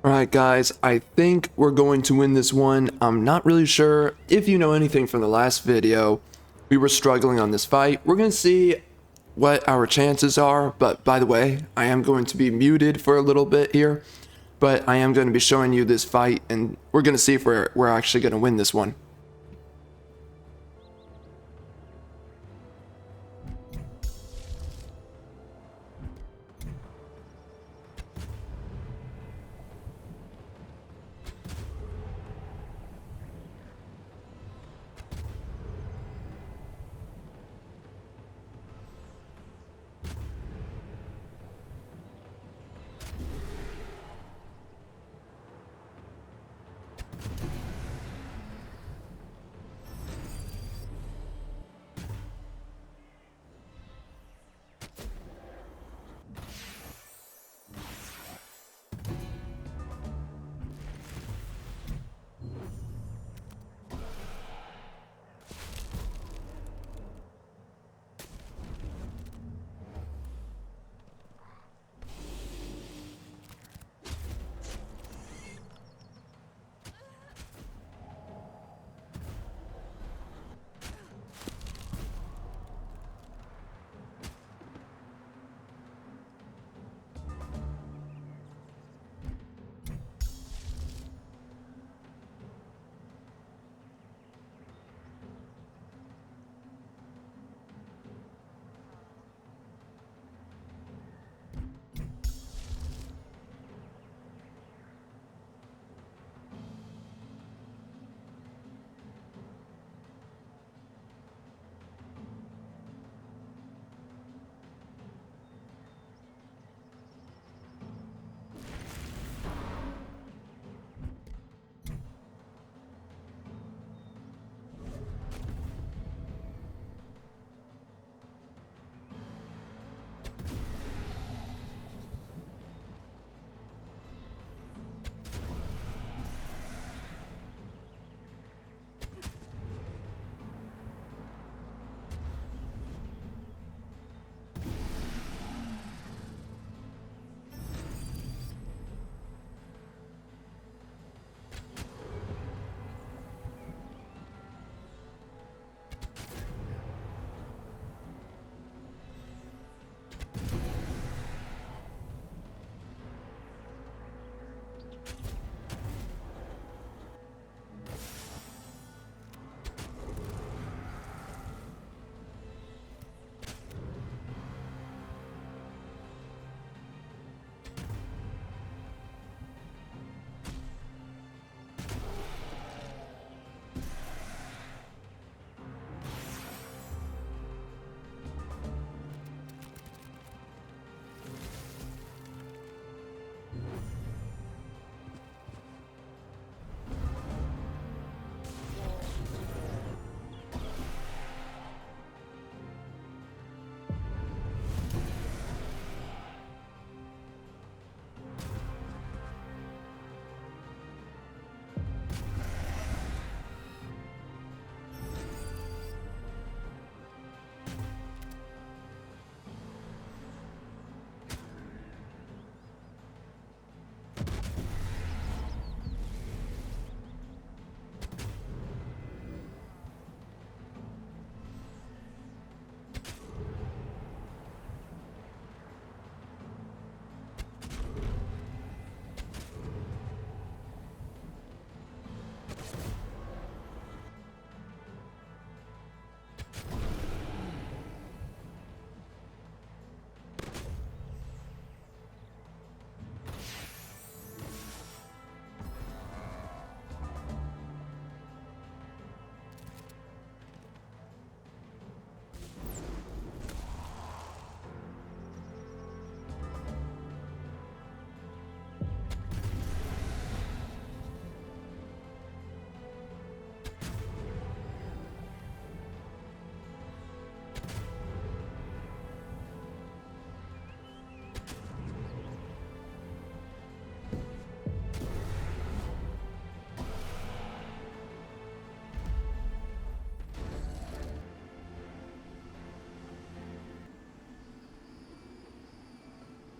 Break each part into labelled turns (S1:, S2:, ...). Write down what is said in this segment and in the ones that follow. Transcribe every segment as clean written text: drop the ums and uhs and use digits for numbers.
S1: Alright guys, I think we're going to win this one. I'm not really sure. If you know anything from the last video, we were struggling on this fight. We're going to see what our chances are, but by the way, I am going to be muted for a little bit here, but I am going to be showing you this fight, and we're going to see if we're actually going to win this one.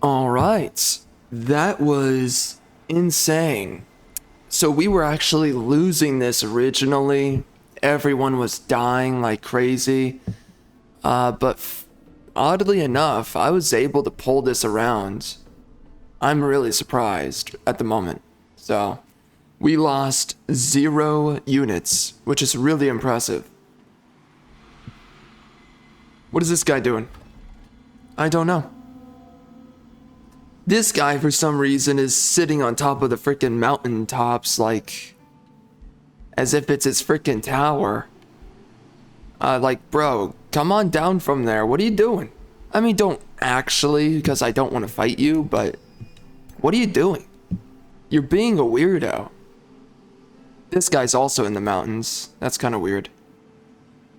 S1: All right, that was Insane. So we were actually losing this originally. Everyone was dying like crazy. But oddly enough, I was able to pull this around. I'm really surprised at the moment. So we lost 0 units, which is really impressive. What is this guy doing? I don't know. This guy, for some reason, is sitting on top of the freaking mountain tops, like, as if it's his freaking tower. Like, bro, come on down from there. What are you doing? I mean, don't actually, because I don't want to fight you, but what are you doing? You're being a weirdo. This guy's also in the mountains. That's kind of weird.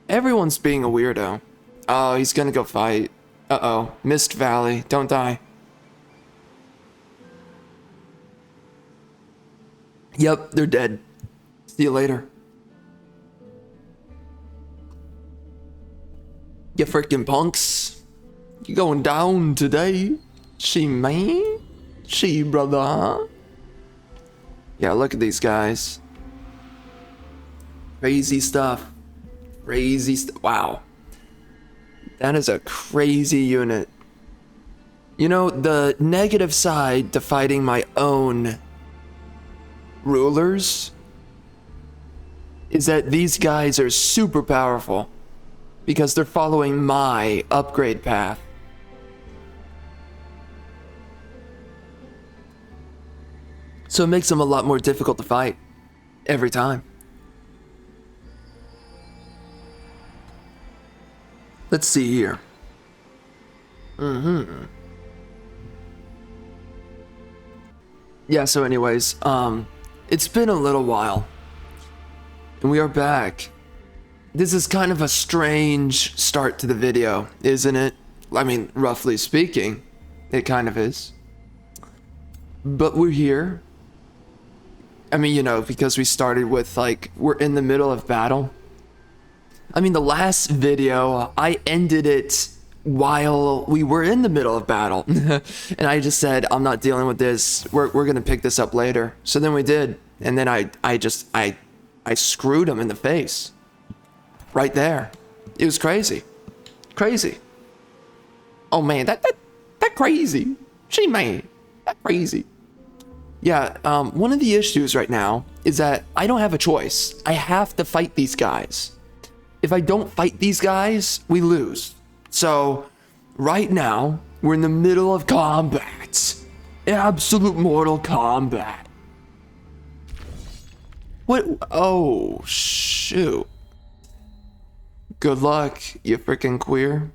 S1: Everyone's being a weirdo. Oh, he's gonna go fight. Uh-oh. Mist Valley. Don't die. Yep, they're dead. See you later. You freaking punks. You going down today? She man? She brother? Yeah, look at these guys. Crazy stuff. Wow. That is a crazy unit. You know, the negative side to fighting my own rulers is that these guys are super powerful because they're following my upgrade path. So it makes them a lot more difficult to fight every time. Let's see here. Yeah, so anyways, it's been a little while. And we are back. This is kind of a strange start to the video, isn't it? I mean, roughly speaking, it kind of is. But we're here. I mean, you know, because we started with, like, we're in the middle of battle. I mean, the last video, I ended it while we were in the middle of battle. And I just said, I'm not dealing with this. We're going to pick this up later. So then we did. And then I screwed him in the face. Right there. It was crazy. Crazy. Oh man, that crazy. She man, that crazy. Yeah, one of the issues right now is that I don't have a choice. I have to fight these guys. If I don't fight these guys, we lose. So, right now, we're in the middle of combat. Absolute Mortal Kombat. What? Oh, shoot. Good luck, you freaking queer.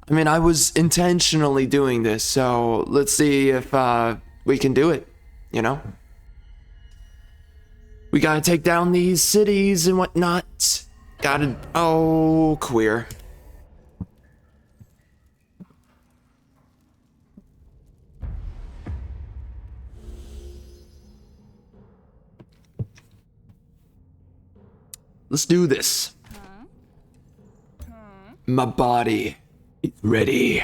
S1: I mean, I was intentionally doing this, so let's see if we can do it, you know? We gotta take down these cities and whatnot. Gotta... Oh, queer. Let's do this. My body is ready.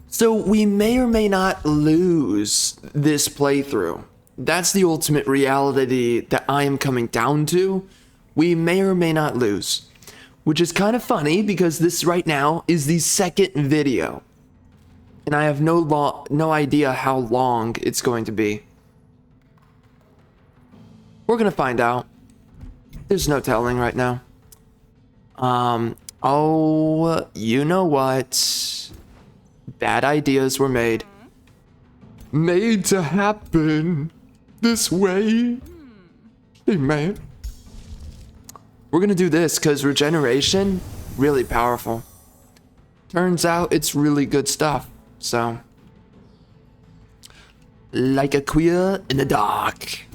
S1: So we may or may not lose this playthrough. That's the ultimate reality that I am coming down to. We may or may not lose. Which is kind of funny because this right now is the second video. And I have no idea how long it's going to be. We're gonna find out. There's no telling right now. Oh, you know what? Bad ideas were made. Made to happen this way. Hey, man. We're gonna do this because regeneration, really powerful. Turns out it's really good stuff. So, like a queer in the dark,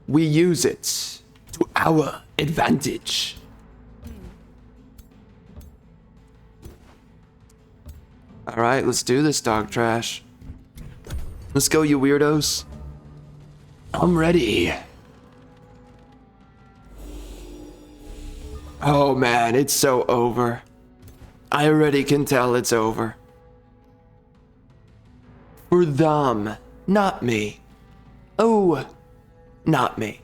S1: we use it to our advantage. Alright, let's do this, dog trash. Let's go, you weirdos. I'm ready. Oh man, it's so over. I already can tell it's over. For them, not me. Oh, not me.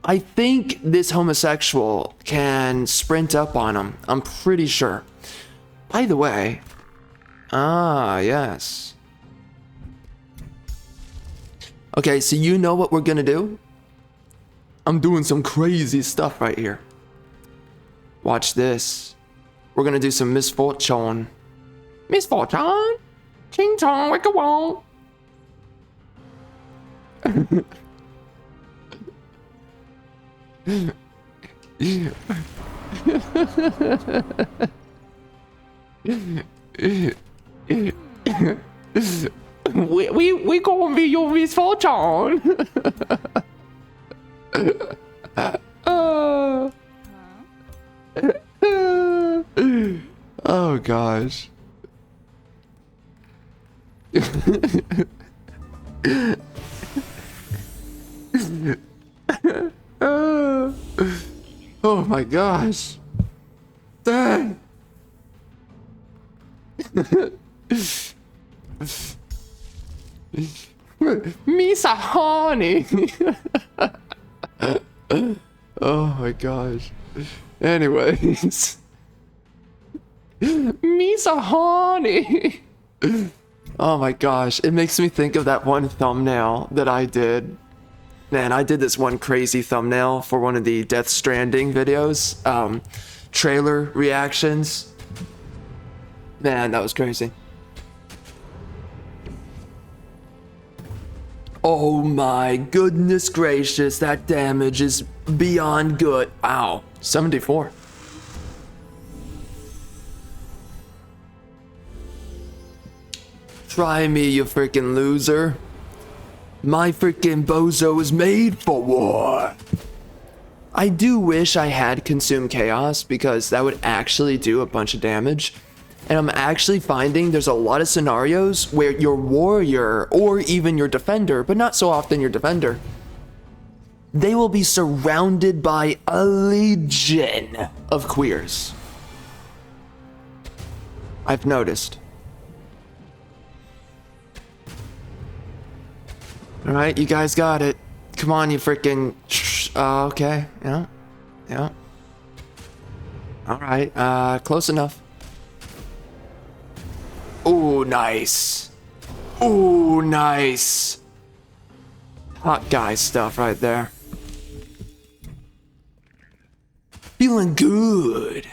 S1: I think this homosexual can sprint up on him. I'm pretty sure. By the way, yes. Okay, so you know what we're gonna do? I'm doing some crazy stuff right here. Watch this. We're gonna do some misfortune. Misfortune? Ching chong, wicka wong. we gonna be your misfortune. Oh gosh. Oh my gosh. Dang. Misa honey. Oh my gosh. Anyways. Misa honey. Oh my gosh. It makes me think of that one thumbnail that I did. Man, I did this one crazy thumbnail for one of the Death Stranding videos. Trailer reactions. Man, that was crazy. Oh my goodness gracious, that damage is beyond good. Ow, 74. Try me, you freaking loser. My freaking bozo is made for war. I do wish I had Consume Chaos because that would actually do a bunch of damage. And I'm actually finding there's a lot of scenarios where your warrior or even your defender, but not so often your defender, they will be surrounded by a legion of queers. I've noticed. All right, you guys got it. Come on, you freaking. Okay, yeah. All right, close enough. Ooh, nice. Ooh, nice. Hot guy stuff right there. Feeling good.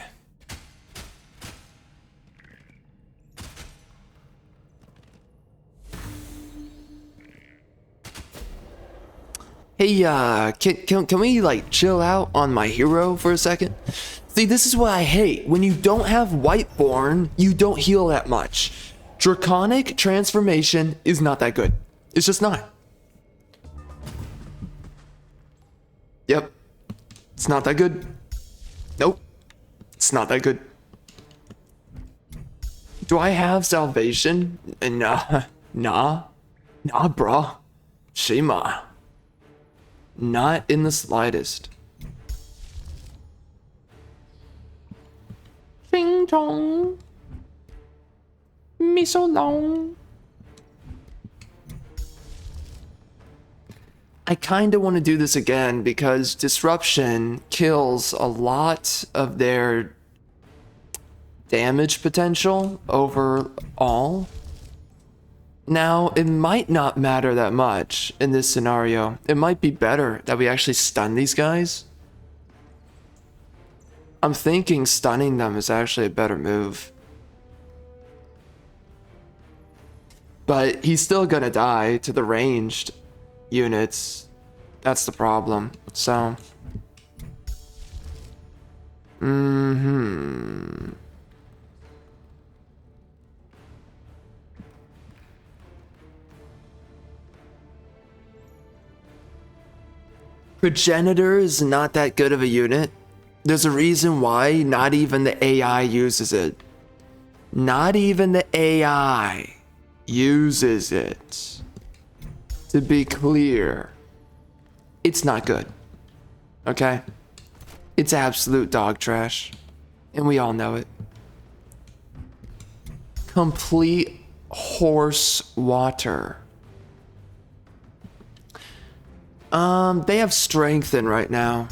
S1: Hey, can we like chill out on my hero for a second? See, this is what I hate. When you don't have Whiteborn, you don't heal that much. Draconic transformation is not that good. It's just not. Yep. It's not that good. Nope. It's not that good. Do I have salvation? Nah, bruh. Shema. Not in the slightest. Ding dong. Me so long. I kinda want to do this again because disruption kills a lot of their damage potential overall. Now, it might not matter that much in this scenario. It might be better that we actually stun these guys. I'm thinking stunning them is actually a better move. But he's still gonna die to the ranged units. That's the problem. So. Progenitor is not that good of a unit. There's a reason why not even the AI uses it. Not even the AI uses it. To be clear, it's not good. Okay? It's absolute dog trash. And we all know it. Complete horse water. They have strength in right now.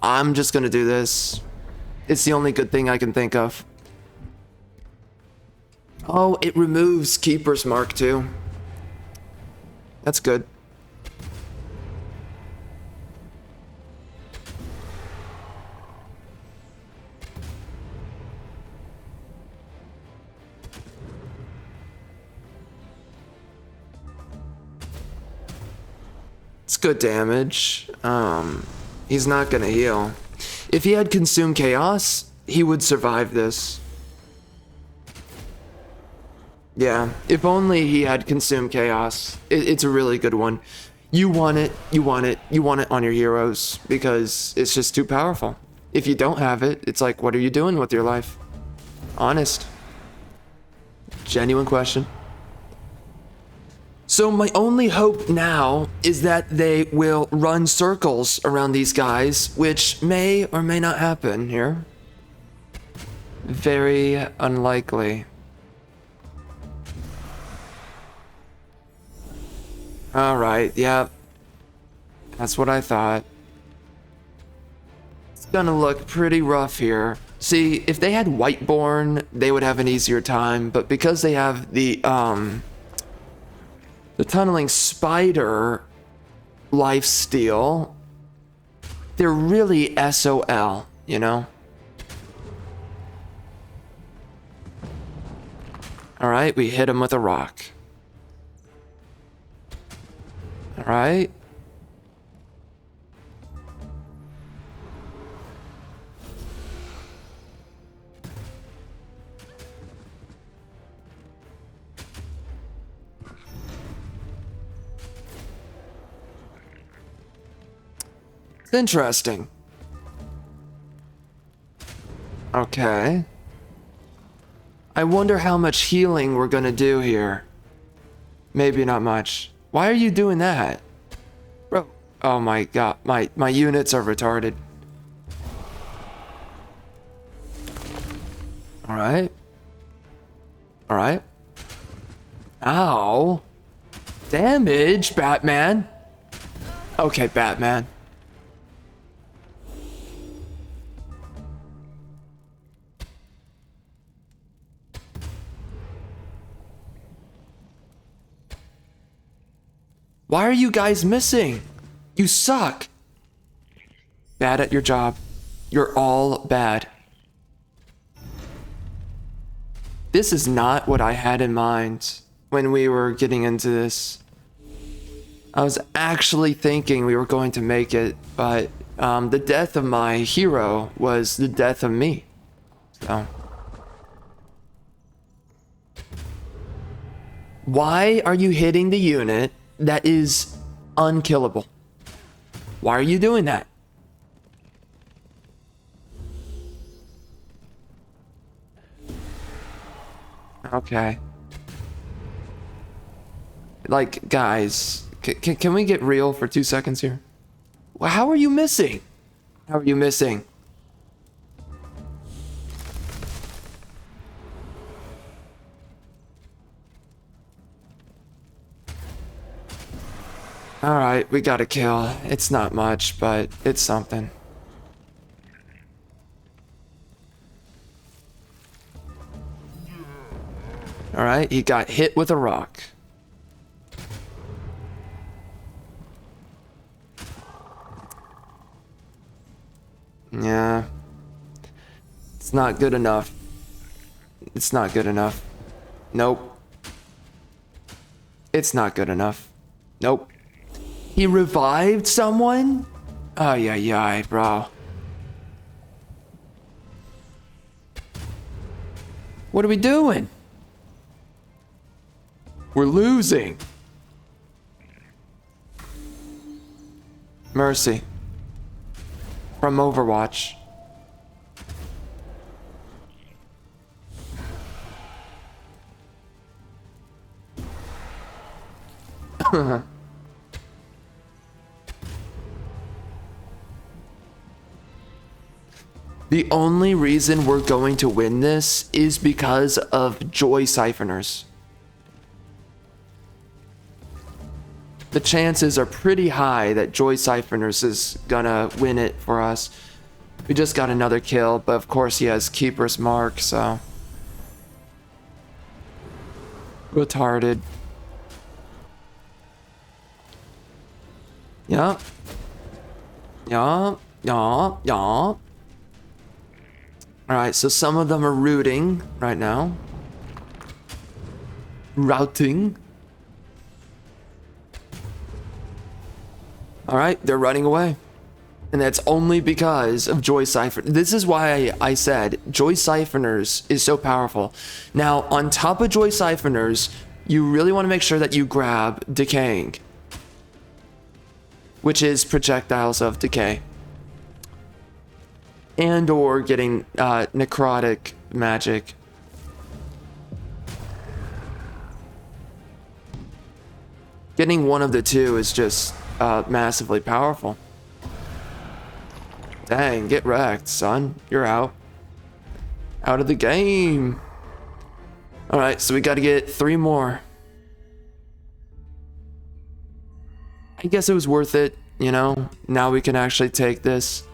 S1: I'm just gonna do this. It's the only good thing I can think of. Oh, it removes Keeper's Mark too. That's good. It's good damage. He's not gonna heal. If he had Consume Chaos, he would survive this. Yeah, if only he had Consume Chaos. It's a really good one. You want it, you want it, you want it on your heroes because it's just too powerful. If you don't have it, it's like, what are you doing with your life? Honest. Genuine question. So my only hope now is that they will run circles around these guys, which may or may not happen here. Very unlikely. Alright, yeah. That's what I thought. It's gonna look pretty rough here. See, if they had Whiteborn, they would have an easier time, but because they have the Tunneling Spider lifesteal, they're really SOL, you know? Alright, we hit him with a rock. Alright. It's interesting. Okay. I wonder how much healing we're gonna do here. Maybe not much. Why are you doing that? Bro. Oh my god. My units are retarded. Alright. Alright. Ow. Damage, Batman. Okay, Batman. Why are you guys missing? You suck. Bad at your job. You're all bad. This is not what I had in mind when we were getting into this. I was actually thinking we were going to make it, but the death of my hero was the death of me. So. Why are you hitting the unit that is unkillable? Why are you doing that? Okay. Like, guys, can we get real for 2 seconds here? Well, how are you missing? How are you missing? Alright, we got a kill. It's not much, but it's something. Alright, he got hit with a rock. Yeah. It's not good enough. It's not good enough. Nope. It's not good enough. Nope. He revived someone? Ay, ay, ay, bro. What are we doing? We're losing. Mercy. From Overwatch. The only reason we're going to win this is because of Joy Siphoners. The chances are pretty high that Joy Siphoners is gonna win it for us. We just got another kill, but of course he has Keeper's Mark, so... retarded. Yeah. Yeah. Yeah. Yeah. Alright, so some of them are rooting right now. Routing. Alright, they're running away. And that's only because of Joy Siphon. This is why I said Joy Siphoners is so powerful. Now, on top of Joy Siphoners, you really want to make sure that you grab Decaying, which is projectiles of decay. And or getting necrotic magic. Getting one of the two is just massively powerful. Dang, get wrecked, son. You're out. Out of the game. Alright, so we gotta get 3 more. I guess it was worth it, you know? Now we can actually take this.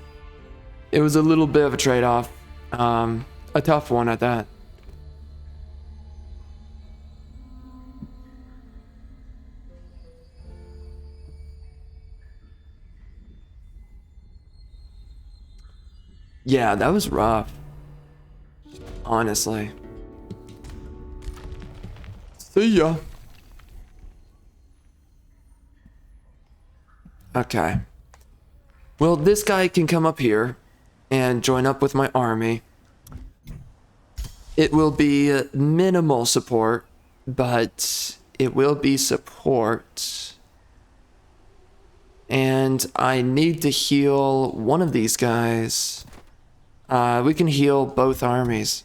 S1: It was a little bit of a trade-off. A tough one at that. Yeah, that was rough. Honestly. See ya. Okay. Well, this guy can come up here and join up with my army. It will be minimal support, but it will be support. And I need to heal one of these guys. We can heal both armies.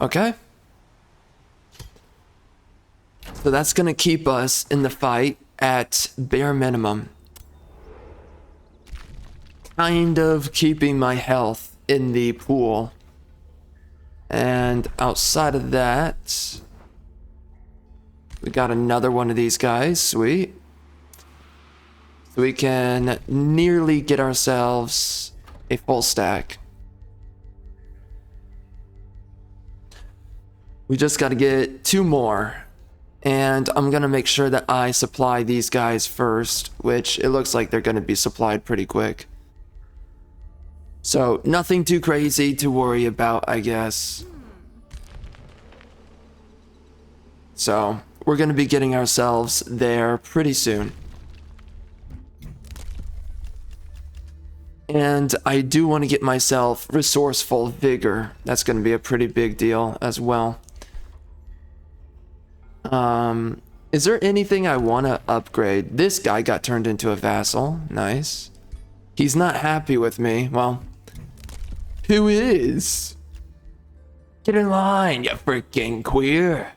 S1: Okay. So that's gonna keep us in the fight at bare minimum. Kind of keeping my health in the pool. And outside of that, we got another one of these guys. Sweet. So we can nearly get ourselves a full stack. We just got to get 2 more. And I'm going to make sure that I supply these guys first, which it looks like they're going to be supplied pretty quick. So nothing too crazy to worry about, I guess. So we're going to be getting ourselves there pretty soon. And I do want to get myself resourceful vigor. That's going to be a pretty big deal as well. Is there anything I want to upgrade? This guy got turned into a vassal. Nice. He's not happy with me. Well, who is? Get in line, you freaking queer.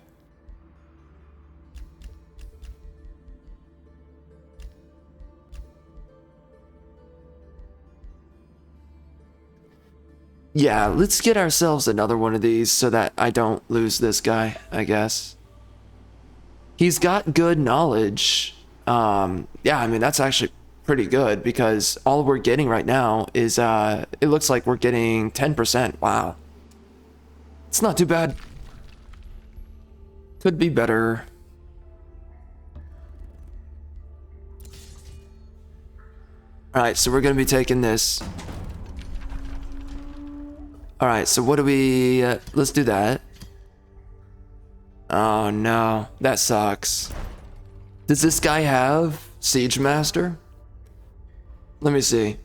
S1: Yeah, let's get ourselves another one of these so that I don't lose this guy, I guess. He's got good knowledge. Yeah, I mean, that's actually pretty good because all we're getting right now is, it looks like we're getting 10%. Wow. It's not too bad. Could be better. Alright, so we're going to be taking this. Alright, so what do we... let's do that. Oh no, that sucks. Does this guy have Siege Master? Let me see.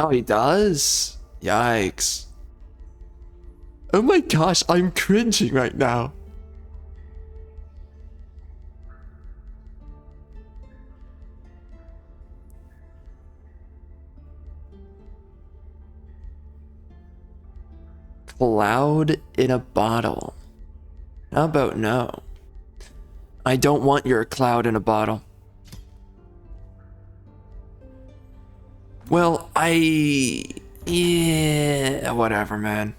S1: Oh, he does? Yikes. Oh my gosh, I'm cringing right now. Cloud in a bottle. How about no? I don't want your cloud in a bottle. Well, yeah, whatever, man.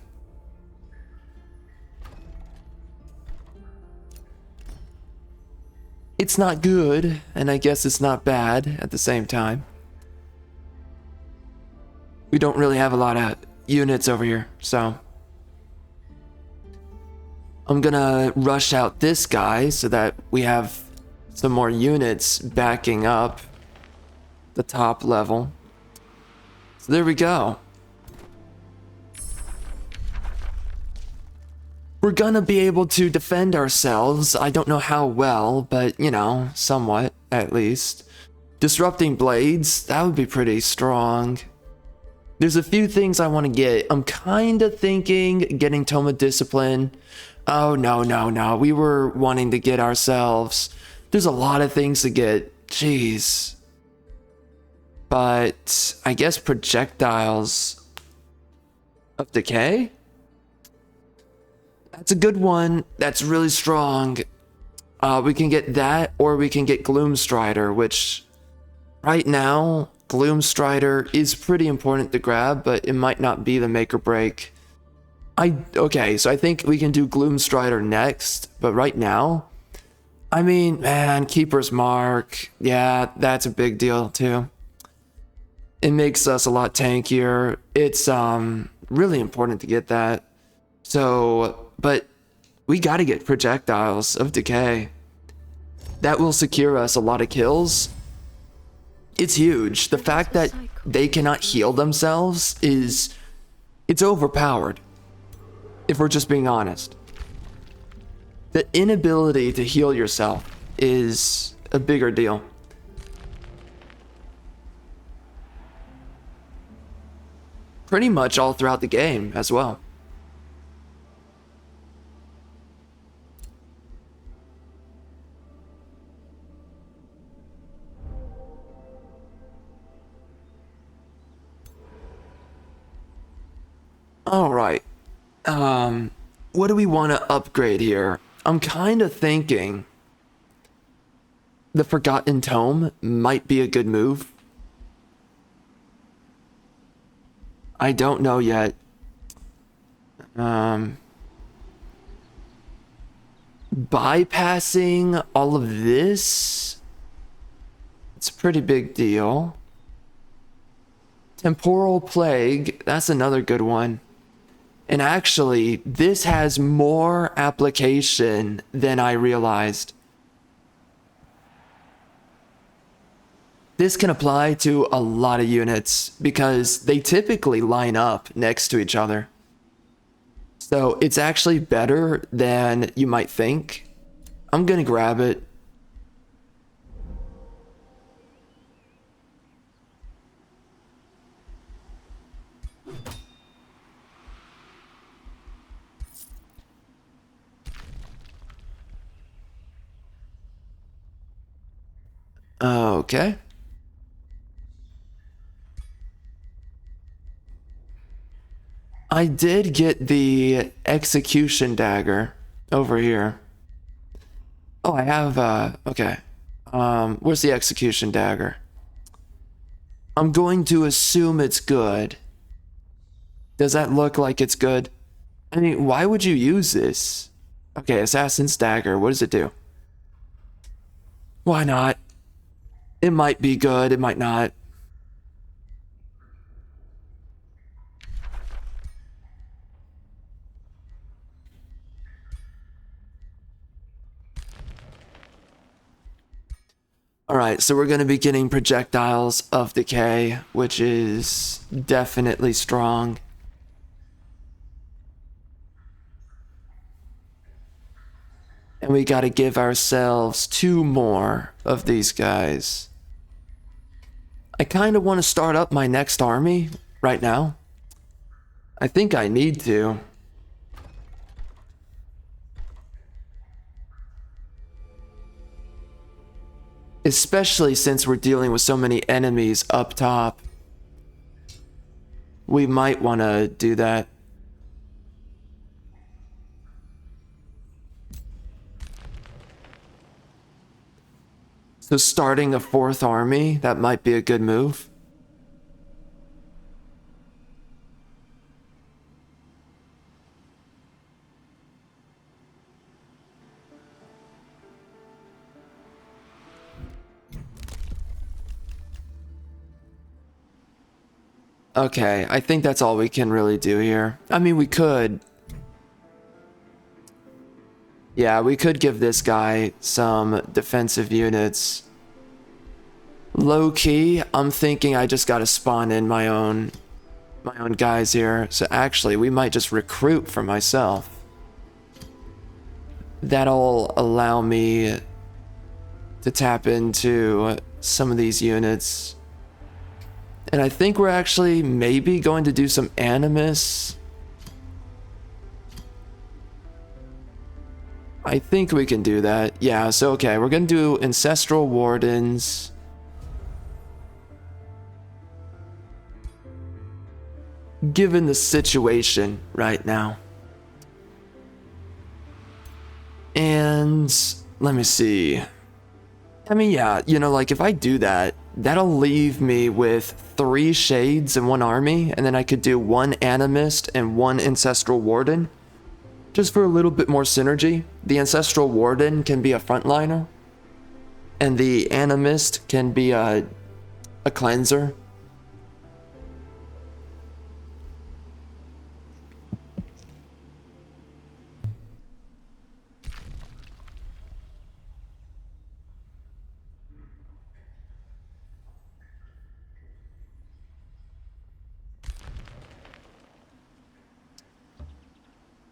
S1: It's not good, and I guess it's not bad at the same time. We don't really have a lot of units over here, so I'm gonna rush out this guy so that we have some more units backing up the top level. So there we go. We're gonna be able to defend ourselves. I don't know how well, but you know, somewhat at least. Disrupting blades, that would be pretty strong. There's a few things I want to get. I'm kind of thinking getting Tome of Discipline. Oh, no. We were wanting to get ourselves. There's a lot of things to get. Jeez. But I guess projectiles of decay? That's a good one. That's really strong. We can get that, or we can get Gloomstrider, which right now, Gloomstrider is pretty important to grab, but it might not be the make or break. Okay, so I think we can do Gloomstrider next, but right now, I mean, man, Keeper's Mark, yeah, that's a big deal too. It makes us a lot tankier. It's really important to get that. So, but we gotta get Projectiles of Decay. That will secure us a lot of kills. It's huge. The fact that they cannot heal themselves it's overpowered. If we're just being honest. The inability to heal yourself is a bigger deal. Pretty much all throughout the game as well. All right. What do we want to upgrade here? I'm kind of thinking the Forgotten Tome might be a good move. I don't know yet. Bypassing all of this, it's a pretty big deal. Temporal Plague, that's another good one. And actually, this has more application than I realized. This can apply to a lot of units because they typically line up next to each other. So it's actually better than you might think. I'm gonna grab it. Okay. I did get the execution dagger over here. Oh, I have, okay. Where's the execution dagger? I'm going to assume it's good. Does that look like it's good? I mean, why would you use this? Okay, Assassin's Dagger, what does it do? Why not? It might be good, it might not. Alright, so we're going to be getting Projectiles of Decay, which is definitely strong. And we got to give ourselves 2 more of these guys. I kind of want to start up my next army right now. I think I need to. Especially since we're dealing with so many enemies up top. We might want to do that. So starting a 4th army, that might be a good move. Okay, I think that's all we can really do here. I mean, we could. Yeah, we could give this guy some defensive units. Low key, I'm thinking I just gotta spawn in my own guys here. So actually, we might just recruit for myself. That'll allow me to tap into some of these units. And I think we're actually maybe going to do some Animus. I think we can do that. Yeah, so okay, we're going to do Ancestral Wardens. Given the situation right now. And let me see. I mean, yeah, you know, like if I do that, that'll leave me with 3 Shades and 1 army, and then I could do 1 Animist and 1 Ancestral Warden. Just for a little bit more synergy. The Ancestral Warden can be a frontliner, and the Animist can be a cleanser.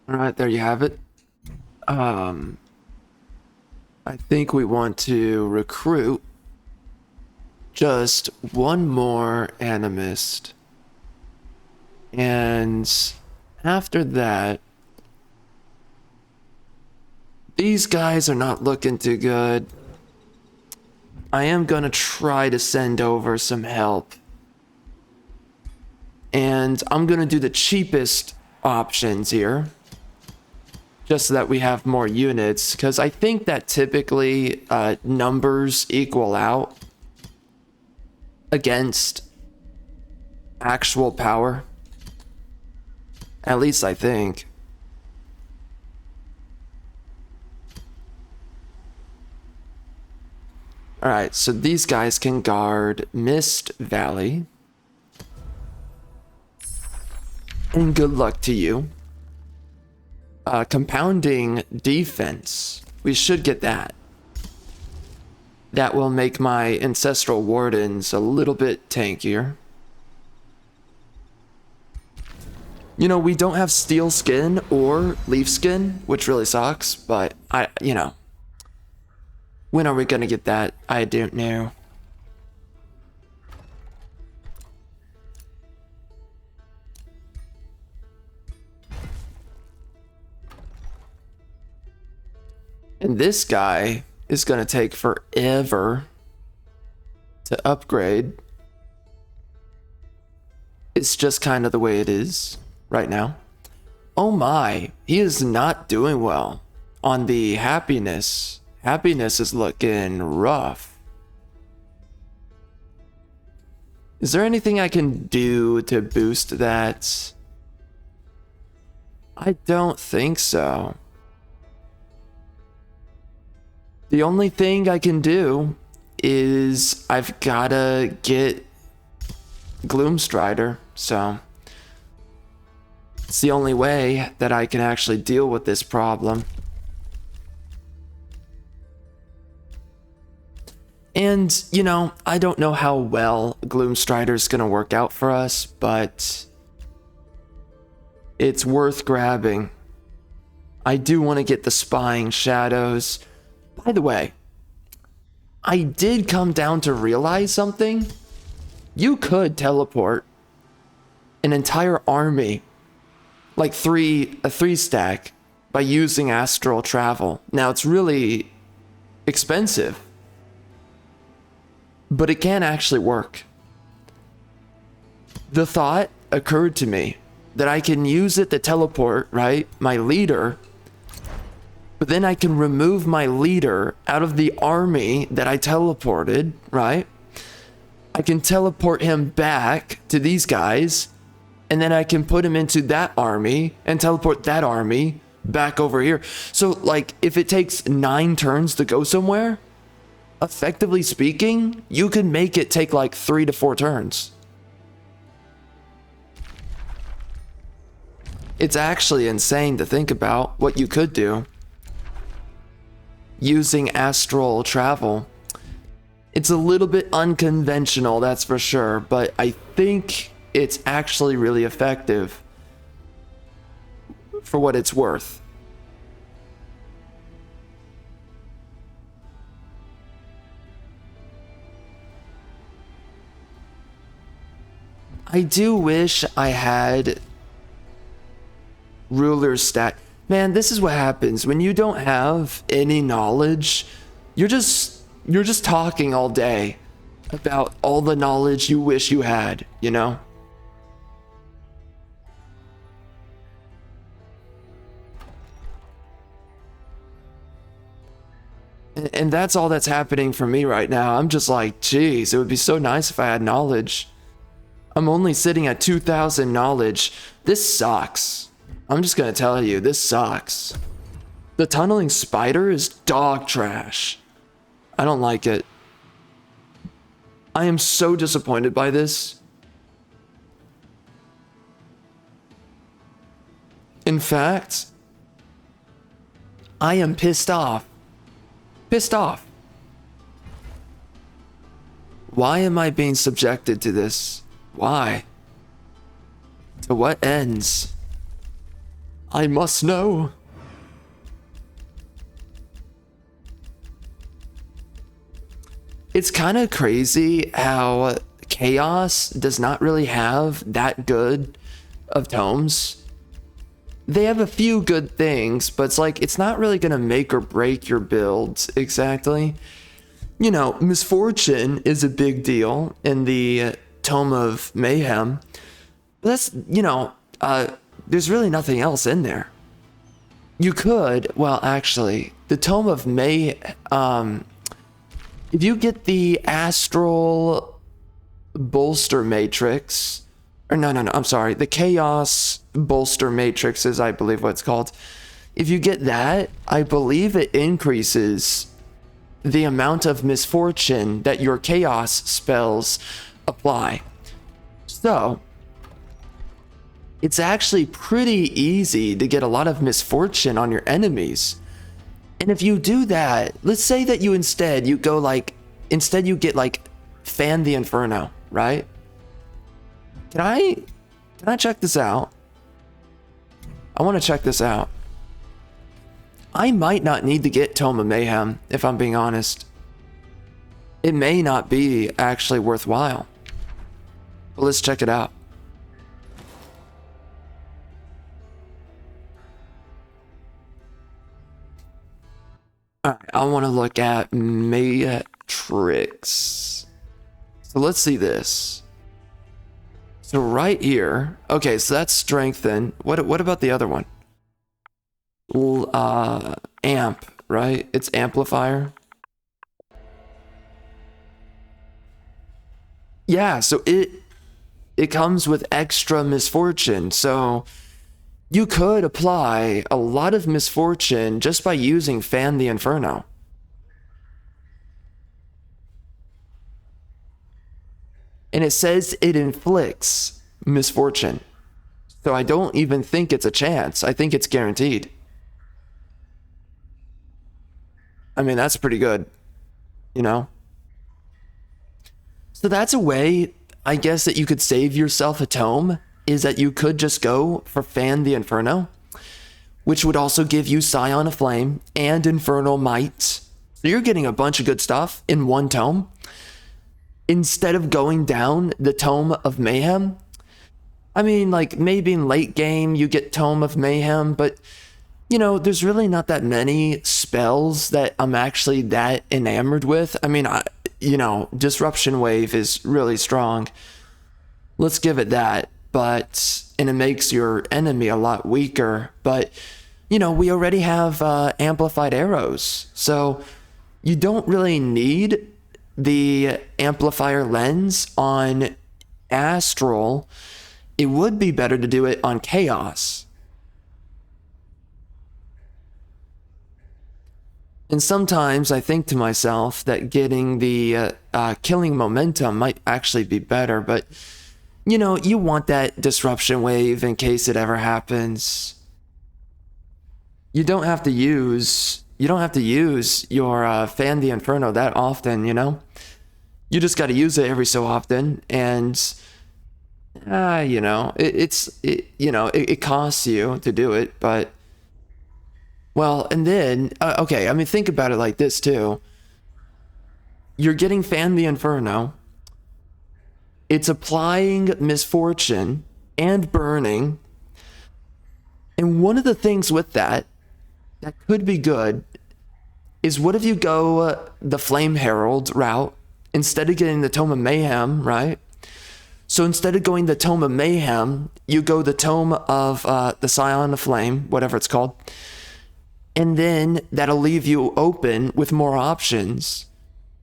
S1: Alright, there you have it. I think we want to recruit just 1 more Animist. And after that, these guys are not looking too good. I am gonna try to send over some help. And I'm gonna do the cheapest options here. Just so that we have more units, because I think that typically numbers equal out against actual power. At least I think. Alright, so these guys can guard Mist Valley. And good luck to you. Compounding defense. We should get that. That will make my Ancestral Wardens a little bit tankier. You know, we don't have Steel Skin or Leaf Skin, which really sucks, but you know. When are we gonna get that? I don't know. And this guy is going to take forever to upgrade. It's just kind of the way it is right now. Oh my, he is not doing well on the happiness. Happiness is looking rough. Is there anything I can do to boost that? I don't think so. The only thing I can do is I've gotta get Gloomstrider, so it's the only way that I can actually deal with this problem. And, you know, I don't know how well Gloomstrider's gonna work out for us, but it's worth grabbing. I do want to get the Spying Shadows. By the way, I did come down to realize something. You could teleport an entire army, like a 3-stack, by using astral travel. Now, it's really expensive, but it can actually work. The thought occurred to me that I can use it to teleport, right, my leader But then I can remove my leader out of the army that I teleported, right? I can teleport him back to these guys, and then I can put him into that army and teleport that army back over here. So, like, if it takes 9 turns to go somewhere, effectively speaking, you can make it take like 3 to 4 turns. It's actually insane to think about what you could do using astral travel. It's a little bit unconventional, that's for sure, but I think it's actually really effective for what it's worth. I do wish I had ruler stat. Man, this is what happens when you don't have any knowledge. You're just talking all day about all the knowledge you wish you had, you know? And that's all that's happening for me right now. I'm just like, geez, it would be so nice if I had knowledge. I'm only sitting at 2,000 knowledge. This sucks. I'm just gonna tell you, this sucks. The tunneling spider is dog trash. I don't like it. I am so disappointed by this. In fact, I am pissed off. Pissed off. Why am I being subjected to this? Why? To what ends? I must know. It's kind of crazy how Chaos does not really have that good of tomes. They have a few good things, but it's like, it's not really gonna make or break your builds exactly. You know, Misfortune is a big deal in the Tome of Mayhem. But that's, you know, there's really nothing else in there. You could, well, actually, the Tome of May, if you get the Astral Bolster Matrix, or no, I'm sorry, the Chaos Bolster Matrix is, I believe, what it's called. If you get that, I believe it increases the amount of misfortune that your Chaos spells apply. So, it's actually pretty easy to get a lot of misfortune on your enemies. And if you do that, let's say that you get like Fan the Inferno, right? Can I check this out? I want to check this out. I might not need to get Tome of Mayhem, if I'm being honest. It may not be actually worthwhile. But let's check it out. Alright, I want to look at Matrix. So let's see this. So right here, okay, so that's strengthen. What about the other one? Amp, right? It's amplifier. Yeah, so it comes with extra misfortune. So you could apply a lot of misfortune just by using Fan the Inferno. And it says it inflicts misfortune. So I don't even think it's a chance. I think it's guaranteed. I mean, that's pretty good, you know? So that's a way, I guess, that you could save yourself a tome, is that you could just go for Fan the Inferno, which would also give you Scion of Flame and Infernal Might. So you're getting a bunch of good stuff in one tome. Instead of going down the Tome of Mayhem. I mean, like, maybe in late game you get Tome of Mayhem, but, you know, there's really not that many spells that I'm actually that enamored with. I mean, you know, Disruption Wave is really strong. Let's give it that. And it makes your enemy a lot weaker. But you know, we already have amplified arrows. So you don't really need the amplifier lens on astral. It would be better to do it on chaos. And sometimes I think to myself that getting the killing momentum might actually be better, but you know, you want that disruption wave in case it ever happens. You don't have to use your Fan the Inferno that often, you know? You just got to use it every so often, and you know, it costs you to do it, but well, and then okay, I mean, think about it like this too. You're getting Fan the Inferno. It's applying misfortune and burning. And one of the things with that could be good is what if you go the Flame Herald route instead of getting the Tome of Mayhem, right? So instead of going the Tome of Mayhem, you go the Tome of the Scion of Flame, whatever it's called. And then that'll leave you open with more options.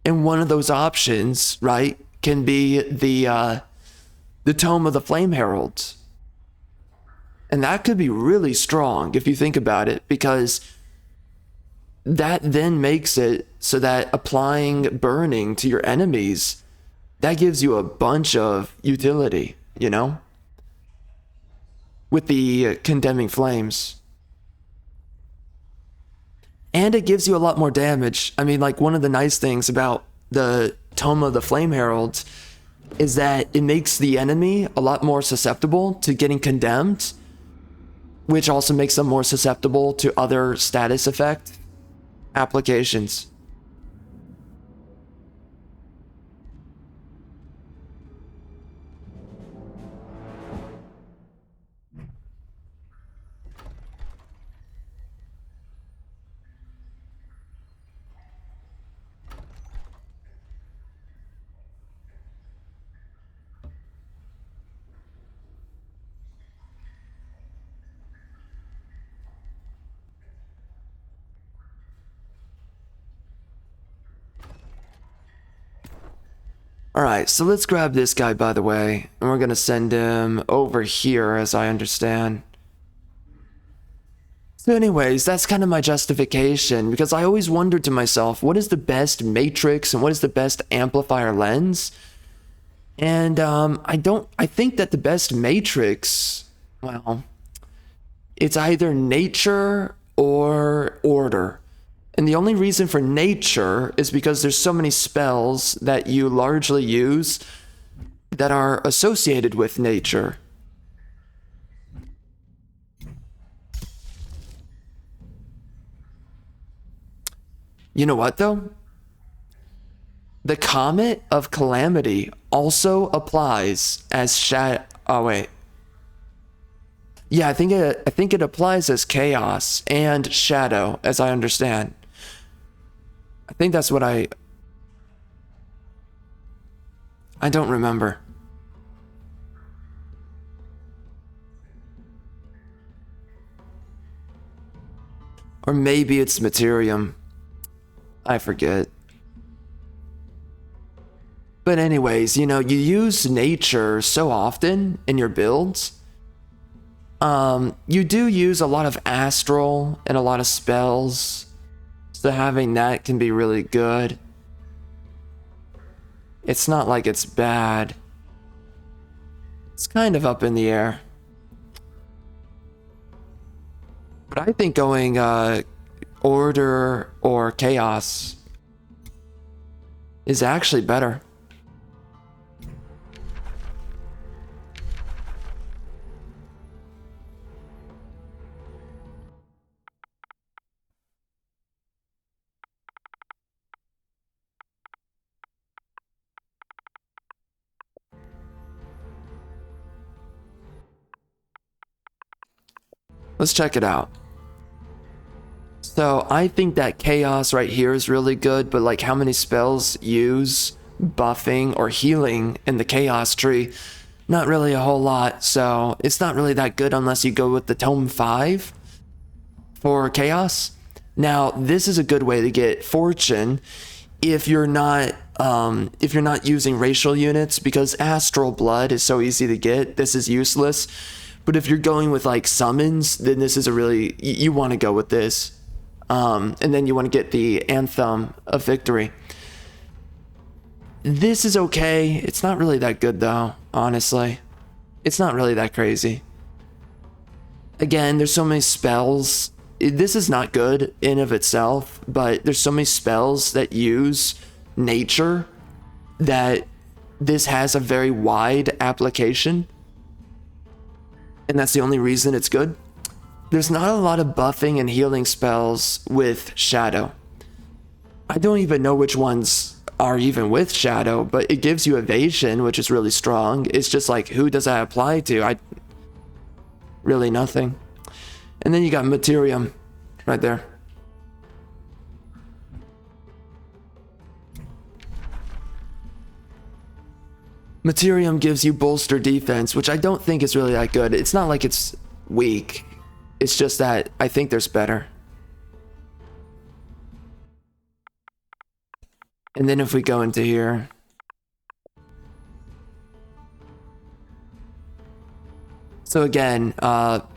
S1: And one of those options, right, can be the Tome of the Flame Herald. And that could be really strong if you think about it, because that then makes it so that applying burning to your enemies, that gives you a bunch of utility, you know, with the condemning flames. And it gives you a lot more damage. I mean, like, one of the nice things about the Tome of the Flame Herald is that it makes the enemy a lot more susceptible to getting condemned, which also makes them more susceptible to other status effect applications. Alright, so let's grab this guy, by the way, and we're gonna send him over here, as I understand. So anyways, that's kind of my justification, because I always wondered to myself, what is the best matrix and what is the best amplifier lens? And I think that the best matrix, well, it's either nature or order. And the only reason for nature is because there's so many spells that you largely use that are associated with nature. You know what, though? The Comet of Calamity also applies as oh, wait. Yeah, I think it applies as chaos and shadow, as I understand. I think that's what I don't remember. Or maybe it's Materium. I forget. But anyways, you know, you use nature so often in your builds. You do use a lot of astral and a lot of spells. So having that can be really good. It's not like it's bad. It's kind of up in the air. But I think going order or chaos is actually better. Let's check it out. So I think that chaos right here is really good, but like how many spells use buffing or healing in the chaos tree? Not really a whole lot, so it's not really that good unless you go with the Tome 5. for chaos. Now, this is a good way to get fortune if you're not using racial units, because astral blood is so easy to get. This is useless. But if you're going with like summons, then this is a really, you want to go with this. And then you want to get the Anthem of Victory. This is okay. It's not really that good though, honestly. It's not really that crazy. Again, there's so many spells. This is not good in of itself, but there's so many spells that use nature that this has a very wide application. And that's the only reason it's good. There's not a lot of buffing and healing spells with Shadow. I don't even know which ones are even with Shadow, but it gives you evasion, which is really strong. It's just like, who does that apply to? Really nothing. And then you got Materium right there. Materium gives you bolster defense, which I don't think is really that good. It's not like it's weak. It's just that I think there's better. And then if we go into here, so again,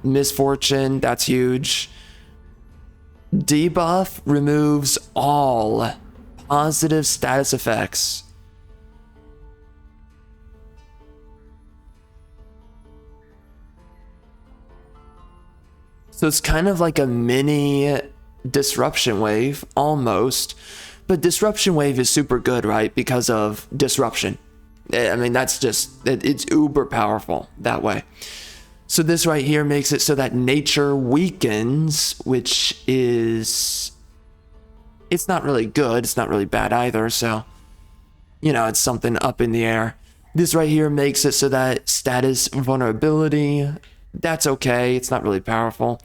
S1: Misfortune, that's huge. Debuff removes all positive status effects. So it's kind of like a mini disruption wave, almost. But disruption wave is super good, right? Because of disruption. I mean, that's just, it's uber powerful that way. So this right here makes it so that nature weakens, which is, it's not really good. It's not really bad either. So, you know, it's something up in the air. This right here makes it so that status vulnerability, that's okay. It's not really powerful.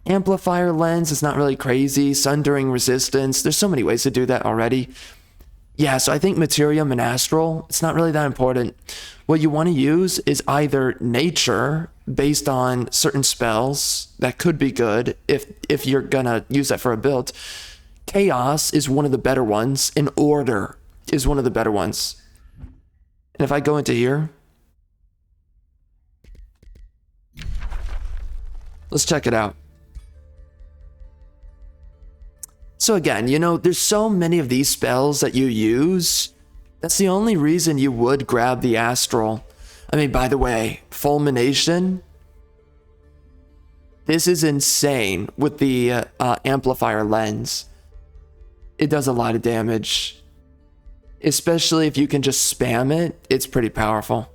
S1: Amplifier lens is not really crazy. Sundering resistance. There's so many ways to do that already. Yeah, so I think Materium and Astral, it's not really that important. What you want to use is either nature based on certain spells that could be good if you're gonna use that for a build. Chaos is one of the better ones, and Order is one of the better ones. And if I go into here, let's check it out. So again, you know, there's so many of these spells that you use. That's the only reason you would grab the Astral. I mean, by the way, Fulmination. This is insane with the amplifier lens. It does a lot of damage. Especially if you can just spam it, it's pretty powerful.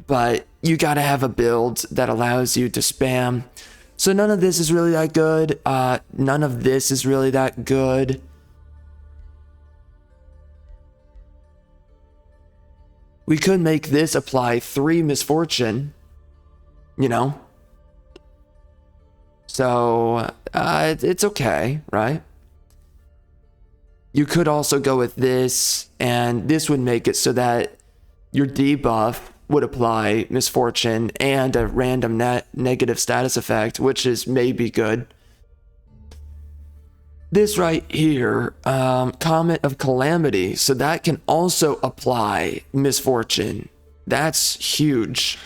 S1: But you gotta have a build that allows you to spam. So none of this is really that good. None of this is really that good. We could make this apply 3 Misfortune, you know? So, it's okay, right? You could also go with this, and this would make it so that your debuff would apply Misfortune and a random negative status effect, which is maybe good. This right here, Comet of Calamity, so that can also apply Misfortune. That's huge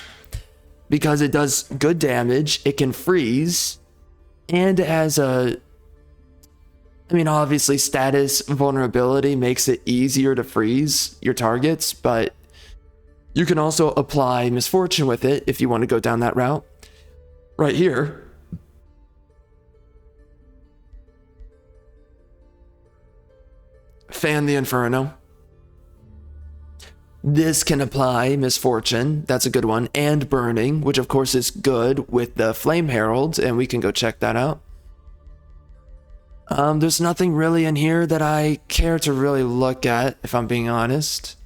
S1: because it does good damage, it can freeze, and it has a, I mean, obviously status vulnerability makes it easier to freeze your targets, but you can also apply Misfortune with it if you want to go down that route. Right here. Fan the Inferno. This can apply Misfortune, that's a good one, and Burning, which of course is good with the Flame Herald, and we can go check that out. There's nothing really in here that I care to really look at, if I'm being honest.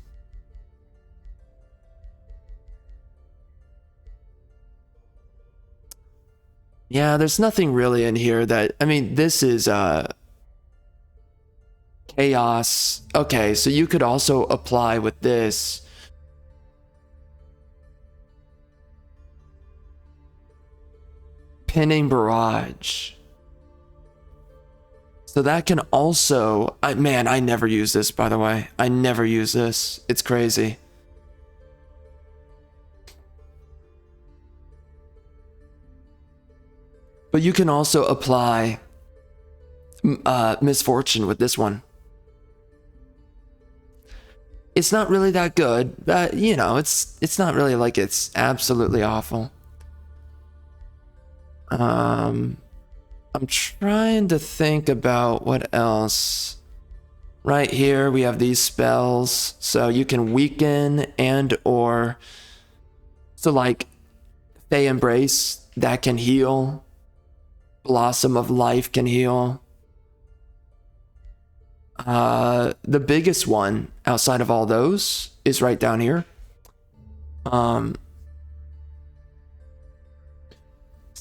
S1: Yeah, there's nothing really in here that, I mean, this is Chaos. Okay, so you could also apply with this. Pinning Barrage. So that can also... man, I never use this, by the way. I never use this. It's crazy. But you can also apply Misfortune with this one. It's not really that good, but you know, it's not really like it's absolutely awful. I'm trying to think about what else. Right here we have these spells, so you can weaken and or so like Fey Embrace, that can heal. Blossom of Life can heal. The biggest one outside of all those is right down here.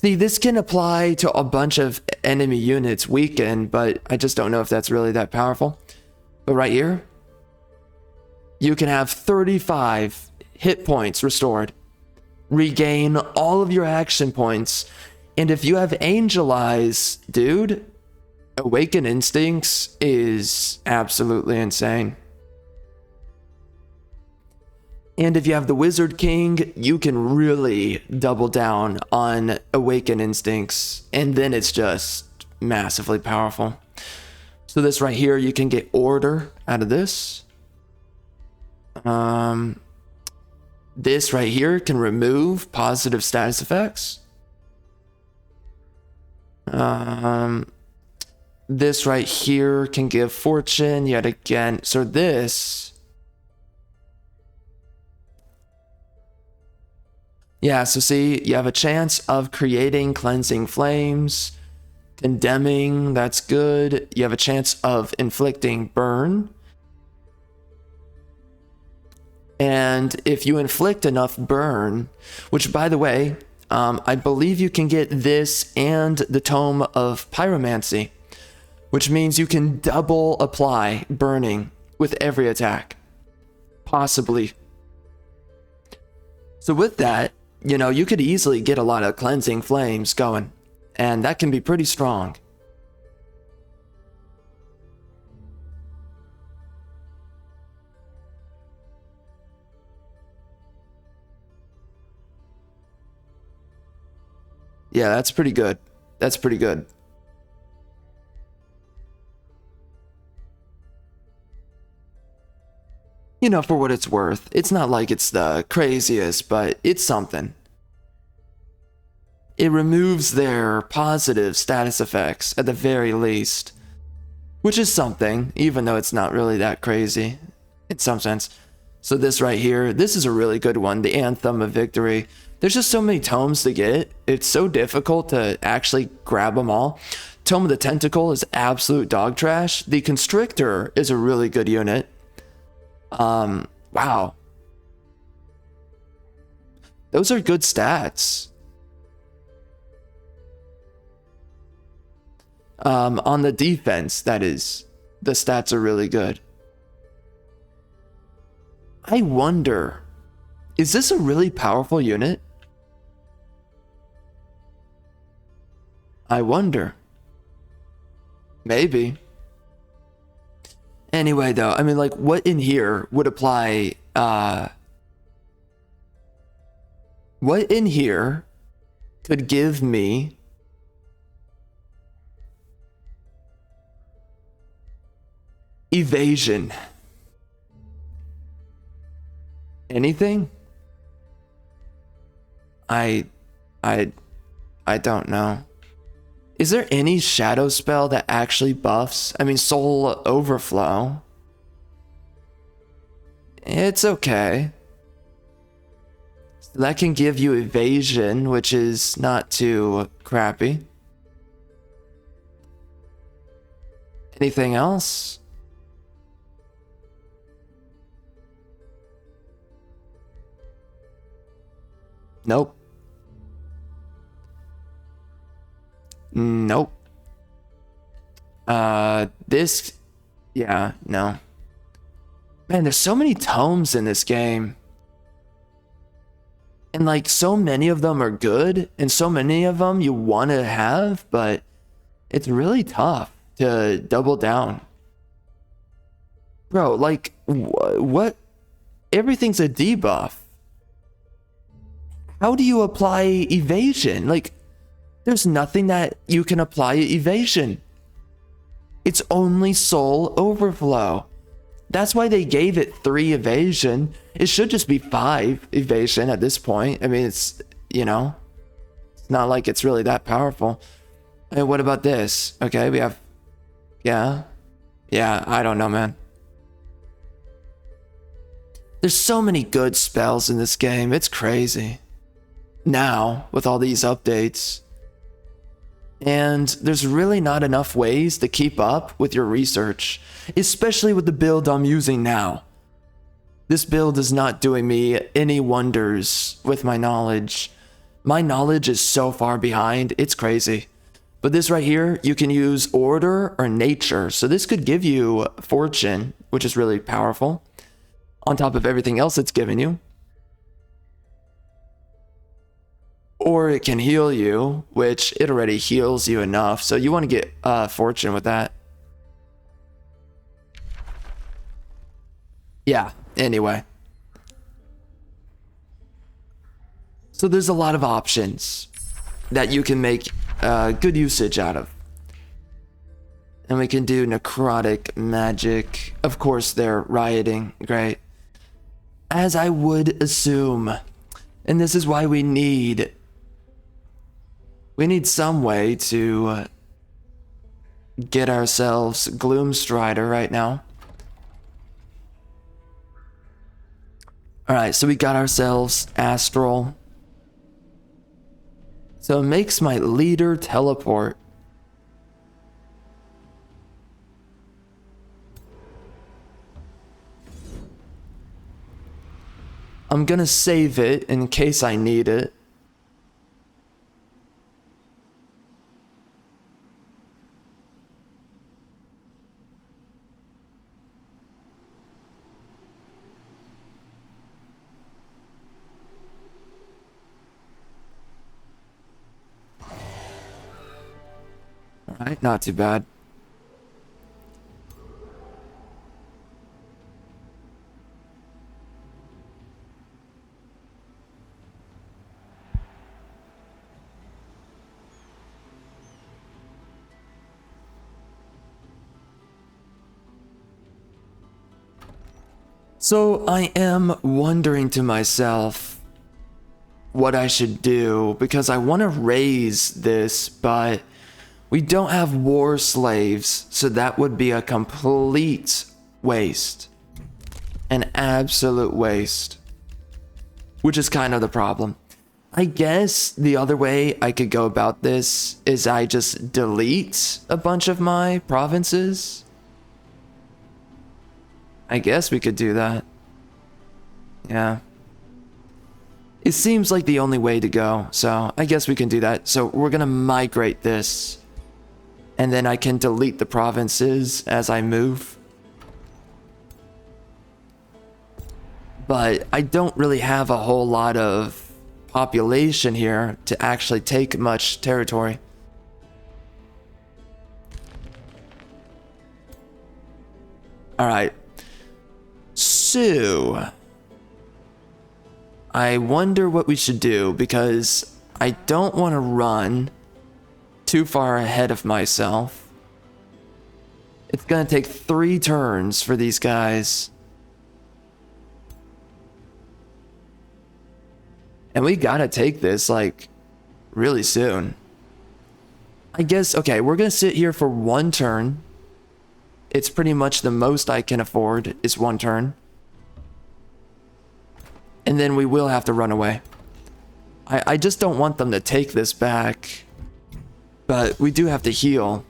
S1: See, this can apply to a bunch of enemy units weaken, but I just don't know if that's really that powerful. But right here, you can have 35 hit points restored. Regain all of your action points. And if you have Angel Eyes, dude, Awaken Instincts is absolutely insane. And if you have the Wizard King, you can really double down on Awaken Instincts, and then it's just massively powerful. So this right here, you can get Order out of this. This right here can remove positive status effects. This right here can give Fortune yet again. So this... yeah, so see, you have a chance of creating Cleansing Flames, Condemning, that's good. You have a chance of inflicting Burn. And if you inflict enough Burn, which by the way, I believe you can get this and the Tome of Pyromancy, which means you can double apply burning with every attack. Possibly. So with that, you know, you could easily get a lot of Cleansing Flames going, and that can be pretty strong. Yeah, that's pretty good. That's pretty good. You know, for what it's worth. It's not like it's the craziest, but it's something. It removes their positive status effects at the very least, which is something, even though it's not really that crazy in some sense. So this right here, this is a really good one, the Anthem of Victory. There's just so many tomes to get. It's so difficult to actually grab them all. Tome of the Tentacle is absolute dog trash. The Constrictor is a really good unit. Wow. Those are good stats. On the defense, that is, the stats are really good. I wonder, is this a really powerful unit? I wonder. Maybe. Anyway, though, I mean, like, what in here would apply, what in here could give me evasion? Anything? I don't know. Is there any shadow spell that actually buffs? I mean, Soul Overflow. It's okay. So that can give you evasion, which is not too crappy. Anything else? Nope. Nope. This... yeah, no. Man, there's so many tomes in this game. And like so many of them are good and so many of them you want to have, but it's really tough to double down. Bro, like what? Everything's a debuff. How do you apply evasion? Like there's nothing that you can apply evasion. It's only soul overflow. That's why they gave it 3 evasion. It should just be 5 evasion at this point. I mean, it's, you know, it's not like it's really that powerful. And what about this? Okay, we have, yeah, I don't know, man. There's so many good spells in this game. It's crazy. Now, with all these updates. And there's really not enough ways to keep up with your research, especially with the build I'm using now. This build is not doing me any wonders with my knowledge. My knowledge is so far behind, it's crazy. But this right here, you can use order or nature. So this could give you fortune, which is really powerful, on top of everything else it's giving you. Or it can heal you, which it already heals you enough. So you want to get fortune with that. Yeah, anyway. So there's a lot of options that you can make good usage out of. And we can do necrotic magic. Of course, they're rioting. Great. As I would assume. And this is why we need some way to get ourselves Gloomstrider right now. Alright, so we got ourselves Astral. So it makes my leader teleport. I'm gonna save it in case I need it. Alright, not too bad. So I am wondering to myself what I should do, because I want to raise this, but we don't have war slaves, so that would be a complete waste. An absolute waste. Which is kind of the problem. I guess the other way I could go about this is I just delete a bunch of my provinces. I guess we could do that. Yeah. It seems like the only way to go, so I guess we can do that. So we're gonna migrate this. And then I can delete the provinces as I move. But I don't really have a whole lot of population here to actually take much territory. Alright. So I wonder what we should do, because I don't want to run too far ahead of myself. It's gonna take 3 turns for these guys. And we gotta take this, like, really soon. I guess, okay, we're gonna sit here for 1 turn. It's pretty much the most I can afford is 1 turn. And then we will have to run away. I just don't want them to take this back. But we do have to heal.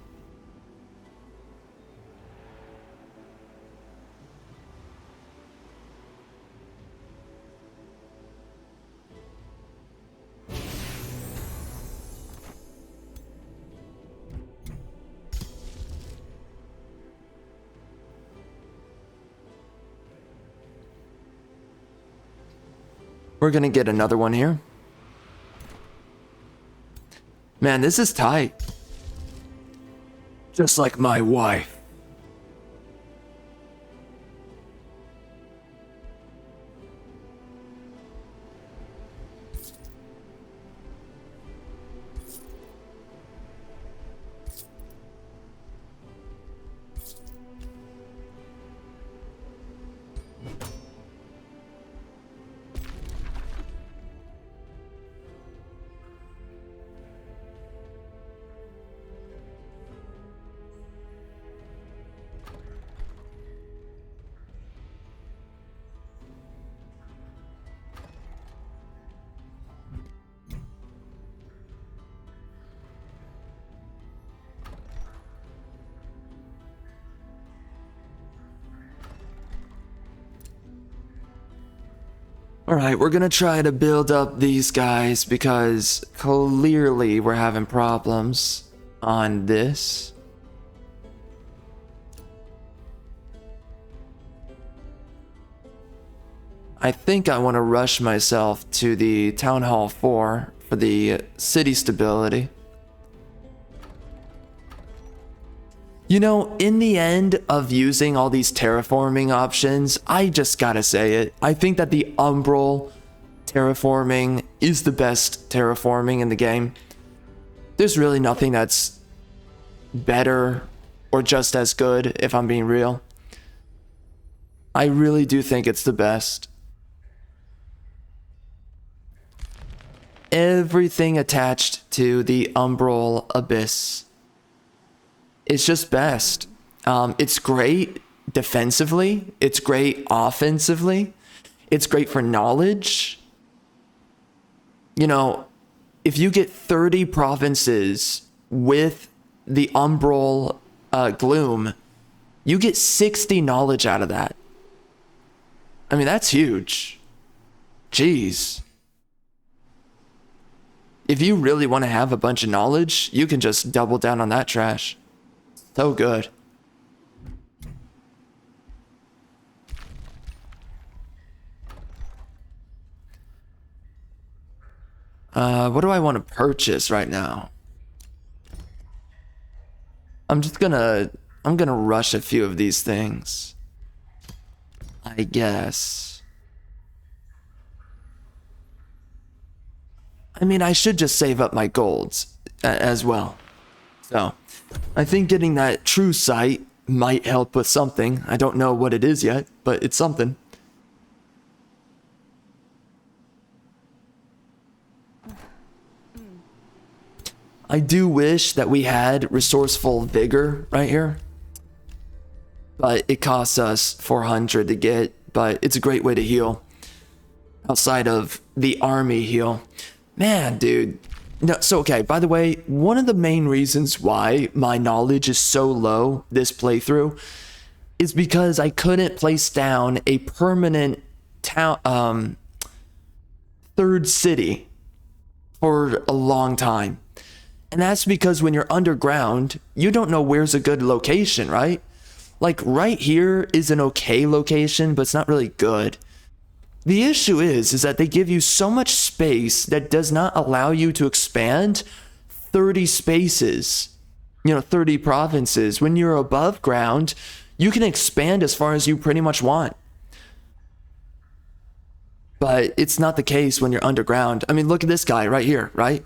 S1: We're gonna get another one here. Man, this is tight. Just like my wife. Alright, we're gonna try to build up these guys because clearly we're having problems on this. I think I want to rush myself to the Town Hall 4 for the city stability. You know, in the end of using all these terraforming options, I just gotta say it. I think that the Umbral terraforming is the best terraforming in the game. There's really nothing that's better or just as good, if I'm being real. I really do think it's the best. Everything attached to the Umbral Abyss. It's just best. It's great defensively. It's great offensively. It's great for knowledge. You know, if you get 30 provinces with the Umbral Gloom, you get 60 knowledge out of that. I mean, that's huge. Jeez. If you really want to have a bunch of knowledge, you can just double down on that trash. So good. What do I want to purchase right now? I'm gonna rush a few of these things, I guess. I mean, I should just save up my golds as well. So, I think getting that true sight might help with something. I don't know what it is yet, but it's something. I do wish that we had resourceful vigor right here, but it costs us 400 to get, but it's a great way to heal outside of the army heal. Man, dude. No, so okay, by the way, one of the main reasons why my knowledge is so low this playthrough is because I couldn't place down a permanent town, third city for a long time. And that's because when you're underground, you don't know where's a good location, right? Like right here is an okay location, but it's not really good. The issue is that they give you so much space that does not allow you to expand 30 spaces, 30 provinces. When you're above ground, you can expand as far as you pretty much want. But it's not the case when you're underground. I mean, look at this guy right here, right?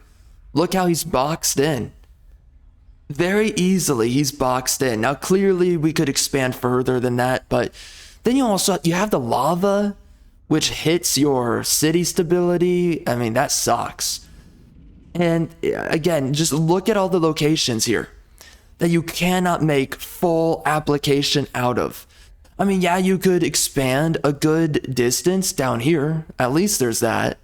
S1: Look how he's boxed in. Very easily, he's boxed in. Now, clearly, we could expand further than that, but then you have the lava, which hits your city stability. I mean, that sucks. And again, just look at all the locations here that you cannot make full application out of. I mean, yeah, you could expand a good distance down here. At least there's that.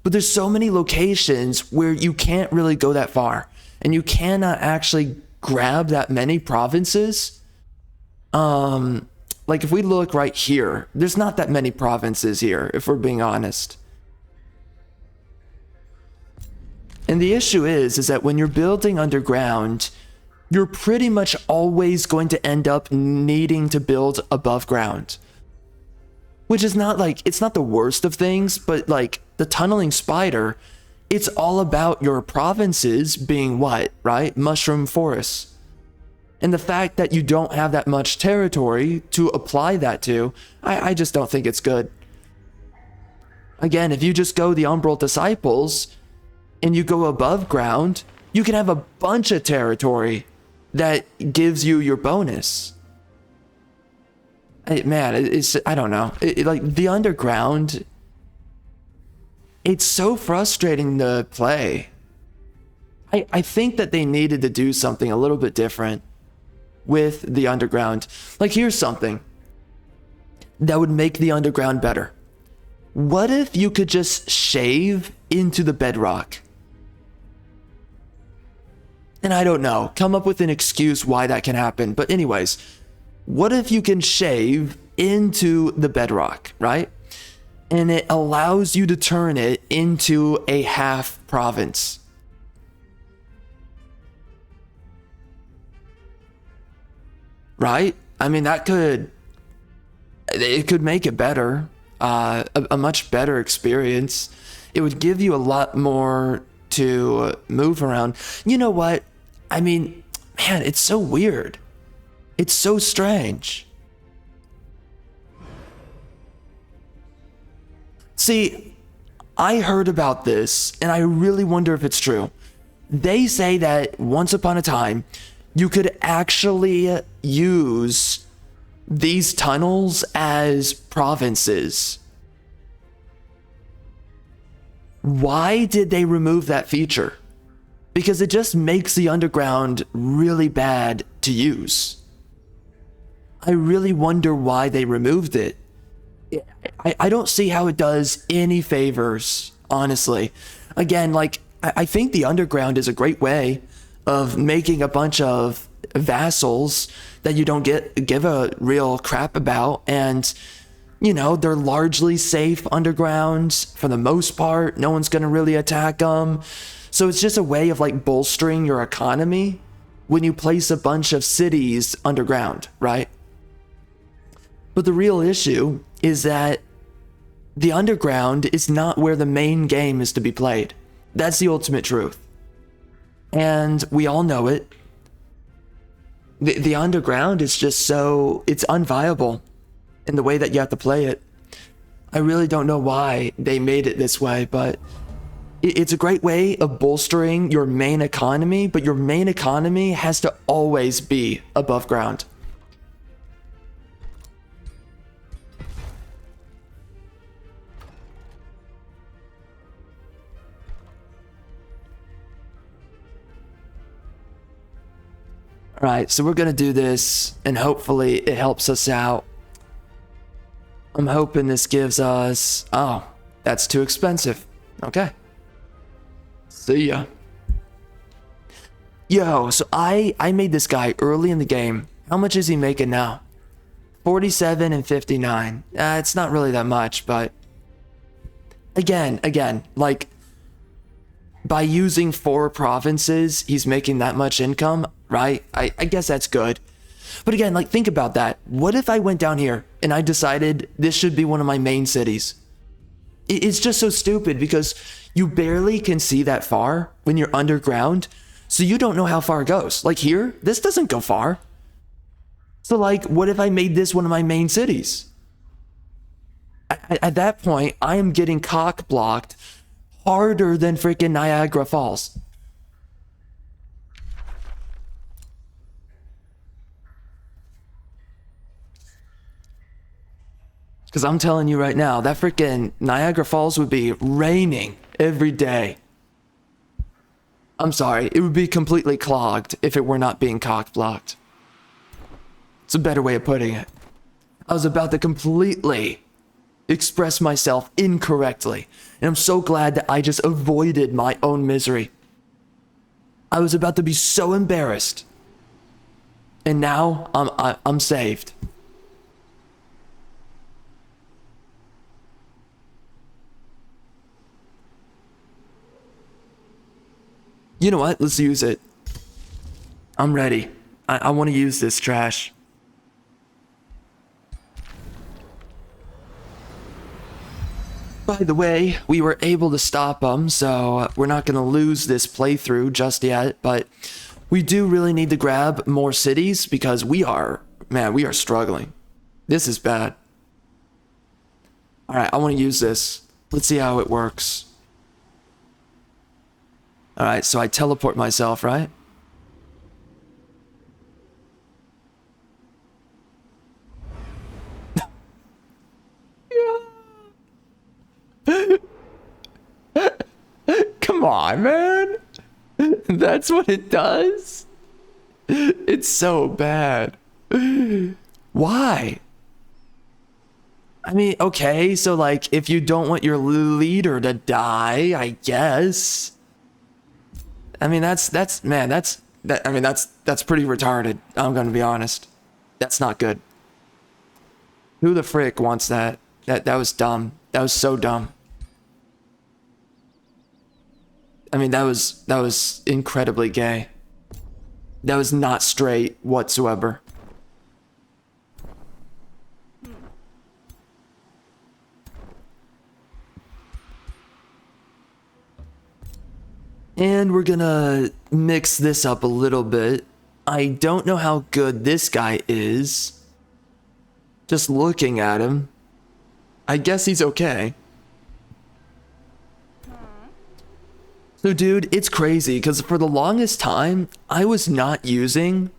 S1: But there's so many locations where you can't really go that far. And you cannot actually grab that many provinces. Like if we look right here, there's not that many provinces here, if we're being honest. And the issue is that when you're building underground, you're pretty much always going to end up needing to build above ground. which is not like, it's not the worst of things, but like the tunneling spider, it's all about your provinces being what, right? Mushroom forests. And the fact that you don't have that much territory to apply that to, I just don't think it's good. Again, if you just go the Umbral Disciples and you go above ground, you can have a bunch of territory that gives you your bonus. Man, it's, I don't know. Like the underground, it's so frustrating to play. I think that they needed to do something a little bit different with the underground. Like, here's something that would make the underground better. What if you could just shave into the bedrock? And I don't know, come up with an excuse why that can happen. But anyways, what if you can shave into the bedrock, right? And it allows you to turn it into a half province. Right? I mean, it could make it better, a much better experience. It would give you a lot more to move around. You know what? I mean, man, it's so weird. It's so strange. See, I heard about this and I really wonder if it's true. They say that once upon a time, you could actually use these tunnels as provinces. Why did they remove that feature? Because it just makes the underground really bad to use. I really wonder why they removed it. I don't see how it does any favors, honestly. Again, like, I think the underground is a great way of making a bunch of vassals that you don't give a real crap about, and you know, they're largely safe underground for the most part. No one's gonna really attack them. So it's just a way of like bolstering your economy when you place a bunch of cities underground, right? But the real issue is that the underground is not where the main game is to be played. That's the ultimate truth. And we all know it. The underground is just so, it's unviable in the way that you have to play it. I really don't know why they made it this way, but it's a great way of bolstering your main economy, but your main economy has to always be above ground. All right, so we're gonna do this and hopefully it helps us out. I'm hoping this gives us, oh, that's too expensive. Okay. See ya. Yo, so I made this guy early in the game. How much is he making now? 47 and 59. It's not really that much, but again, like by using 4 provinces, he's making that much income, right? I guess that's good. But again, like, think about that. What if I went down here and I decided this should be one of my main cities? It's just so stupid because you barely can see that far when you're underground. So you don't know how far it goes. Like here, this doesn't go far. So like, what if I made this one of my main cities? At that point, I am getting cock blocked harder than freaking Niagara Falls. Because I'm telling you right now, that freaking Niagara Falls would be raining every day. I'm sorry, it would be completely clogged if it were not being cock blocked. It's a better way of putting it. I was about to completely express myself incorrectly, and I'm so glad that I just avoided my own misery. I was about to be so embarrassed, and now I'm saved. You know what? Let's use it. I'm ready. I want to use this trash. By the way, we were able to stop them, so we're not going to lose this playthrough just yet, but we do really need to grab more cities because we are struggling. This is bad. All right, I want to use this. Let's see how it works. All right, so I teleport myself, right? Come on, man. That's what it does? It's so bad. Why? I mean, okay, so like if you don't want your leader to die, I guess. I mean, that's pretty retarded. I'm going to be honest. That's not good. Who the frick wants that? That was dumb. That was so dumb. I mean, that was incredibly gay. That was not straight whatsoever. And we're gonna mix this up a little bit. I don't know how good this guy is. Just looking at him, I guess he's okay. So dude, it's crazy because for the longest time, I was not using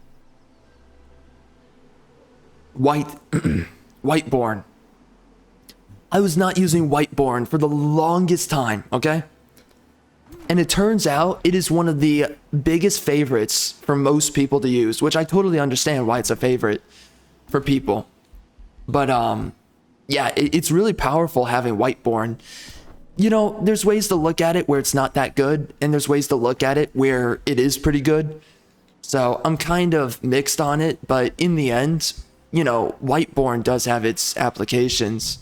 S1: Whiteborn. I was not using Whiteborn for the longest time, okay? And it turns out it is one of the biggest favorites for most people to use, which I totally understand why it's a favorite for people. But yeah, it's really powerful having Whiteborn. You know, there's ways to look at it where it's not that good, and there's ways to look at it where it is pretty good. So I'm kind of mixed on it, but in the end, you know, Whiteborn does have its applications.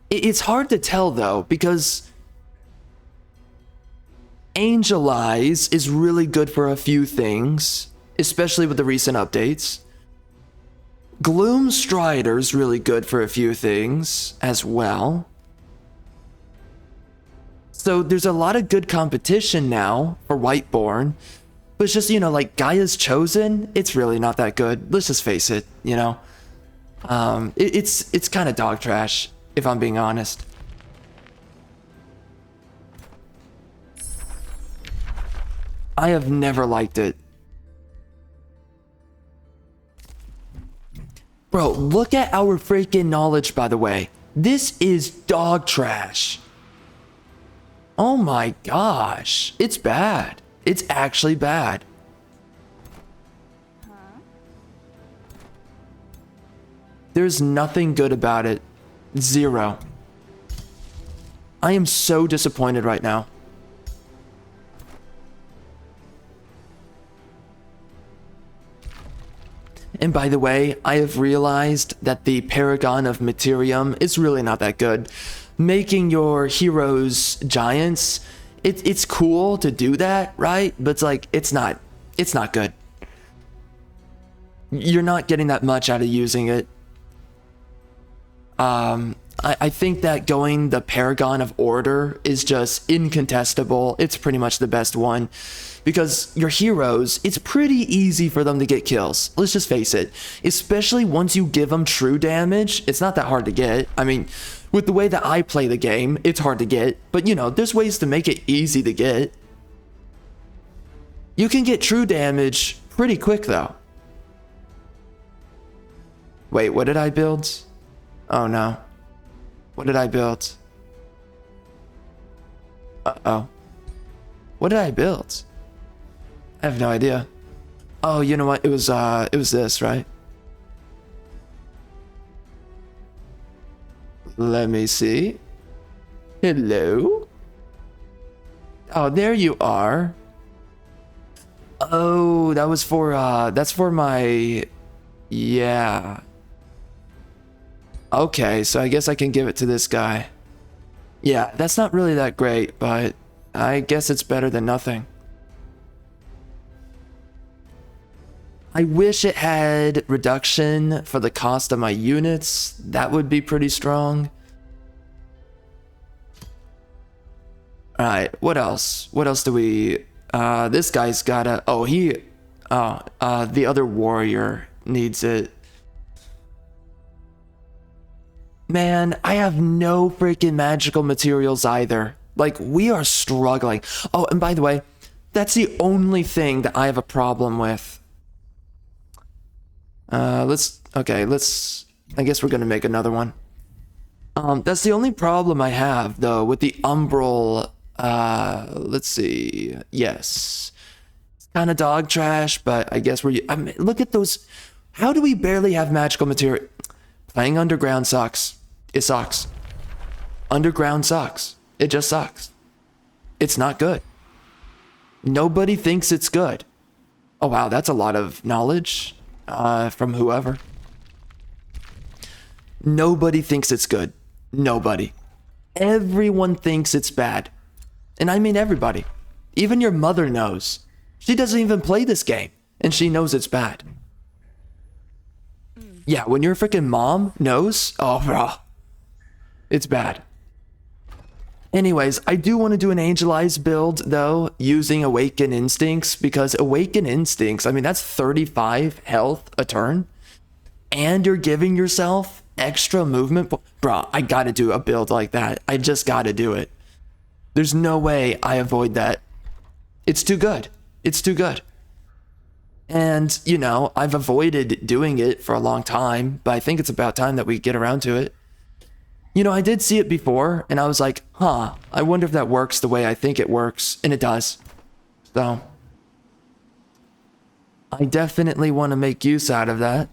S1: It's hard to tell though, because Angel Eyes is really good for a few things, especially with the recent updates. Gloom Strider's really good for a few things as well. So there's a lot of good competition now for Whiteborn, but it's just, you know, like Gaia's Chosen, it's really not that good. Let's just face it, you know. It's kind of dog trash, if I'm being honest. I have never liked it. Bro, look at our freaking knowledge, by the way. This is dog trash. Oh my gosh. It's bad. It's actually bad. There's nothing good about it. Zero. I am so disappointed right now. And by the way, I have realized that the Paragon of Materium is really not that good. Making your heroes giants, it's cool to do that, right? But it's like, it's not good. You're not getting that much out of using it. I think that going the Paragon of Order is just incontestable. It's pretty much the best one. Because your heroes, it's pretty easy for them to get kills. Let's just face it. Especially once you give them true damage, it's not that hard to get. I mean, with the way that I play the game, it's hard to get. But you know, there's ways to make it easy to get. You can get true damage pretty quick though. Wait, what did I build? Oh no. What did I build? Uh-oh. What did I build? I have no idea. Oh, you know what? It was this, right? Let me see. Hello? Oh, there you are. Oh, that was for, that's for my... Yeah. Okay, so I guess I can give it to this guy. Yeah, that's not really that great, but I guess it's better than nothing. I wish it had reduction for the cost of my units. That would be pretty strong. Alright, what else? What else do we... this guy's gotta... Oh, the other warrior needs it. Man, I have no freaking magical materials either. Like, we are struggling. Oh, and by the way, that's the only thing that I have a problem with. I guess we're gonna make another one. That's the only problem I have, though, with the Umbral, let's see, yes. It's kind of dog trash, but I guess I mean, look at those, how do we barely have magical material? Playing Underground sucks. It sucks. Underground sucks. It just sucks. It's not good. Nobody thinks it's good. Oh wow, that's a lot of knowledge. From whoever. Nobody thinks it's good. Nobody. Everyone thinks it's bad. And I mean everybody. Even your mother knows. She doesn't even play this game, and she knows it's bad. Yeah, when your freaking mom knows, oh bro, it's bad. Anyways, I do want to do an Angelized build, though, using Awaken Instincts, because Awaken Instincts, I mean, that's 35 health a turn, and you're giving yourself extra movement. Bro, I gotta do a build like that. I just gotta do it. There's no way I avoid that. It's too good. It's too good. And, you know, I've avoided doing it for a long time, but I think it's about time that we get around to it. You know, I did see it before, and I was like, huh, I wonder if that works the way I think it works, and it does. So, I definitely want to make use out of that.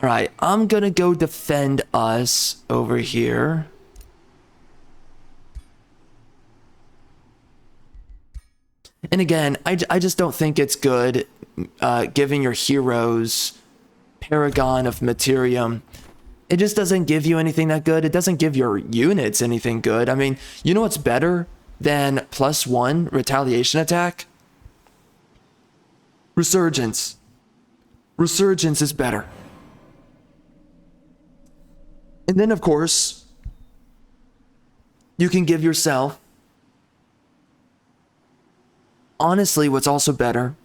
S1: Alright, I'm gonna go defend us over here. And again, I just don't think it's good giving your heroes Paragon of Materium. It just doesn't give you anything that good. It doesn't give your units anything good. I mean, you know what's better than +1 retaliation attack? Resurgence. Resurgence is better. And then, of course, you can give yourself... Honestly, what's also better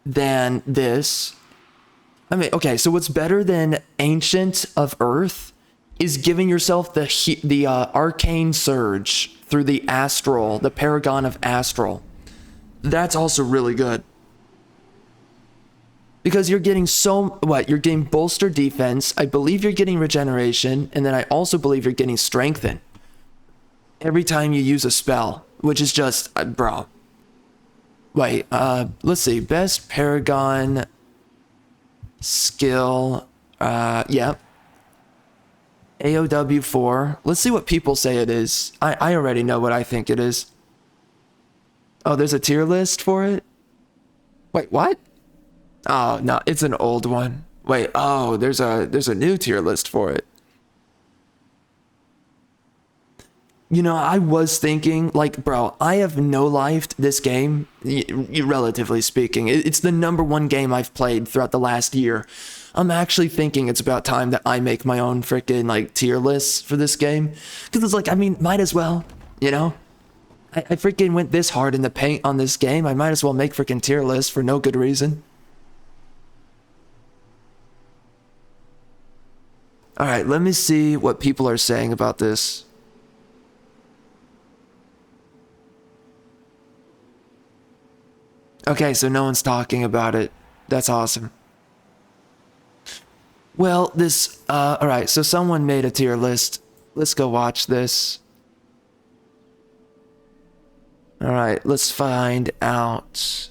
S1: than this... I mean, okay, so what's better than Ancient of Earth is giving yourself the Arcane Surge through the Astral, the Paragon of Astral. That's also really good. Because you're getting you're getting bolstered defense, I believe you're getting regeneration, and then I also believe you're getting strengthen every time you use a spell, which is just, bro. Wait, let's see, best Paragon... skill, yeah. AOW 4. Let's see what people say it is. I already know what I think it is. Oh, there's a tier list for it? Wait, what? Oh, no, it's an old one. Wait, oh, there's a new tier list for it. You know, I was thinking, like, bro, I have no-lifed this game, relatively speaking. It's the #1 game I've played throughout the last year. I'm actually thinking it's about time that I make my own freaking, like, tier lists for this game. Because it's like, I mean, might as well, you know? I freaking went this hard in the paint on this game. I might as well make freaking tier lists for no good reason. Alright, let me see what people are saying about this. Okay, so no one's talking about it. That's awesome. Well, this, alright, so someone made a tier list. Let's go watch this. Alright, let's find out.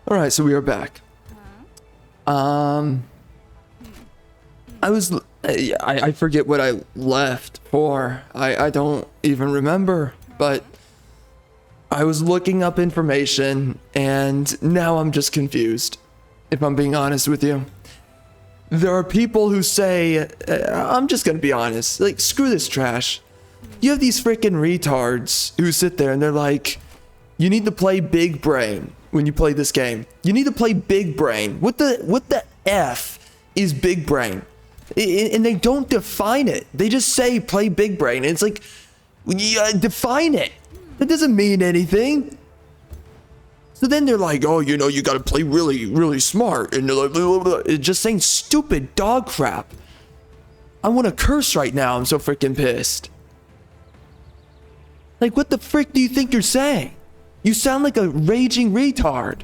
S1: Alright, so we are back. I forget what I left 4. I don't even remember, but I was looking up information and now I'm just confused, if I'm being honest with you. There are people who say, I'm just gonna be honest, like, screw this trash. You have these freaking retards who sit there and they're like, you need to play big brain when you play this game. You need to play big brain. What the F is big brain? And they don't define it. They just say play big brain. And it's like, define it. That doesn't mean anything. So then they're like, oh, you know, you gotta play really, really smart. And they're like, blah, blah, blah. It's just saying stupid dog crap. I want to curse right now. I'm so freaking pissed. Like, what the frick do you think you're saying? You sound like a raging retard.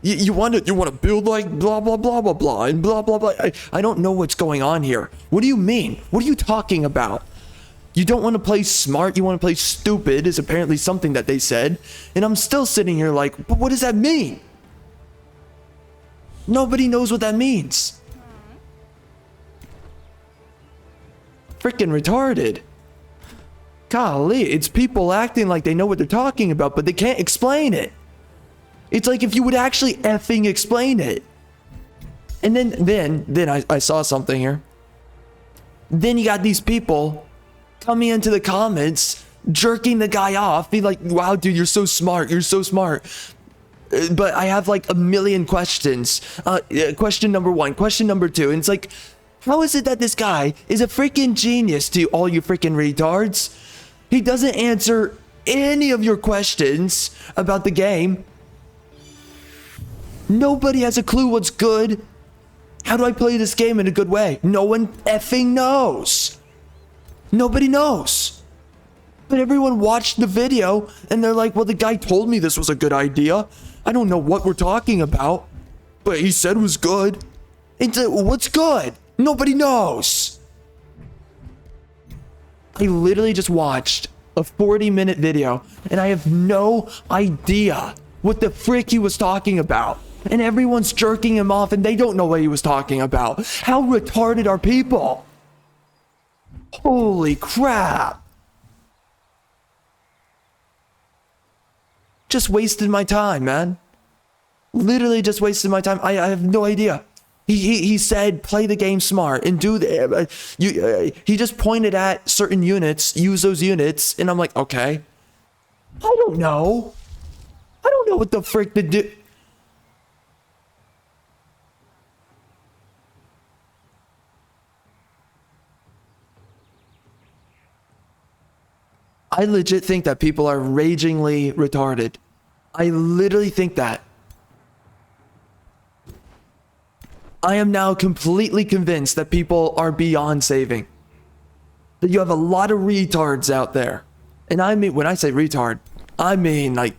S1: You want to build like blah, blah, blah, blah, blah, and blah, blah, blah. I don't know what's going on here. What do you mean? What are you talking about? You don't want to play smart. You want to play stupid is apparently something that they said. And I'm still sitting here like, but what does that mean? Nobody knows what that means. Freaking retarded. Golly, it's people acting like they know what they're talking about, but they can't explain it. It's like if you would actually effing explain it. And then I saw something here. Then you got these people coming into the comments, jerking the guy off, be like, wow, dude, you're so smart. You're so smart. But I have like a million questions. Question number 1, question number 2. And it's like, how is it that this guy is a freaking genius to all you freaking retards? He doesn't answer any of your questions about the game. Nobody has a clue what's good. How do I play this game in a good way? No one effing knows. Nobody knows. But everyone watched the video and they're like, well, the guy told me this was a good idea. I don't know what we're talking about, but he said it was good. And what's good? Nobody knows. I literally just watched a 40-minute video and I have no idea what the frick he was talking about. And everyone's jerking him off and they don't know what he was talking about. How retarded are people? Holy crap. Just wasted my time, man. Literally just wasted my time. I have no idea. He said play the game smart and do the he just pointed at certain units, use those units, and I'm like, okay. I don't know what the frick to do. I legit think that people are ragingly retarded. I literally think that. I am now completely convinced that people are beyond saving. That you have a lot of retards out there. And I mean, when I say retard, I mean like,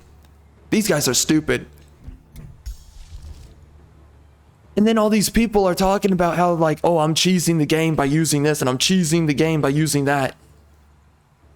S1: these guys are stupid. And then all these people are talking about how like, oh, I'm cheesing the game by using this and I'm cheesing the game by using that.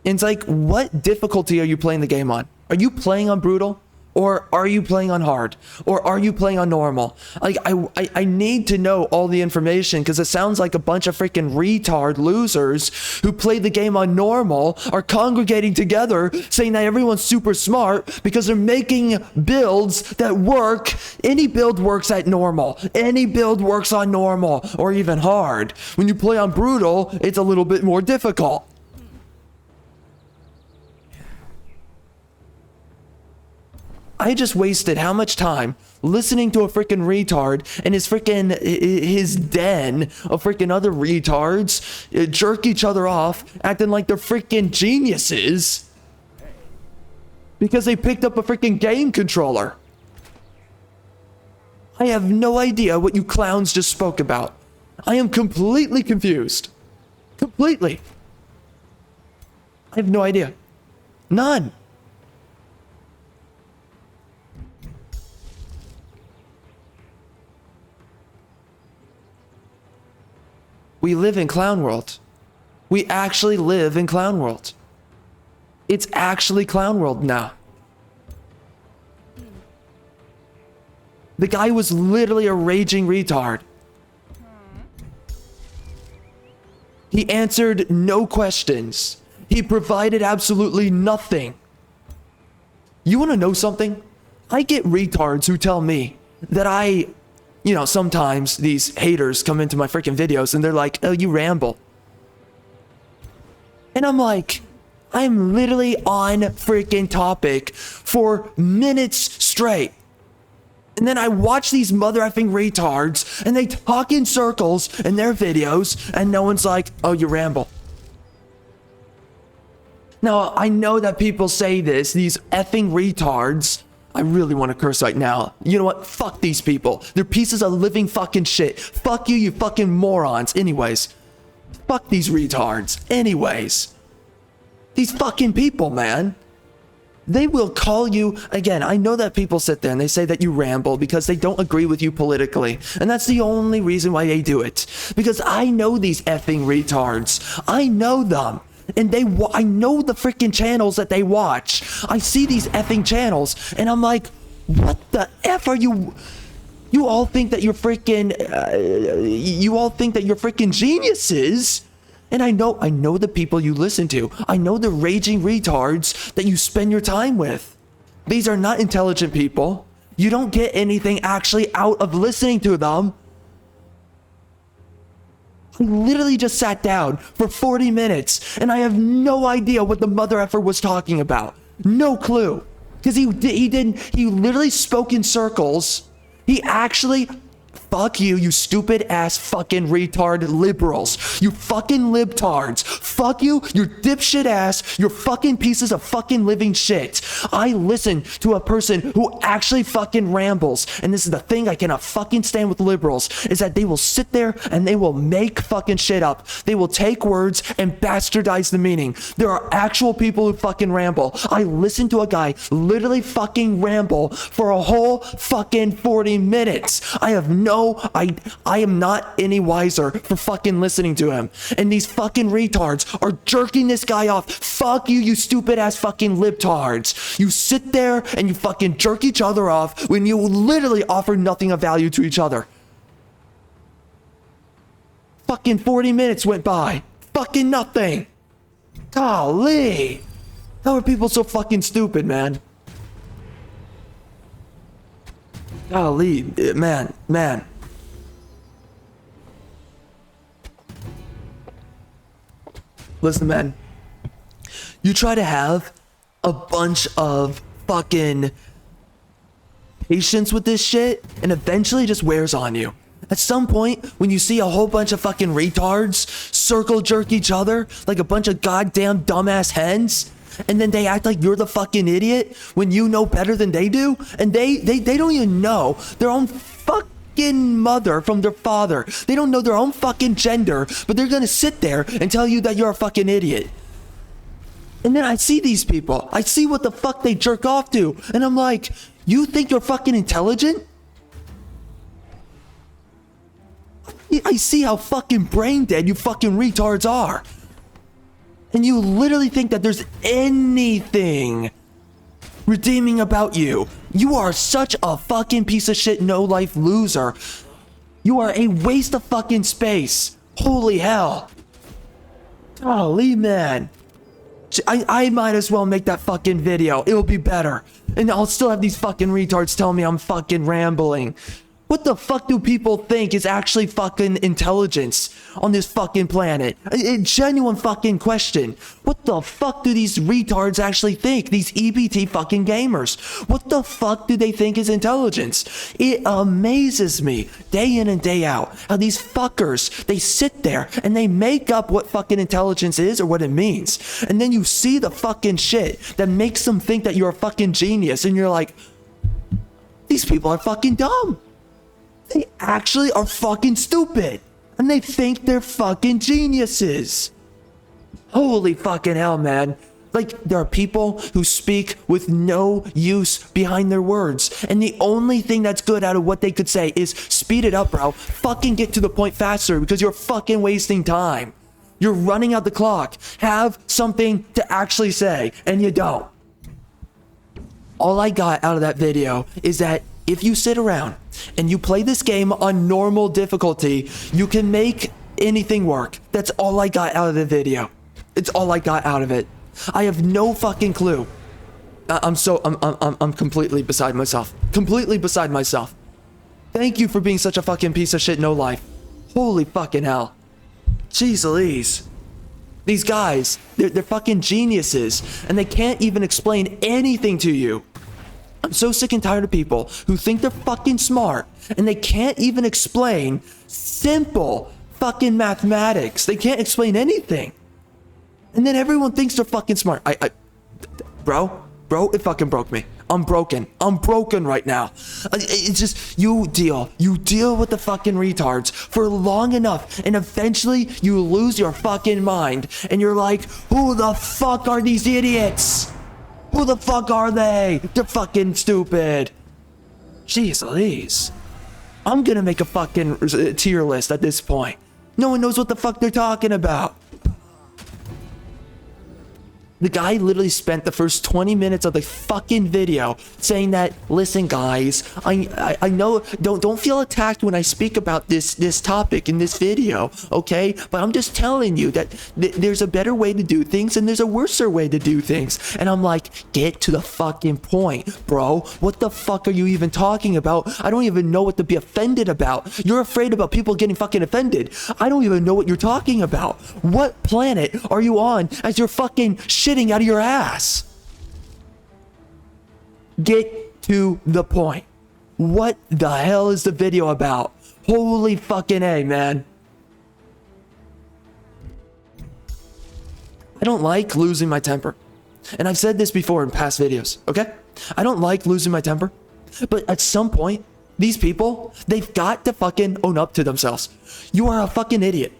S1: And it's like, what difficulty are you playing the game on? Are you playing on brutal? Or are you playing on hard? Or are you playing on normal? Like, I need to know all the information because it sounds like a bunch of freaking retard losers who play the game on normal are congregating together saying that everyone's super smart because they're making builds that work. Any build works at normal. Any build works on normal or even hard. When you play on brutal, it's a little bit more difficult. I just wasted how much time listening to a freaking retard and his den of freaking other retards jerk each other off, acting like they're freaking geniuses because they picked up a freaking game controller. I have no idea what you clowns just spoke about. I am completely confused. Completely. I have no idea. None. We live in Clown World. We actually live in Clown World. It's actually Clown World now. The guy was literally a raging retard. He answered no questions. He provided absolutely nothing. You want to know something? I get retards who tell me that sometimes these haters come into my freaking videos and they're like, oh, you ramble. And I'm like, I'm literally on freaking topic for minutes straight. And then I watch these mother effing retards and they talk in circles in their videos and no one's like, oh, you ramble. Now, I know that people say this, these effing retards. I really want to curse right now. You know what? Fuck these people. They're pieces of living fucking shit. Fuck you, you fucking morons. Anyways, fuck these retards. Anyways, these fucking people, man. They will call you, again, I know that people sit there and they say that you ramble because they don't agree with you politically. And that's the only reason why they do it. Because I know these effing retards. I know them. And I know the freaking channels that they watch. I see these effing channels and I'm like, what the F are you? You all think that you're freaking, geniuses. And I know the people you listen to. I know the raging retards that you spend your time with. These are not intelligent people. You don't get anything actually out of listening to them. I literally just sat down for 40 minutes and I have no idea what the mother effer was talking about. No clue. Because he literally spoke in circles. He actually, fuck you, you stupid ass fucking retard liberals. You fucking libtards. Fuck you, you dipshit ass. You're fucking pieces of fucking living shit. I listen to a person who actually fucking rambles. And this is the thing I cannot fucking stand with liberals, is that they will sit there and they will make fucking shit up. They will take words and bastardize the meaning. There are actual people who fucking ramble. I listened to a guy literally fucking ramble for a whole fucking 40 minutes. I am not any wiser for fucking listening to him. And these fucking retards are jerking this guy off. Fuck you, you stupid ass fucking libtards. You sit there and you fucking jerk each other off when you literally offer nothing of value to each other. Fucking 40 minutes went by. Fucking nothing. Golly. How are people so fucking stupid, man? Golly, man. Listen, man. You try to have a bunch of fucking patience with this shit, and eventually it just wears on you. At some point, when you see a whole bunch of fucking retards circle jerk each other like a bunch of goddamn dumbass hens, and then they act like you're the fucking idiot when you know better than they do, and they don't even know their own fucking mother from their father. They don't know their own fucking gender, but they're gonna sit there and tell you that you're a fucking idiot. And then I see these people. I see what the fuck they jerk off to, and I'm like, you think you're fucking intelligent? I see how fucking brain dead you fucking retards are. And you literally think that there's anything redeeming about you. You are such a fucking piece of shit, no life loser. You are a waste of fucking space. Holy hell. Golly, man. I might as well make that fucking video. It'll be better. And I'll still have these fucking retards tell me I'm fucking rambling. What the fuck do people think is actually fucking intelligence on this fucking planet? A genuine fucking question. What the fuck do these retards actually think? These EBT fucking gamers. What the fuck do they think is intelligence? It amazes me day in and day out how these fuckers, they sit there and they make up what fucking intelligence is or what it means. And then you see the fucking shit that makes them think that you're a fucking genius, and you're like, these people are fucking dumb. They actually are fucking stupid. And they think they're fucking geniuses. Holy fucking hell, man. Like, there are people who speak with no use behind their words. And the only thing that's good out of what they could say is, speed it up, bro. Fucking get to the point faster because you're fucking wasting time. You're running out the clock. Have something to actually say, and you don't. All I got out of that video is that if you sit around and you play this game on normal difficulty, you can make anything work. That's all I got out of the video. It's all I got out of it. I have no fucking clue. I'm completely beside myself. Completely beside myself. Thank you for being such a fucking piece of shit no life. Holy fucking hell. Jeez Louise. These guys, they're fucking geniuses, and they can't even explain anything to you. I'm so sick and tired of people who think they're fucking smart, and they can't even explain simple fucking mathematics. They can't explain anything. And then everyone thinks they're fucking smart. Bro, it fucking broke me. I'm broken right now. It's just, you deal with the fucking retards for long enough, and eventually you lose your fucking mind, and you're like, who the fuck are these idiots? Who the fuck are they? They're fucking stupid. Jeez Louise. I'm gonna make a fucking tier list at this point. No one knows what the fuck they're talking about. The guy literally spent the first 20 minutes of the fucking video saying that, listen guys, I know, don't feel attacked when I speak about this topic in this video, okay? But I'm just telling you that there's a better way to do things and there's a worser way to do things. And I'm like, get to the fucking point, bro. What the fuck are you even talking about? I don't even know what to be offended about. You're afraid about people getting fucking offended. I don't even know what you're talking about. What planet are you on as you're fucking shitting out of your ass? Get to the point. What the hell is the video about? Holy fucking A, man. I don't like losing my temper. And I've said this before in past videos, okay? I don't like losing my temper. But at some point, these people, they've got to fucking own up to themselves. You are a fucking idiot.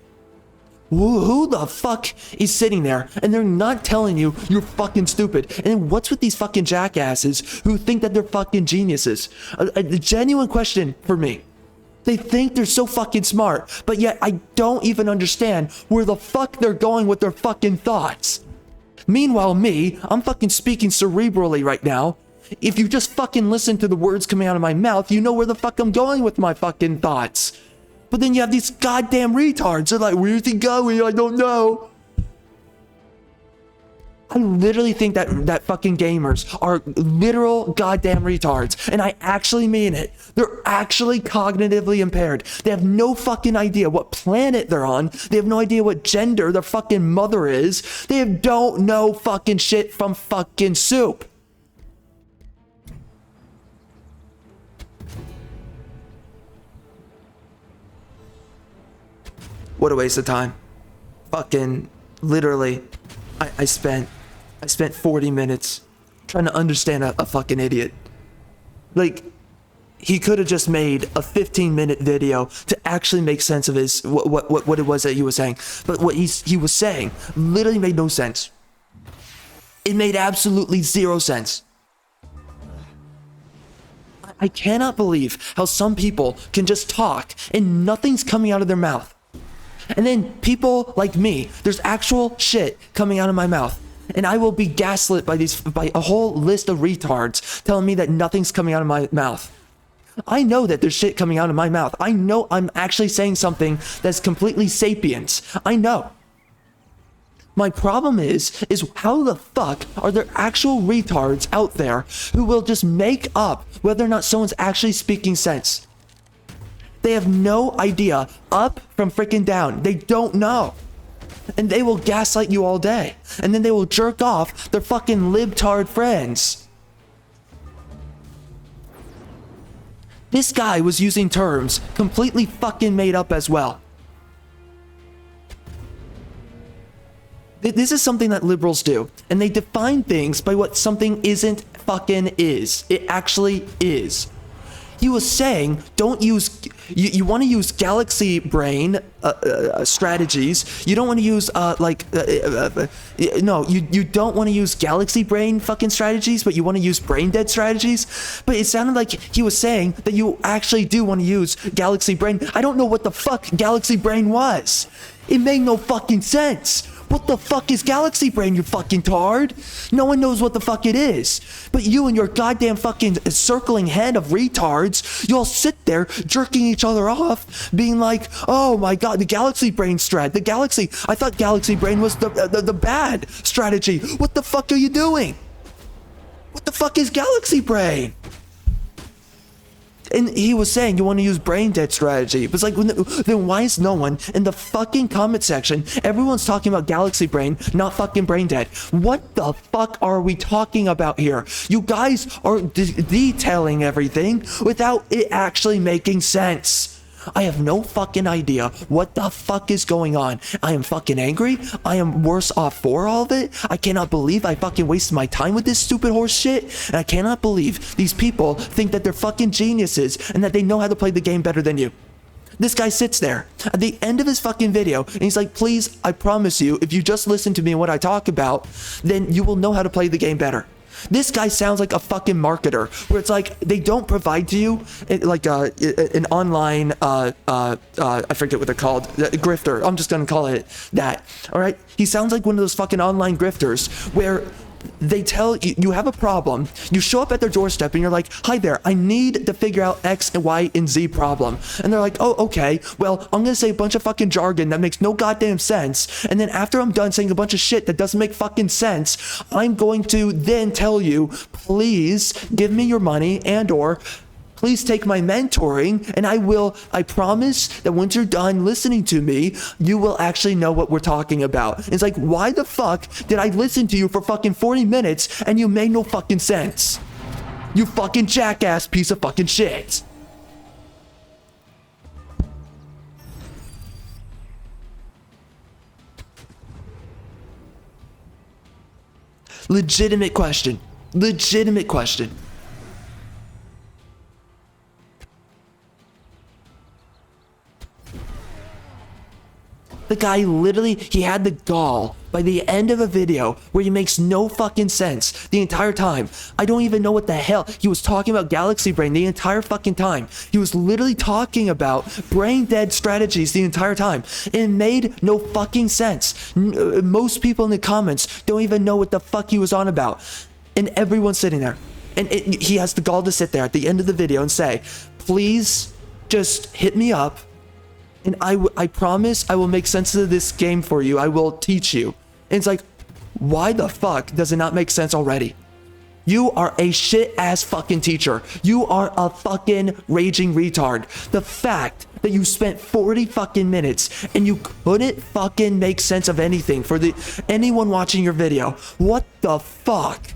S1: Who the fuck is sitting there and they're not telling you you're fucking stupid? And what's with these fucking jackasses who think that they're fucking geniuses? A genuine question for me. They think they're so fucking smart, but yet I don't even understand where the fuck they're going with their fucking thoughts. Meanwhile, me, I'm fucking speaking cerebrally right now. If you just fucking listen to the words coming out of my mouth, you know where the fuck I'm going with my fucking thoughts. But then you have these goddamn retards. They're like, where's he going? I don't know. I literally think that fucking gamers are literal goddamn retards. And I actually mean it. They're actually cognitively impaired. They have no fucking idea what planet they're on. They have no idea what gender their fucking mother is. They don't know fucking shit from fucking soup. What a waste of time. Fucking literally, I spent 40 minutes trying to understand a fucking idiot. Like, he could have just made a 15-minute video to actually make sense of his what it was that he was saying. But what he was saying literally made no sense. It made absolutely zero sense. I cannot believe how some people can just talk and nothing's coming out of their mouth. And then people like me, there's actual shit coming out of my mouth. And I will be gaslit by a whole list of retards telling me that nothing's coming out of my mouth. I know that there's shit coming out of my mouth. I know I'm actually saying something that's completely sapient. I know. My problem is how the fuck are there actual retards out there who will just make up whether or not someone's actually speaking sense? They have no idea up from freaking down. They don't know. And they will gaslight you all day. And then they will jerk off their fucking libtard friends. This guy was using terms completely fucking made up as well. This is something that liberals do. And they define things by what something isn't fucking is. It actually is. He was saying, don't use, you want to use galaxy brain strategies. You don't want to use, no, you don't want to use galaxy brain fucking strategies, but you want to use brain dead strategies. But it sounded like he was saying that you actually do want to use galaxy brain. I don't know what the fuck galaxy brain was. It made no fucking sense.
S2: What the fuck is galaxy brain, you fucking tard? No one knows what the fuck it is. But you and your goddamn fucking circling head of retards, you all sit there jerking each other off, being like, oh my god, the galaxy brain strat, the galaxy, I thought galaxy brain was the bad strategy. What the fuck are you doing? What the fuck is galaxy brain? And he was saying you want to use brain dead strategy. It was like, then why is no one in the fucking comment section? Everyone's talking about galaxy brain, not fucking brain dead. What the fuck are we talking about here? You guys are detailing everything without it actually making sense. I have no fucking idea what the fuck is going on. I am fucking angry. I am worse off for all of it. I cannot believe I fucking wasted my time with this stupid horse shit. And I cannot believe these people think that they're fucking geniuses and that they know how to play the game better than you. This guy sits there at the end of his fucking video and he's like, please, I promise you, if you just listen to me and what I talk about, then you will know how to play the game better. This guy sounds like a fucking marketer, where it's like they don't provide to you like an online I forget what they're called, grifter. I'm just gonna call it that. All right, he sounds like one of those fucking online grifters where they tell you you have a problem, you show up at their doorstep and you're like, hi there, I need to figure out X and Y and Z problem. And they're like, oh, okay, well, I'm gonna say a bunch of fucking jargon that makes no goddamn sense. And then after I'm done saying a bunch of shit that doesn't make fucking sense, I'm going to then tell you, please give me your money and or please take my mentoring, and I promise that once you're done listening to me, you will actually know what we're talking about. It's like, why the fuck did I listen to you for fucking 40 minutes and you made no fucking sense? You fucking jackass piece of fucking shit. Legitimate question. Legitimate question. The guy literally, he had the gall by the end of a video where he makes no fucking sense the entire time. I don't even know what the hell. He was talking about galaxy brain the entire fucking time. He was literally talking about brain dead strategies the entire time. It made no fucking sense. Most people in the comments don't even know what the fuck he was on about. And everyone's sitting there. And he has the gall to sit there at the end of the video and say, please just hit me up. And I promise I will make sense of this game for you. I will teach you. And it's like, why the fuck does it not make sense already? You are a shit ass fucking teacher. You are a fucking raging retard. The fact that you spent 40 fucking minutes and you couldn't fucking make sense of anything for anyone watching your video. What the fuck?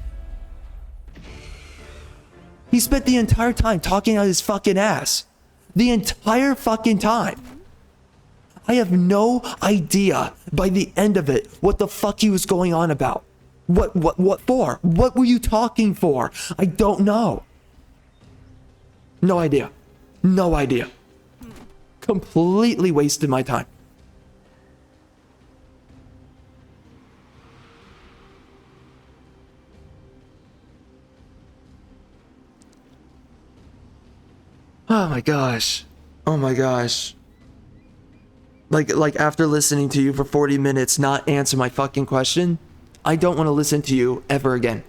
S2: He spent the entire time talking out his fucking ass. The entire fucking time. I have no idea by the end of it what the fuck he was going on about. What for? What were you talking for? I don't know. No idea. No idea. Completely wasted my time. Oh my gosh. Oh my gosh. Like after listening to you for 40 minutes not answer my fucking question, I don't want to listen to you ever again.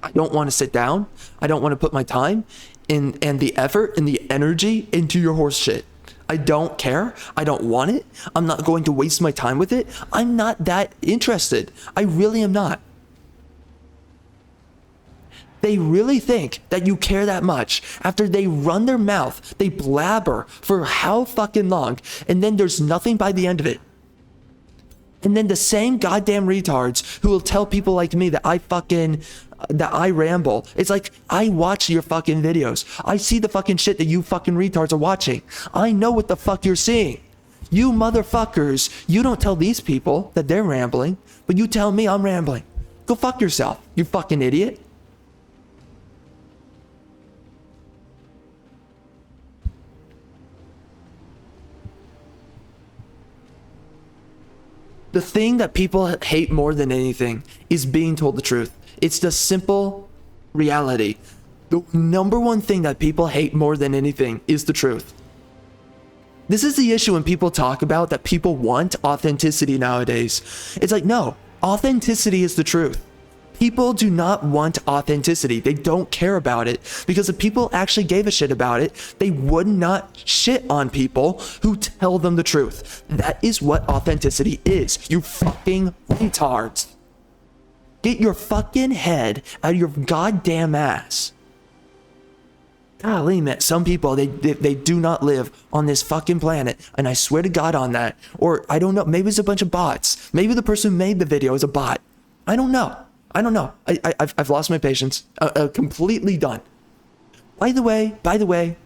S2: I don't want to sit down. I don't want to put my time and the effort and the energy into your horse shit. I don't care. I don't want it. I'm not going to waste my time with it. I'm not that interested. I really am not. They really think that you care that much after they run their mouth, they blabber for how fucking long, and then there's nothing by the end of it. And then the same goddamn retards who will tell people like me that I ramble. It's like, I watch your fucking videos. I see the fucking shit that you fucking retards are watching. I know what the fuck you're seeing. You motherfuckers, you don't tell these people that they're rambling, but you tell me I'm rambling. Go fuck yourself, you fucking idiot. The thing that people hate more than anything is being told the truth. It's the simple reality. The number one thing that people hate more than anything is the truth. This is the issue when people talk about that people want authenticity nowadays. It's like, no, authenticity is the truth. People do not want authenticity. They don't care about it, because if people actually gave a shit about it, they would not shit on people who tell them the truth. That is what authenticity is, you fucking retards. Get your fucking head out of your goddamn ass. Golly, man, some people, they do not live on this fucking planet, and I swear to God on that. Or, I don't know, maybe it's a bunch of bots. Maybe the person who made the video is a bot. I don't know. I've lost my patience. Completely done. By the way,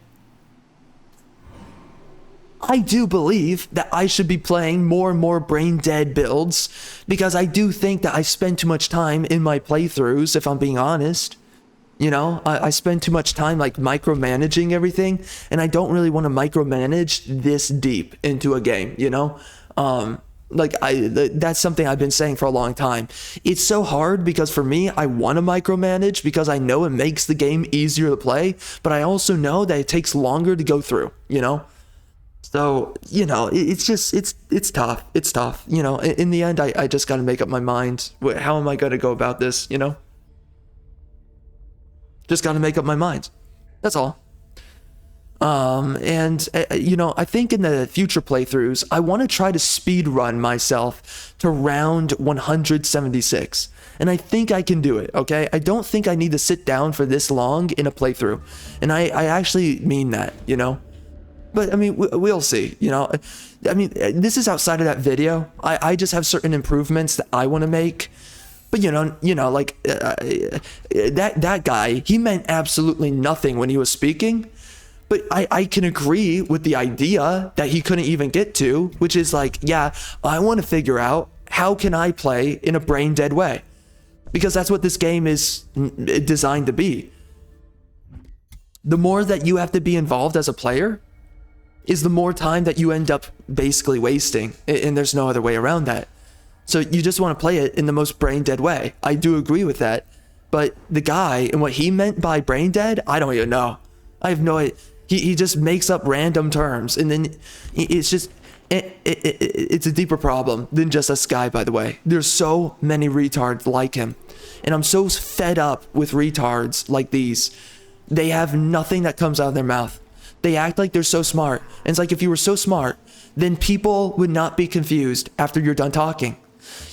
S2: I do believe that I should be playing more and more brain dead builds, because I do think that I spend too much time in my playthroughs, if I'm being honest. You know, I spend too much time like micromanaging everything, and I don't really want to micromanage this deep into a game, you know? That's something I've been saying for a long time. It's so hard because for me, I want to micromanage because I know it makes the game easier to play, but I also know that it takes longer to go through, you know? So, you know, it's just, it's tough. It's tough. You know, in the end, I just got to make up my mind. How am I going to go about this, you know? Just got to make up my mind. That's all. You know, I think in the future playthroughs, I want to try to speed run myself to round 176. And I think I can do it, okay? I don't think I need to sit down for this long in a playthrough. And I actually mean that, you know? But I mean, we'll see, you know? I mean, this is outside of that video. I just have certain improvements that I want to make. But you know, like that guy, he meant absolutely nothing when he was speaking. But I can agree with the idea that he couldn't even get to, which is like, yeah, I want to figure out how can I play in a brain dead way, because that's what this game is designed to be. The more that you have to be involved as a player is the more time that you end up basically wasting, and there's no other way around that. So you just want to play it in the most brain dead way. I do agree with that. But the guy and what he meant by brain dead, I don't even know. I have no idea. He just makes up random terms, and then it's just, it's a deeper problem than just this guy, by the way. There's so many retards like him. And I'm so fed up with retards like these. They have nothing that comes out of their mouth. They act like they're so smart. And it's like, if you were so smart, then people would not be confused after you're done talking.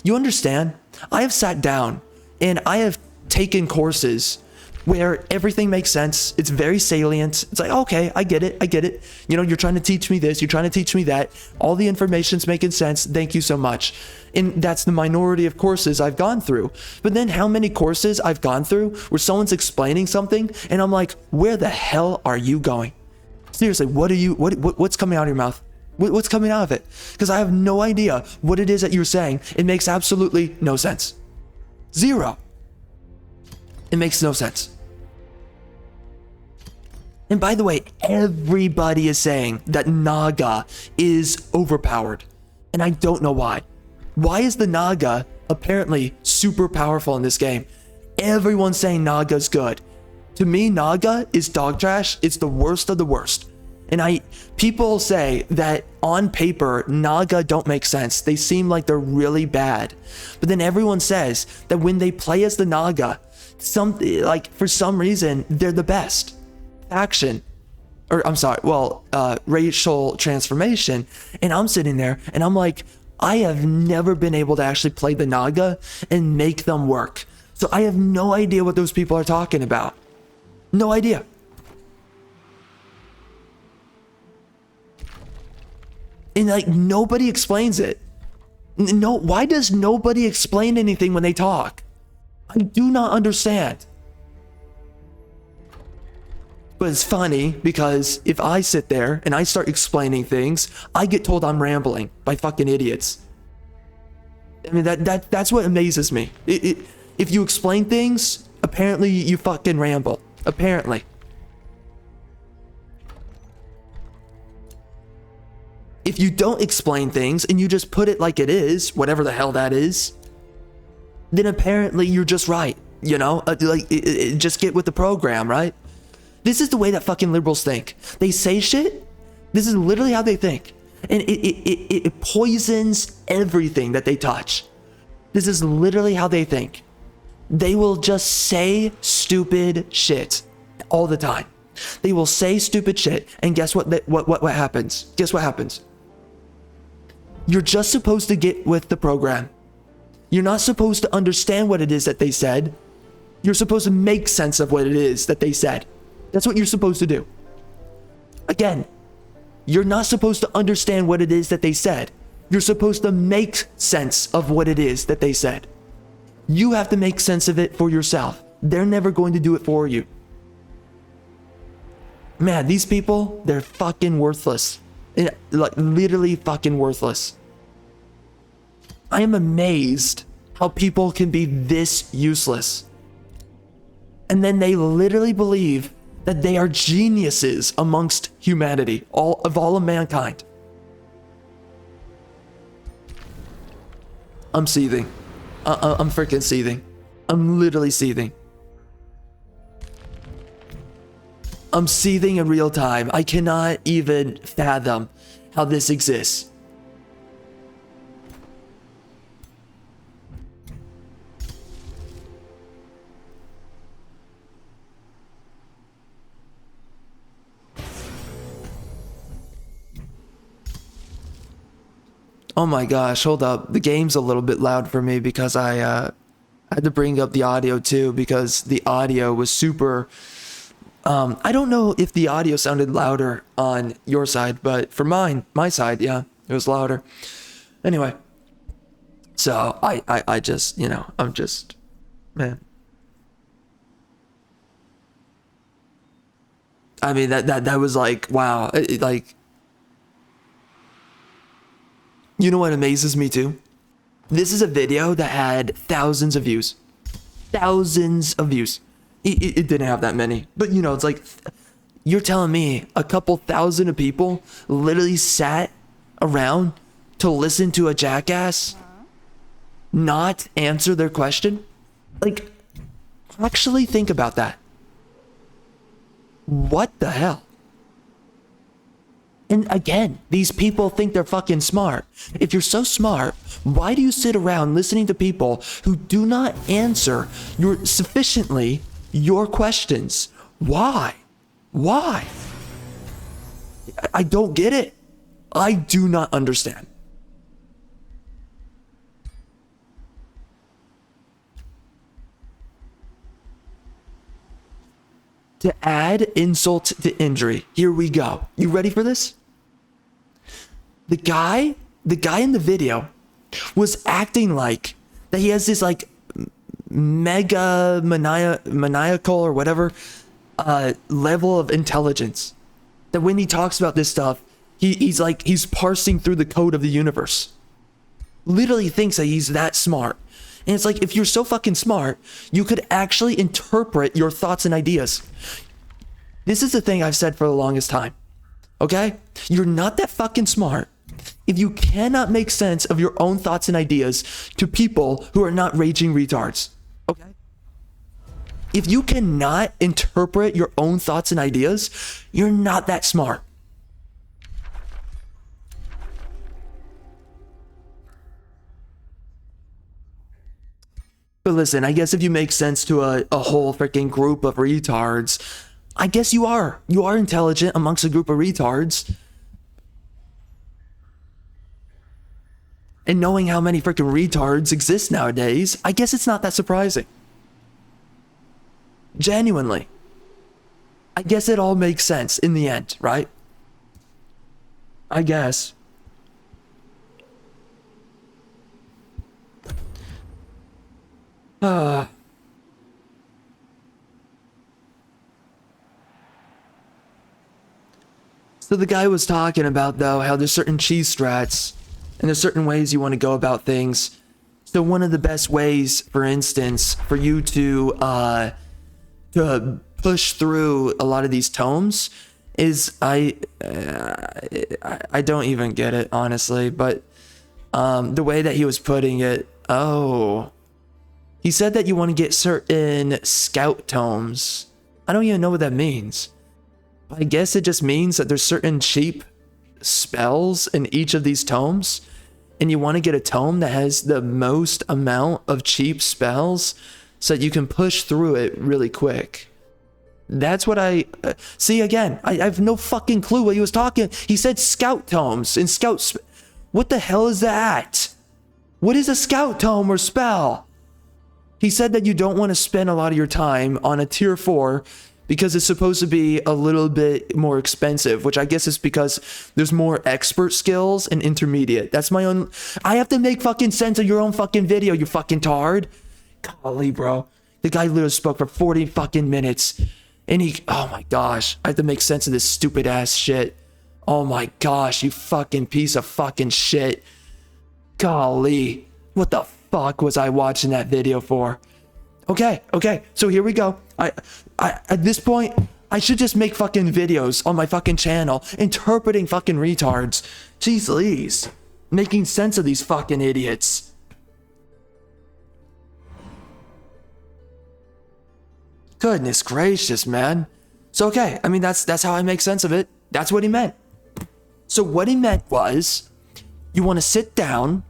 S2: You understand? I have sat down and I have taken courses where everything makes sense. It's very salient. It's like, okay, I get it. You know, you're trying to teach me this, you're trying to teach me that. All the information's making sense. Thank you so much. And that's the minority of courses I've gone through. But then how many courses I've gone through where someone's explaining something and I'm like, where the hell are you going? Seriously, what's coming out of your mouth? What's coming out of it? Because I have no idea what it is that you're saying. It makes absolutely no sense. Zero. It makes no sense. And by the way, everybody is saying that Naga is overpowered. And I don't know why. Why is the Naga apparently super powerful in this game? Everyone's saying Naga's good. To me, Naga is dog trash. It's the worst of the worst. And people say that on paper, Naga don't make sense. They seem like they're really bad. But then everyone says that when they play as the Naga, for some reason, they're the best faction. Or I'm sorry, racial transformation. And I'm sitting there and I'm like, I have never been able to actually play the Naga and make them work. So I have no idea what those people are talking about. No idea. And like, nobody explains it. No, why does nobody explain anything when they talk? I do not understand. But it's funny because if I sit there and I start explaining things, I get told I'm rambling by fucking idiots. I mean, that's what amazes me. If you explain things, apparently you fucking ramble. Apparently. If you don't explain things and you just put it like it is, whatever the hell that is, then apparently you're just right, you know? Just get with the program, right? This is the way that fucking liberals think. They say shit, This is literally how they think. And it poisons everything that they touch. This is literally how they think. They will just say stupid shit all the time. They will say stupid shit, and guess what happens? Guess what happens? You're just supposed to get with the program. You're not supposed to understand what it is that they said. You're supposed to make sense of what it is that they said. That's what you're supposed to do. Again, you're not supposed to understand what it is that they said. You're supposed to make sense of what it is that they said. You have to make sense of it for yourself. They're never going to do it for you. Man, these people, they're fucking worthless. Like, literally fucking worthless. I am amazed how people can be this useless. And then they literally believe that they are geniuses amongst humanity, all of mankind. I'm seething. I'm freaking seething. I'm literally seething. I'm seething in real time. I cannot even fathom how this exists. Oh my gosh, hold up. The game's a little bit loud for me because I had to bring up the audio too because the audio was super... I don't know if the audio sounded louder on your side, but for my side, yeah, it was louder. Anyway, so I just, you know, I'm just, man. I mean, that was like, wow, like, you know what amazes me too? This is a video that had thousands of views. Thousands of views. It didn't have that many, but you know, it's like, you're telling me a couple thousand of people literally sat around to listen to a jackass not answer their question? Like, actually think about that. What the hell? And again, these people think they're fucking smart. If you're so smart, why do you sit around listening to people who do not answer sufficiently your questions? Why? Why? I don't get it. I do not understand. To add insult to injury, here we go. You ready for this? The guy in the video was acting like that he has this like mega maniacal or whatever level of intelligence, that when he talks about this stuff, he's parsing through the code of the universe. Literally thinks that he's that smart. And it's like, if you're so fucking smart, you could actually interpret your thoughts and ideas. This is the thing I've said for the longest time. Okay? You're not that fucking smart if you cannot make sense of your own thoughts and ideas to people who are not raging retards. Okay? If you cannot interpret your own thoughts and ideas, you're not that smart. But listen, I guess if you make sense to a whole freaking group of retards, I guess you are. You are intelligent amongst a group of retards. And knowing how many freaking retards exist nowadays, I guess it's not that surprising. Genuinely. I guess it all makes sense in the end, right? I guess. So the guy was talking about, though, how there's certain cheese strats and there's certain ways you want to go about things. So one of the best ways, for instance, for you to push through a lot of these tomes is I don't even get it, honestly, but the way that he was putting it, he said that you want to get certain scout tomes. I don't even know what that means. I guess it just means that there's certain cheap spells in each of these tomes, and you want to get a tome that has the most amount of cheap spells so that you can push through it really quick. That's what I see. Again, I have no fucking clue what he was talking. He said scout tomes and what the hell is that? What is a scout tome or spell? He said that you don't want to spend a lot of your time on a tier 4 because it's supposed to be a little bit more expensive, which I guess is because there's more expert skills and intermediate. That's my own. I have to make fucking sense of your own fucking video, you fucking tard. Golly, bro. The guy literally spoke for 40 fucking minutes. And oh my gosh, I have to make sense of this stupid ass shit. Oh my gosh, you fucking piece of fucking shit. Golly, what the fuck was I watching that video for? Okay, so here we go. I at this point, I should just make fucking videos on my fucking channel interpreting fucking retards. Jeez Louise, making sense of these fucking idiots. Goodness gracious, man. So okay, I mean that's how I make sense of it. That's what he meant. So what he meant was, you want to sit down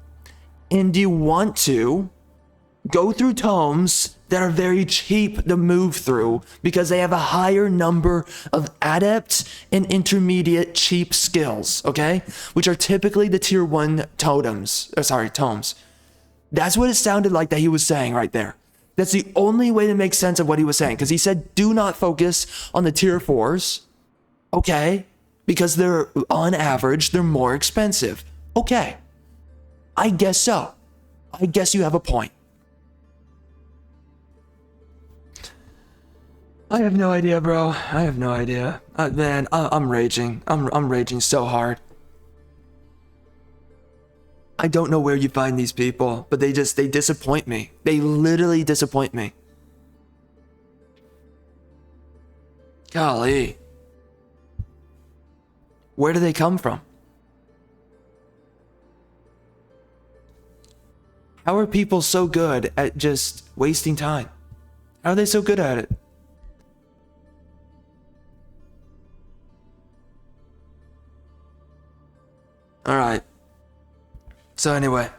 S2: and you want to go through tomes that are very cheap to move through because they have a higher number of adept and intermediate cheap skills, okay? Which are typically the tier 1 tomes. That's what it sounded like that he was saying right there. That's the only way to make sense of what he was saying, because he said do not focus on the tier 4s, okay? Because they're, on average, they're more expensive. Okay, I guess so. I guess you have a point. I have no idea, bro. I have no idea. Man, I'm raging. I'm raging so hard. I don't know where you find these people, but they disappoint me. They literally disappoint me. Golly. Where do they come from? How are people so good at just wasting time? How are they so good at it? All right. So anyway.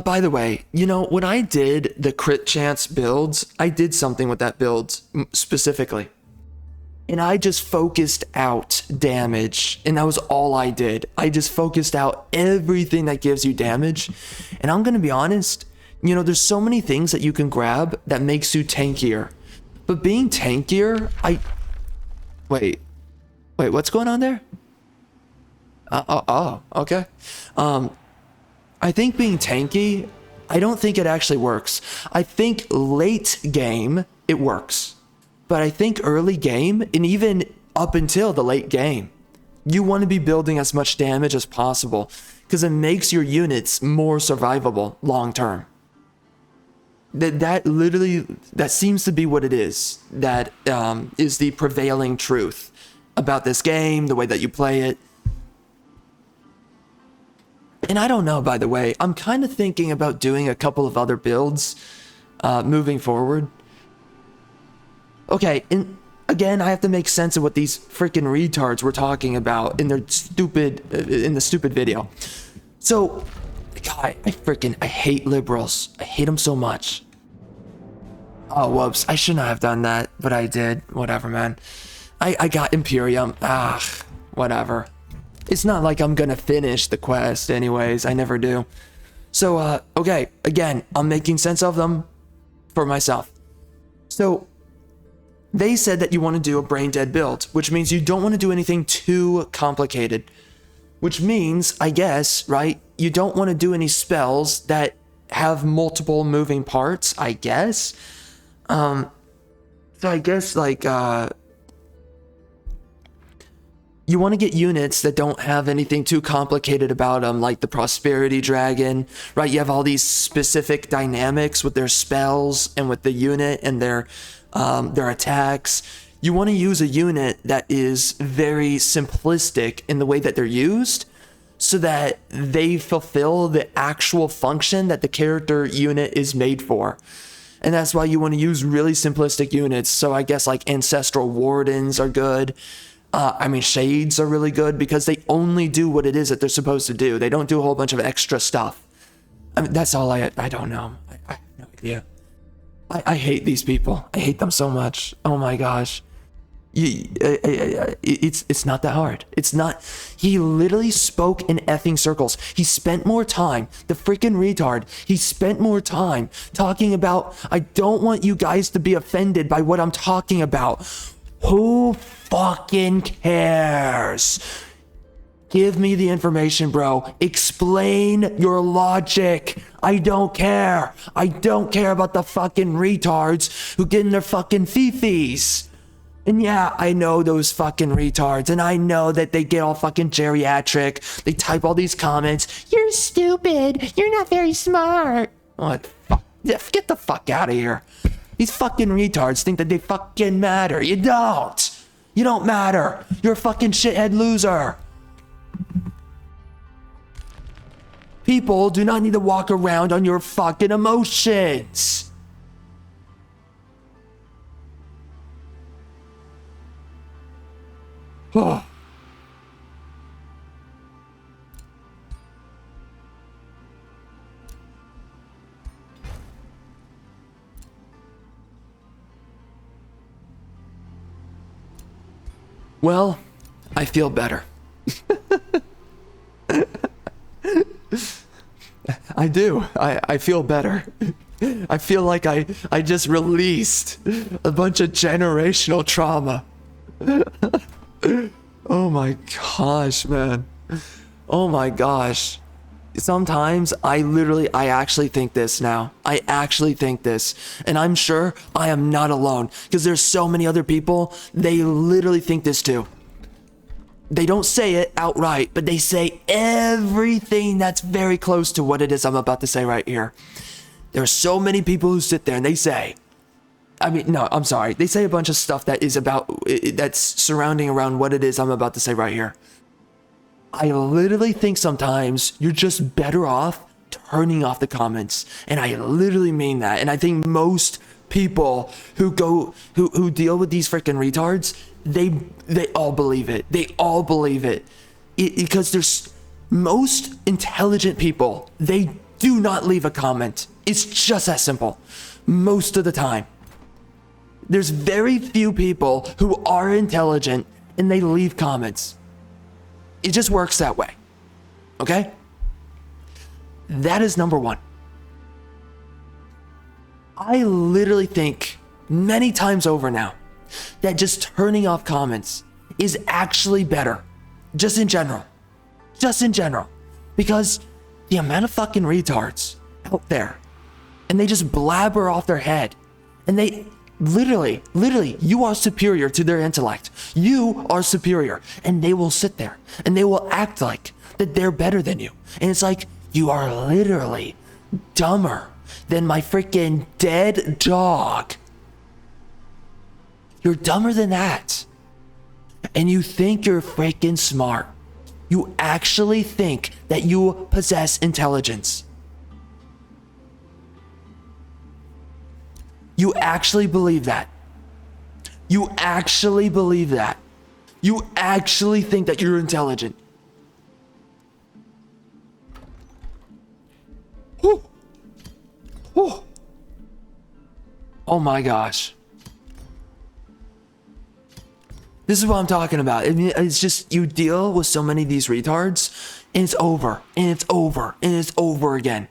S2: By the way, you know, when I did the crit chance builds, I did something with that build specifically. And I just focused out damage, and that was all I did. I just focused out everything that gives you damage. And I'm gonna be honest, you know, there's so many things that you can grab that makes you tankier. But being tankier, Wait, what's going on there? Okay. I think being tanky, I don't think it actually works. I think late game, it works. But I think early game, and even up until the late game, you want to be building as much damage as possible because it makes your units more survivable long term. That seems to be what it is. That is the prevailing truth about this game, the way that you play it. And I don't know, by the way, I'm kind of thinking about doing a couple of other builds moving forward. Okay, and again, I have to make sense of what these freaking retards were talking about in the stupid video. So, God, I hate liberals. I hate them so much. Oh, whoops, I should not have done that, but I did. Whatever, man. I got Imperium. Whatever. It's not like I'm gonna finish the quest anyways. I never do. So, okay, again, I'm making sense of them for myself. So, they said that you want to do a brain dead build, which means you don't want to do anything too complicated. Which means, I guess, right, you don't want to do any spells that have multiple moving parts, I guess. So I guess, like, you want to get units that don't have anything too complicated about them, like the Prosperity Dragon, right? You have all these specific dynamics with their spells and with the unit and their attacks. You want to use a unit that is very simplistic in the way that they're used, so that they fulfill the actual function that the character unit is made for. And that's why you want to use really simplistic units. So I guess like Ancestral Wardens are good. Shades are really good because they only do what it is that they're supposed to do. They don't do a whole bunch of extra stuff. I mean, that's all I don't know. I have no idea. I hate these people. I hate them so much. Oh my gosh. It's not that hard. It's not. He literally spoke in effing circles. He spent more time, the freaking retard. He spent more time talking about, I don't want you guys to be offended by what I'm talking about. Who fucking cares? Give me the information, bro. Explain your logic. I don't care. I don't care about the fucking retards who get in their fucking fifis. And yeah, I know those fucking retards, and I know that they get all fucking geriatric. They type all these comments. You're stupid. You're not very smart. What? Fuck? Get the fuck out of here. These fucking retards think that they fucking matter. You don't. You don't matter. You're a fucking shithead loser. People do not need to walk around on your fucking emotions. Oh. Well, I feel better. I do. I feel better. I feel like I just released a bunch of generational trauma. Oh my gosh, man. Oh my gosh. Sometimes I actually think this now. I actually think this. And I'm sure I am not alone because there's so many other people, they literally think this too. They don't say it outright, but they say everything that's very close to what it is I'm about to say right here. There are so many people who sit there and they say, they say a bunch of stuff that is that's surrounding around what it is I'm about to say right here. I literally think sometimes you're just better off turning off the comments. And I literally mean that. And I think most people who deal with these freaking retards, they all believe it. They all believe it. Because there's most intelligent people, they do not leave a comment. It's just that simple. Most of the time. There's very few people who are intelligent and they leave comments. It just works that way. Okay? That is number one. I literally think many times over now that just turning off comments is actually better. Just in general. Just in general. Because the amount of fucking retards out there, and they just blabber off their head, and they literally, you are superior to their intellect. You are superior. And they will sit there and they will act like that they're better than you. And it's like, you are literally dumber than my freaking dead dog. You're dumber than that. And you think you're freaking smart. You actually think that you possess intelligence. You actually believe that. You actually believe that. You actually think that you're intelligent. Whew. Whew. Oh my gosh. This is what I'm talking about. I mean, it's just, you deal with so many of these retards, and it's over, and it's over, and it's over again.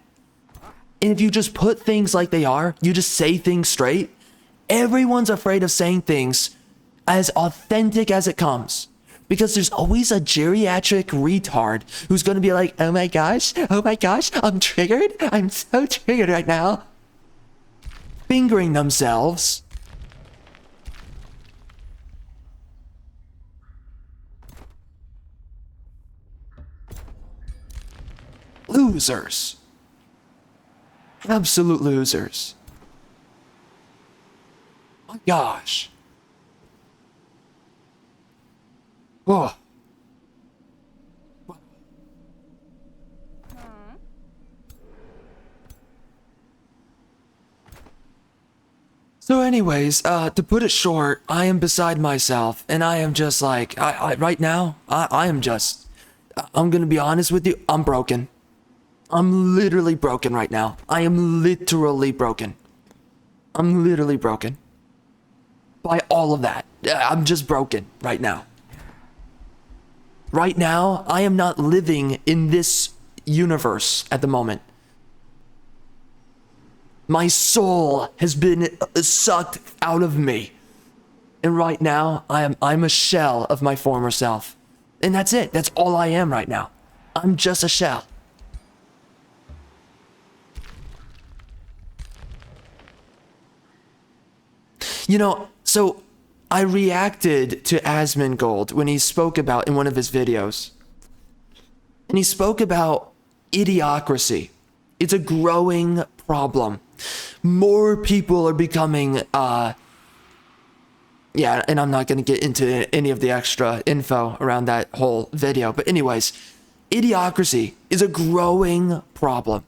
S2: And if you just put things like they are, you just say things straight, everyone's afraid of saying things as authentic as it comes. Because there's always a geriatric retard who's going to be like, oh my gosh, I'm triggered. I'm so triggered right now. Fingering themselves. Losers. Absolute losers. My gosh. Oh.
S1: So anyways, to put it short, I am beside myself, and I am just like, right now, I'm gonna be honest with you, I'm broken. I'm literally broken right now. I am literally broken. I'm literally broken. By all of that. I'm just broken right now. Right now, I am not living in this universe at the moment. My soul has been sucked out of me. And right now, I'm a shell of my former self. And that's it. That's all I am right now. I'm just a shell. You know, so I reacted to Asmongold when he spoke about in one of his videos. And he spoke about idiocracy. It's a growing problem. More people are becoming, yeah, and I'm not going to get into any of the extra info around that whole video. But anyways, idiocracy is a growing problem.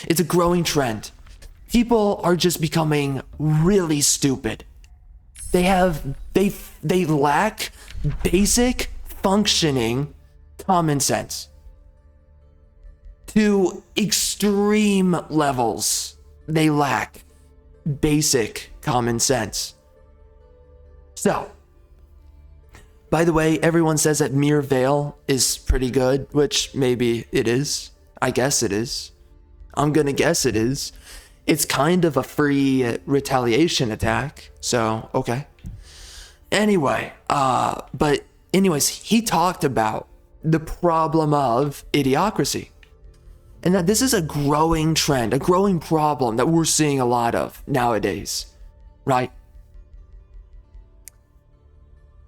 S1: It's a growing trend. People are just becoming really stupid. They lack basic functioning common sense. To extreme levels, they lack basic common sense. So, by the way, everyone says that Mere Veil is pretty good, which maybe it is. I guess it is. I'm gonna guess it is. It's kind of a free retaliation attack, so okay. Anyway, but anyways, he talked about the problem of idiocracy. And that this is a growing trend, a growing problem that we're seeing a lot of nowadays, right?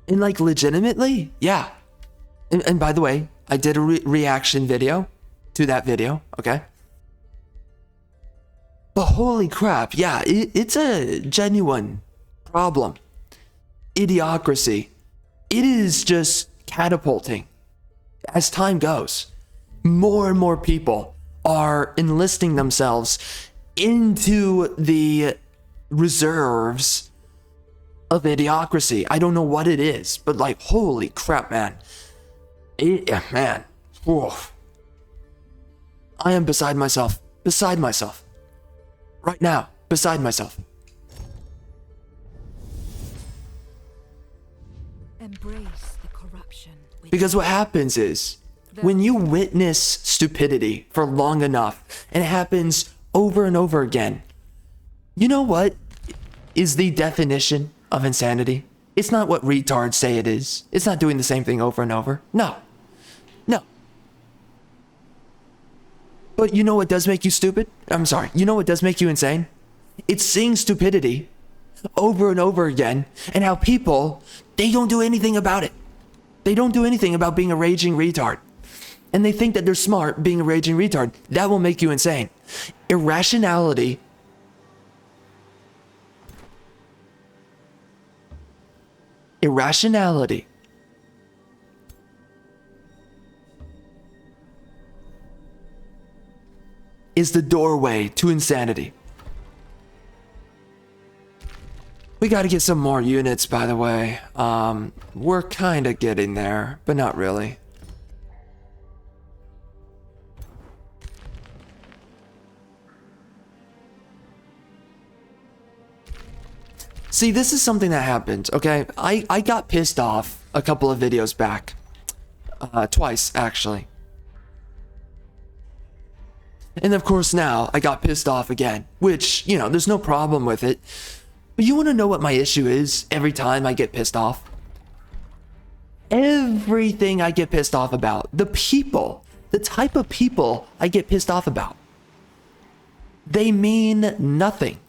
S1: And like legitimately, yeah. And by the way, I did a reaction video to that video, okay? But holy crap, yeah, it's a genuine problem. Idiocracy. It is just catapulting as time goes. More and more people are enlisting themselves into the reserves of idiocracy. I don't know what it is, but like, holy crap, man. Man. Oof. I am beside myself. Beside myself. Right now. Beside myself.
S3: Embrace the corruption.
S1: Because what happens is, when you witness stupidity for long enough, and it happens over and over again, you know what is the definition of insanity? It's not what retards say it is. It's not doing the same thing over and over. No. No. But you know what does make you stupid? I'm sorry. You know what does make you insane? It's seeing stupidity over and over again, and how people, they don't do anything about it. They don't do anything about being a raging retard. And they think that they're smart being a raging retard. That will make you insane. Irrationality is the doorway to insanity. We gotta get some more units, by the way. We're kinda getting there, but not really. See, this is something that happened, okay? I got pissed off a couple of videos back. Twice, actually. And of course now, I got pissed off again. Which, you know, there's no problem with it. But you wanna know what my issue is every time I get pissed off? Everything I get pissed off about. The people. The type of people I get pissed off about. They mean nothing.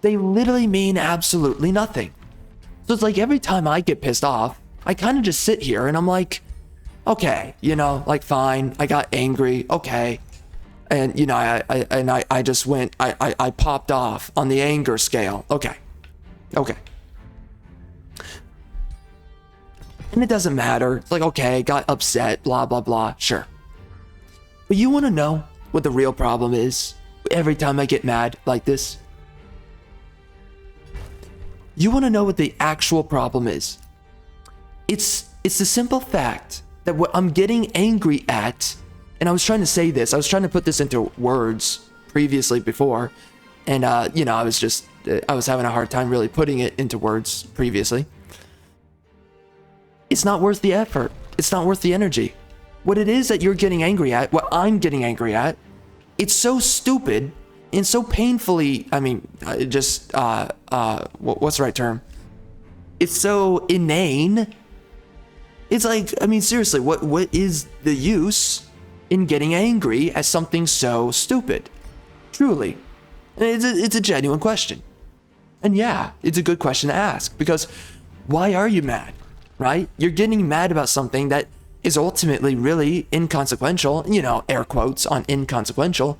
S1: They literally mean absolutely nothing. So it's like every time I get pissed off, I kind of just sit here and I'm like, okay, you know, like fine, I got angry, okay. And you know, I just went, I popped off on the anger scale, okay. Okay. And it doesn't matter, it's like, okay, got upset, blah, blah, blah, sure. But you want to know what the real problem is every time I get mad like this?
S2: You want to know what the actual problem is? It's the simple fact that what I'm getting angry at, and I was trying to say this, I was trying to put this into words previously before, and you know, I was having a hard time really putting it into words previously. It's not worth the effort. It's not worth the energy. What it is that you're getting angry at, what I'm getting angry at, it's so stupid and so painfully, I mean, just, what's the right term? It's so inane. It's like, I mean, seriously, what is the use in getting angry at something so stupid? Truly. It's a genuine question. And yeah, it's a good question to ask, because why are you mad, right? You're getting mad about something that is ultimately really inconsequential, you know, air quotes on inconsequential.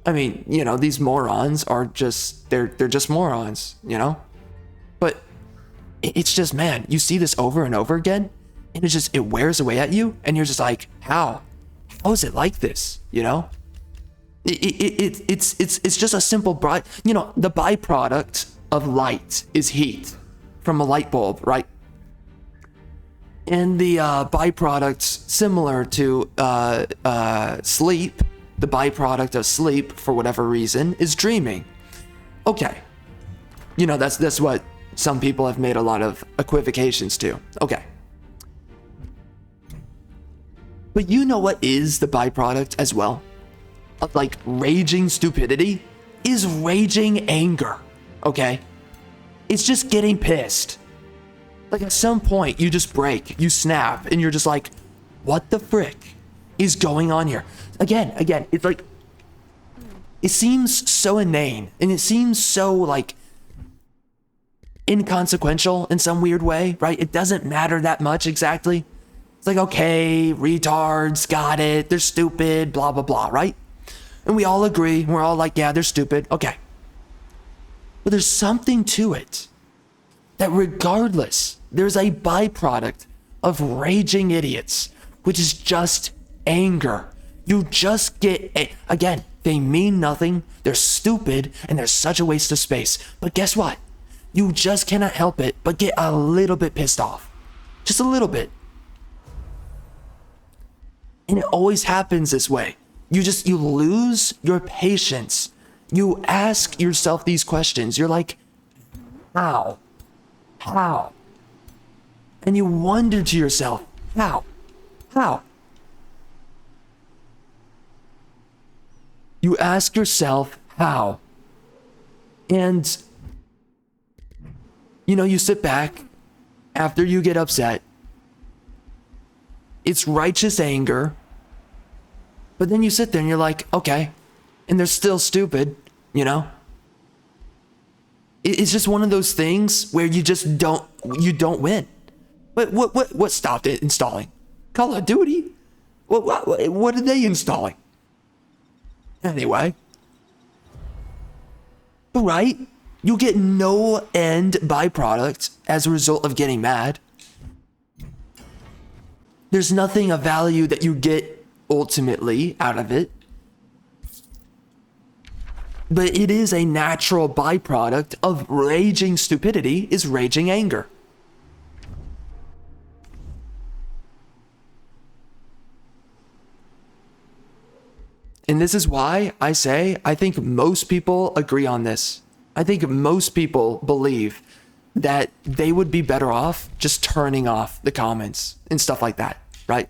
S2: I mean, you know, these morons are just, they're just morons, you know? But it's just, man, you see this over and over again, and it wears away at you, and you're just like, how is it like this, you know? It's just a simple, you know, the byproduct of light is heat from a light bulb, right? And the byproduct, similar to sleep, the byproduct of sleep, for whatever reason, is dreaming. Okay. You know, that's what some people have made a lot of equivocations to. Okay. But you know what is the byproduct as well? Of like raging stupidity is raging anger. Okay? It's just getting pissed. Like at some point you just break, you snap, and you're just like, what the frick is going on here? Again, it's like, it seems so inane, and it seems so like inconsequential in some weird way, right? It doesn't matter that much exactly. It's like, okay, retards, got it, they're stupid, blah, blah, blah, right? And we all agree, we're all like, yeah, they're stupid, okay. But there's something to it that regardless, there's a byproduct of raging idiots, which is just anger. You just get, again, they mean nothing, they're stupid, and they're such a waste of space. But guess what? You just cannot help it but get a little bit pissed off. Just a little bit. And it always happens this way. You lose your patience. You ask yourself these questions. You're like, how? How? And you wonder to yourself, how? How? You ask yourself, how? And, you know, you sit back after you get upset. It's righteous anger. But then you sit there and you're like, okay. And they're still stupid, you know? It's just one of those things where you don't win. But what stopped it installing? Call of Duty? What are they installing? Anyway. But right? You get no end byproduct as a result of getting mad. There's nothing of value that you get ultimately out of it. But it is a natural byproduct of raging stupidity is raging anger. And this is why I say, I think most people agree on this. I think most people believe that they would be better off just turning off the comments and stuff like that, right?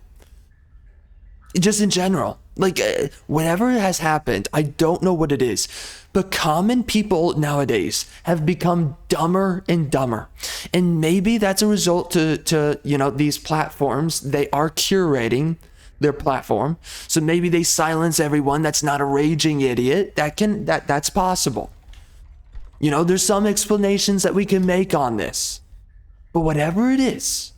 S2: Just in general, like whatever has happened, I don't know what it is, but common people nowadays have become dumber and dumber. And maybe that's a result to you know, these platforms, they are curating their platform. So maybe they silence everyone that's not a raging idiot. That's possible. You know, there's some explanations that we can make on this. But whatever it is,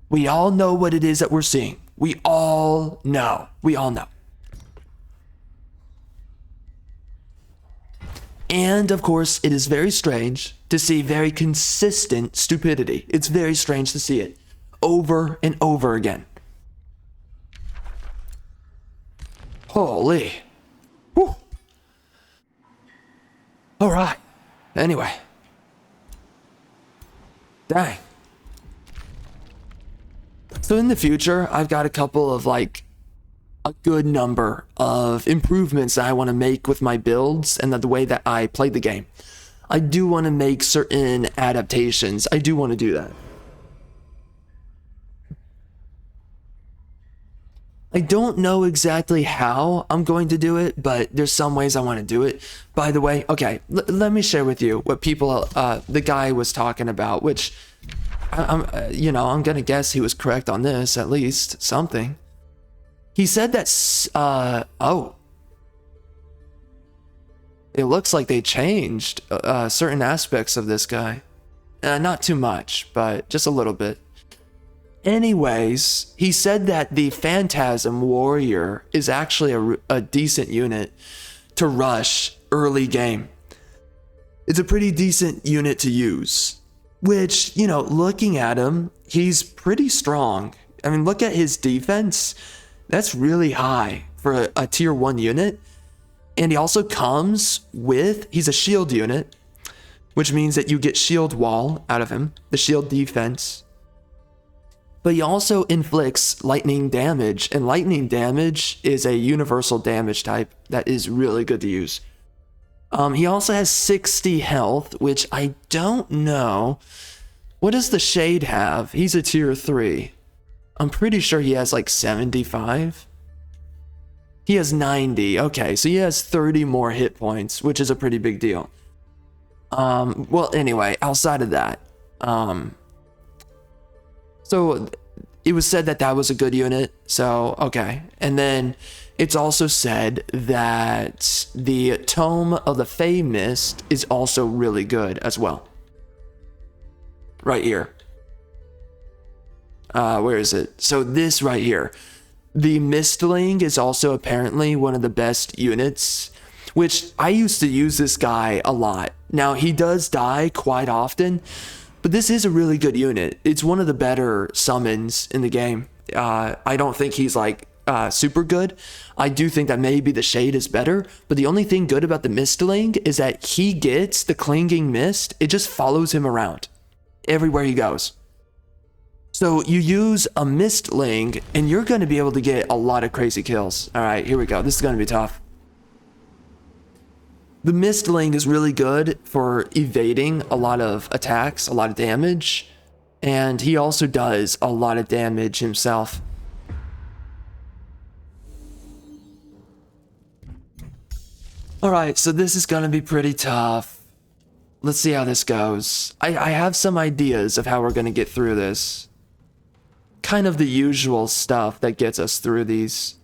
S2: we all know what it is that we're seeing. We all know. We all know. And of course, it is very strange to see very consistent stupidity. It's very strange to see it over and over again. Holy. Whew. All right. Anyway.
S1: Dang. So in the future, I've got a couple of like a good number of improvements that I want to make with my builds and the way that I play the game. I do want to make certain adaptations. I do want to do that. I don't know exactly how I'm going to do it, but there's some ways I want to do it. By the way, okay, let me share with you what people, the guy was talking about, which I'm gonna guess he was correct on this, at least something. He said that, it looks like they changed certain aspects of this guy. Not too much, but just a little bit. Anyways, he said that the Phantasm Warrior is actually a decent unit to rush early game. It's a pretty decent unit to use, which, you know, looking at him, he's pretty strong. I mean, look at his defense. That's really high for a tier 1 unit. And he also comes with, he's a shield unit, which means that you get shield wall out of him, the shield defense. But he also inflicts lightning damage, and lightning damage is a universal damage type that is really good to use. He also has 60 health, which I don't know. What does the Shade have? He's a tier 3. I'm pretty sure he has like 75. He has 90. Okay, so he has 30 more hit points, which is a pretty big deal. Well, anyway, outside of that, so it was said that that was a good unit. So, okay. And then it's also said that the Tome of the Fey Mist is also really good as well. Right here. Where is it? So this right here. The Mistling is also apparently one of the best units, which I used to use this guy a lot. Now, he does die quite often, but this is a really good unit. It's one of the better summons in the game. I don't think he's like super good. I do think that maybe the Shade is better, but the only thing good about the Mistling is that he gets the Clinging Mist. It just follows him around everywhere he goes. So you use a Mistling and you're going to be able to get a lot of crazy kills. All right, here we go. This is going to be tough. The Mistling is really good for evading a lot of attacks, a lot of damage, and he also does a lot of damage himself. All right, so this is going to be pretty tough. Let's see how this goes. I have some ideas of how we're going to get through this. Kind of the usual stuff that gets us through these.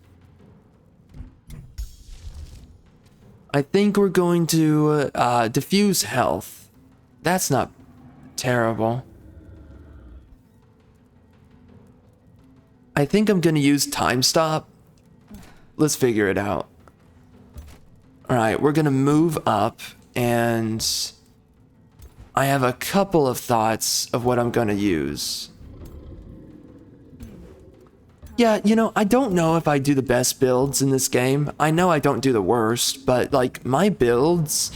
S1: I think we're going to diffuse health. That's not terrible. I think I'm going to use time stop. Let's figure it out. All right, we're going to move up, and I have a couple of thoughts of what I'm going to use. Yeah, you know, I don't know if I do the best builds in this game. I know I don't do the worst, but like my builds,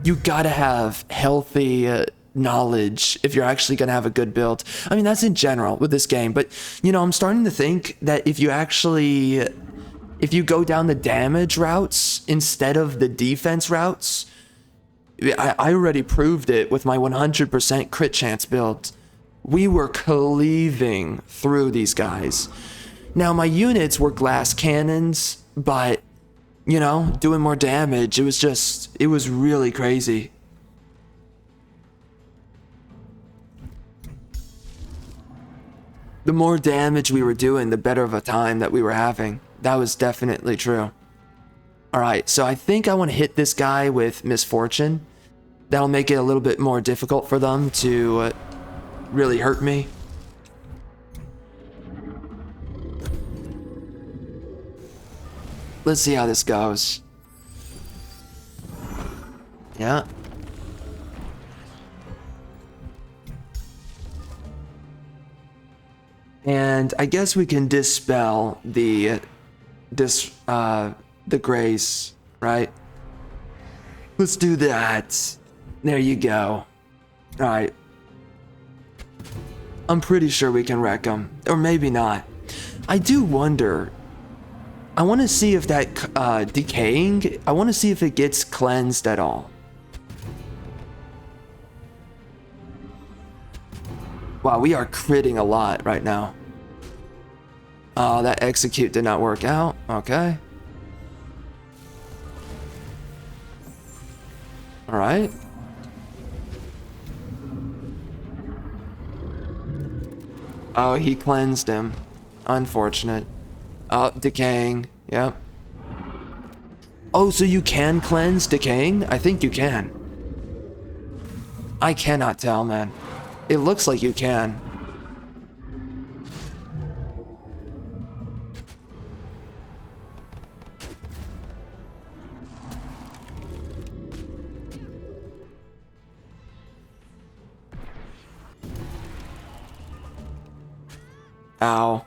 S1: you gotta have healthy knowledge if you're actually gonna have a good build. I mean, that's in general with this game, but you know, I'm starting to think that if you go down the damage routes instead of the defense routes, I already proved it with my 100% crit chance build. We were cleaving through these guys. Now, my units were glass cannons, but, you know, doing more damage, it was really crazy. The more damage we were doing, the better of a time that we were having. That was definitely true. Alright, so I think I want to hit this guy with Misfortune. That'll make it a little bit more difficult for them to really hurt me. Let's see how this goes. Yeah. And I guess we can dispel the grace, right? Let's do that. There you go. All right. I'm pretty sure we can wreck him. Or maybe not. I do wonder. I want to see if that decaying, I want to see if it gets cleansed at all. Wow, we are critting a lot right now. Oh, that execute did not work out. Okay. All right. Oh, he cleansed him. Unfortunate. Oh, decaying. Yep. Oh, so you can cleanse decaying? I think you can. I cannot tell, man. It looks like you can. Ow.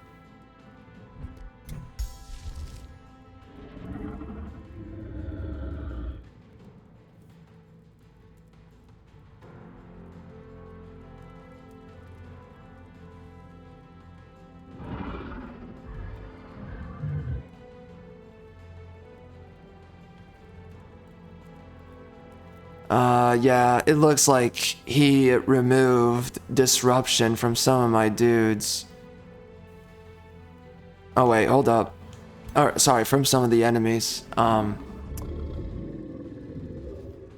S1: Yeah, it looks like he removed disruption from some of my dudes. Oh wait, hold up. Or, sorry, from some of the enemies. I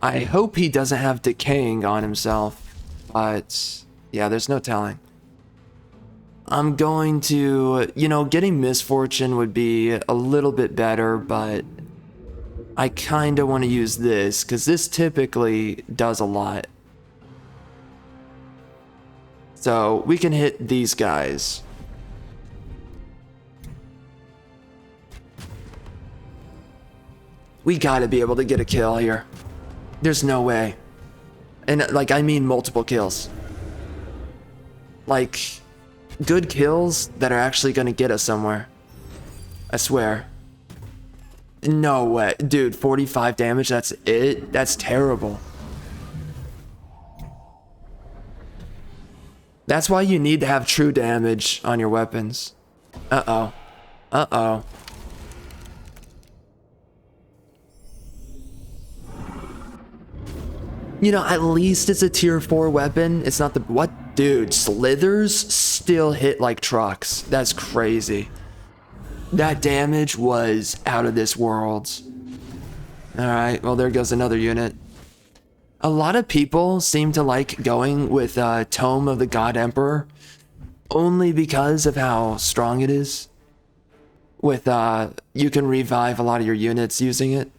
S1: hope he doesn't have decaying on himself, but yeah, there's no telling. I'm going to, you know, getting misfortune would be a little bit better, but I kind of want to use this because this typically does a lot. So we can hit these guys. We gotta be able to get a kill here. There's no way. And like, I mean multiple kills. Like, good kills that are actually gonna get us somewhere. I swear. No way. Dude, 45 damage, that's it? That's terrible. That's why you need to have true damage on your weapons. Uh-oh. Uh-oh. You know, at least it's a tier 4 weapon. It's not the... What? Dude, slithers still hit like trucks. That's crazy. That damage was out of this world. Alright, well there goes another unit. A lot of people seem to like going with Tome of the God Emperor only because of how strong it is. With, you can revive a lot of your units using it.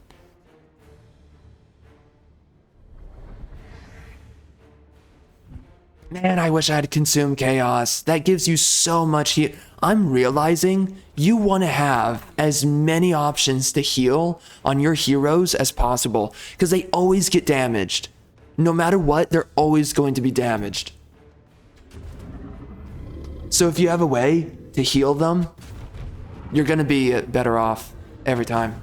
S1: Man, I wish I had Consume Chaos. That gives you so much heal. I'm realizing you want to have as many options to heal on your heroes as possible because they always get damaged. No matter what, they're always going to be damaged. So if you have a way to heal them, you're going to be better off every time.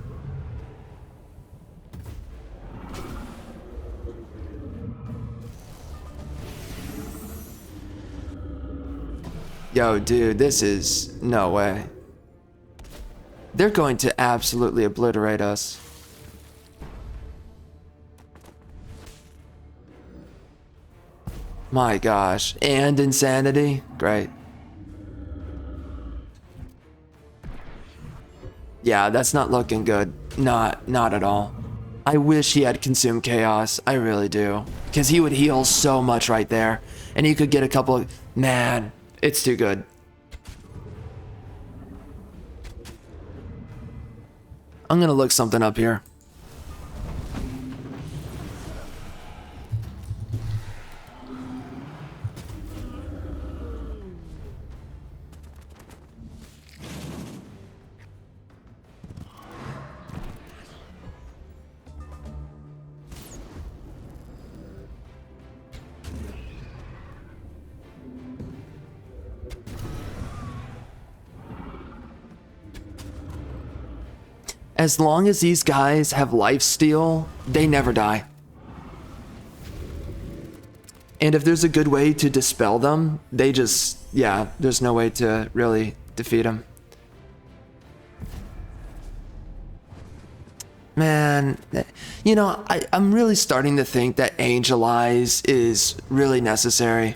S1: Yo, dude, this is... no way. They're going to absolutely obliterate us. My gosh. And insanity? Great. Yeah, that's not looking good. Not at all. I wish he had Consume Chaos. I really do. Because he would heal so much right there. And he could get a couple of... Man... It's too good. I'm gonna look something up here. As long as these guys have lifesteal, they never die. And if there's a good way to dispel them, they just, yeah, there's no way to really defeat them. Man, you know, I'm really starting to think that Angel Eyes is really necessary.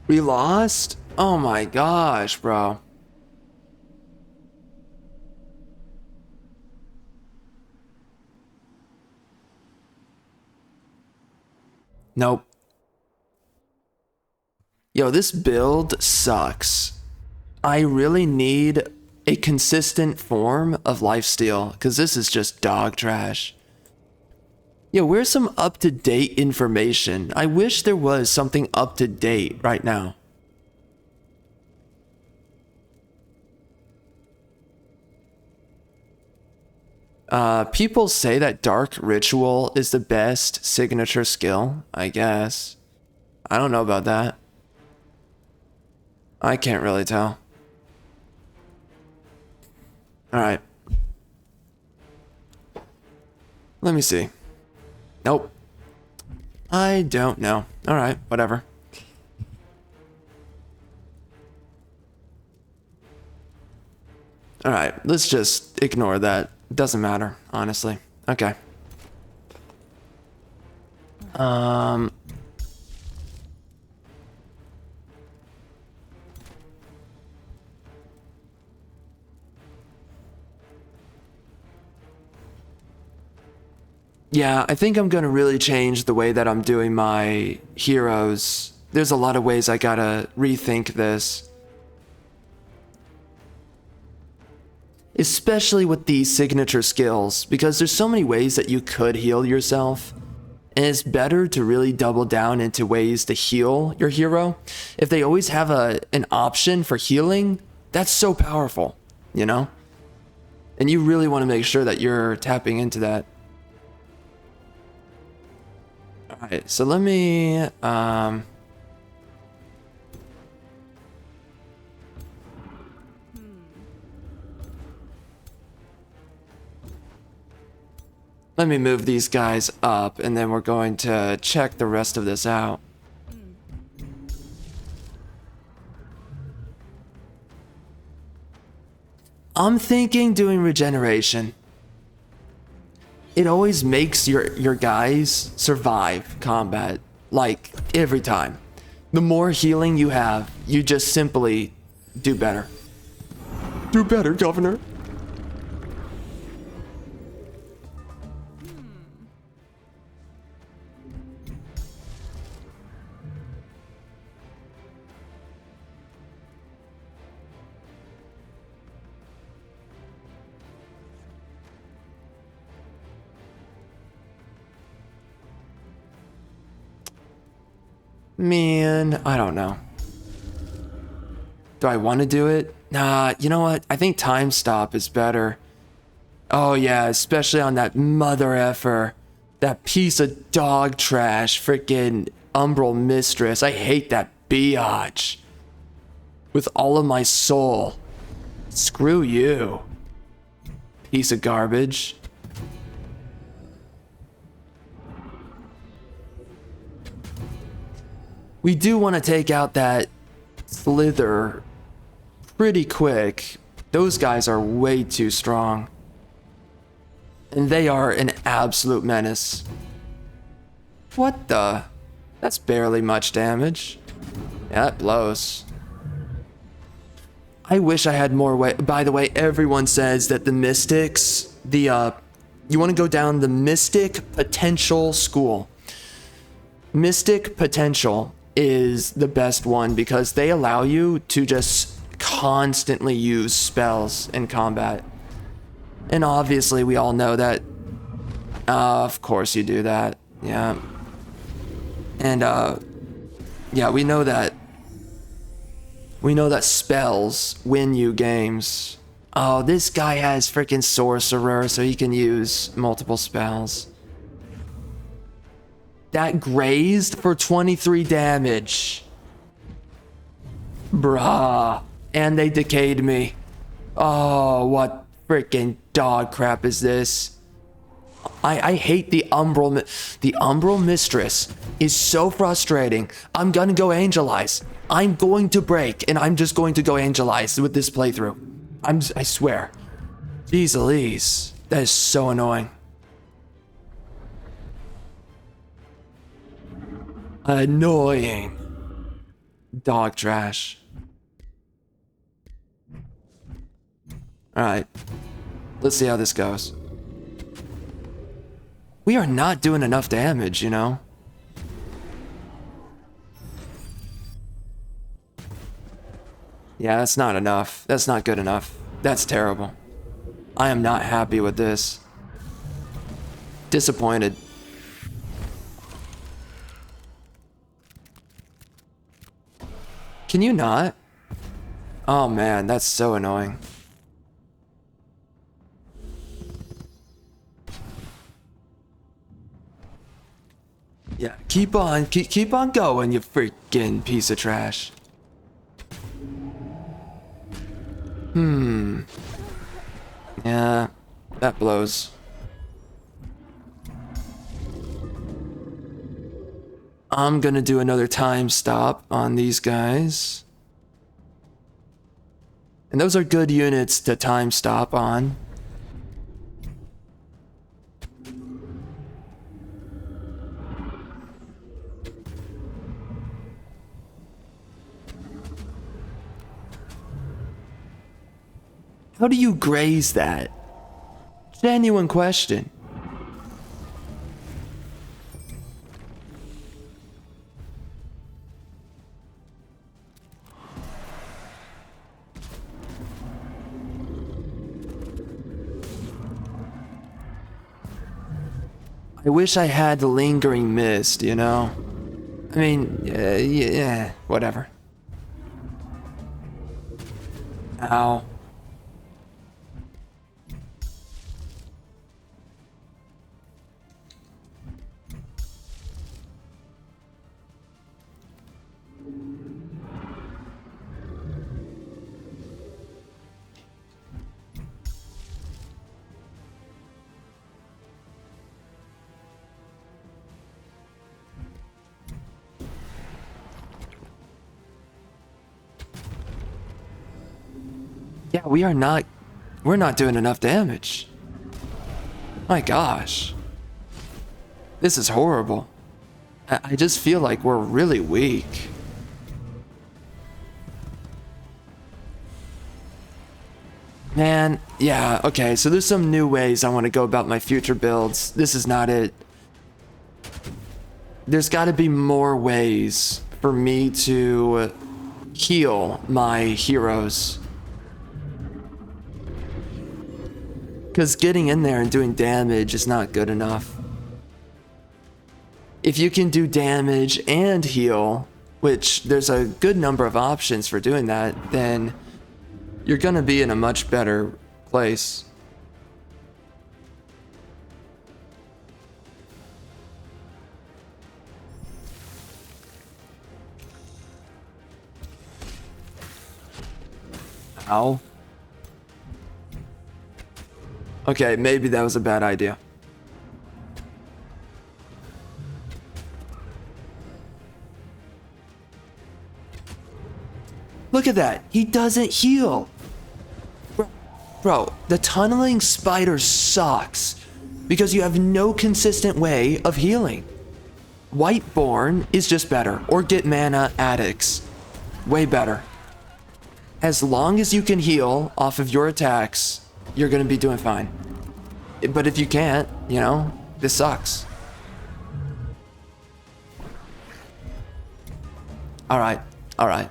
S1: We lost? Oh my gosh, bro. Nope. Yo, this build sucks. I really need a consistent form of lifesteal, because this is just dog trash. Yo, where's some up-to-date information? I wish there was something up-to-date right now. People say that Dark Ritual is the best signature skill, I guess. I don't know about that. I can't really tell. Alright. Let me see. Nope. I don't know. Alright, whatever. Alright, let's just ignore that. Doesn't matter, honestly. Okay. Yeah, I think I'm gonna really change the way that I'm doing my heroes. There's a lot of ways I gotta rethink this. Especially with these signature skills, because there's so many ways that you could heal yourself. And it's better to really double down into ways to heal your hero. If they always have an option for healing, that's so powerful, you know? And you really want to make sure that you're tapping into that. Alright, so let me... Let me move these guys up, and then we're going to check the rest of this out. I'm thinking doing regeneration. It always makes your guys survive combat, like, every time. The more healing you have, you just simply do better. Do better, Governor. Man, I don't know. Do I want to do it? Nah, you know what? I think time stop is better. Oh yeah, especially on that mother effer. That piece of dog trash, freaking Umbral Mistress. I hate that biatch. With all of my soul. Screw you. Piece of garbage. We do want to take out that Slither pretty quick. Those guys are way too strong. And they are an absolute menace. What the? That's barely much damage. Yeah, that blows. I wish I had more way. By the way, everyone says that the Mystics, you want to go down the Mystic Potential School. Mystic Potential is the best one because they allow you to just constantly use spells in combat. And obviously we all know that. Of course you do that. Yeah. And yeah, we know that spells win you games. Oh, this guy has freaking sorcerer, so he can use multiple spells. That grazed for 23 damage. Bruh. And they decayed me. Oh, what freaking dog crap is this? I hate the Umbral. The Umbral Mistress is so frustrating. I'm gonna go Angelize. I'm going to break, and I'm just going to go Angelize with this playthrough. I swear. Jeez Louise. That is so annoying. Annoying. Dog trash. Alright. Let's see how this goes. We are not doing enough damage, you know? Yeah, that's not enough. That's not good enough. That's terrible. I am not happy with this. Disappointed. Can you not? Oh man, that's so annoying. Yeah, keep on going, you freaking piece of trash. Yeah, that blows. I'm gonna do another time stop on these guys. And those are good units to time stop on. How do you graze that? Genuine question. I wish I had the lingering mist, you know? I mean, yeah, whatever. Ow. Yeah, we're not doing enough damage. My gosh. This is horrible. I just feel like we're really weak. Man, yeah, okay, so there's some new ways I want to go about my future builds. This is not it. There's got to be more ways for me to heal my heroes. Because getting in there and doing damage is not good enough. If you can do damage and heal, which there's a good number of options for doing that, then you're gonna be in a much better place. Ow. Okay, maybe that was a bad idea. Look at that. He doesn't heal. Bro, the tunneling spider sucks because you have no consistent way of healing. Whiteborn is just better. Or get mana addicts. Way better. As long as you can heal off of your attacks, you're going to be doing fine. But if you can't, you know, this sucks. Alright, alright.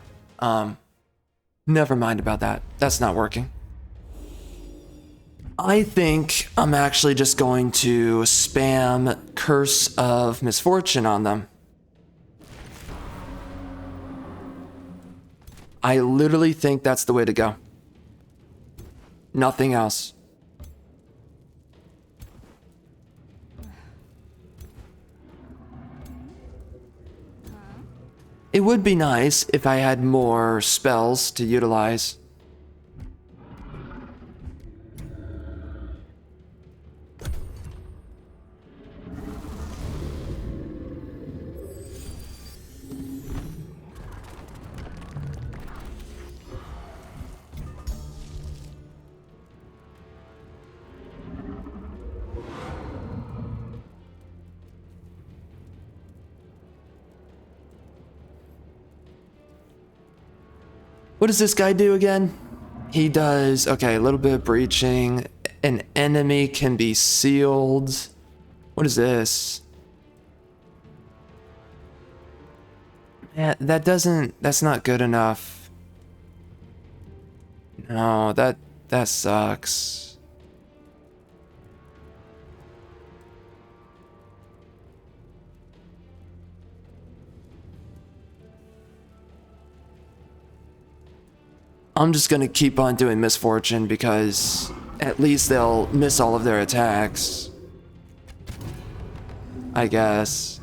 S1: Never mind about that. That's not working. I think I'm actually just going to spam Curse of Misfortune on them. I literally think that's the way to go. Nothing else. It would be nice if I had more spells to utilize. What does this guy do again? He does, okay, a little bit of breaching. An enemy can be sealed. What is this? Yeah, that's not good enough. No, that sucks. I'm just gonna keep on doing Misfortune because at least they'll miss all of their attacks. I guess.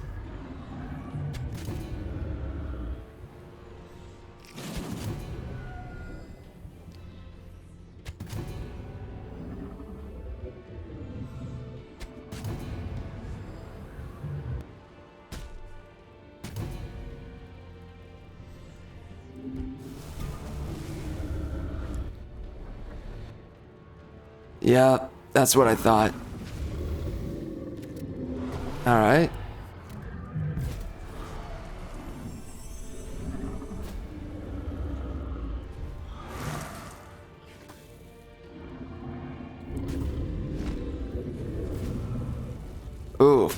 S1: Yeah, that's what I thought. All right. Ooh.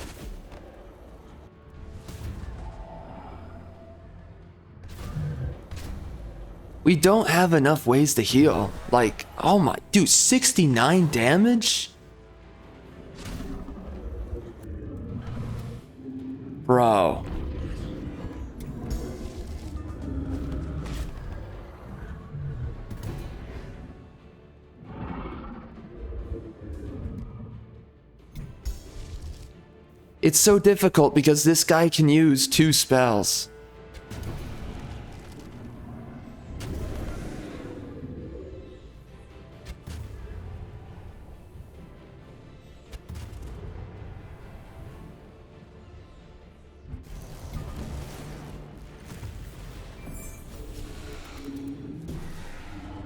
S1: We don't have enough ways to heal. Like, oh my, dude, 69 damage? Bro. It's so difficult because this guy can use 2 spells.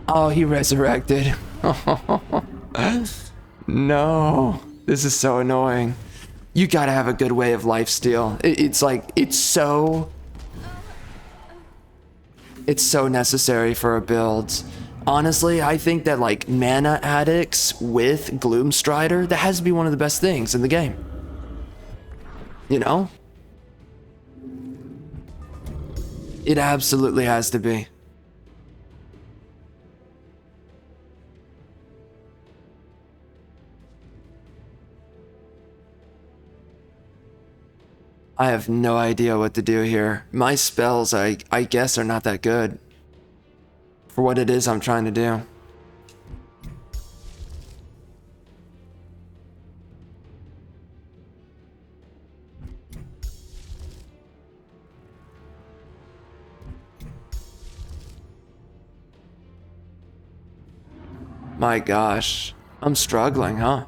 S1: Oh, he resurrected. No, this is so annoying. You gotta have a good way of lifesteal. It's like, it's so necessary for a build. Honestly, I think that like mana addicts with Gloomstrider, that has to be one of the best things in the game. You know? It absolutely has to be. I have no idea what to do here. My spells, I guess, are not that good for what it is I'm trying to do. My gosh, I'm struggling, huh?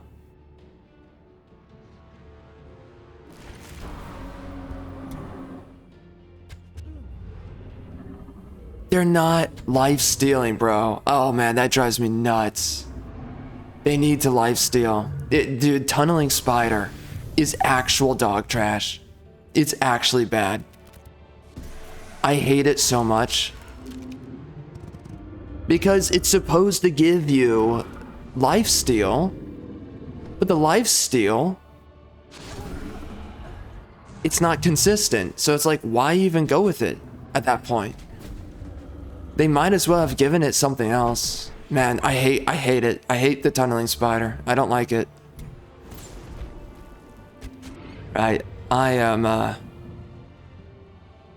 S1: They're not life-stealing, bro. Oh man, that drives me nuts. They need to life-steal. Dude, Tunneling Spider is actual dog trash. It's actually bad. I hate it so much. Because it's supposed to give you lifesteal, but the lifesteal, it's not consistent. So it's like, why even go with it at that point? They might as well have given it something else. Man, I hate it. I hate the tunneling spider. I don't like it. Right, I'm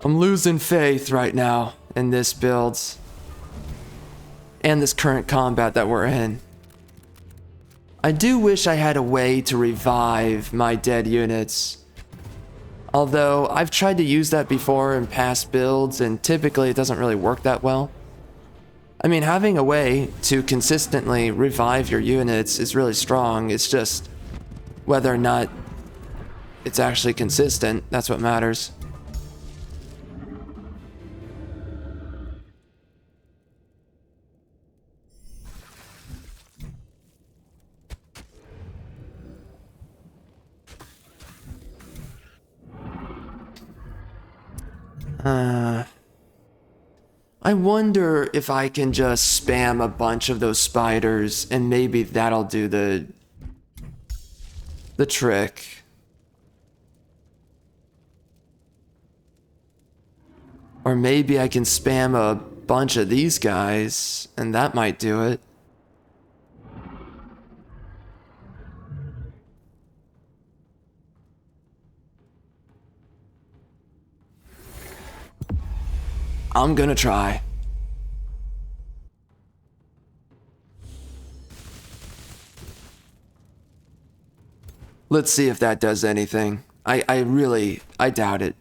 S1: losing faith right now in this build and this current combat that we're in. I do wish I had a way to revive my dead units. Although I've tried to use that before in past builds and typically it doesn't really work that well. I mean, having a way to consistently revive your units is really strong. It's just whether or not it's actually consistent, that's what matters. I wonder if I can just spam a bunch of those spiders and maybe that'll do the trick. Or maybe I can spam a bunch of these guys and that might do it. I'm gonna try. Let's see if that does anything. I doubt it.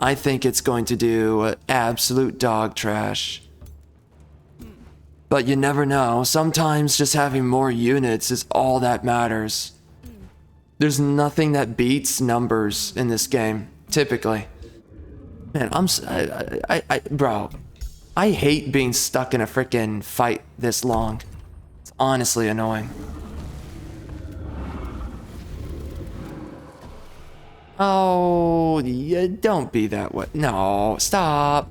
S1: I think it's going to do absolute dog trash. But you never know. Sometimes just having more units is all that matters. There's nothing that beats numbers in this game, typically. Man, bro, I hate being stuck in a freaking fight this long. It's honestly annoying. Oh, yeah, don't be that way. No, stop.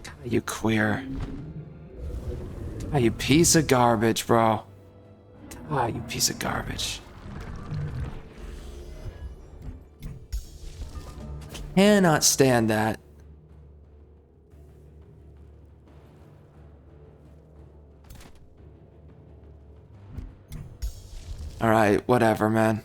S1: God, you queer. God, you piece of garbage, bro. God, you piece of garbage. Cannot stand that. Alright, whatever, man.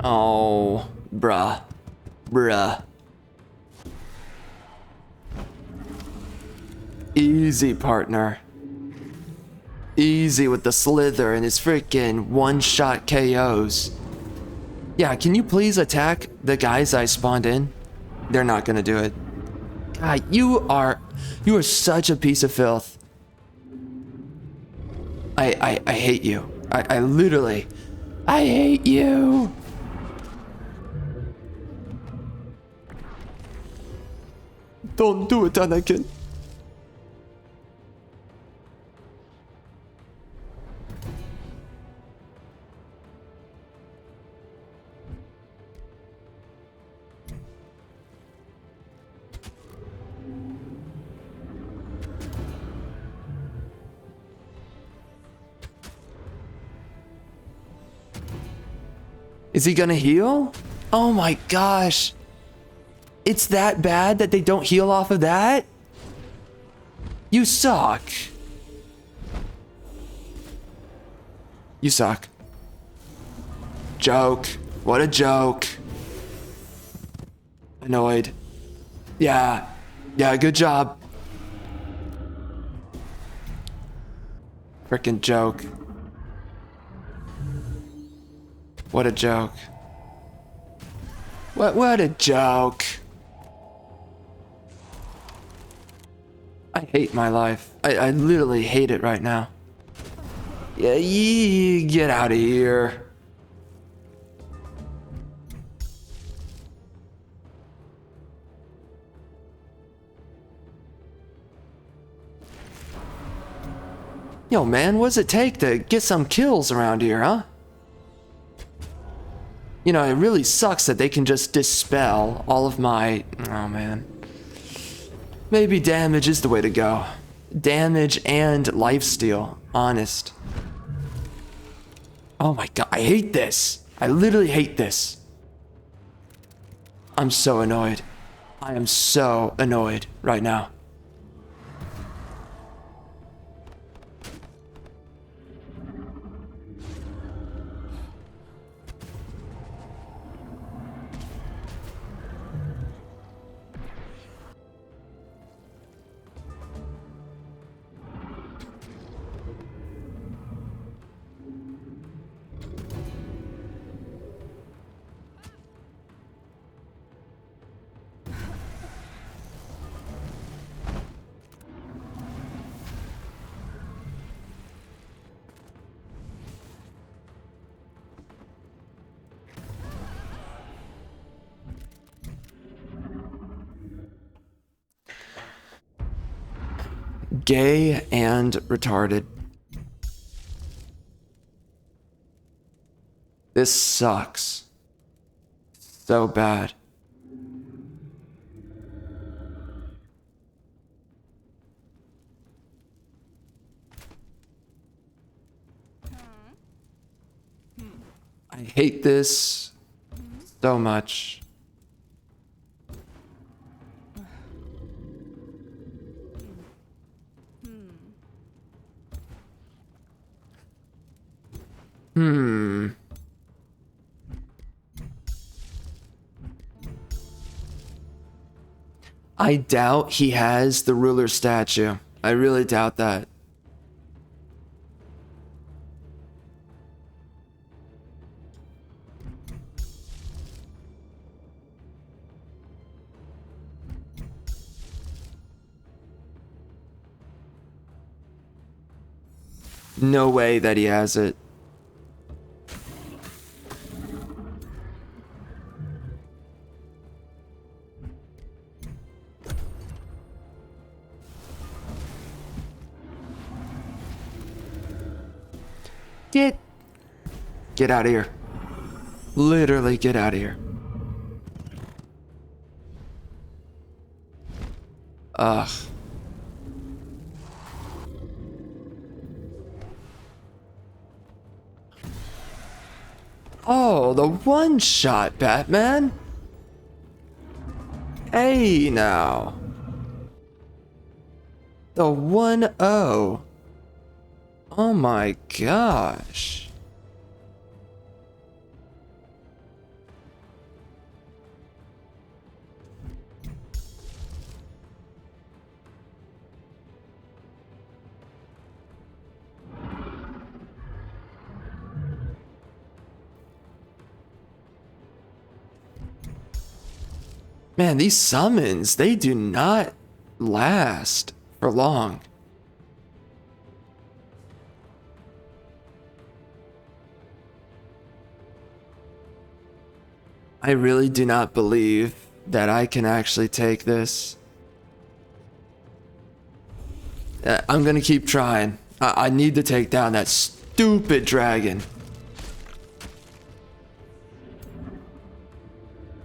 S1: Oh, bruh. Bruh. Easy, partner. Easy with the slither and his freaking one-shot KOs. Yeah, can you please attack the guys I spawned in? They're not gonna do it. God, you are such a piece of filth. I hate you. I literally, I hate you. Don't do it, Anakin. Is he gonna heal? Oh my gosh. It's that bad that they don't heal off of that? You suck. You suck. Joke. What a joke. Annoyed. Yeah. Yeah, good job. Frickin' joke. What a joke. What a joke. I hate my life. I literally hate it right now. Yeah, get out of here. Yo, man, what does it take to get some kills around here, huh? You know, it really sucks that they can just dispel all of my... Oh, man. Maybe damage is the way to go. Damage and lifesteal, honest. Oh my god, I hate this. I literally hate this. I'm so annoyed. I am so annoyed right now. Gay and retarded. This sucks. So bad. I hate this so much. I doubt he has the ruler statue. I really doubt that. No way that he has it. Get out of here. Literally get out of here. Ugh. Oh, the one shot, Batman. Hey now. The 1-0. Oh my gosh. Man, these summons, they do not last for long. I really do not believe that I can actually take this. I'm gonna keep trying. I need to take down that stupid dragon.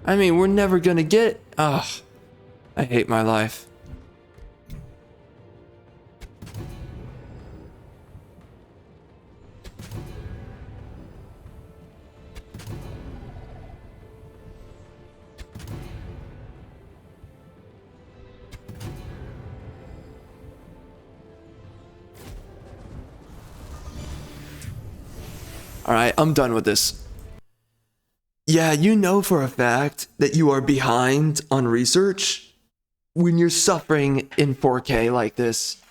S1: I mean, we're never gonna get... Ugh. I hate my life. Alright, I'm done with this. Yeah, you know for a fact that you are behind on research when you're suffering in 4K like this.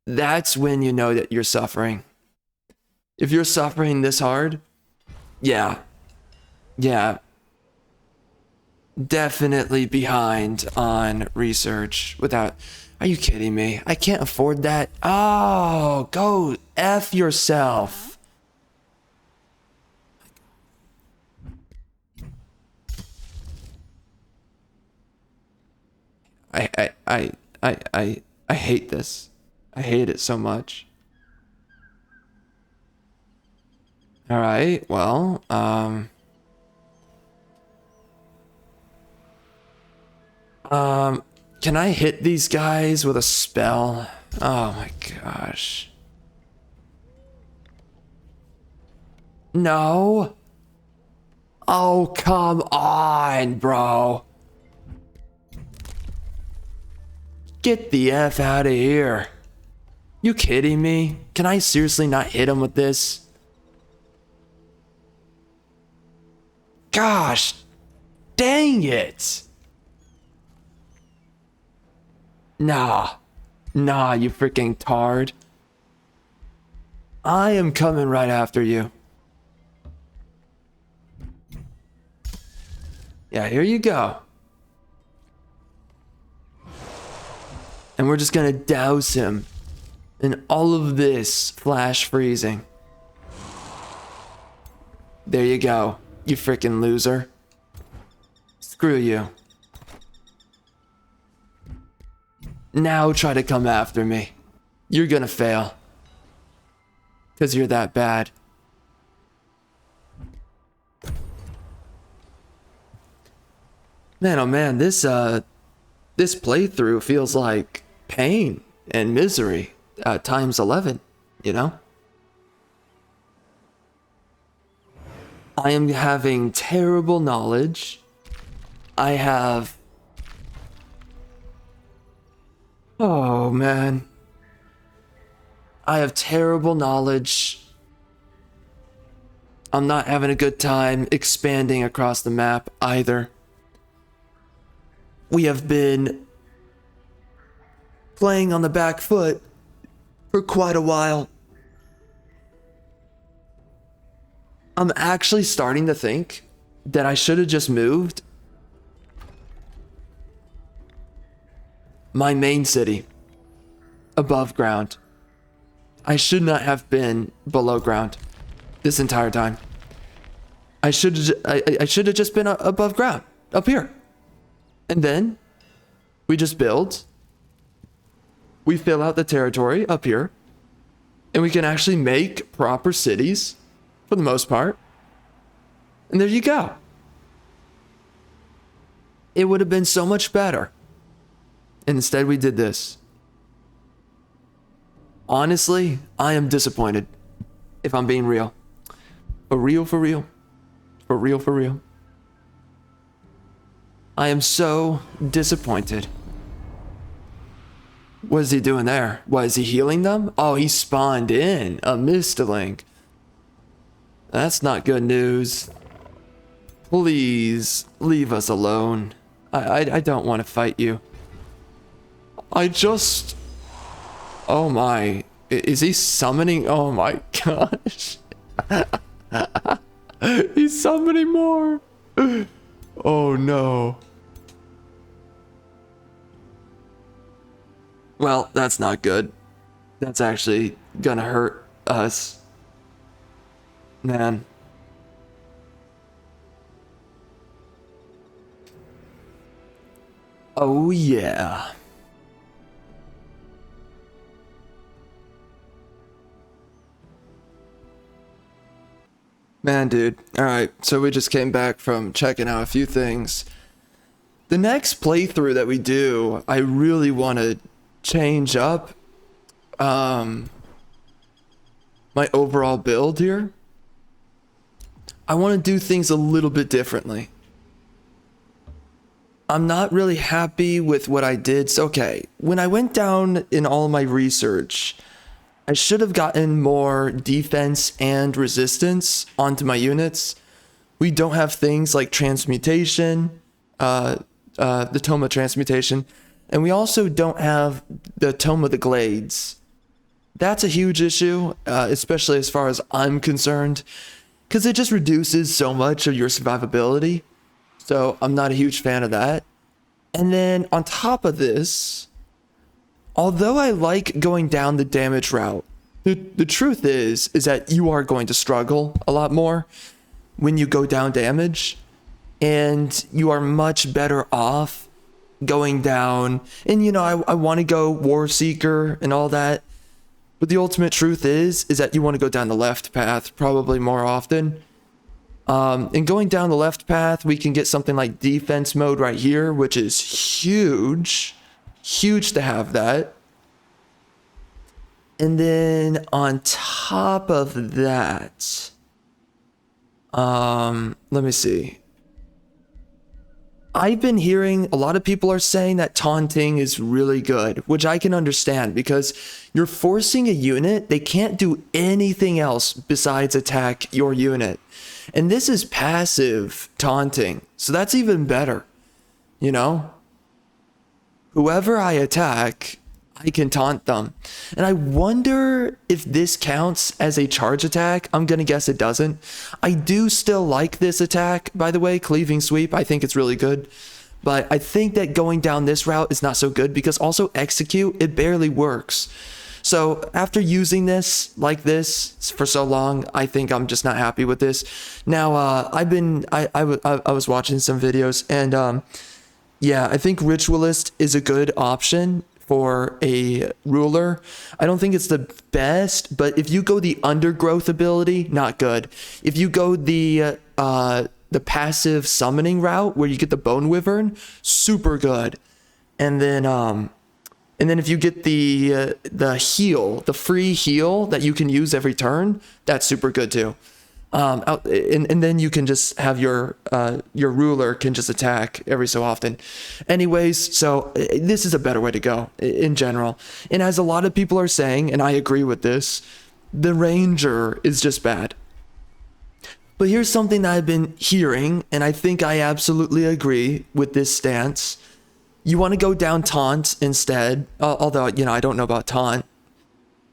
S1: That's when you know that you're suffering. If you're suffering this hard, yeah. definitely behind on research without... Are you kidding me? I can't afford that. Oh, go F yourself. I hate this. I hate it so much. All right, well, can I hit these guys with a spell? Oh my gosh. No. Oh, come on, bro. Get the F out of here. You kidding me? Can I seriously not hit him with this? Gosh, dang it. Nah, you freaking tard. I am coming right after you. Yeah, here you go. And we're just gonna douse him in all of this flash freezing. There you go, you freaking loser. Screw you. Now try to come after me. You're gonna fail. 'Cause you're that bad. Man, oh man, this playthrough feels like pain and misery times 11, you know? I am having terrible knowledge. I have... Oh, man. I have terrible knowledge. I'm not having a good time expanding across the map either. We have been playing on the back foot for quite a while. I'm actually starting to think that I should have just moved my main city above ground. I should not have been below ground this entire time. I should have just been above ground, up here. And then we just build. We fill out the territory up here. And we can actually make proper cities for the most part. And there you go. It would have been so much better. And instead we did this. Honestly, I am disappointed. If I'm being real. For real, for real. For real, for real. I am so disappointed. What is he doing there? What, is he healing them? Oh, he spawned in a Mistlink. That's not good news. Please, leave us alone. I don't want to fight you. I just... Oh my... Is he summoning? Oh my gosh. He's summoning more. Oh no. Well, that's not good. That's actually gonna hurt us. Man. Oh yeah. Man, dude. Alright, so we just came back from checking out a few things. The next playthrough that we do, I really want to change up my overall build here. I want to do things a little bit differently. I'm not really happy with what I did. So, okay, when I went down in all my research, I should have gotten more defense and resistance onto my units. We don't have things like transmutation, the Tome transmutation, and we also don't have the Tome of the Glades. That's a huge issue, especially as far as I'm concerned, because it just reduces so much of your survivability. So I'm not a huge fan of that. And then on top of this, although I like going down the damage route, the truth is that you are going to struggle a lot more when you go down damage, and you are much better off going down. And you know, I want to go War Seeker and all that, but the ultimate truth is that you want to go down the left path probably more often. And going down the left path, we can get something like defense mode right here, which is huge to have that. And then on top of that, let me see. I've been hearing a lot of people are saying that taunting is really good, which I can understand because you're forcing a unit. They can't do anything else besides attack your unit. And this is passive taunting. So that's even better. You know, whoever I attack, I can taunt them. And I wonder if this counts as a charge attack. I'm going to guess it doesn't. I do still like this attack, by the way, cleaving sweep. I think it's really good. But I think that going down this route is not so good because also execute, it barely works. So after using this like this for so long, I think I'm just not happy with this. Now, I was watching some videos and yeah, I think Ritualist is a good option for a ruler. I don't think it's the best, but if you go the undergrowth ability, not good. If you go the passive summoning route where you get the Bone Wyvern, super good. And then if you get the heal, the free heal that you can use every turn, that's super good too. And then you can just have your ruler can just attack every so often. Anyways, so this is a better way to go in general. And as a lot of people are saying, and I agree with this, the Ranger is just bad. But here's something that I've been hearing, and I think I absolutely agree with this stance. You want to go down Taunt instead, although, you know, I don't know about Taunt.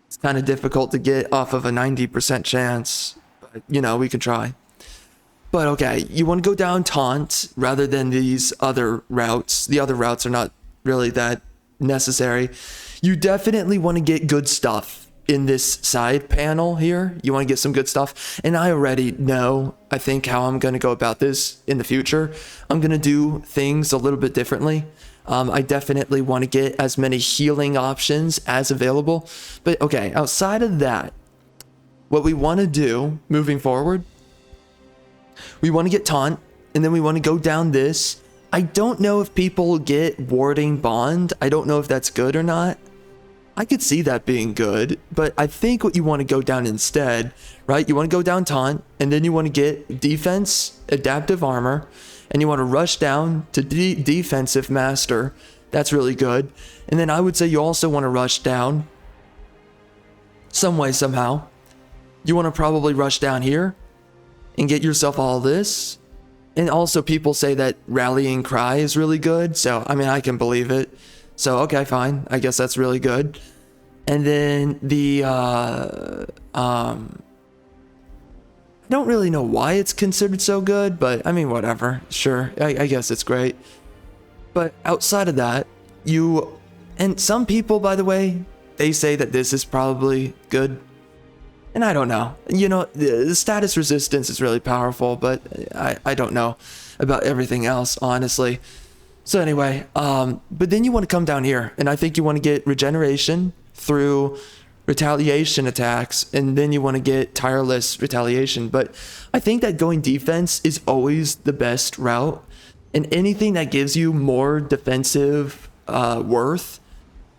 S1: It's kind of difficult to get off of a 90% chance. But, you know, we can try. But okay, you want to go down Taunt rather than these other routes. The other routes are not really that necessary. You definitely want to get good stuff in this side panel here. You want to get some good stuff. And I already know, I think, how I'm going to go about this in the future. I'm going to do things a little bit differently. I definitely want to get as many healing options as available. But okay, outside of that, what we want to do moving forward, we want to get Taunt, and then we want to go down this. I don't know if people get Warding Bond. I don't know if that's good or not. I could see that being good, but I think what you want to go down instead, right? You want to go down Taunt, and then you want to get Defense, Adaptive Armor, and you want to rush down to Defensive Master. That's really good. And then I would say you also want to rush down some way, somehow. You want to probably rush down here and get yourself all this. And also people say that Rallying Cry is really good. So, I mean, I can believe it. So, okay, fine. I guess that's really good. And then the, I don't really know why it's considered so good, but I mean, whatever. Sure, I guess it's great. But outside of that, and some people, by the way, they say that this is probably good. And I don't know. You know, the status resistance is really powerful, but I don't know about everything else, honestly. So anyway, but then you want to come down here, and I think you want to get regeneration through retaliation attacks, and then you want to get tireless retaliation. But I think that going defense is always the best route, and anything that gives you more defensive worth,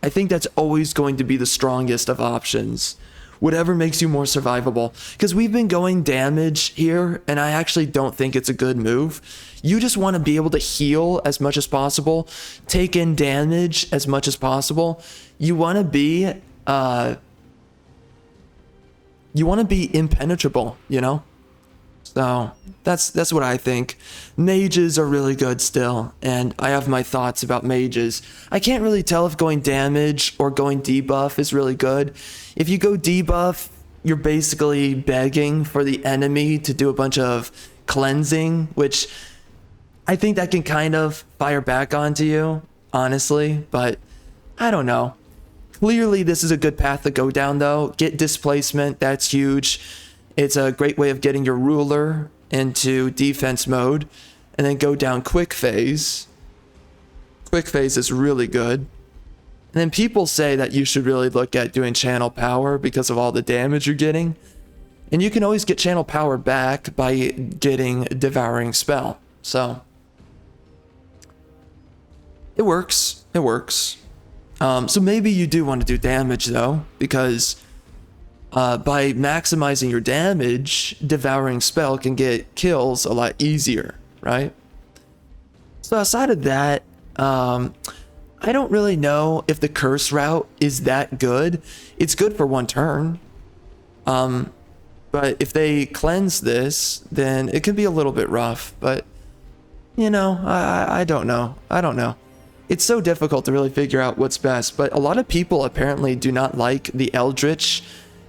S1: I think that's always going to be the strongest of options. Whatever makes you more survivable. Because we've been going damage here, and I actually don't think it's a good move. You just want to be able to heal as much as possible, take in damage as much as possible. You want to be impenetrable, you know? So that's what I think. Mages are really good still, and I have my thoughts about mages. I can't really tell if going damage or going debuff is really good. If you go debuff, you're basically begging for the enemy to do a bunch of cleansing, which
S2: I think that can kind of fire back onto you, honestly, but I don't know. Clearly, this is a good path to go down, though. Get displacement, that's huge. It's a great way of getting your ruler into defense mode, and then go down quick phase. Quick phase is really good. And then people say that you should really look at doing channel power because of all the damage you're getting. And you can always get channel power back by getting devouring spell. So it works. It works. So maybe you do want to do damage though, because by maximizing your damage, devouring spell can get kills a lot easier, right? So outside of that, I don't really know if the curse route is that good. It's good for one turn. But if they cleanse this, then it can be a little bit rough. But, you know, I don't know. I don't know. It's so difficult to really figure out what's best. But a lot of people apparently do not like the Eldritch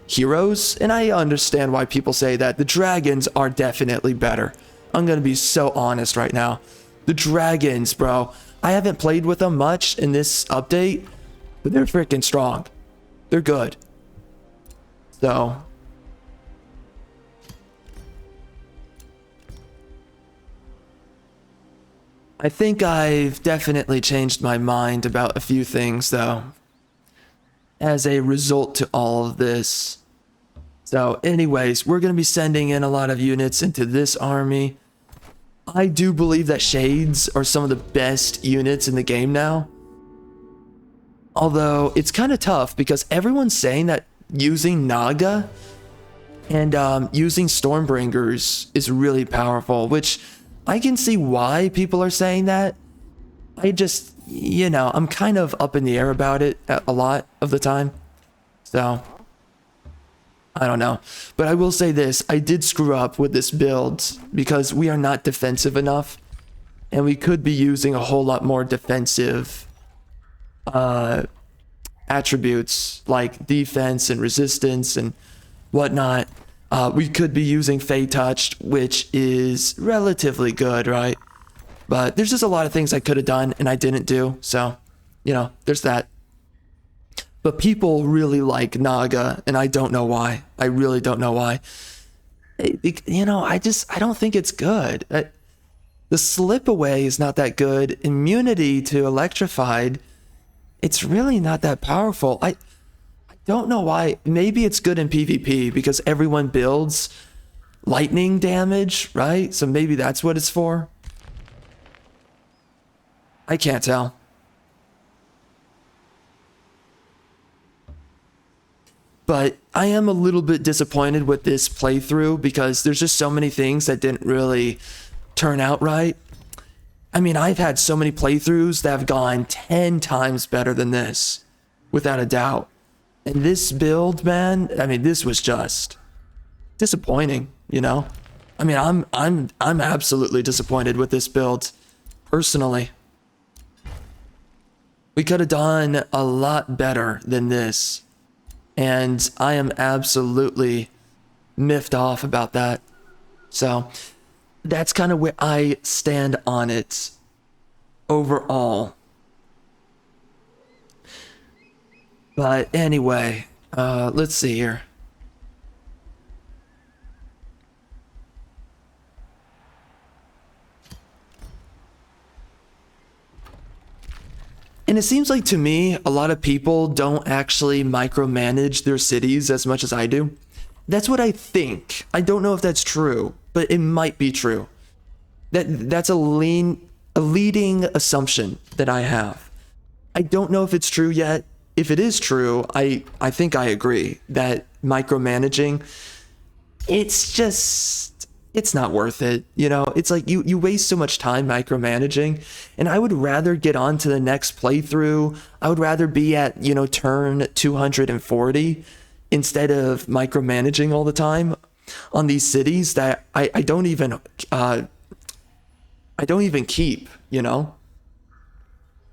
S2: heroes. And I understand why people say that. The dragons are definitely better. I'm going to be so honest right now. The dragons, bro. I haven't played with them much in this update, but they're freaking strong. They're good. So I think I've definitely changed my mind about a few things, though, as a result to all of this. So anyways, we're going to be sending in a lot of units into this army. I do believe that Shades are some of the best units in the game now. Although it's kind of tough because everyone's saying that using Naga and using Stormbringers is really powerful, which I can see why people are saying that. I just, you know, I'm kind of up in the air about it a lot of the time. So I don't know. But I will say this, I did screw up with this build because we are not defensive enough. And we could be using a whole lot more defensive attributes like defense and resistance and whatnot. We could be using Fey Touched, which is relatively good, right? But there's just a lot of things I could have done and I didn't do. So, you know, there's that. But people really like Naga, and I don't know why. I really don't know why. You know, I don't think it's good. The slip away is not that good. Immunity to electrified, it's really not that powerful. I don't know why. Maybe it's good in PvP because everyone builds lightning damage, right? So maybe that's what it's for. I can't tell. But I am a little bit disappointed with this playthrough because there's just so many things that didn't really turn out right. I mean, I've had so many playthroughs that have gone 10 times better than this, without a doubt. And this build, man, I mean, this was just disappointing, you know? I mean, I'm absolutely disappointed with this build, personally. We could have done a lot better than this. And I am absolutely miffed off about that. So that's kind of where I stand on it overall. But anyway, let's see here. And it seems like to me, a lot of people don't actually micromanage their cities as much as I do. That's what I think. I don't know if that's true, but it might be true. That's a leading assumption that I have. I don't know if it's true yet. If it is true, I think I agree that micromanaging, it's not worth it. You know, it's like you waste so much time micromanaging, and I would rather get on to the next playthrough. I would rather be at, you know, turn 240 instead of micromanaging all the time on these cities that I don't even keep, you know?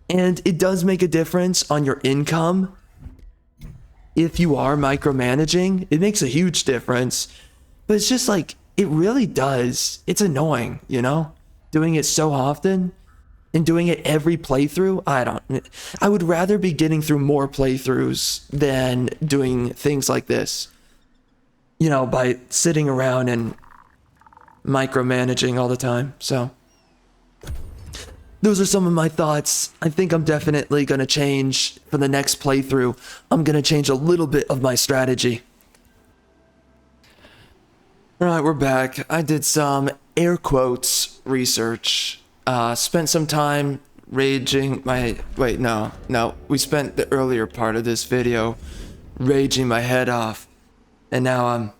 S2: And it does make a difference on your income. If you are micromanaging, it makes a huge difference. But it's just like, it really does. It's annoying, you know? doing it so often and doing it every playthrough, I would rather be getting through more playthroughs than doing things like this. You know, by sitting around and micromanaging all the time. So those are some of my thoughts. I think I'm definitely going to change for the next playthrough. I'm going to change a little bit of my strategy. All right, we're back. I did some air quotes research. Spent some time raging my... Wait, no. We spent the earlier part of this video raging my head off. And now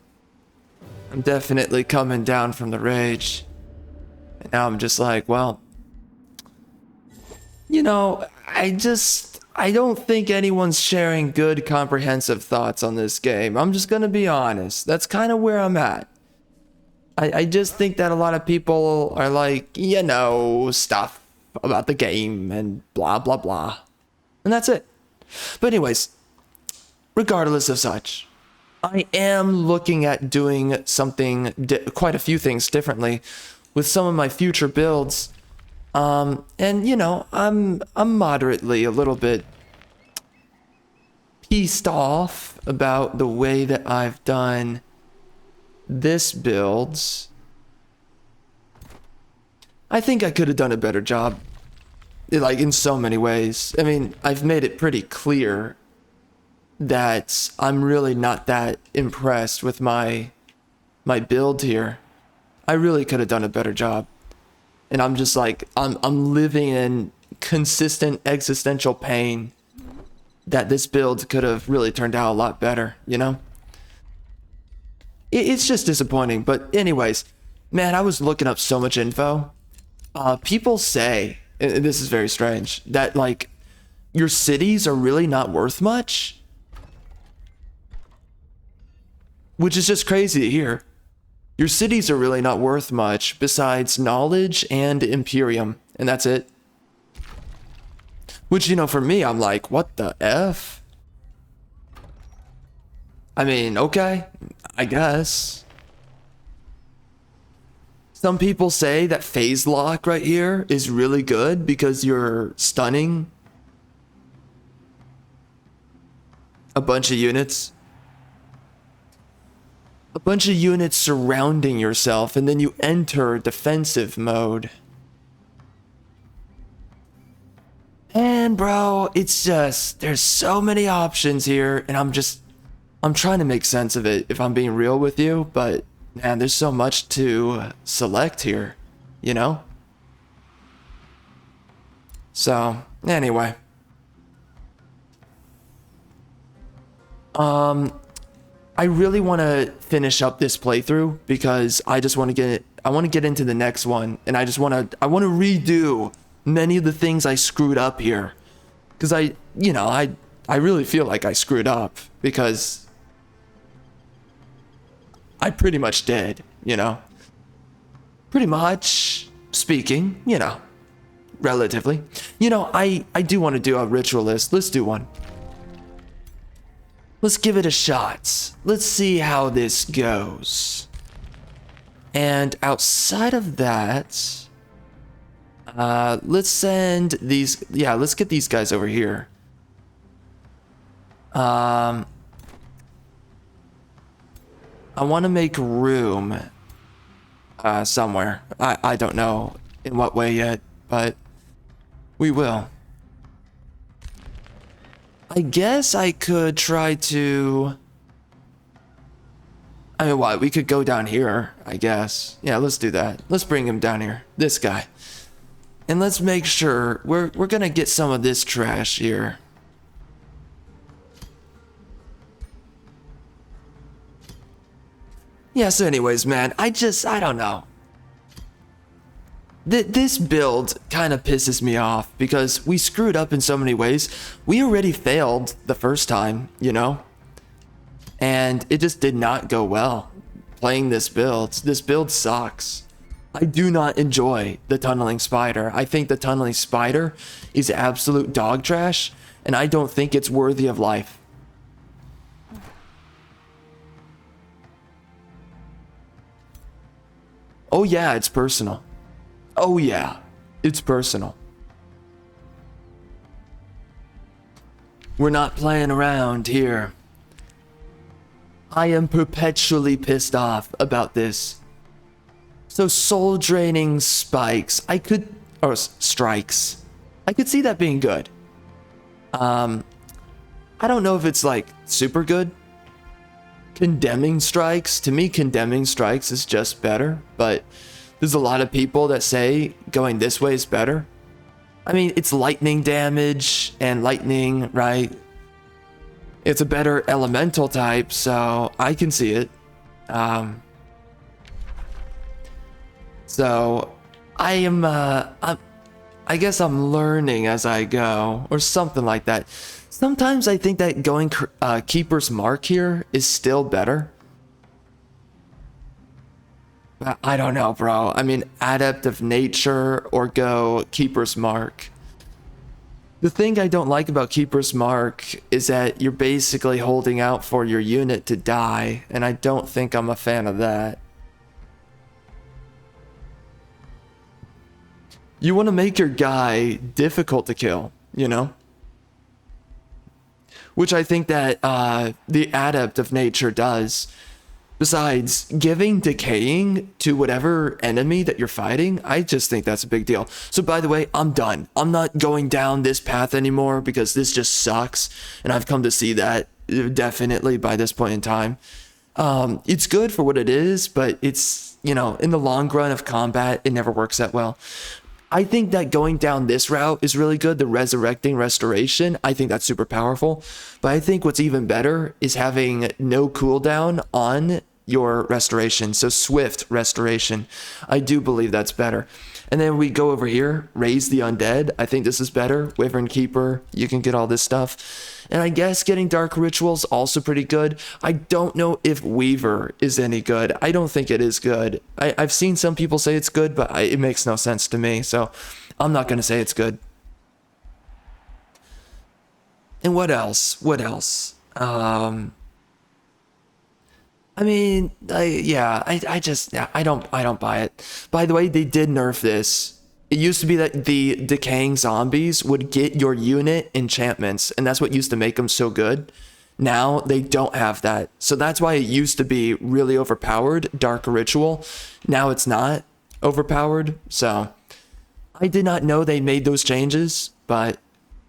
S2: I'm definitely coming down from the rage. And now I'm just like, well... You know, I don't think anyone's sharing good, comprehensive thoughts on this game. I'm just gonna be honest. That's kind of where I'm at. I just think that a lot of people are like, you know, stuff about the game and blah, blah, blah. And that's it. But anyways, regardless of such, I am looking at doing something, quite a few things differently with some of my future builds. And you know, I'm moderately a little bit pissed off about the way that I've done this build. I think I could have done a better job, like in so many ways. I mean, I've made it pretty clear that I'm really not that impressed with my build here. I really could have done a better job. And I'm just like, I'm living in consistent existential pain that this build could have really turned out a lot better, you know? It's just disappointing. But anyways, man, I was looking up so much info. People say, and this is very strange, that like your cities are really not worth much. Which is just crazy to hear. Your cities are really not worth much besides knowledge and Imperium, and that's it. Which, you know, for me, I'm like, what the F? I mean, okay, I guess. Some people say that phase lock right here is really good because you're stunning a bunch of units. A bunch of units surrounding yourself, and then you enter defensive mode. And bro, it's just, there's so many options here, and I'm trying to make sense of it if I'm being real with you, but man, there's so much to select here, you know? So, anyway. I really want to finish up this playthrough because I just want to get into the next one, and I want to redo many of the things I screwed up here. Cuz I really feel like I screwed up because I pretty much did, you know. Pretty much speaking, you know, relatively. You know, I do want to do a ritualist. Let's do one. Let's give it a shot. Let's see how this goes. And outside of that, let's send these, let's get these guys over here. I want to make room somewhere. I don't know in what way yet, but we will. I guess I could try to... I mean, what? We could go down here, I guess. Yeah, let's do that. Let's bring him down here. This guy. And let's make sure we're gonna get some of this trash here. Yeah, so anyways, man, I don't know. This build kind of pisses me off because we screwed up in so many ways. We already failed the first time, you know? And it just did not go well playing this build. This build sucks. I do not enjoy the tunneling spider. I think the tunneling spider is absolute dog trash, and I don't think it's worthy of life. Oh yeah, it's personal.
S1: Oh yeah, it's personal. We're not playing around here. I am perpetually pissed off about this. So soul draining spikes, strikes. I could see that being good. I don't know if it's like super good. Condemning strikes, to me condemning strikes is just better, but there's a lot of people that say going this way is better. I mean, it's lightning damage and lightning, right? It's a better elemental type, so I can see it. So I guess I'm learning as I go, or something like that. Sometimes I think that going Keeper's Mark here is still better. But I don't know, bro. I mean, Adept of Nature or go Keeper's Mark. The thing I don't like about Keeper's Mark is that you're basically holding out for your unit to die, and I don't think I'm a fan of that. You want to make your guy difficult to kill, you know? Which I think that the Adept of Nature does. Besides, giving decaying to whatever enemy that you're fighting, I just think that's a big deal. So by the way, I'm done. I'm not going down this path anymore because this just sucks. And I've come to see that definitely by this point in time. It's good for what it is, but it's, you know, in the long run of combat, it never works that well. I think that going down this route is really good. The resurrecting restoration, I think that's super powerful. But I think what's even better is having no cooldown on your restoration. So swift restoration. I do believe that's better. And then we go over here, raise the undead. I think this is better. Wyvern Keeper, you can get all this stuff. And I guess getting Dark Rituals also pretty good. I don't know if Weaver is any good. I don't think it is good. I've seen some people say it's good, but it makes no sense to me. So I'm not going to say it's good. And what else? What else? I mean, I don't buy it. By the way, they did nerf this. It used to be that the decaying zombies would get your unit enchantments, and that's what used to make them so good. Now they don't have that. So that's why it used to be really overpowered, Dark Ritual. Now it's not overpowered. So I did not know they made those changes, but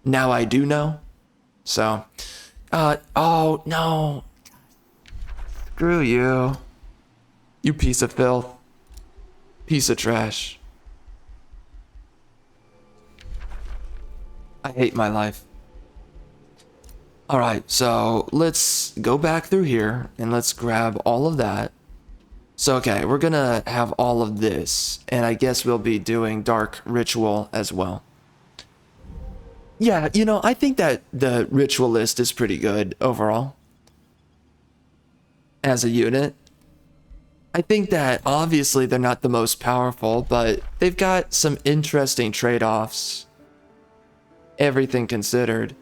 S1: now I do know. So, oh no. Screw you. You piece of filth. Piece of trash. I hate my life. Alright, so let's go back through here and let's grab all of that. So, okay, we're gonna have all of this, and I guess we'll be doing Dark Ritual as well. Yeah, you know, I think that the ritual list is pretty good overall. As a unit. I think that obviously they're not the most powerful, but they've got some interesting trade-offs. Everything considered.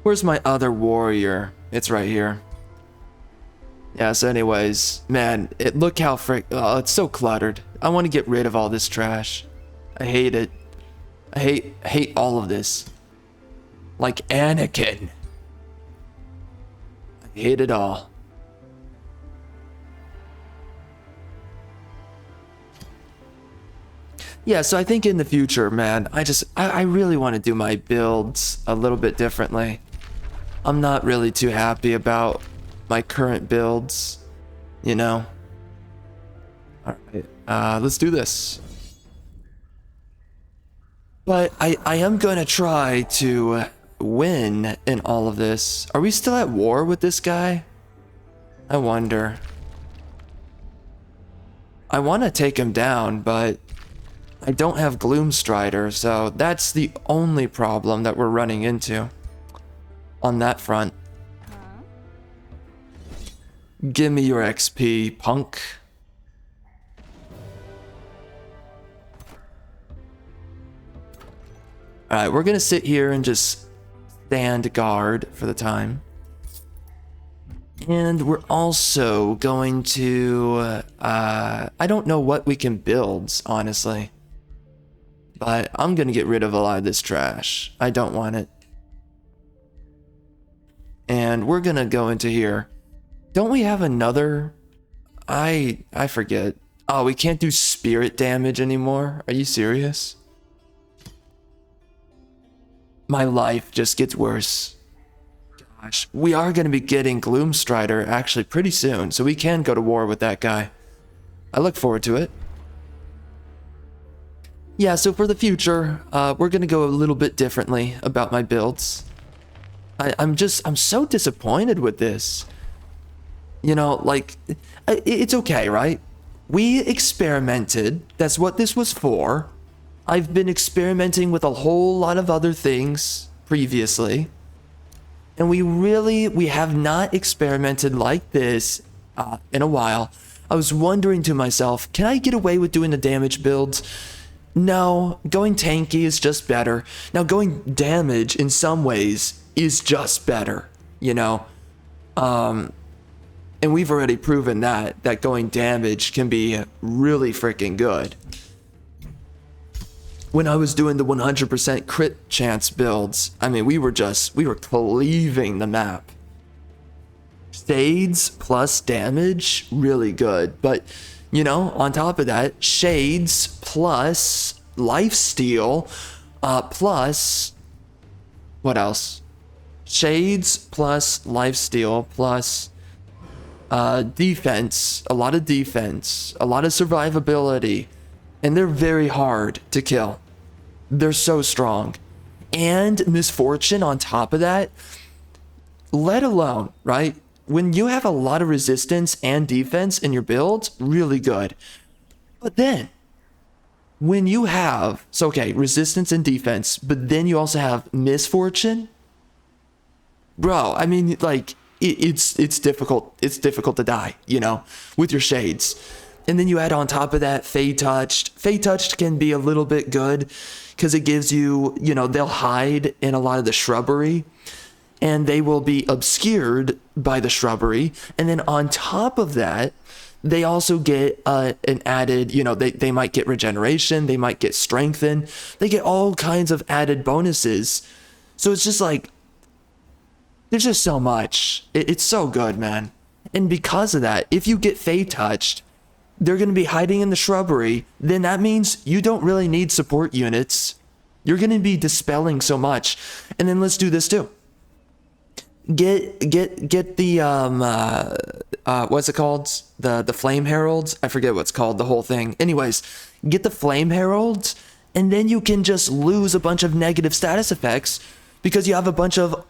S1: Where's my other warrior? It's right here. Yeah, so anyways, man, look how it's so cluttered. I want to get rid of all this trash. I hate it. I hate all of this. Like Anakin. I hate it all. Yeah, so I think in the future, man, I really want to do my builds a little bit differently. I'm not really too happy about my current builds, you know. All right, let's do this. But I am going to try to win in all of this. Are we still at war with this guy? I wonder. I want to take him down, but I don't have Gloomstrider, so that's the only problem that we're running into on that front. Give me your XP, punk. All right, we're gonna sit here and just stand guard for the time. And we're also going to, I don't know what we can build, honestly. But I'm gonna get rid of a lot of this trash. I don't want it. And we're gonna go into here. Don't we have another? I forget. Oh, we can't do spirit damage anymore? Are you serious? My life just gets worse. Gosh, we are going to be getting Gloomstrider actually pretty soon, so we can go to war with that guy. I look forward to it. Yeah, so for the future, we're going to go a little bit differently about my builds. I'm so disappointed with this. You know, like, it's okay, right? We experimented. That's what this was for. I've been experimenting with a whole lot of other things previously. And we have not experimented like this in a while. I was wondering to myself, can I get away with doing the damage builds? No, going tanky is just better. Now, going damage in some ways is just better, you know? And we've already proven that going damage can be really freaking good. When I was doing the 100% crit chance builds, I mean, we were cleaving the map. Shades plus damage, really good. But, you know, on top of that, shades plus lifesteal, plus, what else? Shades plus lifesteal plus defense, a lot of survivability, and they're very hard to kill. They're so strong. And misfortune on top of that, let alone, right? When you have a lot of resistance and defense in your build, really good. But then, when you have, so okay, resistance and defense, but then you also have misfortune, bro, I mean, like, it's difficult to die, you know, with your shades. And then you add on top of that Fey Touched. Fey Touched can be a little bit good because it gives you, you know, they'll hide in a lot of the shrubbery and they will be obscured by the shrubbery. And then on top of that, they also get an added, you know, they might get regeneration, they might get strengthened, they get all kinds of added bonuses. So it's just like, there's just so much. It's so good, man. And because of that, if you get Fey Touched, they're going to be hiding in the shrubbery. Then that means you don't really need support units. You're going to be dispelling so much. And then let's do this too. Get the what's it called? The Flame Heralds. I forget what's called, the whole thing. Anyways, get the Flame Heralds, and then you can just lose a bunch of negative status effects. Because you have a bunch of,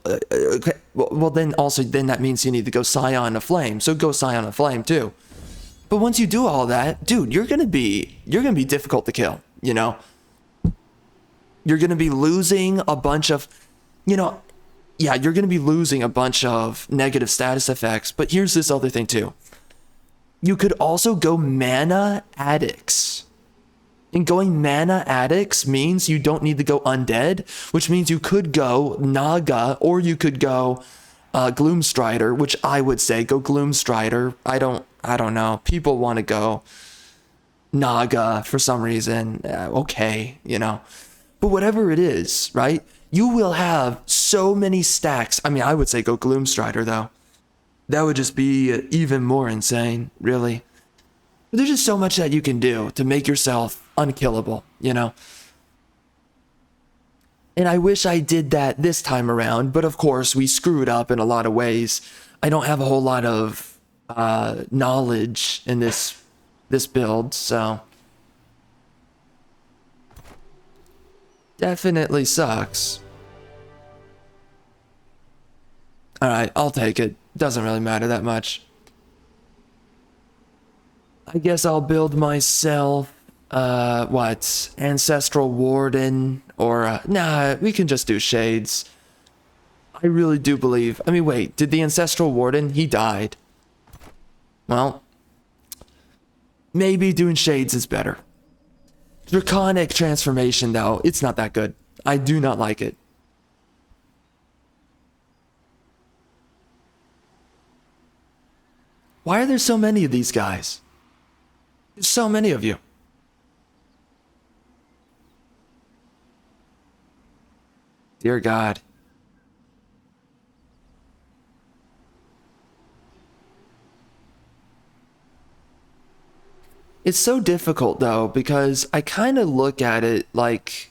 S1: well, then that means you need to go Scion of Flame. So go Scion of Flame too. But once you do all that, dude, you're gonna be difficult to kill. You know, you're gonna be losing a bunch of, you know, yeah, you're gonna be losing a bunch of negative status effects. But here's this other thing too. You could also go Mana Addicts. And going Mana Addicts means you don't need to go Undead, which means you could go Naga, or you could go Gloomstrider, which I would say go Gloomstrider. I don't know. People want to go Naga for some reason. Okay, you know. But whatever it is, right? You will have so many stacks. I mean, I would say go Gloomstrider, though. That would just be even more insane, really. But there's just so much that you can do to make yourself unkillable, you know? And I wish I did that this time around, but of course we screwed up in a lot of ways. I don't have a whole lot of knowledge in this build, so definitely sucks. Alright, I'll take it. Doesn't really matter that much. I guess I'll build myself, Ancestral Warden, or, nah, we can just do Shades. I really do believe, I mean, wait, did the Ancestral Warden, he died. Well, maybe doing Shades is better. Draconic Transformation, though, it's not that good. I do not like it. Why are there so many of these guys? There's so many of you. Dear God. It's so difficult though, because I kind of look at it like,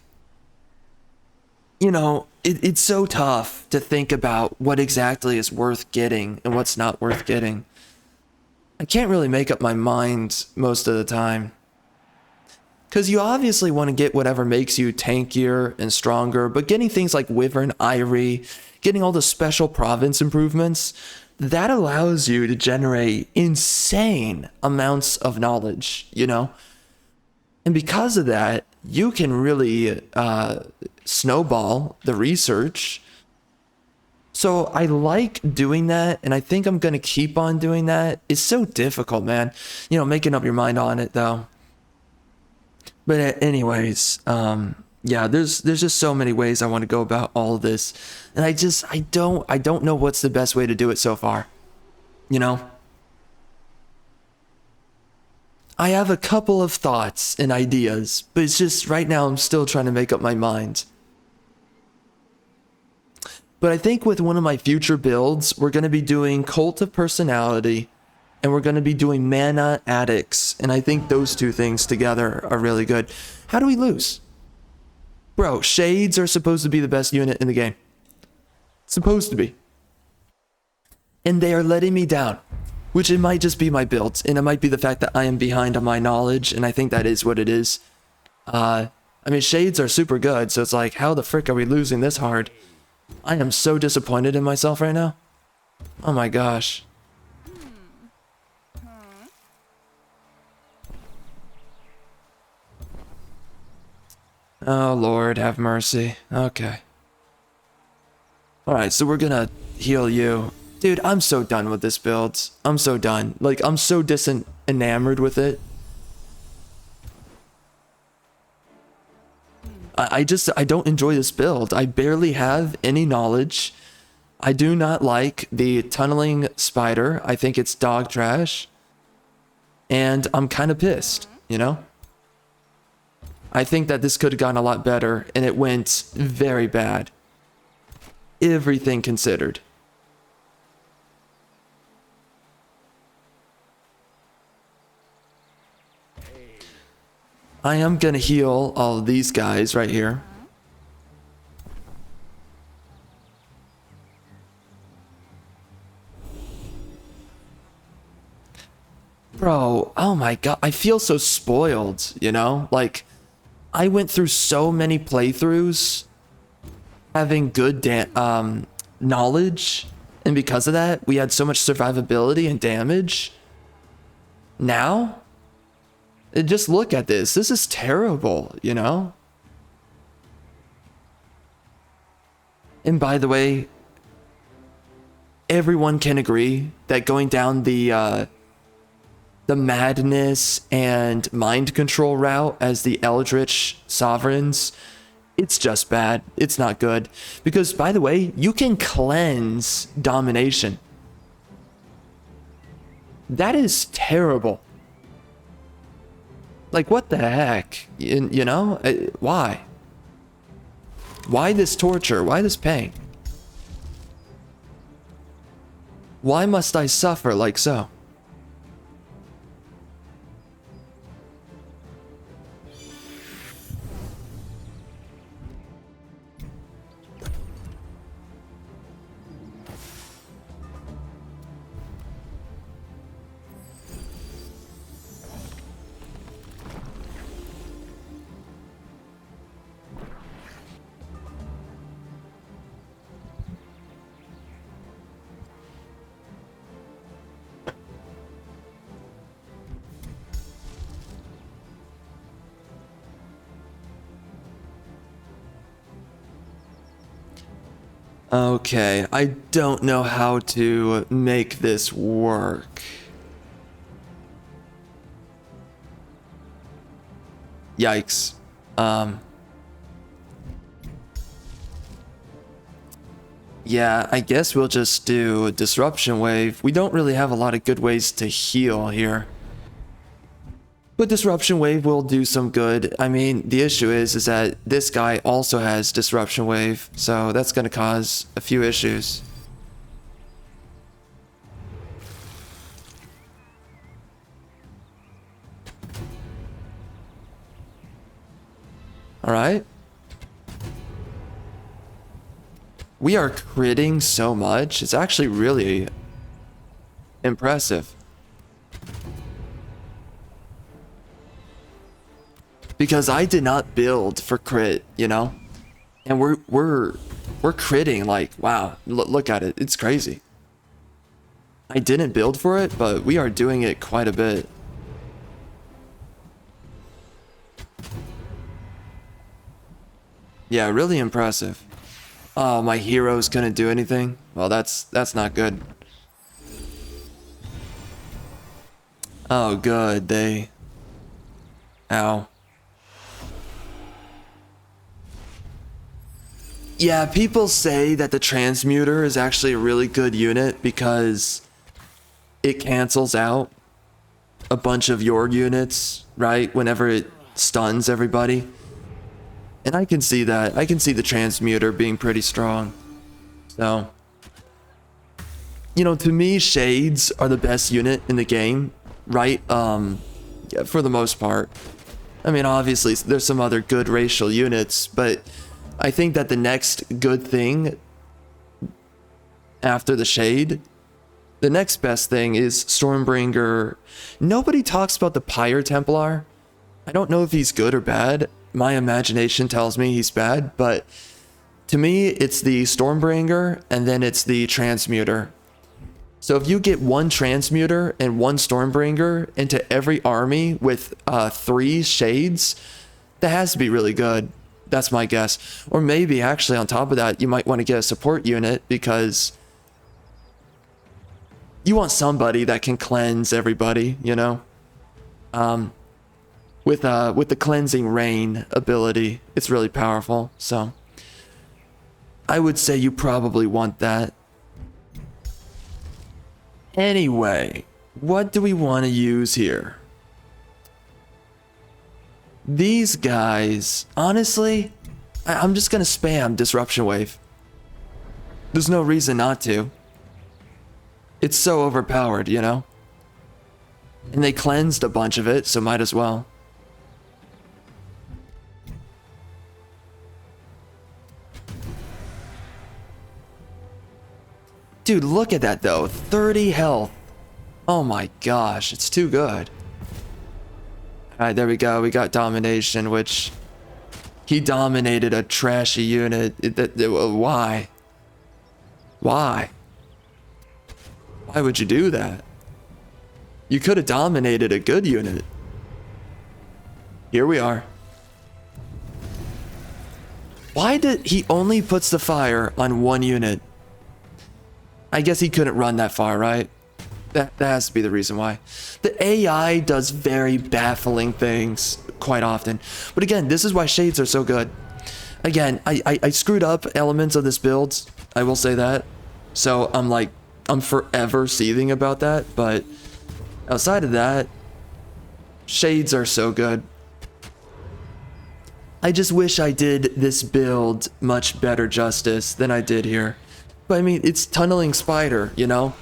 S1: you know, it's so tough to think about what exactly is worth getting and what's not worth getting. I can't really make up my mind most of the time. Because you obviously want to get whatever makes you tankier and stronger, but getting things like Wyvern, Irie, getting all the special province improvements, that allows you to generate insane amounts of knowledge, you know? And because of that, you can really snowball the research. So I like doing that, and I think I'm going to keep on doing that. It's so difficult, man. You know, making up your mind on it, though. But anyways, yeah, there's just so many ways I want to go about all of this. And I don't know what's the best way to do it so far. You know? I have a couple of thoughts and ideas, but it's just right now I'm still trying to make up my mind. But I think with one of my future builds, we're going to be doing Cult of Personality, and we're going to be doing Mana Addicts. And I think those two things together are really good. How do we lose? Bro, Shades are supposed to be the best unit in the game. Supposed to be. And they are letting me down. Which it might just be my builds, and it might be the fact that I am behind on my knowledge, and I think that is what it is. I mean, Shades are super good, so it's like, how the frick are we losing this hard? I am so disappointed in myself right now. Oh my gosh. Oh Lord, have mercy. Okay. Alright, so we're gonna heal you. Dude, I'm so done with this build. I'm so done. Like, I'm so enamored with it. I don't enjoy this build. I barely have any knowledge. I do not like the tunneling spider. I think it's dog trash. And I'm kind of pissed, you know? I think that this could have gone a lot better, and it went very bad. Everything considered. I am gonna heal all of these guys right here. Bro, oh my god, I feel so spoiled, you know? Like, I went through so many playthroughs having good knowledge, and because of that, we had so much survivability and damage. Now? Just look at this. This is terrible, you know? And by the way, everyone can agree that going down the madness and mind control route as the Eldritch Sovereigns, it's just bad. It's not good. Because, by the way, you can cleanse domination. That is terrible. Like, what the heck? You know? Why? Why this torture? Why this pain? Why must I suffer like so? Okay, I don't know how to make this work. Yikes. Yeah, I guess we'll just do a disruption wave. We don't really have a lot of good ways to heal here. But disruption wave will do some good. I mean, the issue is that this guy also has disruption wave, so that's going to cause a few issues. All right. We are critting so much. It's actually really impressive. Because I did not build for crit, you know? And we're critting like, wow, look at it. It's crazy. I didn't build for it, but we are doing it quite a bit. Yeah, really impressive. Oh, my heroes couldn't do anything? Well, that's not good. Oh, good. They... Ow. Yeah, people say that the transmuter is actually a really good unit because it cancels out a bunch of your units, right? Whenever it stuns everybody. And I can see that. I can see the transmuter being pretty strong. So, you know, to me, shades are the best unit in the game, right? Yeah, for the most part. I mean, obviously, there's some other good racial units, but I think that the next good thing after the shade, the next best thing is Stormbringer. Nobody talks about the Pyre Templar. I don't know if he's good or bad. My imagination tells me he's bad, but to me, it's the Stormbringer and then it's the Transmuter. So if you get one Transmuter and one Stormbringer into every army with 3 shades, that has to be really good. That's my guess. Or maybe actually on top of that, you might want to get a support unit because you want somebody that can cleanse everybody, you know? With the cleansing rain ability, it's really powerful. So I would say you probably want that. Anyway, what do we want to use here? These guys, honestly, I'm just gonna spam Disruption Wave. There's no reason not to. It's so overpowered, you know? And they cleansed a bunch of it, so might as well. Dude, look at that though. 30 health. Oh my gosh, it's too good. Alright, there we go. We got domination, which he dominated a trashy unit. Why? Why? Why would you do that? You could have dominated a good unit. Here we are. Why did he only puts the fire on one unit? I guess he couldn't run that far, right? That has to be the reason why. The AI does very baffling things quite often. But again, this is why shades are so good. Again, I screwed up elements of this build. I will say that. So I'm forever seething about that. But outside of that, shades are so good. I just wish I did this build much better justice than I did here. But I mean, it's tunneling spider, you know?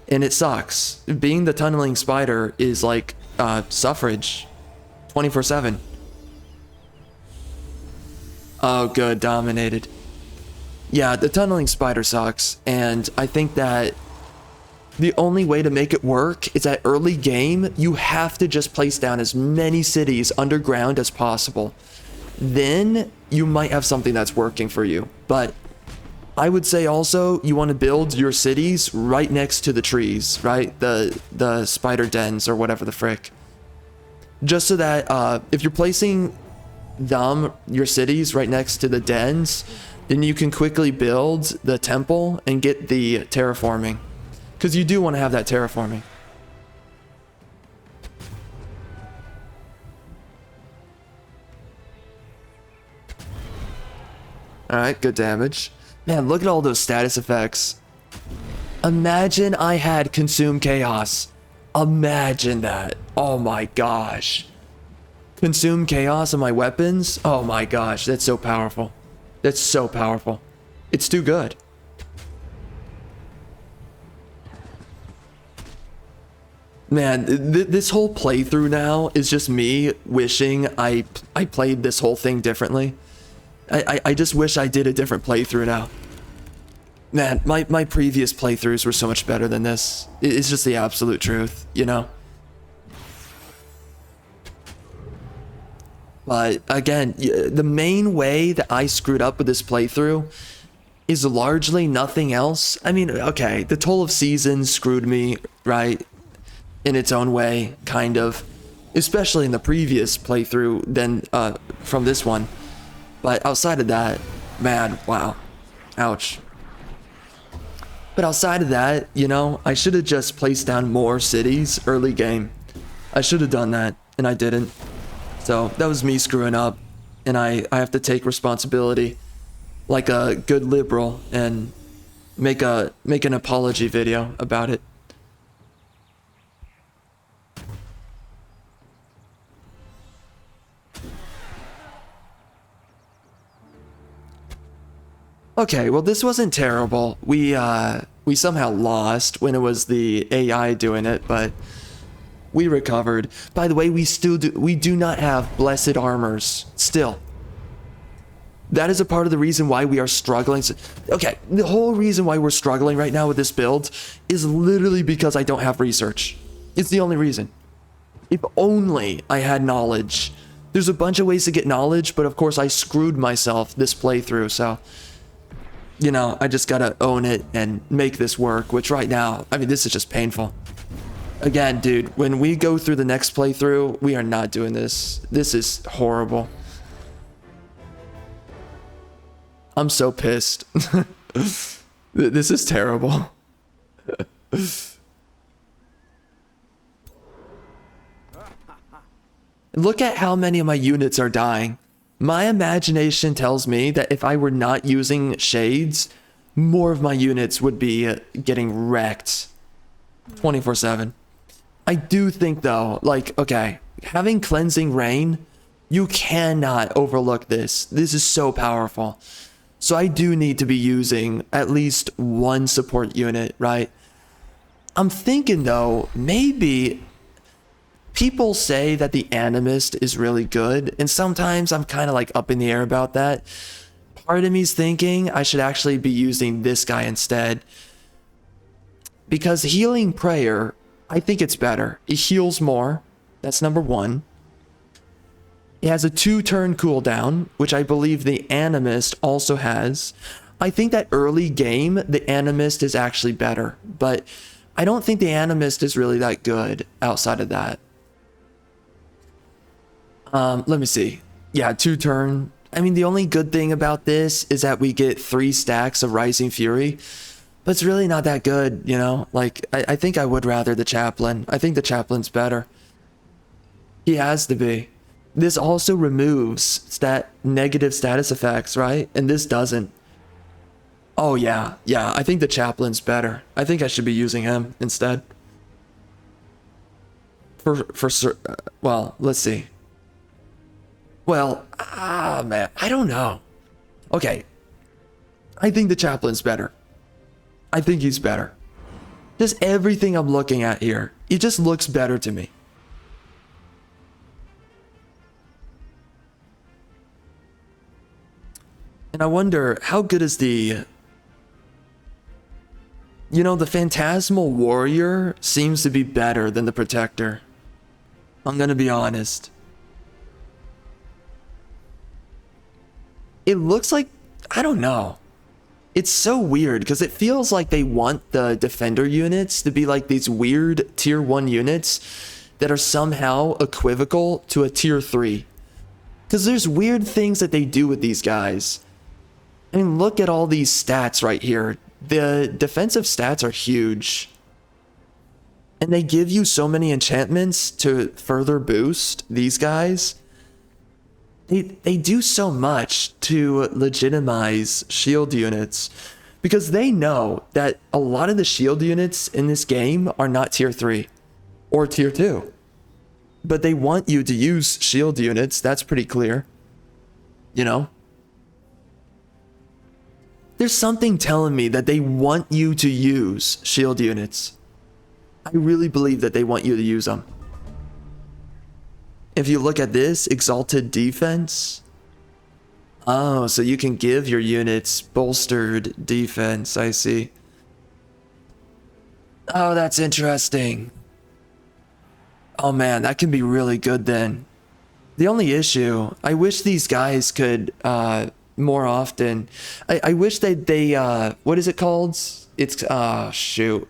S1: And it sucks. Being the tunneling spider is like suffrage 24/7. Oh, good. Dominated. Yeah, the tunneling spider sucks. And I think that the only way to make it work is at early game, you have to just place down as many cities underground as possible. Then you might have something that's working for you. But I would say also you want to build your cities right next to the trees, right? The spider dens or whatever the frick. Just so that if you're placing your cities right next to the dens, then you can quickly build the temple and get the terraforming. Because you do want to have that terraforming. Alright, good damage.
S2: Man, look at all those status effects. Imagine I had Consume Chaos. Imagine that. Oh my gosh. Consume Chaos on my weapons? Oh my gosh, that's so powerful. That's so powerful. It's too good. Man, this whole playthrough now is just me wishing I played this whole thing differently. I just wish I did a different playthrough now. Man, my previous playthroughs were so much better than this. It's just the absolute truth, you know? But again, the main way that I screwed up with this playthrough is largely nothing else. I mean, okay, the Toll of Seasons screwed me, right? In its own way, kind of. Especially in the previous playthrough than from this one. But outside of that, man, wow. Ouch. But outside of that, you know, I should have just placed down more cities early game. I should have done that, and I didn't. So that was me screwing up, and I have to take responsibility like a good liberal and make an apology video about it. Okay, well, this wasn't terrible. We somehow lost when it was the AI doing it, but we recovered. By the way, we do not have blessed armors still. That is a part of the reason why we are struggling. Okay, the whole reason why we're struggling right now with this build is literally because I don't have research. It's the only reason. If only I had knowledge. There's a bunch of ways to get knowledge, but of course I screwed myself this playthrough, so you know, I just gotta own it and make this work, which right now, I mean, this is just painful. Again, dude, when we go through the next playthrough, we are not doing this. This is horrible. I'm so pissed. This is terrible. Look at how many of my units are dying. My imagination tells me that if I were not using shades, more of my units would be getting wrecked 24/7. I do think though, like, okay, having cleansing rain, you cannot overlook this. This is so powerful. So I do need to be using at least one support unit, right? I'm thinking though, maybe people say that the Animist is really good, and sometimes I'm kind of like up in the air about that. Part of me's thinking I should actually be using this guy instead. Because Healing Prayer, I think it's better. It heals more. That's number one. It has a 2-turn cooldown, which I believe the Animist also has. I think that early game, the Animist is actually better, but I don't think the Animist is really that good outside of that. Let me see. Yeah, 2-turn. I mean, the only good thing about this is that we get 3 stacks of Rising Fury, but it's really not that good, you know? Like, I think I would rather the Chaplain. I think the Chaplain's better. He has to be. This also removes negative status effects, right? And this doesn't. Oh, yeah. Yeah, I think the Chaplain's better. I think I should be using him instead. Well, let's see. Well, man, I don't know. Okay. I think the Chaplain's better. I think he's better. Just everything I'm looking at here, it just looks better to me. And I wonder, how good is the... You know, the Phantasmal Warrior seems to be better than the Protector. I'm gonna be honest. It looks like, I don't know. It's so weird because it feels like they want the Defender units to be like these weird tier 1 units that are somehow equivocal to a tier 3. Because there's weird things that they do with these guys. I mean, look at all these stats right here. The defensive stats are huge. And they give you so many enchantments to further boost these guys. they do so much to legitimize shield units because they know that a lot of the shield units in this game are not tier 3 or tier 2. But they want you to use shield units. That's pretty clear. You know? There's something telling me that they want you to use shield units. I really believe that they want you to use them. If you look at this, exalted defense. Oh, so you can give your units bolstered defense. I see. Oh, that's interesting. Oh man, that can be really good then. The only issue, I wish these guys could more often. I wish they what is it called? It's shoot.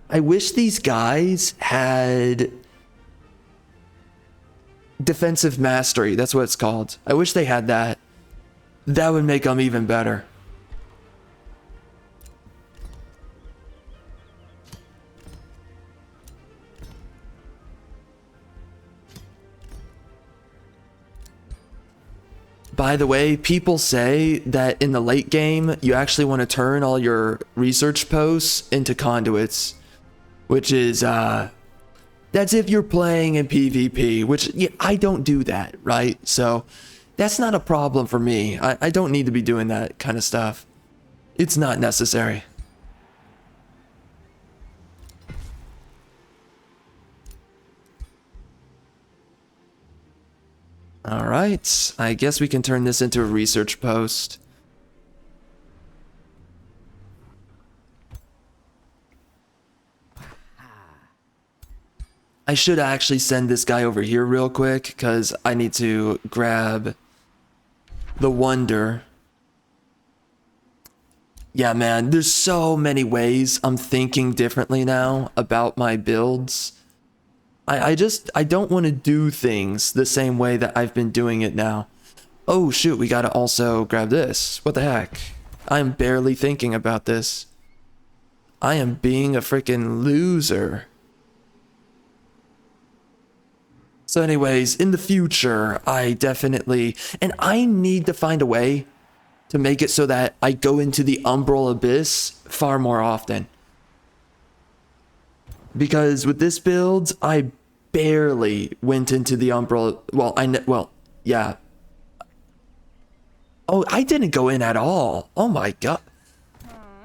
S2: I wish these guys had defensive mastery. That's what it's called. I wish they had that. That would make them even better. By the way, people say that in the late game, you actually want to turn all your research posts into conduits, which is, that's if you're playing in PvP, which yeah, I don't do that, right? So that's not a problem for me. I don't need to be doing that kind of stuff. It's not necessary. All right, I guess we can turn this into a research post. I should actually send this guy over here real quick because I need to grab the wonder. Yeah, man, there's so many ways I'm thinking differently now about my builds. I don't want to do things the same way that I've been doing it now. Oh shoot, we gotta also grab this. What the heck? I'm barely thinking about this. I am being a freaking loser. So anyways, in the future, I definitely, and I need to find a way to make it so that I go into the Umbral Abyss far more often. Because with this build, I barely went into the Umbral, well, yeah. Oh, I didn't go in at all. Oh my god.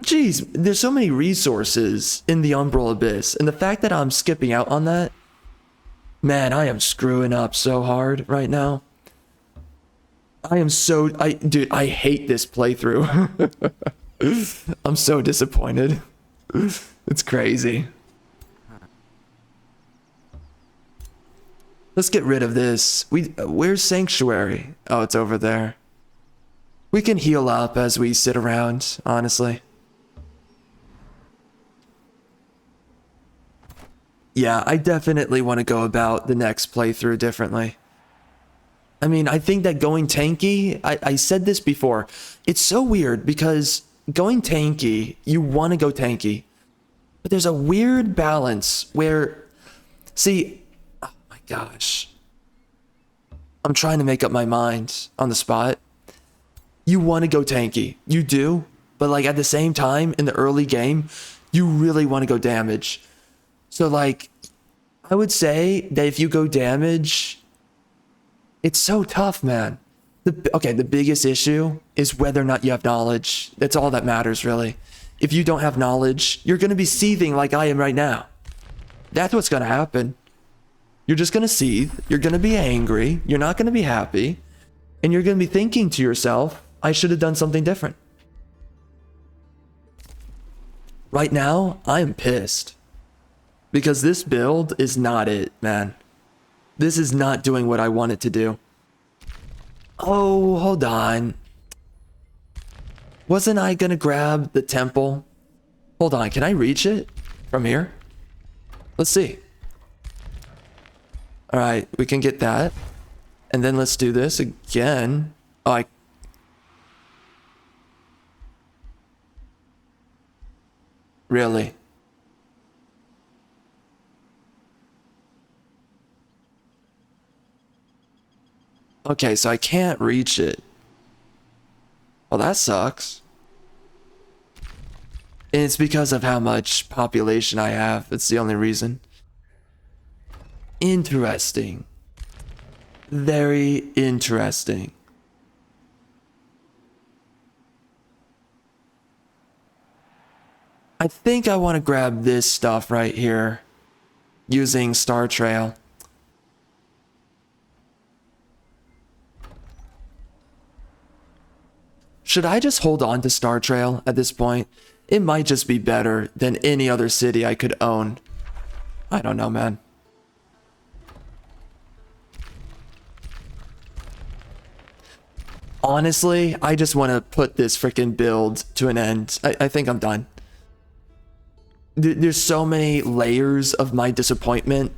S2: Jeez, there's so many resources in the Umbral Abyss, and the fact that I'm skipping out on that, man, I am screwing up so hard right now. Dude, I hate this playthrough. I'm so disappointed. It's crazy. Let's get rid of this. Where's Sanctuary? Oh, it's over there. We can heal up as we sit around, honestly. Yeah, I definitely want to go about the next playthrough differently. I mean, I think that going tanky, I said this before, it's so weird because going tanky, you want to go tanky. But there's a weird balance where, see, oh my gosh. I'm trying to make up my mind on the spot. You want to go tanky, you do, but like at the same time in the early game, you really want to go damage. So like, I would say that if you go damage, it's so tough, man. The biggest issue is whether or not you have knowledge. That's all that matters, really. If you don't have knowledge, you're going to be seething like I am right now. That's what's going to happen. You're just going to seethe. You're going to be angry. You're not going to be happy. And you're going to be thinking to yourself, I should have done something different. Right now, I am pissed. Because this build is not it, man. This is not doing what I want it to do. Oh, hold on. Wasn't I gonna grab the temple? Hold on, can I reach it from here? Let's see. All right, we can get that. And then let's do this again. Oh, really?
S1: Okay, so I can't reach it. Well, that sucks. And it's because of how much population I have. That's the only reason. Interesting. Very interesting. I think I want to grab this stuff right here using Star Trail. Should I just hold on to Star Trail at this point? It might just be better than any other city I could own. I don't know, man. Honestly, I just want to put this freaking build to an end. I think I'm done. There's so many layers of my disappointment.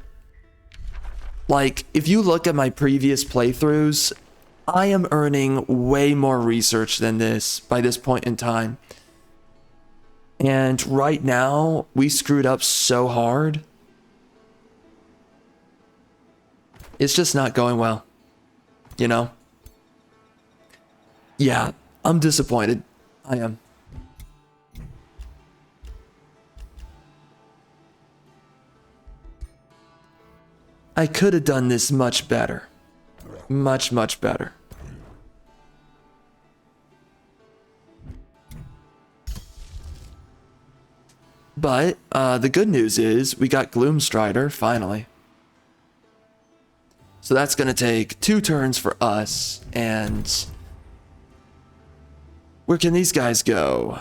S1: Like, if you look at my previous playthroughs, I am earning way more research than this by this point in time. And right now, we screwed up so hard. It's just not going well. You know? Yeah, I'm disappointed. I am. I could have done this much better. Much, much better. But the good news is we got Gloomstrider finally. So that's going to take 2 turns for us. And where can these guys go?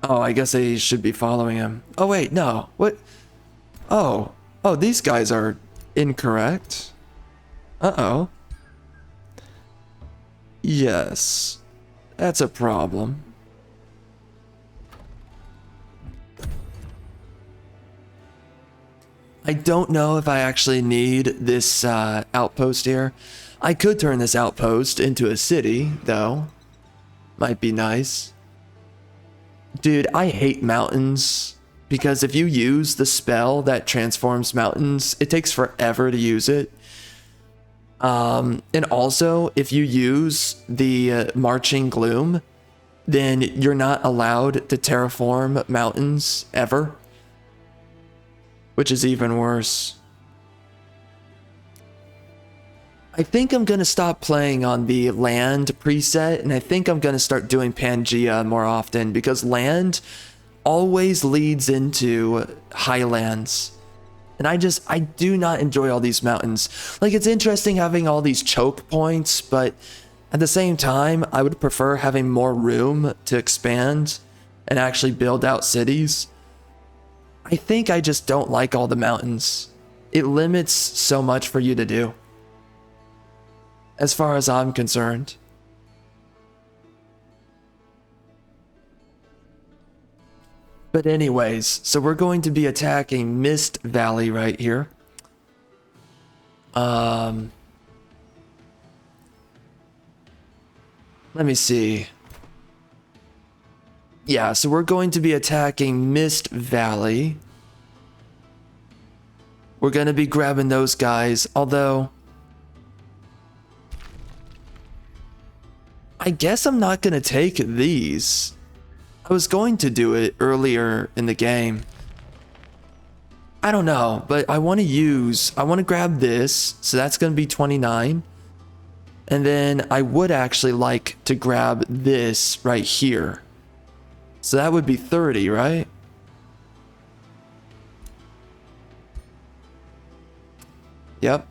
S1: Oh, I guess they should be following him. Oh, wait, no. What? Oh, these guys are incorrect. Uh-oh. Yes, that's a problem. I don't know if I actually need this outpost here. I could turn this outpost into a city, though. Might be nice. Dude, I hate mountains. Because if you use the spell that transforms mountains, it takes forever to use it. And also, if you use the Marching Gloom, then you're not allowed to terraform mountains ever. Which is even worse. I think I'm going to stop playing on the land preset, and I think I'm going to start doing Pangea more often, because land always leads into highlands. And I do not enjoy all these mountains. Like, it's interesting having all these choke points, but at the same time, I would prefer having more room to expand and actually build out cities. I think I just don't like all the mountains. It limits so much for you to do, as far as I'm concerned. But anyways, so we're going to be attacking Mist Valley right here. Let me see. Yeah, so we're going to be attacking Mist Valley. We're going to be grabbing those guys, although I guess I'm not going to take these. I was going to do it earlier in the game. I don't know, but I want to grab this, so that's going to be 29. And then I would actually like to grab this right here. So that would be 30, right? Yep.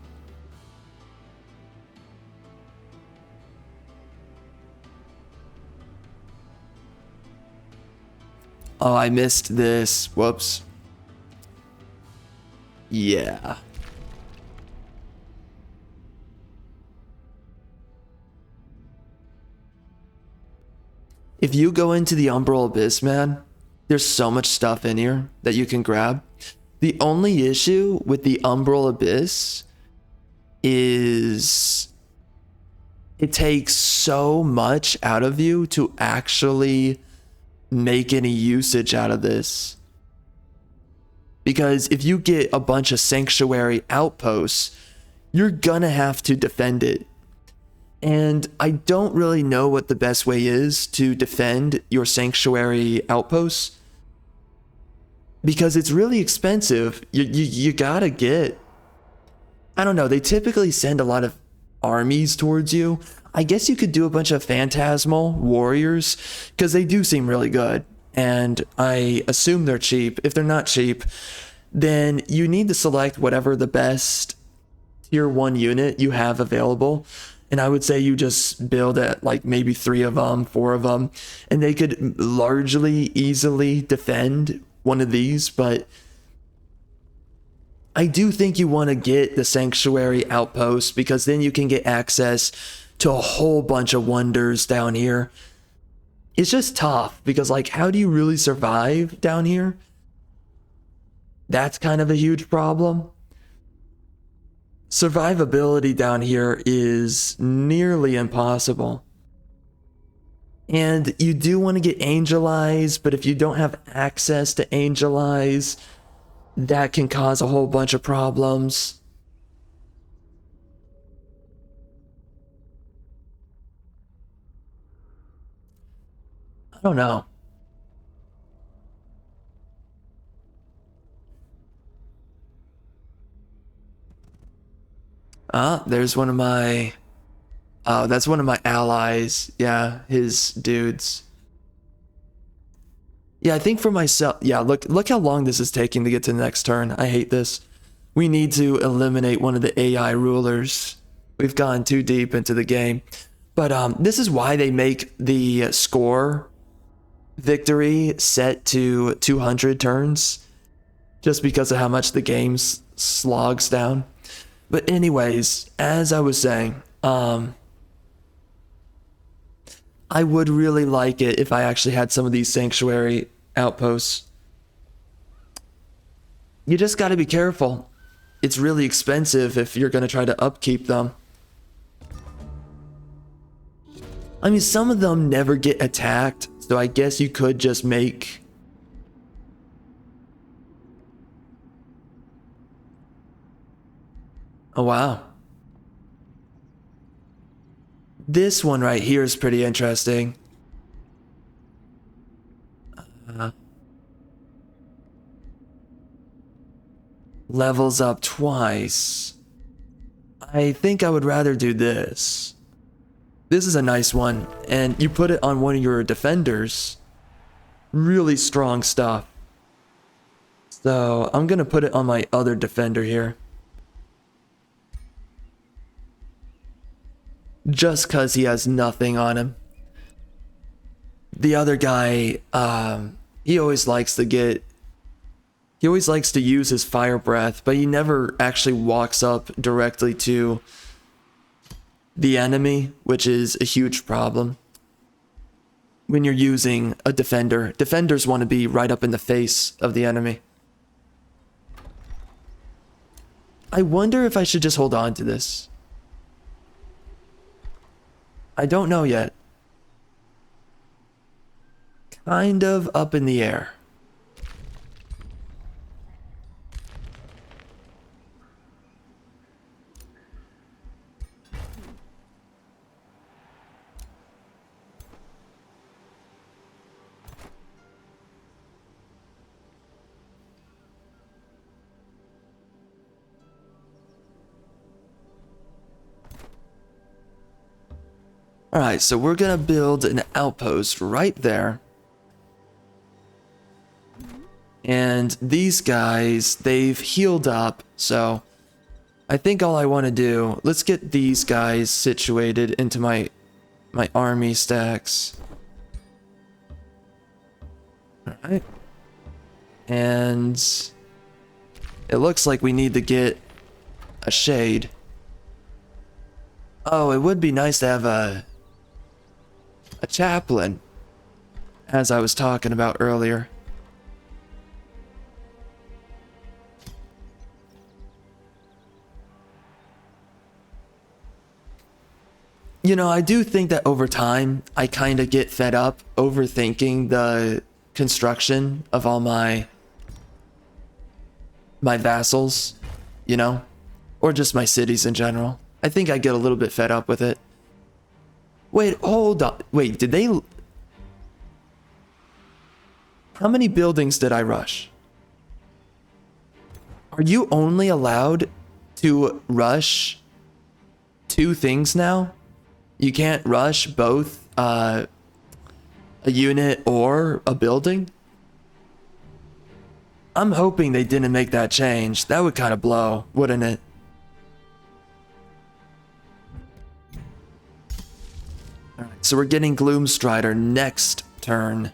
S1: Oh, I missed this. Whoops. Yeah. If you go into the Umbral Abyss, man, there's so much stuff in here that you can grab. The only issue with the Umbral Abyss is it takes so much out of you to actually make any usage out of this. Because if you get a bunch of sanctuary outposts, you're gonna have to defend it.
S2: And I don't really know what the best way is to defend your sanctuary outposts, because it's really expensive. You gotta get, I don't know, they typically send a lot of armies towards you. I guess you could do a bunch of phantasmal warriors, because they do seem really good. And I assume they're cheap. If they're not cheap, then you need to select whatever the best tier 1 unit you have available. And I would say you just build at like maybe 3 of them, 4 of them, and they could largely easily defend one of these. But I do think you want to get the sanctuary outpost, because then you can get access to a whole bunch of wonders down here. It's just tough because, like, how do you really survive down here? That's kind of a huge problem. Survivability down here is nearly impossible. And you do want to get Angel Eyes, but if you don't have access to Angel Eyes, that can cause a whole bunch of problems. I don't know. There's one of my... Oh, that's one of my allies. Yeah, his dudes. Yeah, I think for myself... Yeah, look how long this is taking to get to the next turn. I hate this. We need to eliminate one of the AI rulers. We've gone too deep into the game. But this is why they make the score victory set to 200 turns. Just because of how much the game slogs down. But anyways, as I was saying, I would really like it if I actually had some of these sanctuary outposts. You just got to be careful. It's really expensive if you're going to try to upkeep them. I mean, some of them never get attacked, so I guess you could just make... Oh, wow. This one right here is pretty interesting. Levels up twice. I think I would rather do this. This is a nice one, and you put it on one of your defenders. Really strong stuff. So I'm gonna put it on my other defender here. Just cause he has nothing on him. The other guy, he always likes to use his fire breath, but he never actually walks up directly to the enemy, which is a huge problem. When you're using a defender, defenders want to be right up in the face of the enemy. I wonder if I should just hold on to this. I don't know yet. Kind of up in the air. Alright, so we're gonna build an outpost right there. And these guys, they've healed up, so I think all I want to do, let's get these guys situated into my army stacks. Alright. And it looks like we need to get a shade. Oh, it would be nice to have a chaplain, as I was talking about earlier. You know, I do think that over time, I kind of get fed up overthinking the construction of all my vassals, you know? Or just my cities in general. I think I get a little bit fed up with it. Wait, hold on. Wait, did they... How many buildings did I rush? Are you only allowed to rush 2 things now? You can't rush both a unit or a building? I'm hoping they didn't make that change. That would kind of blow, wouldn't it? Alright, so we're getting Gloomstrider next turn.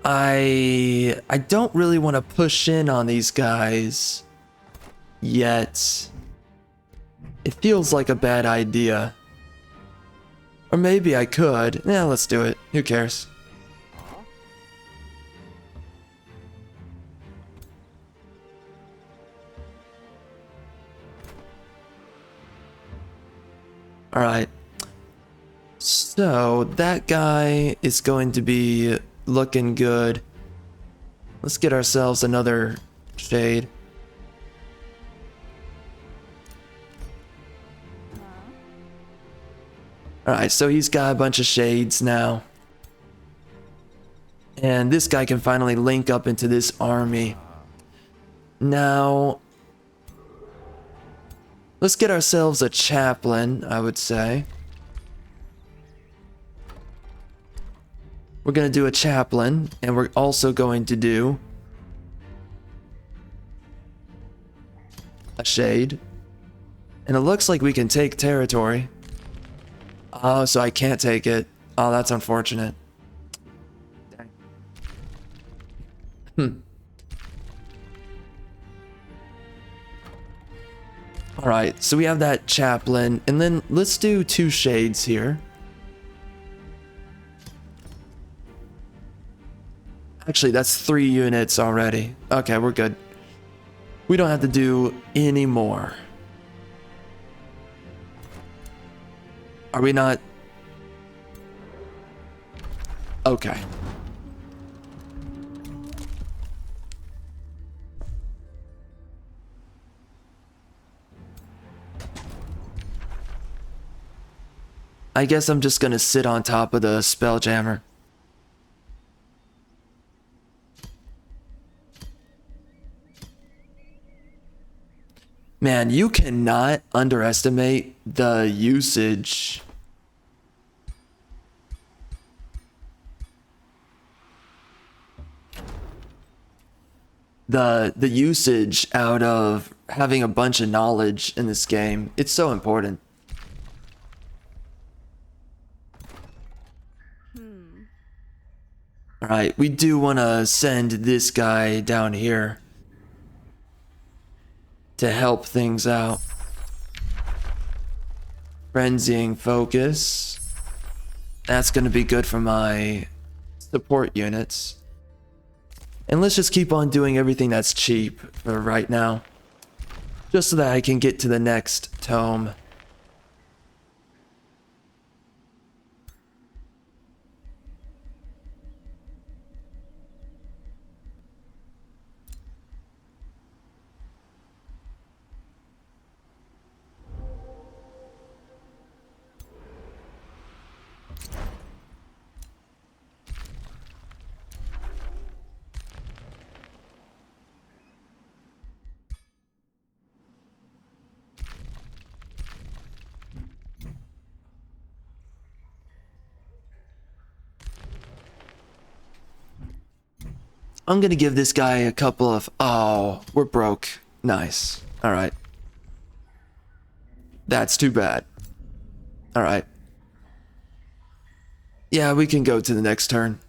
S2: I don't really want to push in on these guys yet. It feels like a bad idea. Or maybe I could. Yeah, let's do it. Who cares? Alright. So, that guy is going to be looking good. Let's get ourselves another shade. Alright, so he's got a bunch of shades now. And this guy can finally link up into this army. Now, let's get ourselves a chaplain, I would say. We're going to do a chaplain, and we're also going to do a shade. And it looks like we can take territory. Oh, so I can't take it. Oh, that's unfortunate. Alright, so we have that chaplain, and then let's do 2 shades here. Actually, that's 3 units already. Okay, we're good. We don't have to do any more. Are we not? Okay. I guess I'm just gonna sit on top of the Spelljammer. Man, you cannot underestimate the usage. The usage out of having a bunch of knowledge in this game. It's so important. Alright, we do want to send this guy down here to help things out. Frenzying focus. That's going to be good for my support units. And let's just keep on doing everything that's cheap for right now. Just so that I can get to the next tome. I'm gonna give this guy a couple of... Oh, we're broke. Nice. Alright. That's too bad. Alright. Yeah, we can go to the next turn.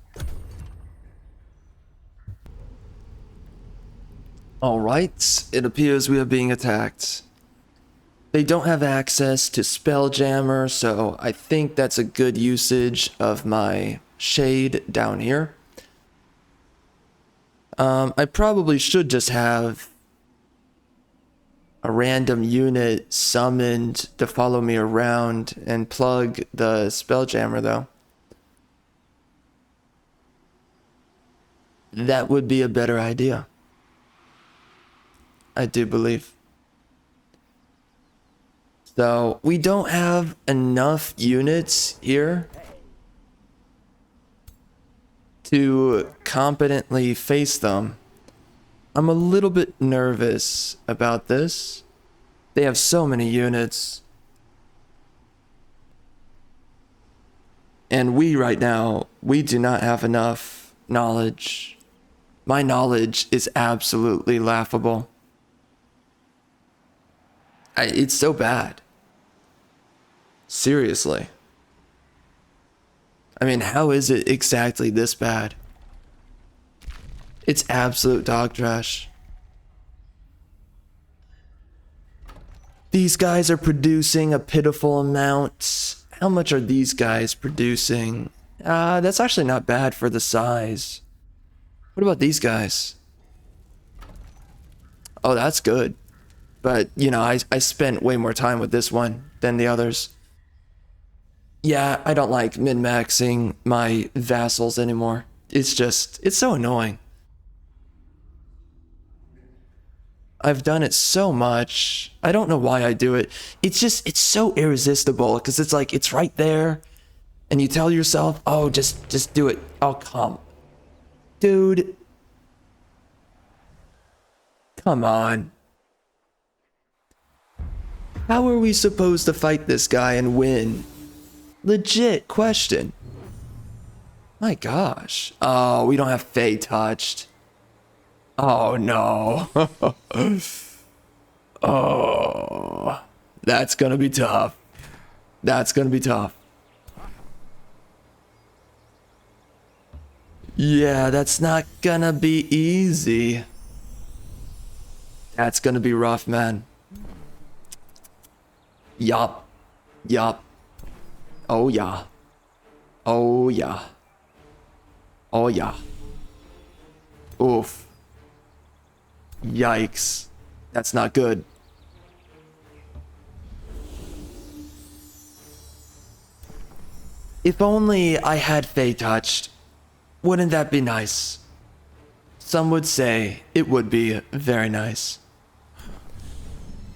S2: Alright, it appears we are being attacked. They don't have access to Spelljammer, so I think that's a good usage of my shade down here. I probably should just have a random unit summoned to follow me around and plug the Spelljammer, though. That would be a better idea. I do believe. So we don't have enough units here to competently face them. I'm a little bit nervous about this. They have so many units. And we right now, we do not have enough knowledge. My knowledge is absolutely laughable. It's so bad. Seriously. I mean, how is it exactly this bad? It's absolute dog trash. These guys are producing a pitiful amount. How much are these guys producing? That's actually not bad for the size. What about these guys? Oh, that's good. But, you know, I spent way more time with this one than the others. Yeah, I don't like min-maxing my vassals anymore. It's so annoying. I've done it so much. I don't know why I do it. It's so irresistible because it's like, it's right there. And you tell yourself, oh, just do it. Oh, come. Dude. Come on. How are we supposed to fight this guy and win? Legit question. My gosh. Oh, we don't have Fae touched. Oh no. Oh, that's gonna be tough. That's gonna be tough. Yeah, that's not gonna be easy. That's gonna be rough, man. Yup. Yup. Oh yeah. Oh yeah. Oh yeah. Oof. Yikes. That's not good. If only I had Fae touched. Wouldn't that be nice? Some would say it would be very nice.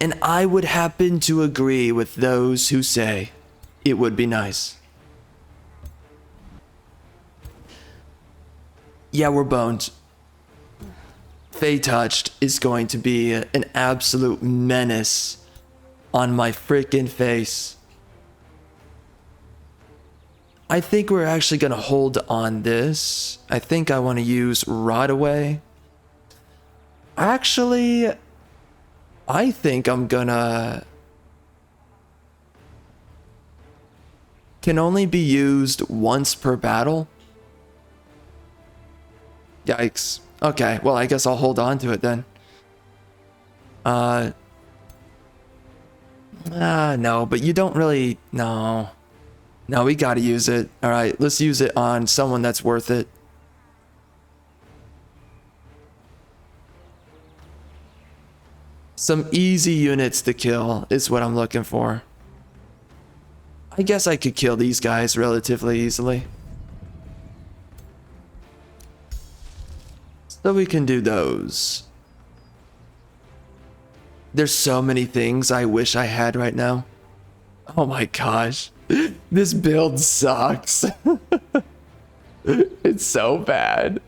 S2: And I would happen to agree with those who say it would be nice. Yeah, we're boned. Fae touched is going to be an absolute menace on my freaking face. I think we're actually going to hold on this. I think I want to use Rot Away. Actually, I think I'm gonna... Can only be used once per battle. Yikes. Okay, well, I guess I'll hold on to it then. No, but you don't really... No. No, we gotta use it. Alright, let's use it on someone that's worth it. Some easy units to kill is what I'm looking for. I guess I could kill these guys relatively easily. So we can do those. There's so many things I wish I had right now. Oh my gosh. This build sucks. It's so bad.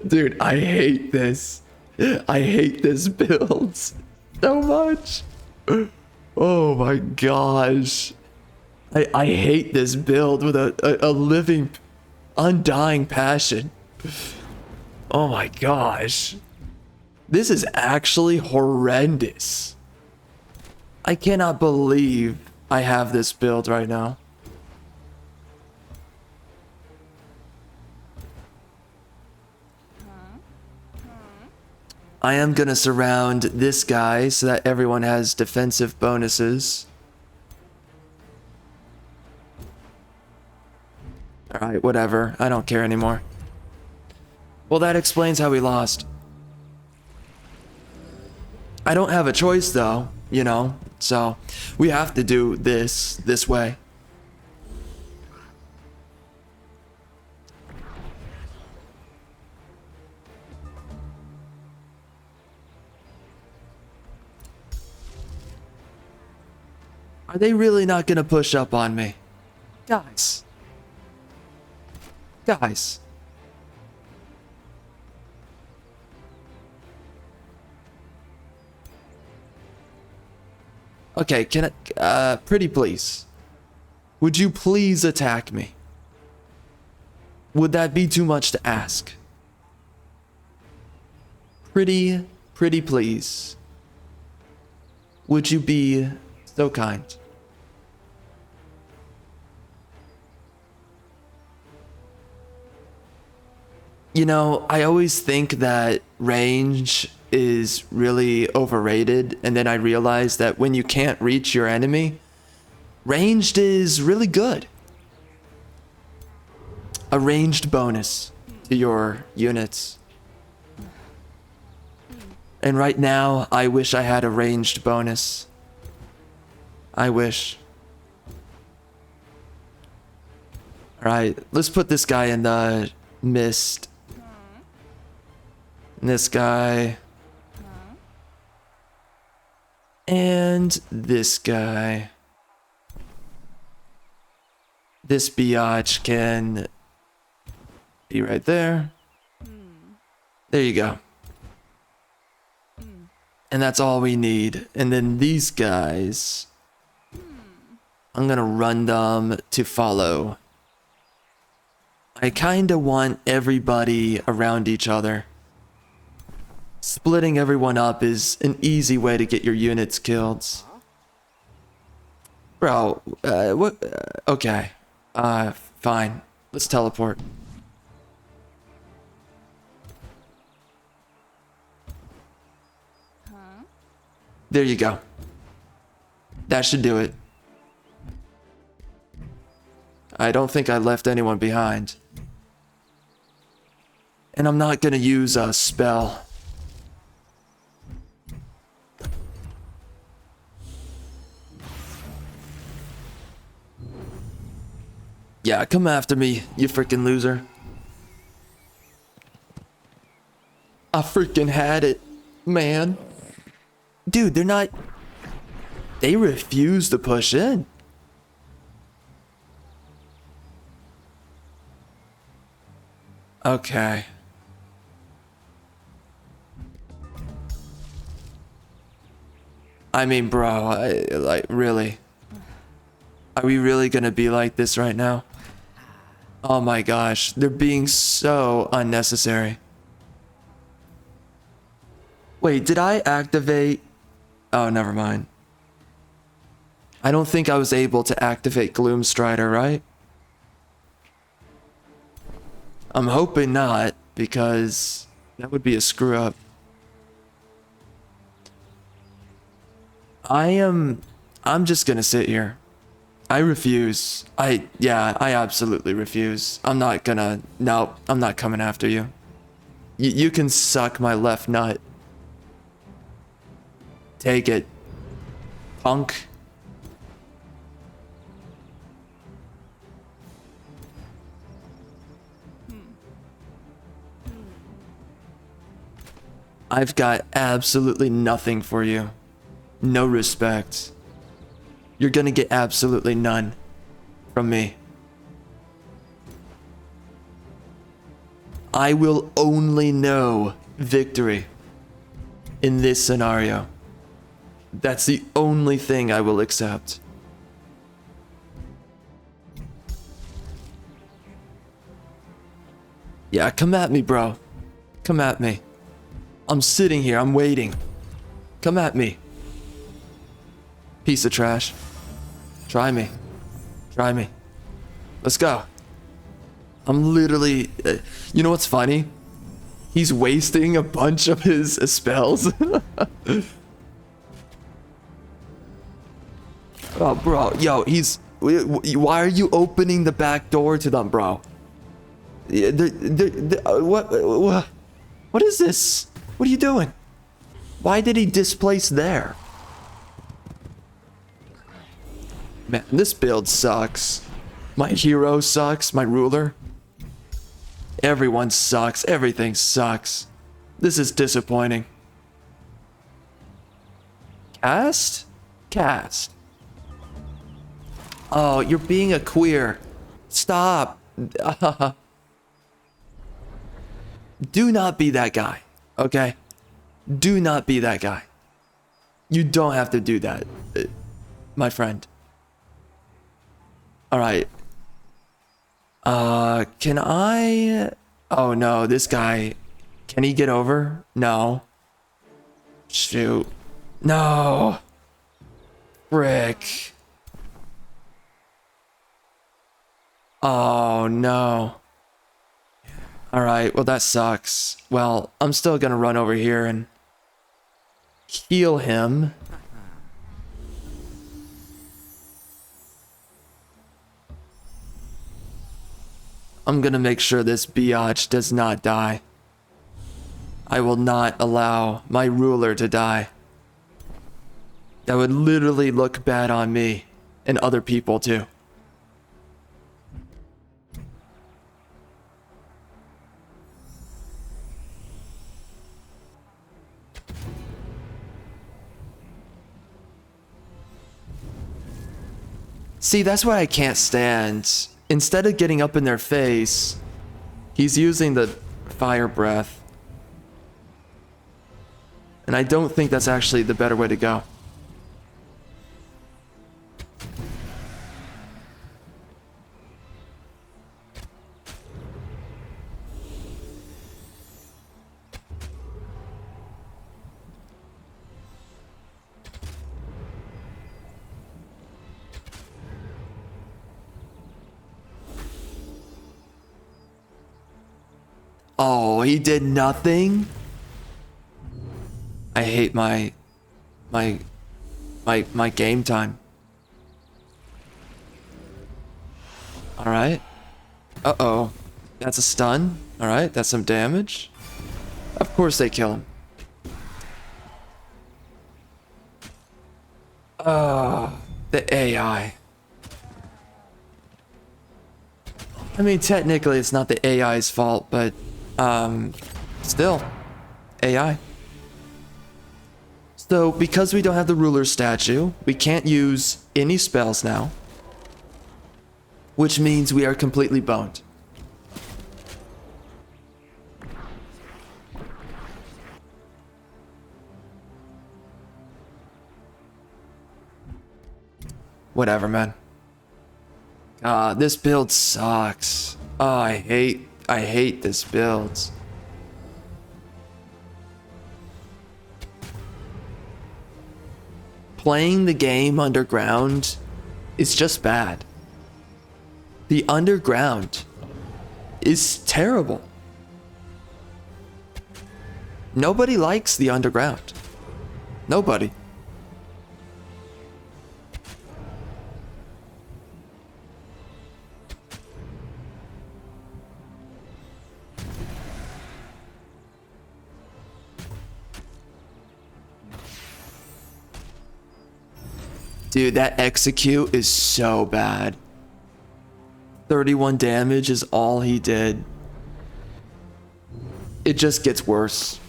S2: Dude, I hate this. I hate this build so much. Oh my gosh. I hate this build with a living, undying passion. Oh my gosh. This is actually horrendous. I cannot believe I have this build right now. I am gonna surround this guy so that everyone has defensive bonuses. Alright, whatever. I don't care anymore. Well, that explains how we lost. I don't have a choice though, you know, so we have to do this way. Are they really not gonna push up on me? Guys. Guys. Okay, can I, pretty please. Would you please attack me? Would that be too much to ask? Pretty please. Would you be so kind? You know, I always think that range is really overrated, and then I realize that when you can't reach your enemy, ranged is really good. A ranged bonus to your units. And right now, I wish I had a ranged bonus. I wish. Alright, let's put this guy in the mist. This guy. And this guy. This biatch can be right there. There you go. And that's all we need. And then these guys, I'm gonna run them to follow. I kinda want everybody around each other. Splitting everyone up is an easy way to get your units killed. Bro, what? Okay. Fine. Let's teleport. There you go. That should do it. I don't think I left anyone behind. And I'm not gonna use a spell. Yeah, come after me, you freaking loser. I freaking had it, man. Dude, they're not... They refuse to push in. Okay. I mean, bro, like, really? Are we really gonna be like this right now? Oh my gosh, they're being so unnecessary. Wait, did I activate... Oh, never mind. I don't think I was able to activate Gloomstrider, right? I'm hoping not, because that would be a screw up. I'm just gonna sit here. I refuse. I absolutely refuse. I'm not gonna... No, I'm not coming after you. You can suck my left nut. Take it, punk. I've got absolutely nothing for you. No respect. You're gonna get absolutely none from me. I will only know victory in this scenario. That's the only thing I will accept. Yeah, come at me, bro. Come at me. I'm sitting here, I'm waiting. Come at me. Piece of trash. Try me. Try me. Let's go. I'm literally... you know what's funny? He's wasting a bunch of his spells. Oh, bro, yo, he's... Why are you opening the back door to them, bro? What is this? What are you doing? Why did he displace there? Man, this build sucks. My hero sucks, my ruler. Everyone sucks, everything sucks. This is disappointing. Cast? Cast. Oh, you're being a queer. Stop. Do not be that guy, okay? Do not be that guy. You don't have to do that, my friend. All right. Can I... Oh no, this guy... Can he get over? No. Shoot. No. Frick. Oh no. Alright, well that sucks. Well, I'm still gonna run over here and heal him. I'm gonna make sure this biatch does not die. I will not allow my ruler to die. That would literally look bad on me and other people too. See, that's what I can't stand. Instead of getting up in their face, he's using the fire breath. And I don't think that's actually the better way to go. Oh, he did nothing? I hate my game time. Alright. Uh-oh. That's a stun. Alright, that's some damage. Of course they kill him. The AI. I mean, technically it's not the AI's fault, but still, AI. So, because we don't have the ruler statue, we can't use any spells now. Which means we are completely boned. Whatever, man. This build sucks. Oh, I hate this build. Playing the game underground is just bad. The underground is terrible. Nobody likes the underground. Nobody. Dude, that execute is so bad. 31 damage is all he did. It just gets worse.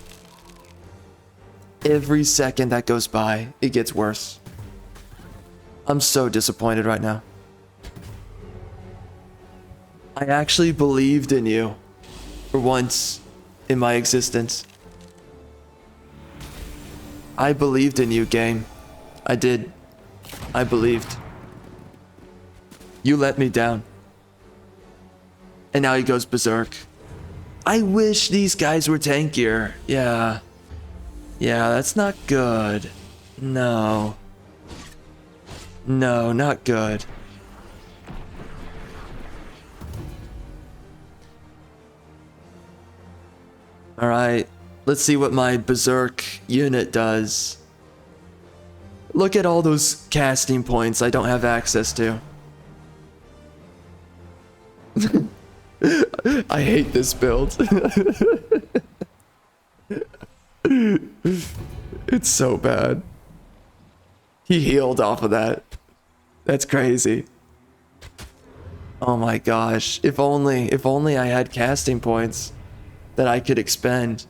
S2: Every second that goes by, it gets worse. I'm so disappointed right now. I actually believed in you for once in my existence. I believed in you, game. I did. I believed. You let me down. And now he goes berserk. I wish these guys were tankier. Yeah. Yeah, that's not good. No. No, not good. Alright, let's see what my berserk unit does. Look at all those casting points I don't have access to. I hate this build. It's so bad. He healed off of that. That's crazy. Oh my gosh. If only I had casting points that I could expend.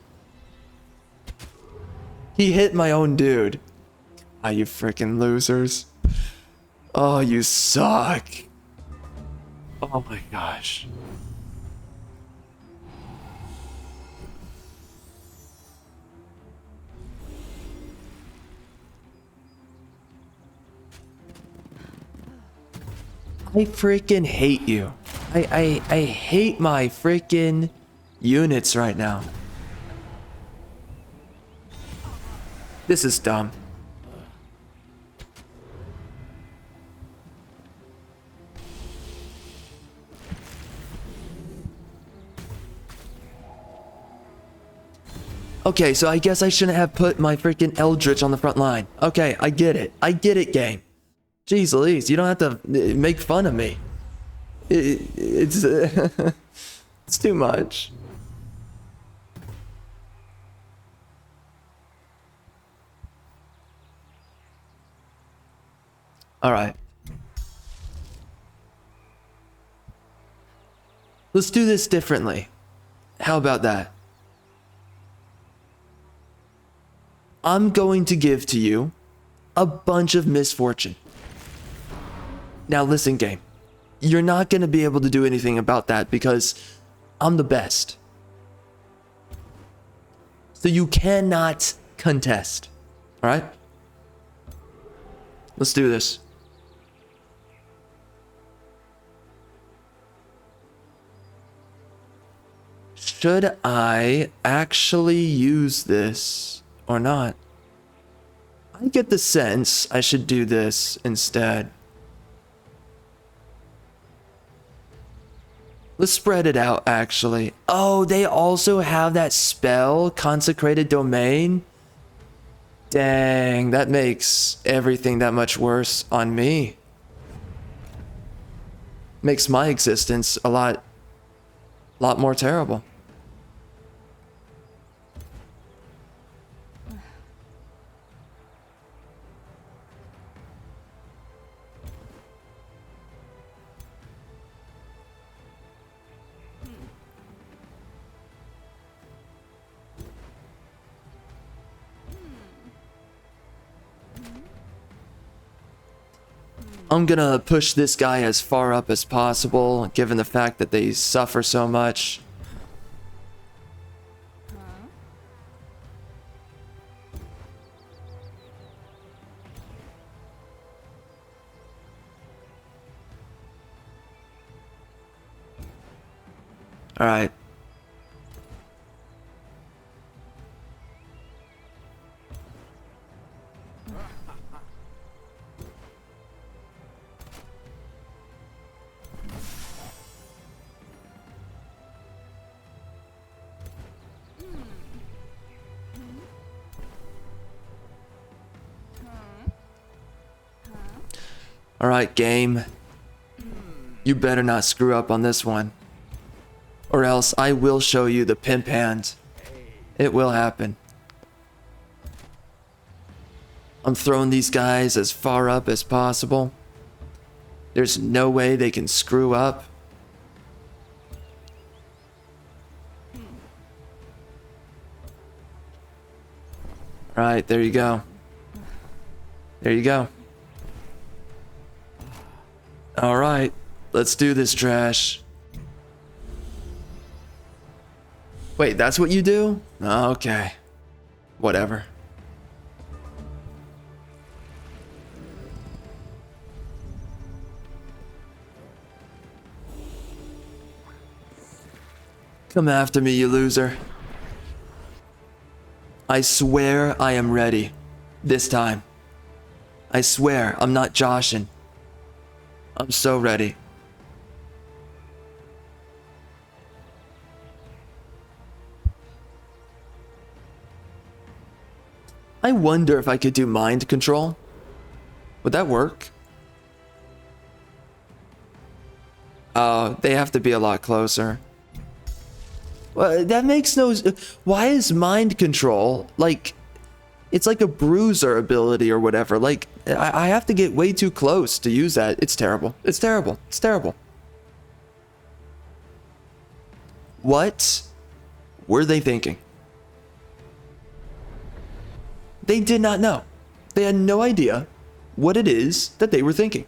S2: He hit my own dude. Ah, you freaking losers.
S1: Oh, you suck. Oh my gosh. I freaking hate you. I hate my freaking units right now. This is dumb. Okay, so I guess I shouldn't have put my freaking Eldritch on the front line. Okay, I get it. I get it, game. Jeez Louise, you don't have to make fun of me. It's it's too much. All right. Let's do this differently. How about that? I'm going to give to you a bunch of misfortune. Now listen, game. You're not going to be able to do anything about that because I'm the best. So you cannot contest. All right? Let's do this. Should I actually use this or not? I get the sense I should do this instead. Let's spread it out, actually. Oh, they also have that spell, Consecrated Domain? Dang, that makes everything that much worse on me. Makes my existence a lot more terrible. I'm gonna push this guy as far up as possible, given the fact that they suffer so much. All right. All right, game. You better not screw up on this one. Or else I will show you the pimp hand. It will happen. I'm throwing these guys as far up as possible. There's no way they can screw up. All right, there you go. There you go. All right, let's do this, trash. Wait, that's what you do? Okay. Whatever. Come after me, you loser. I swear I am ready. This time. I swear I'm not joshing. I'm so ready. I wonder if I could do mind control. Would that work? Oh, they have to be a lot closer. Well, that makes no... Why is mind control like... It's like a bruiser ability or whatever. Like, I have to get way too close to use that. It's terrible. It's terrible. It's terrible. What were they thinking? They did not know. They had no idea what it is that they were thinking.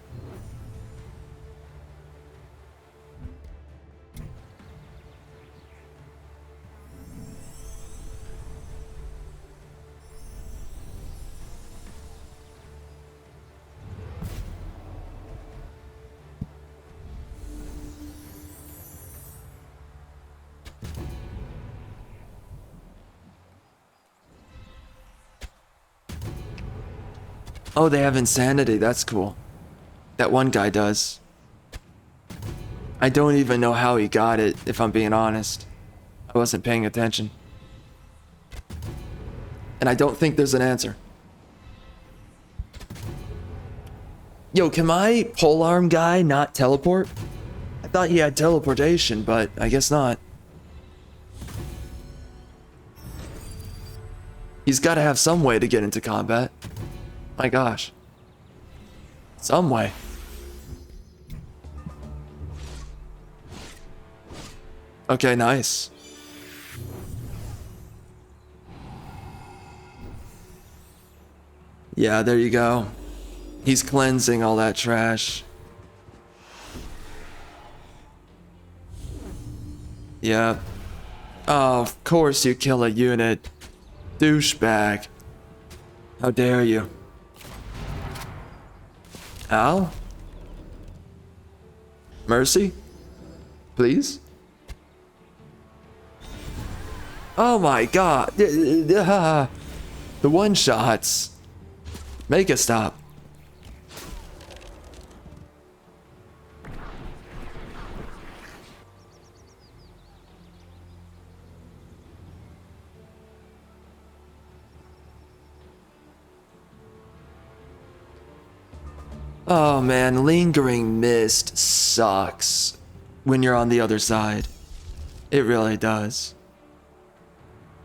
S1: Oh, they have insanity. That's cool. That one guy does. I don't even know how he got it, if I'm being honest. I wasn't paying attention. And I don't think there's an answer. Yo, can my polearm guy not teleport? I thought he had teleportation, but I guess not. He's got to have some way to get into combat. My gosh. Some way. Okay, nice. Yeah, there you go. He's cleansing all that trash. Yeah. Oh, of course you kill a unit. Douchebag. How dare you? Ow? Mercy? Please? Oh my god. The one shots. Make it stop. Oh man, lingering mist sucks when you're on the other side. It really does.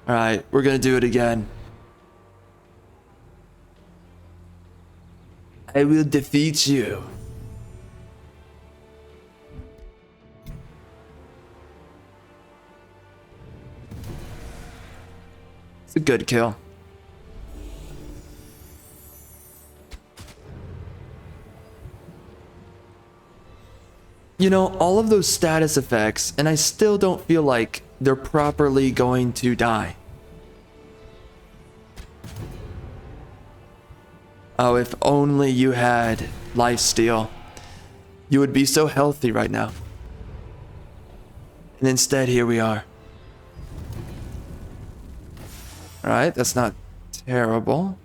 S1: Alright, we're gonna do it again. I will defeat you. It's a good kill. You know, all of those status effects, and I still don't feel like they're properly going to die. Oh, if only you had lifesteal. You would be so healthy right now. And instead, here we are. Alright, that's not terrible.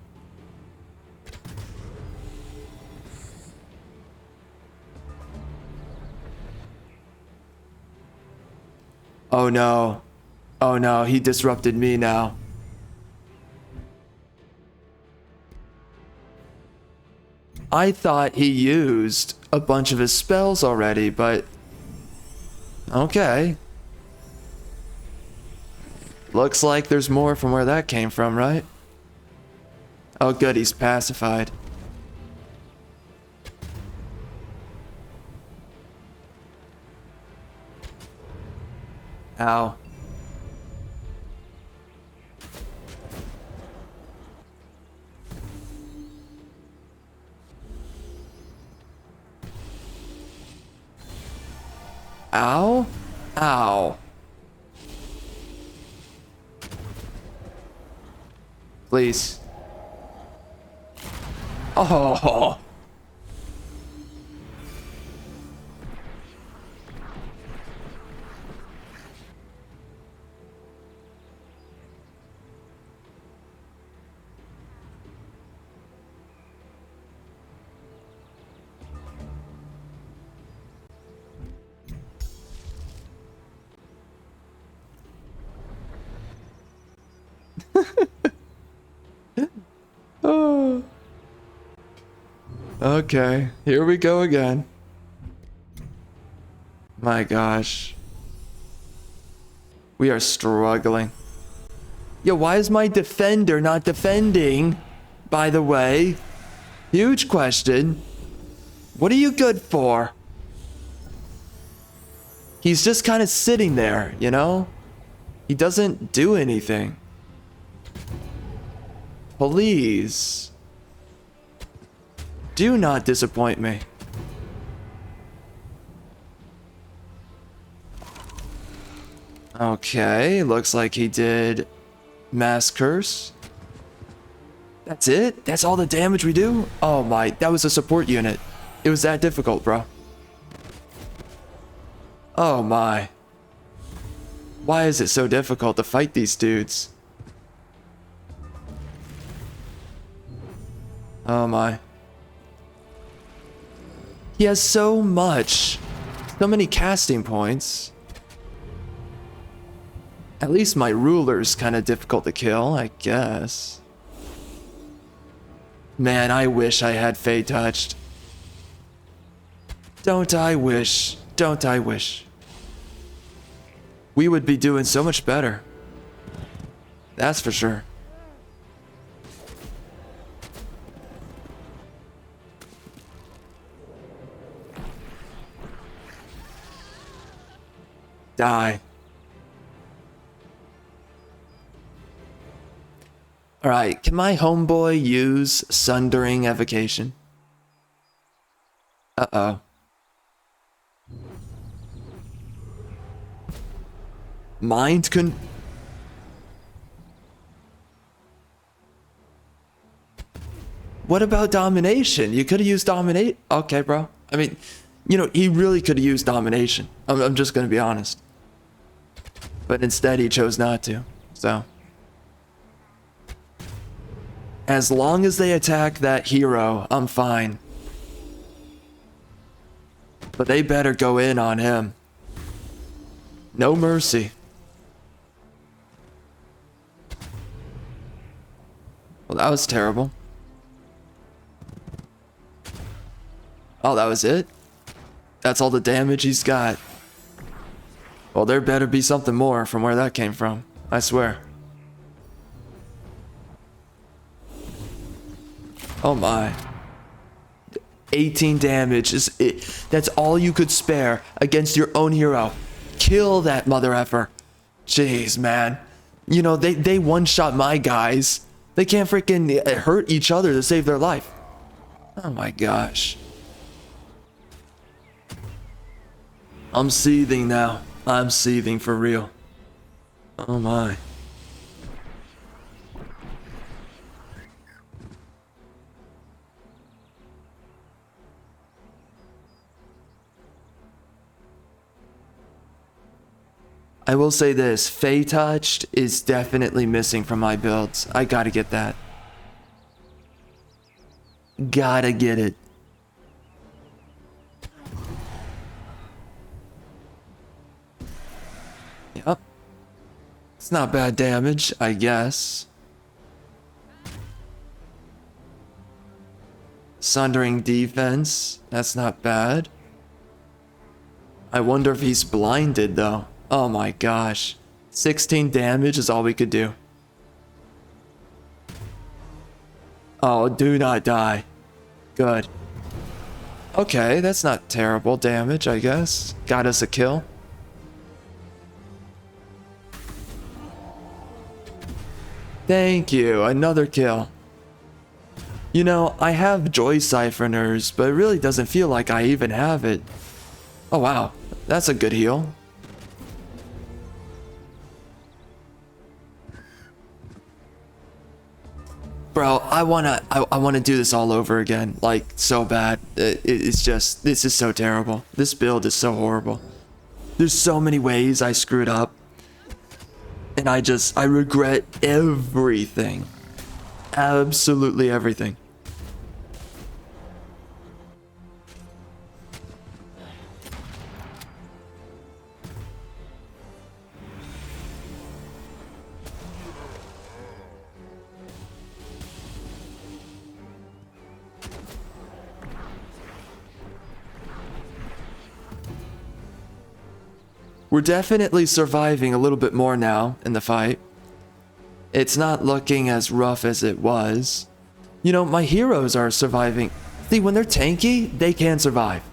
S1: Oh no. Oh no, he disrupted me now. I thought he used a bunch of his spells already, but... okay. Looks like there's more from where that came from, right? Oh good, he's pacified. Ow. Ow? Ow. Please. Oh. Oh. Okay, here we go again. My gosh. We are struggling. Yo, why is my defender not defending? By the way, huge question. What are you good for? He's just kind of sitting there, you know? He doesn't do anything. Please. Do not disappoint me. Okay, looks like he did Mass Curse. That's it? That's all the damage we do? Oh my, that was a support unit. It was that difficult, bro. Oh my. Why is it so difficult to fight these dudes? Oh my. He has so much. So many casting points. At least my ruler's kind of difficult to kill, I guess. Man, I wish I had Fey touched. Don't I wish? Don't I wish? We would be doing so much better. That's for sure. Die. Alright, can my homeboy use Sundering Evocation? Uh-oh. Mind con... What about Domination? You could have used Dominate... Okay, bro. I mean, you know, he really could have used Domination. I'm just gonna be honest. But instead he chose not to, so... As long as they attack that hero, I'm fine. But they better go in on him. No mercy. Well, that was terrible. Oh, that was it? That's all the damage he's got. Well, there better be something more from where that came from. I swear. Oh my. 18 damage is it. That's all you could spare against your own hero. Kill that mother effer. Jeez, man. You know, they one-shot my guys. They can't freaking hurt each other to save their life. Oh my gosh. I'm seething now. I'm seething for real. Oh my. I will say this, Fey Touched is definitely missing from my builds. I gotta get that. Gotta get it. Yep. It's not bad damage, I guess. Sundering defense, that's not bad. I wonder if he's blinded though. Oh my gosh. 16 damage is all we could do. Oh, do not die. Good. Okay, that's not terrible damage, I guess. Got us a kill. Thank you, another kill. You know, I have Joy Siphoners, but it really doesn't feel like I even have it. Oh wow, that's a good heal. Bro, I wanna do this all over again, like so bad. It's just, this is so terrible. This build is so horrible. There's so many ways I screwed up, and I regret everything, absolutely everything. We're definitely surviving a little bit more now in the fight. It's not looking as rough as it was. You know, my heroes are surviving. See, when they're tanky, they can survive.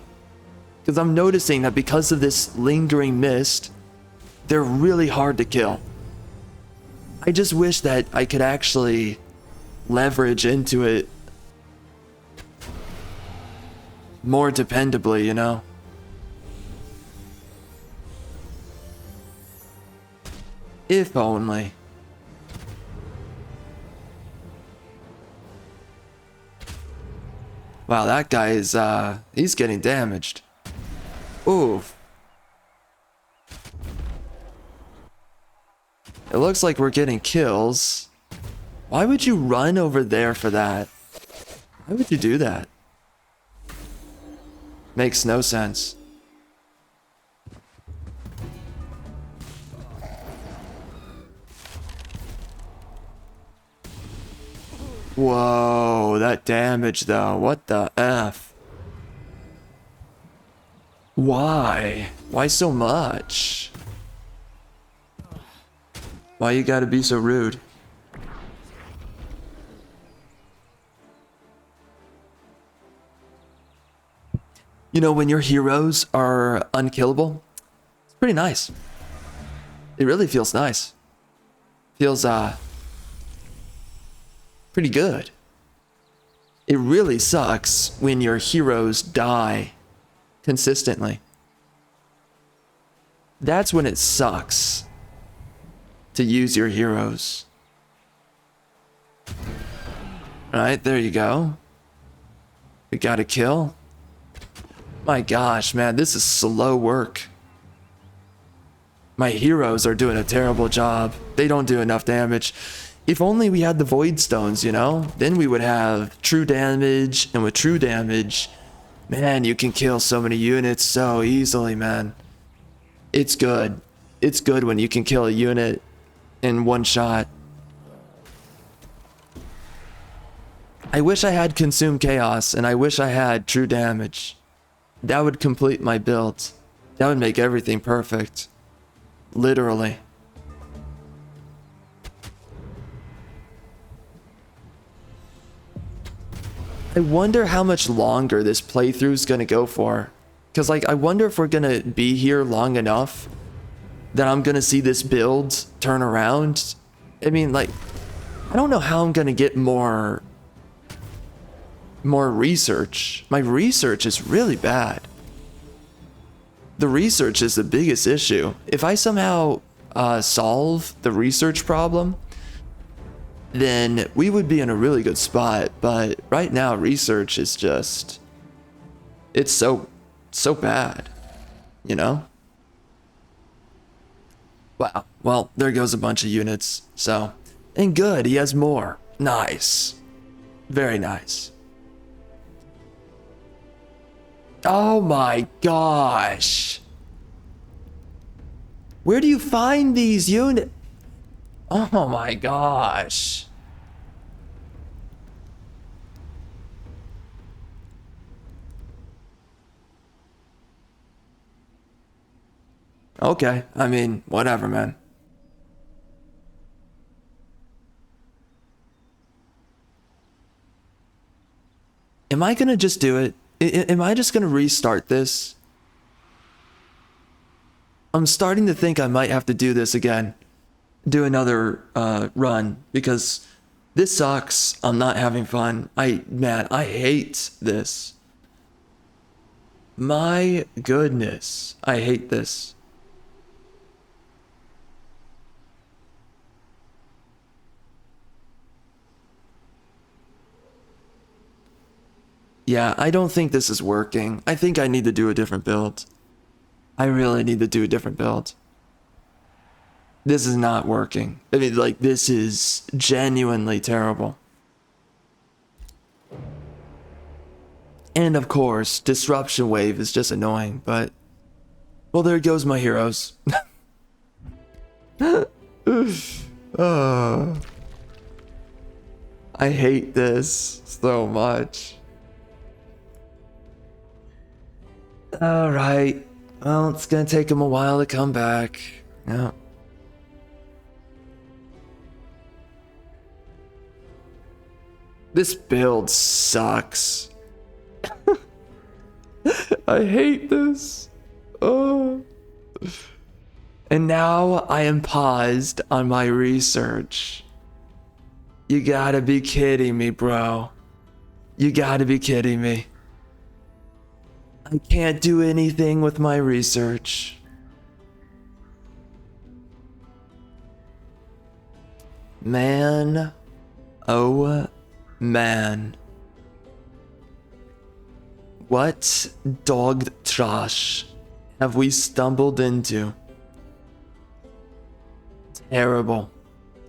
S1: Because I'm noticing that because of this lingering mist, they're really hard to kill. I just wish that I could actually leverage into it more dependably, you know? If only. Wow, that guy is, he's getting damaged. Oof. It looks like we're getting kills. Why would you run over there for that? Why would you do that? Makes no sense. Whoa, that damage though. What the F? Why? Why so much? Why you gotta be so rude? You know, when your heroes are unkillable, it's pretty nice. It really feels nice. Feels, pretty good. It really sucks when your heroes die consistently. That's when it sucks to use your heroes. Alright, there you go. We got a kill. My gosh, man, this is slow work. My heroes are doing a terrible job. They don't do enough damage. If only we had the Void Stones, you know? Then we would have true damage, and with true damage, man, you can kill so many units so easily, man. It's good. It's good when you can kill a unit in one shot. I wish I had Consume Chaos, and I wish I had true damage. That would complete my build. That would make everything perfect. Literally. I wonder how much longer this playthrough is gonna go for. Because, like, I wonder if we're gonna be here long enough that I'm gonna see this build turn around. I mean, like, I don't know how I'm gonna get more research. My research is really bad. The research is the biggest issue. If I somehow solve the research problem, then we would be in a really good spot. But right now, research is just, it's so bad, you know? Wow. Well, there goes a bunch of units. So, and good, he has more. Nice. Very nice. Oh my gosh. Where do you find these units? Oh my gosh. Okay, I mean, whatever, man. Am I gonna just do it? Am I just gonna restart this? I'm starting to think I might have to do this again. Do another run, because this sucks. I'm not having fun. Man, I hate this. My goodness, I hate this. Yeah, I don't think this is working. I think I need to do a different build. I really need to do a different build. This is not working. I mean, like, this is genuinely terrible. And of course, Disruption Wave is just annoying, but... well, there goes my heroes. I hate this so much. Alright. Well, it's gonna take him a while to come back. Yeah. This build sucks. I hate this. Oh. And now I am paused on my research. You gotta be kidding me, bro. You gotta be kidding me. I can't do anything with my research. Man. Oh, man. What dog trash have we stumbled into? Terrible.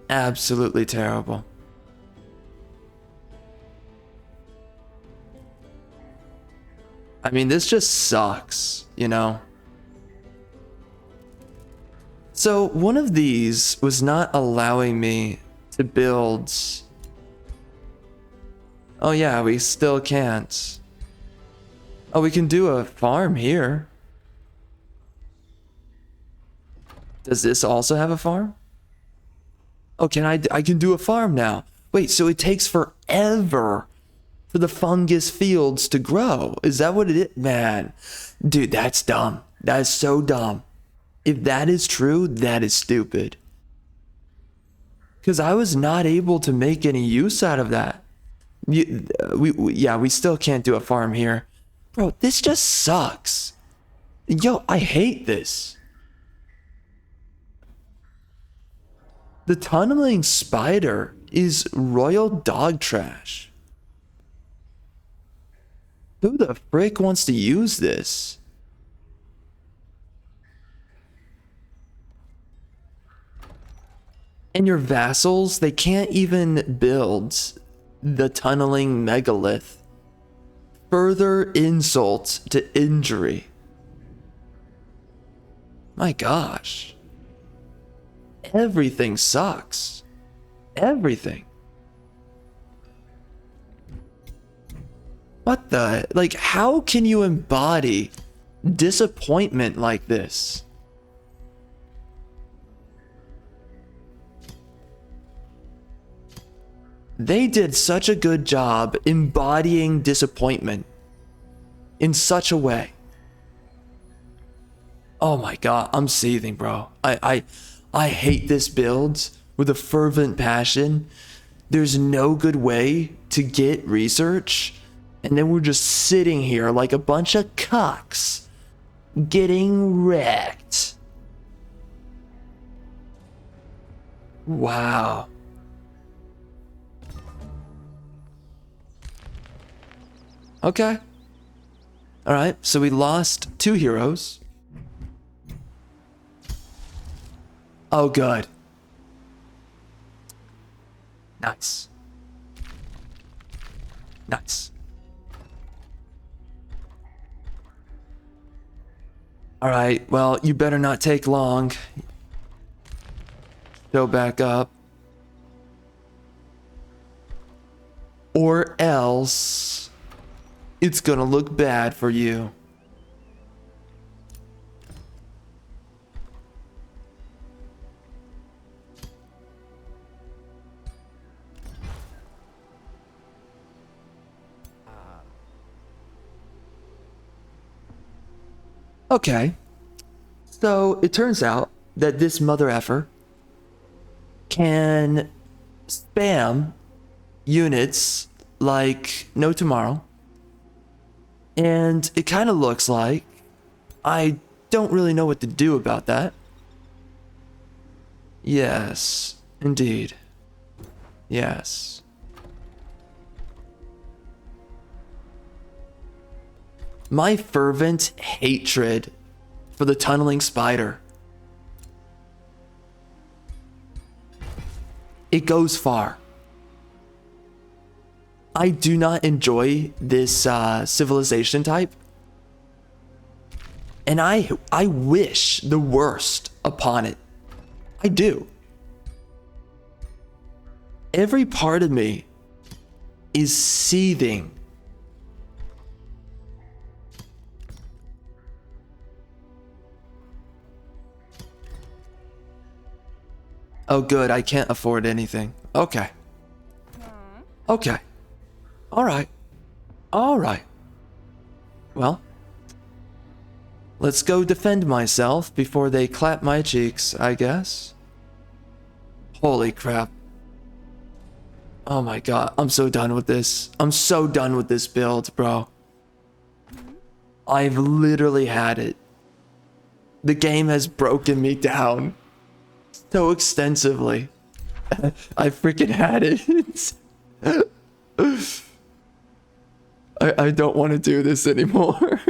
S1: Absolutely terrible. I mean, this just sucks, you know? So one of these was not allowing me to build. Oh yeah, we still can't. Oh, we can do a farm here. Does this also have a farm? Oh, I can do a farm now. Wait, so it takes forever for the fungus fields to grow. Is that what it is? Man, dude, that's dumb. That is so dumb. If that is true, that is stupid. Because I was not able to make any use out of that. We still can't do a farm here. Bro, this just sucks. Yo, I hate this. The tunneling spider is royal dog trash. Who the frick wants to use this? And your vassals, they can't even build the tunneling megalith. Further insult to injury. My gosh. Everything sucks. Everything. What the? Like, how can you embody disappointment like this? They did such a good job embodying disappointment in such a way. Oh my god, I'm seething, bro. I hate this build with a fervent passion. There's no good way to get research, and then we're just sitting here like a bunch of cucks getting wrecked. Wow. Okay. Alright, so we lost 2 heroes. Oh, good. Nice. Nice. Alright, well, you better not take long. Go back up. Or else it's gonna look bad for you. Okay. So it turns out that this mother effer can spam units like no tomorrow. And it kind of looks like I don't really know what to do about that. Yes, indeed. Yes. My fervent hatred for the tunneling spider. It goes far. I do not enjoy this civilization type. And I wish the worst upon it. I do. Every part of me is seething. Oh good, I can't afford anything. Okay. Okay. Alright. Alright. Well. Let's go defend myself before they clap my cheeks, I guess. Holy crap. Oh my god, I'm so done with this. I'm so done with this build, bro. I've literally had it. The game has broken me down so extensively. I freaking had it. I don't want to do this anymore.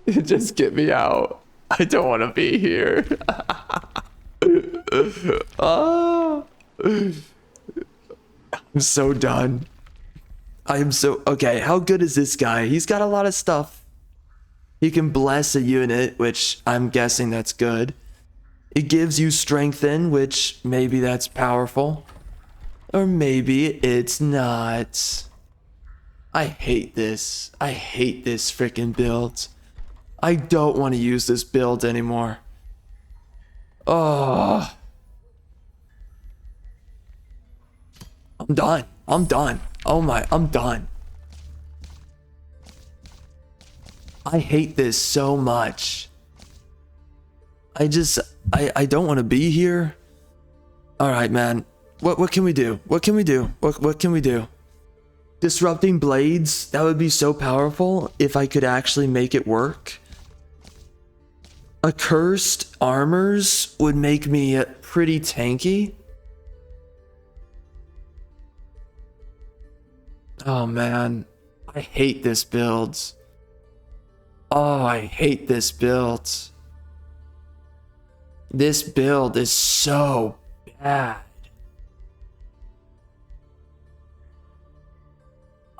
S1: Just get me out. I don't want to be here.
S2: I'm so done. I am so... Okay, how good is this guy? He's got a lot of stuff. He can bless a unit, which I'm guessing that's good. It gives you strengthen, which maybe that's powerful. Or maybe it's not. I hate this. I hate this freaking build. I don't want to use this build anymore. Oh. I'm done. I'm done. Oh my, I'm done. I hate this so much. I don't want to be here. All right, man. What can we do? What can we do? What can we do? Disrupting blades, that would be so powerful if I could actually make it work. Accursed armors would make me pretty tanky. Oh man, I hate this build. Oh, I hate this build. This build is so bad.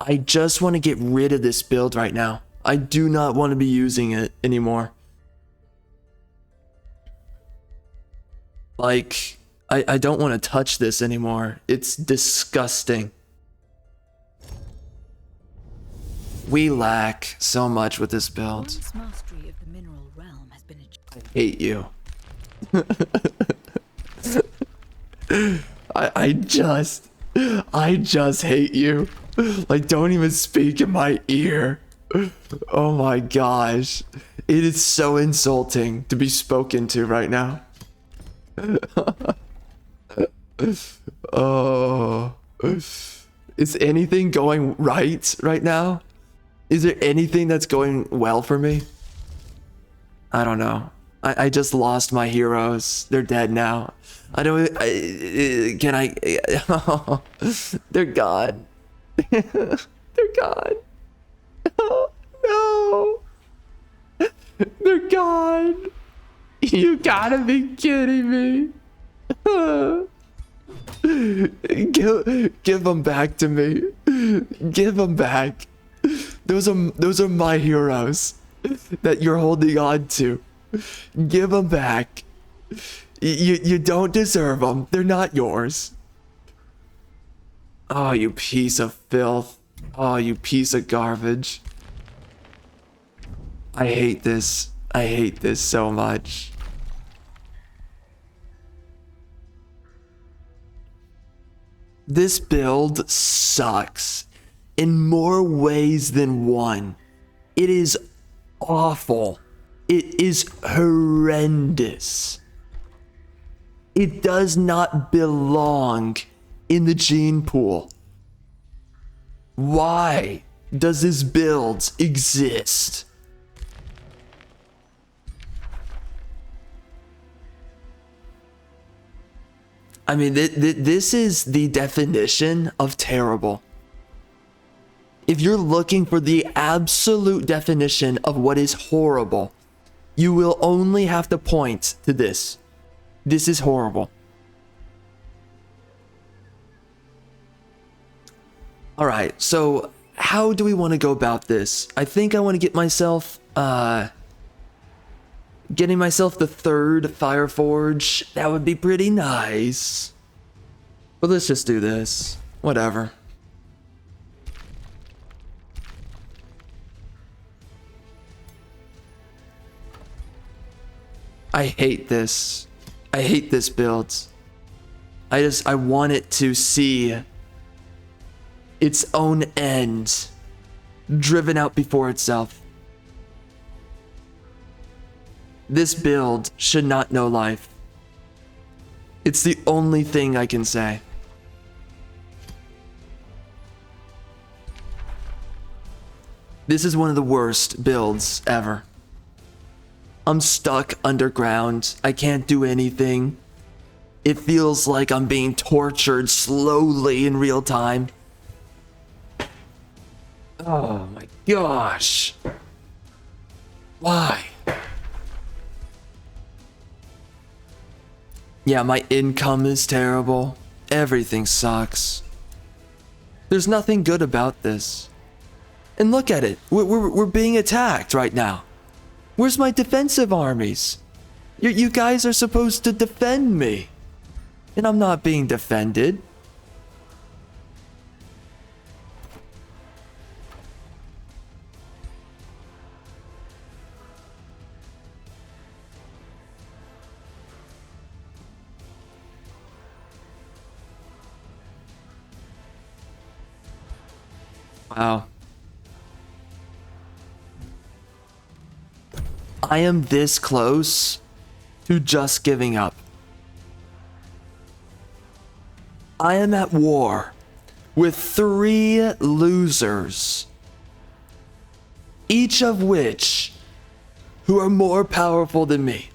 S2: I just want to get rid of this build right now. I do not want to be using it anymore. Like, I don't want to touch this anymore. It's disgusting. We lack so much with this build.
S3: One's mastery of the mineral realm has been
S2: I hate you. I just hate you. Like, don't even speak in my ear. Oh my gosh. It is so insulting to be spoken to right now. Oh. Is anything going right now? Is there anything that's going well for me? I don't know. I just lost my heroes. They're dead now. I don't... can I... Oh, they're gone. They're gone. Oh, no. They're gone. You gotta be kidding me. Give them back to me. Give them back. Those are my heroes that you're holding on to. Give them back. You don't deserve them. They're not yours. Oh, you piece of filth. Oh, you piece of garbage. I hate this. I hate this so much. This build sucks in more ways than one. It is awful. It is horrendous. It does not belong in the gene pool. Why does this build exist? I mean, this is the definition of terrible. If you're looking for the absolute definition of what is horrible, you will only have to point to this. This is horrible. All right, so how do we want to go about this? I think I want to get myself, getting myself the third Fireforge. That would be pretty nice. But let's just do this. Whatever. I hate this. I hate this build. I want it to see its own end driven out before itself. This build should not know life. It's the only thing I can say. This is one of the worst builds ever. I'm stuck underground. I can't do anything. It feels like I'm being tortured slowly in real time. Oh my gosh. Why? Yeah, my income is terrible. Everything sucks. There's nothing good about this. And look at it. We're being attacked right now. Where's my defensive armies? You guys are supposed to defend me. And I'm not being defended. Wow. I am this close to just giving up. I am at war with 3 losers, each of which who are more powerful than me.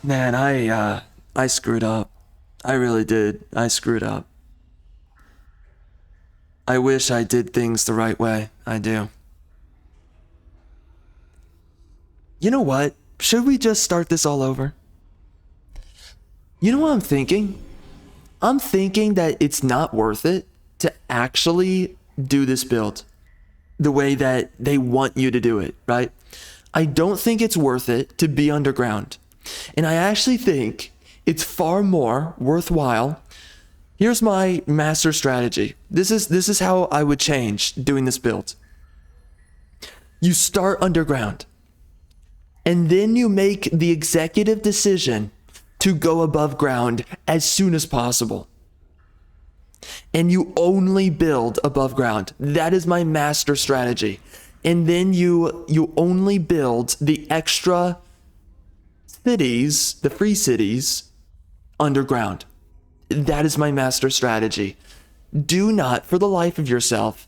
S2: Man, I screwed up. I really did. I screwed up. I wish I did things the right way. I do. You know what? Should we just start this all over? You know what I'm thinking? I'm thinking that it's not worth it to actually do this build the way that they want you to do it, right? I don't think it's worth it to be underground. And I actually think it's far more worthwhile. Here's my master strategy. This is how I would change doing this build. You start underground, and then you make the executive decision to go above ground as soon as possible. And you only build above ground. That is my master strategy. And then you only build the extra cities, the free cities, underground. That is my master strategy. Do not, for the life of yourself,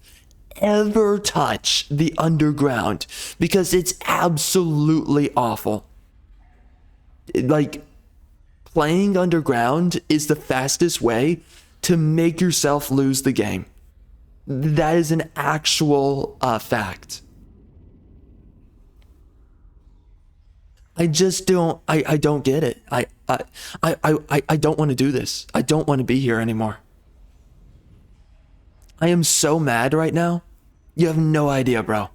S2: ever touch the underground, because it's absolutely awful. Like, playing underground is the fastest way to make yourself lose the game. That is an actual fact. I just don't, I don't get it. I don't want to do this. I don't want to be here anymore. I am so mad right now. You have no idea, bro.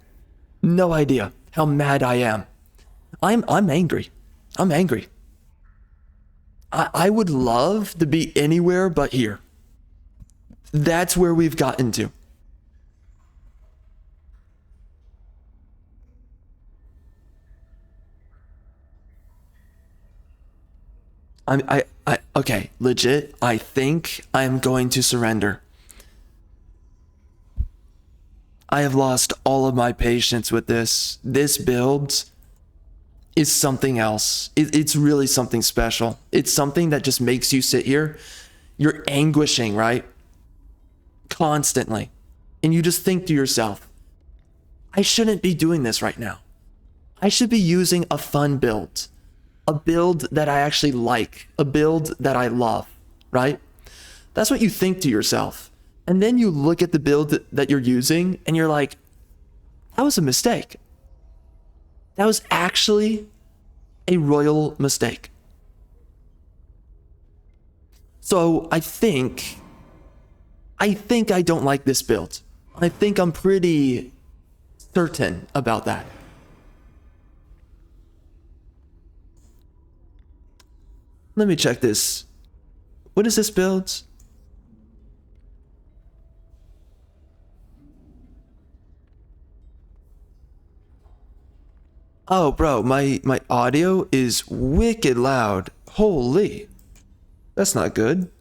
S2: No idea how mad I am. I'm angry. I'm angry. I would love to be anywhere but here. That's where we've gotten to. Okay, legit, I think I'm going to surrender. I have lost all of my patience with this. This build is something else. It's really something special. It's something that just makes you sit here. You're anguishing, right? Constantly. And you just think to yourself, I shouldn't be doing this right now. I should be using a fun build. A build that I actually like. A build that I love, right? That's what you think to yourself. And then you look at the build that you're using and you're like, that was a mistake. That was actually a royal mistake. So I think I don't like this build. I think I'm pretty certain about that. Let me check this. What is this build? Oh, bro, my audio is wicked loud. Holy. That's not good.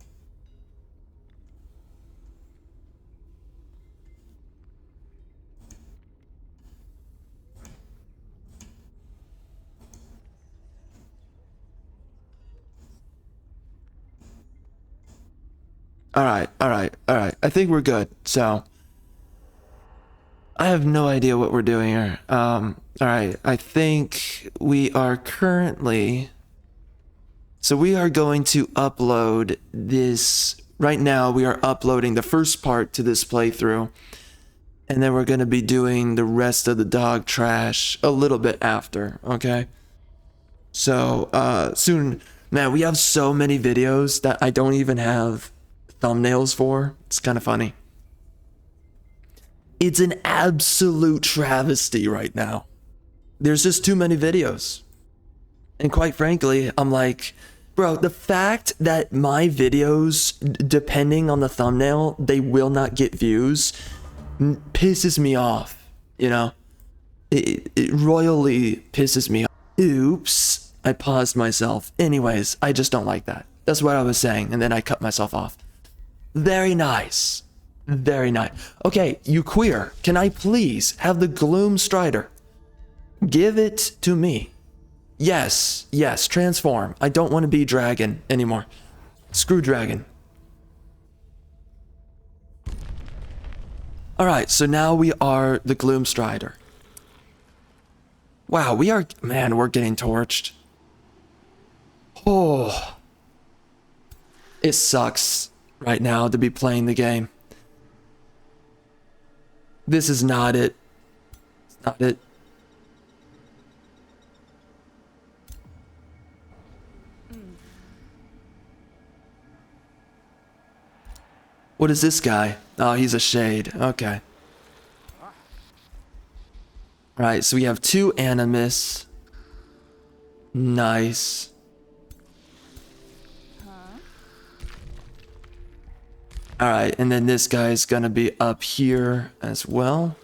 S2: All right. I think we're good. So I have no idea what we're doing here. All right. I think we are currently. So we are going to upload this. Right now, we are uploading the first part to this playthrough. And then we're going to be doing the rest of the dog trash a little bit after. Okay. So soon. Man, we have so many videos that I don't even have
S1: thumbnails for. It's kind of funny. It's an absolute travesty right now. There's just too many videos. And quite frankly, I'm like, bro, the fact that my videos, depending on the thumbnail, they will not get views, pisses me off, you know? It royally pisses me off. Oops, I paused myself. Anyways, I just don't like that. That's what I was saying, and then I cut myself off. Very nice. Very nice. Okay, you queer, can I please have the Gloom Strider? Give it to me. Yes, yes, transform. I don't want to be dragon anymore. Screw dragon. Alright, so now we are the Gloom Strider. Wow, we are... Man, we're getting torched. Oh. It sucks right now to be playing the game. This is not it. It's not it. What is this guy? Oh, he's a shade. Okay. Right, so we have 2 Animus. Nice. Alright, and then this guy's gonna be up here as well.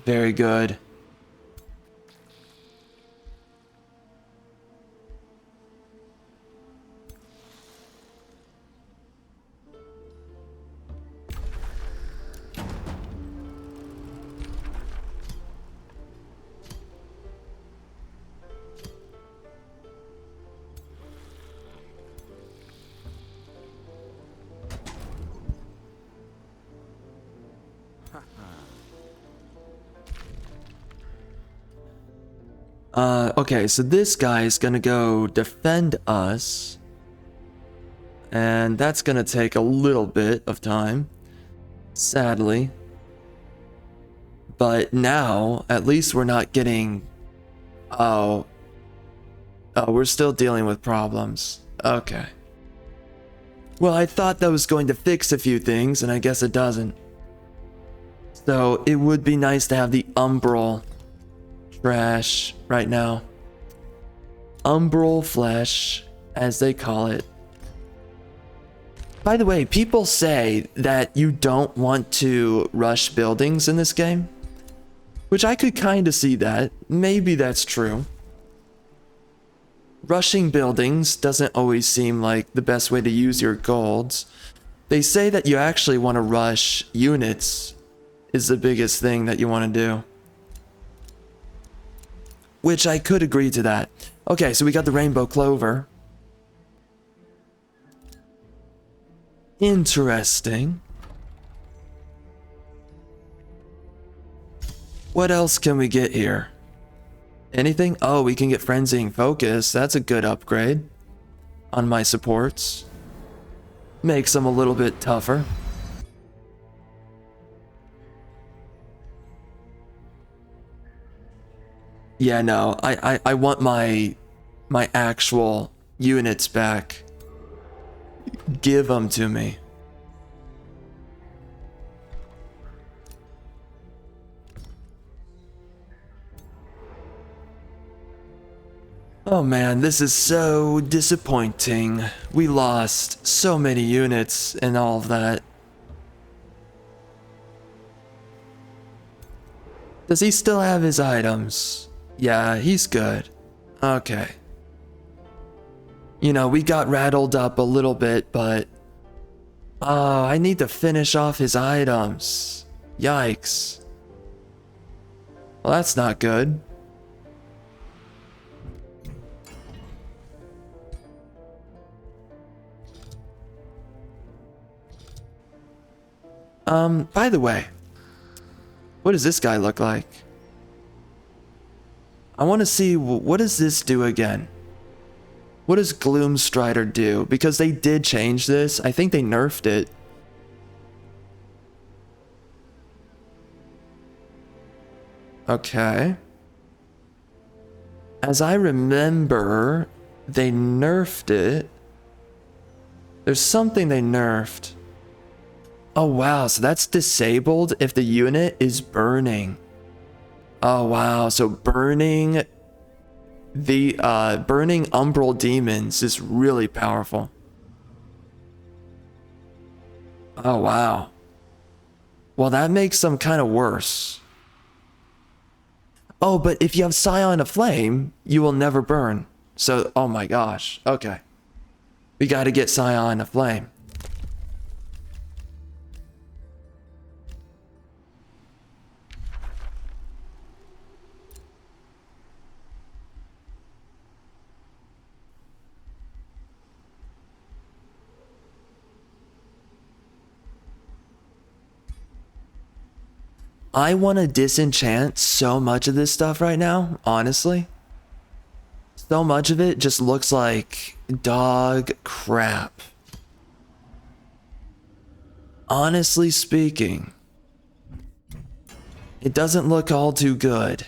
S1: Very good. Okay, so this guy is gonna go defend us. And that's gonna take a little bit of time, sadly. But now, at least we're not getting... Oh, we're still dealing with problems. Okay. Well, I thought that was going to fix a few things, and I guess it doesn't. So, it would be nice to have the Umbral trash right now. Umbral flesh, as they call it. By the way, people say that you don't want to rush buildings in this game, which I could kind of see that. Maybe that's true. Rushing buildings doesn't always seem like the best way to use your golds. They say that you actually want to rush units is the biggest thing that you want to do. Which I could agree to that. Okay, so we got the Rainbow Clover. Interesting. What else can we get here? Anything? Oh, we can get Frenzying Focus. That's a good upgrade on my supports. Makes them a little bit tougher. Yeah, no, I want my actual units back. Give them to me. Oh man, this is so disappointing. We lost so many units and all of that. Does he still have his items? Yeah, he's good. Okay. You know, we got rattled up a little bit, but... Oh, I need to finish off his items. Yikes. Well, that's not good. By the way, what does this guy look like? I want to see, what does this do again? What does Gloom Strider do? Because they did change this. I think they nerfed it. Okay. As I remember, they nerfed it.
S2: There's something they nerfed. Oh wow, so that's disabled if the unit is burning. Oh wow, so burning umbral demons is really powerful. Oh wow. Well, that makes them kind of worse. Oh, but if you have Scion of Flame, you will never burn. So, oh my gosh. Okay. We got to get Scion of Flame. I want to disenchant so much of this stuff right now, honestly. So much of it just looks like dog crap. Honestly speaking, it doesn't look all too good.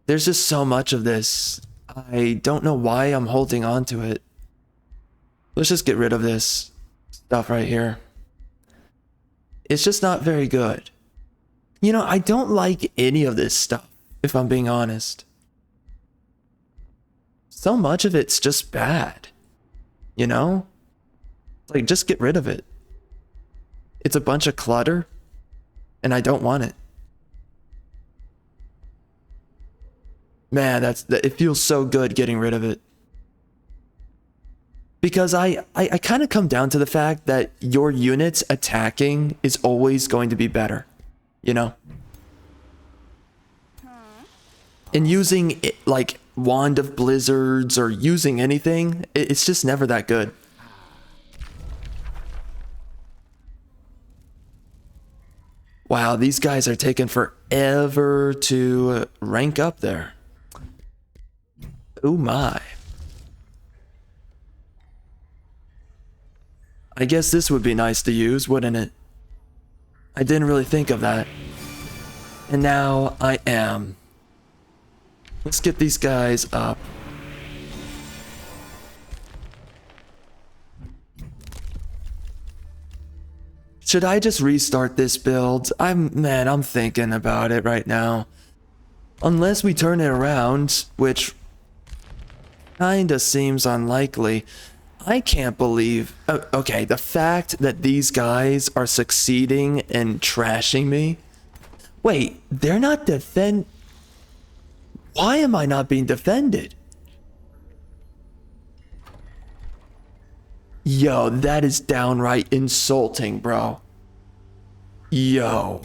S2: There's just so much of this. I don't know why I'm holding on to it. Let's just get rid of this stuff right here. It's just not very good. You know, I don't like any of this stuff, if I'm being honest. So much of it's just bad. You know? Like, just get rid of it. It's a bunch of clutter, and I don't want it. Man, it feels so good getting rid of it. Because I kind of come down to the fact that your units attacking is always going to be better. You know? And using, like, Wand of Blizzards or using anything, it's just never that good. Wow, these guys are taking forever to rank up there. Oh my. I guess this would be nice to use, wouldn't it? I didn't really think of that. And now I am. Let's get these guys up. Should I just restart this build? I'm thinking about it right now. Unless we turn it around, which kinda seems unlikely. I can't believe... okay, the fact that these guys are succeeding in trashing me. Wait, they're not Why am I not being defended? Yo, that is downright insulting, bro. Yo.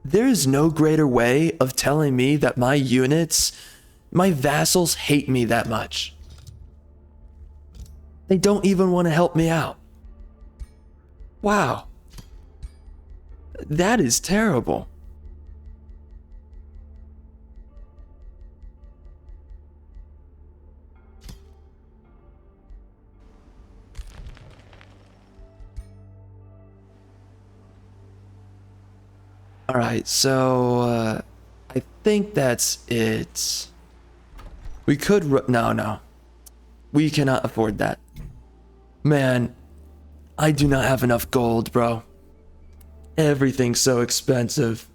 S2: There is no greater way of telling me that my units, my vassals hate me that much. They don't even want to help me out. Wow. That is terrible. All right, so I think that's it. We could no. We cannot afford that. Man, I do not have enough gold, bro. Everything's so expensive.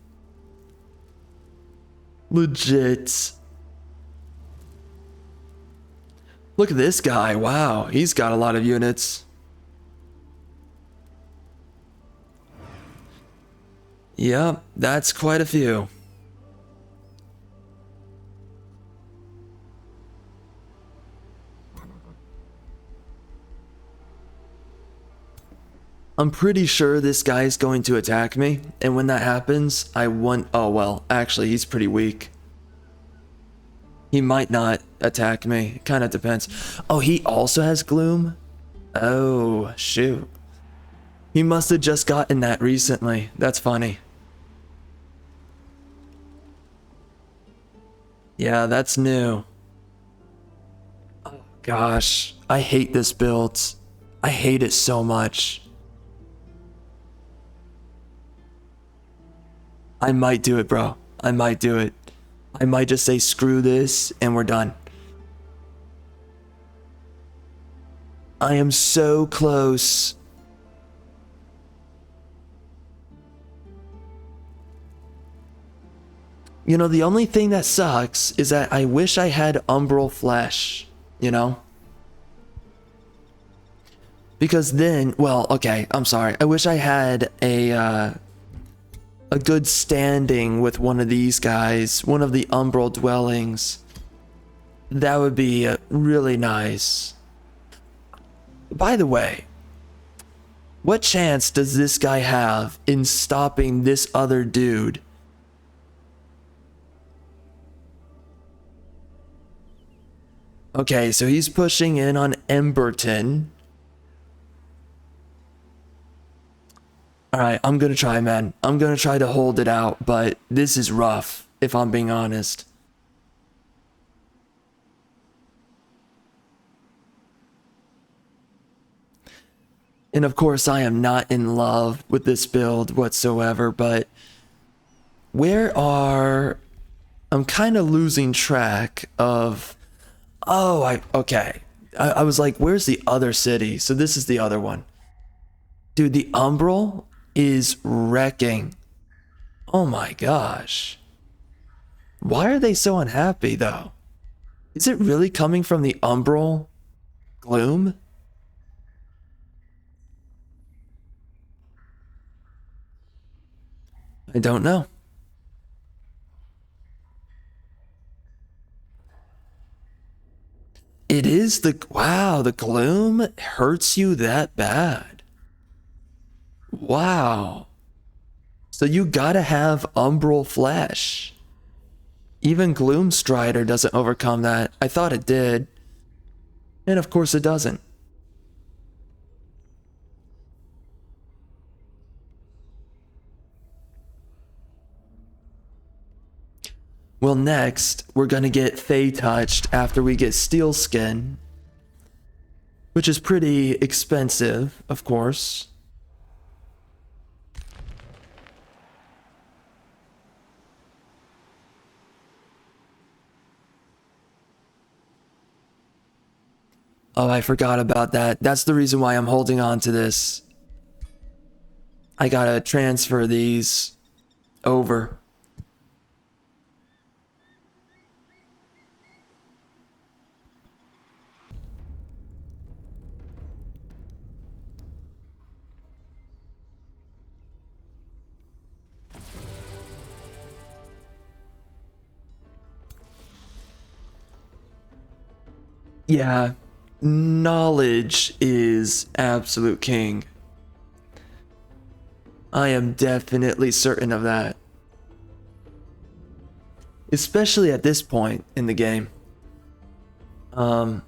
S2: Legit. Look at this guy. Wow, he's got a lot of units. Yep, that's quite a few. I'm pretty sure this guy's going to attack me, and when that happens, I want... oh well, actually, he's pretty weak. He might not attack me. It kind of depends. Oh, he also has Gloom? Oh, shoot. He must have just gotten that recently. That's funny. Yeah, that's new. Oh, gosh. I hate this build. I hate it so much. I might do it, bro. I might do it. I might just say screw this and we're done. I am so close. You know, the only thing that sucks is that I wish I had umbral flesh, you know? Because then, well, okay, I'm sorry. I wish I had a good standing with one of these guys, one of the umbral dwellings. That would be really nice. By the way, what chance does this guy have in stopping this other dude? Okay, so he's pushing in on Emberton. Alright, I'm gonna try, man. I'm gonna try to hold it out, but this is rough, if I'm being honest. And of course, I am not in love with this build whatsoever, but I'm kind of losing track of... Oh, okay. I was like, where's the other city? So this is the other one. Dude, the Umbral is wrecking. Oh my gosh. Why are they so unhappy though? Is it really coming from the Umbral gloom? I don't know. It is wow, the gloom hurts you that bad. Wow. So you gotta have umbral flesh. Even Gloomstrider doesn't overcome that. I thought it did. And of course it doesn't. Well, next, we're gonna get Fey Touched after we get Steel Skin, which is pretty expensive, of course. Oh, I forgot about that. That's the reason why I'm holding on to this. I gotta transfer these over. Yeah, knowledge is absolute king. I am definitely certain of that. Especially at this point in the game. I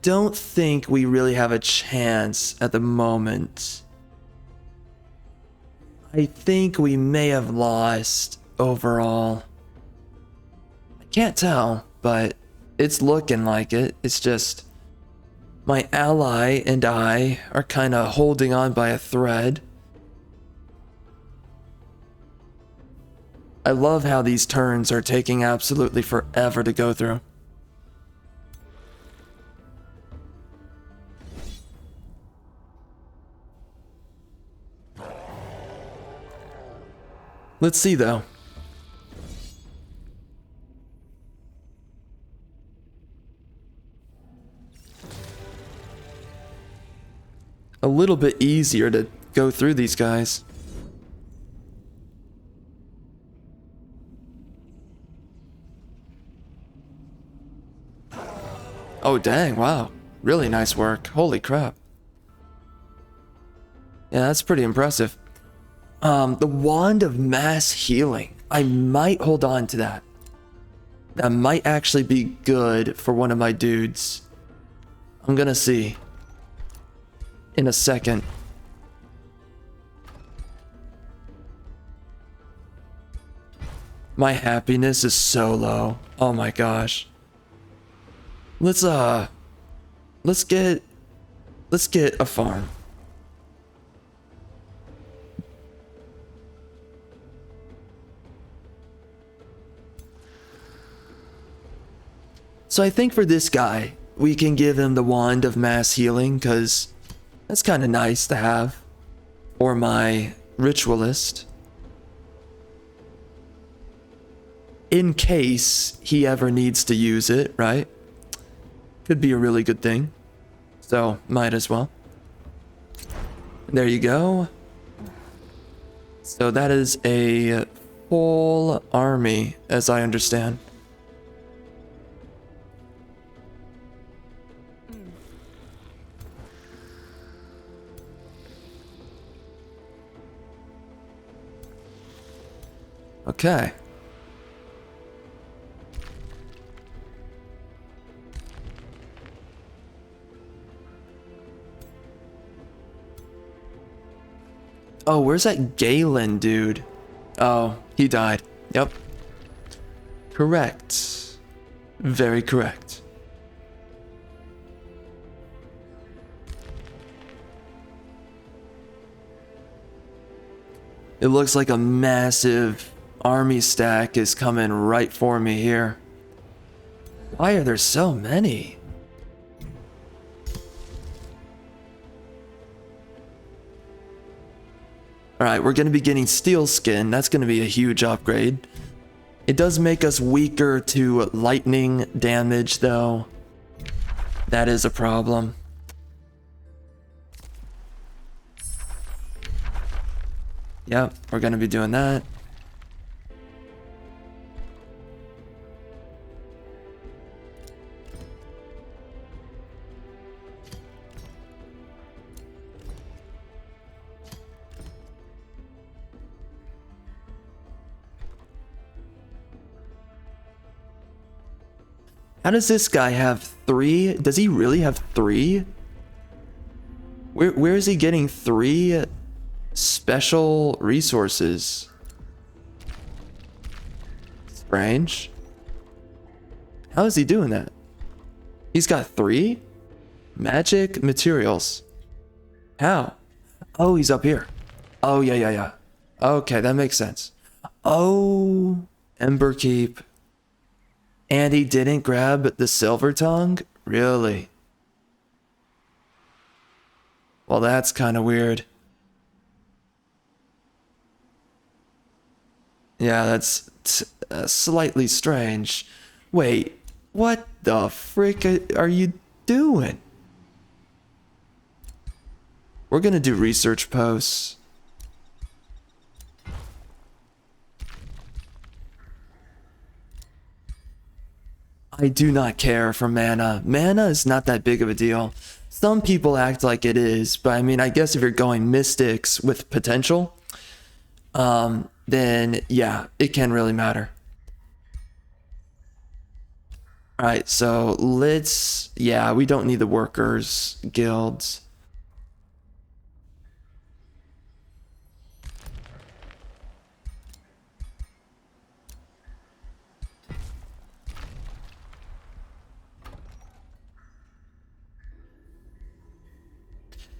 S2: don't think we really have a chance at the moment. I think we may have lost overall. I can't tell, but it's looking like it. It's just my ally and I are kind of holding on by a thread. I love how these turns are taking absolutely forever to go through. Let's see though. A little bit easier to go through these guys. Oh dang, wow. Really nice work. Holy crap. Yeah, that's pretty impressive. The Wand of Mass Healing. I might hold on to that. That might actually be good for one of my dudes. I'm gonna see. In a second. My happiness is so low. Oh my gosh. Let's get a farm. So I think for this guy, we can give him the Wand of Mass Healing, because that's kind of nice to have. Or my Ritualist. In case he ever needs to use it, right? Could be a really good thing. So, might as well. There you go. So that is a full army, as I understand. Okay. Oh, where's that Galen dude? Oh, he died. Yep. Correct. Very correct. It looks like a massive army stack is coming right for me here. Why are there so many? Alright, we're going to be getting steel skin. That's going to be a huge upgrade. It does make us weaker to lightning damage, though. That is a problem. Yep, we're going to be doing that. How does this guy have 3? Does he really have 3? Where is he getting 3 special resources? Strange. How is he doing that? He's got 3 magic materials. How? Oh, he's up here. Oh, yeah. Okay, that makes sense. Oh, Ember Keep. And he didn't grab the Silver Tongue? Really? Well, that's kind of weird. Yeah, that's slightly strange. Wait, what the frick are you doing? We're gonna do research posts. I do not care for mana. Mana is not that big of a deal. Some people act like it is, but I mean, I guess if you're going mystics with potential, then yeah, it can really matter. Alright, so let's, yeah, we don't need the workers guilds.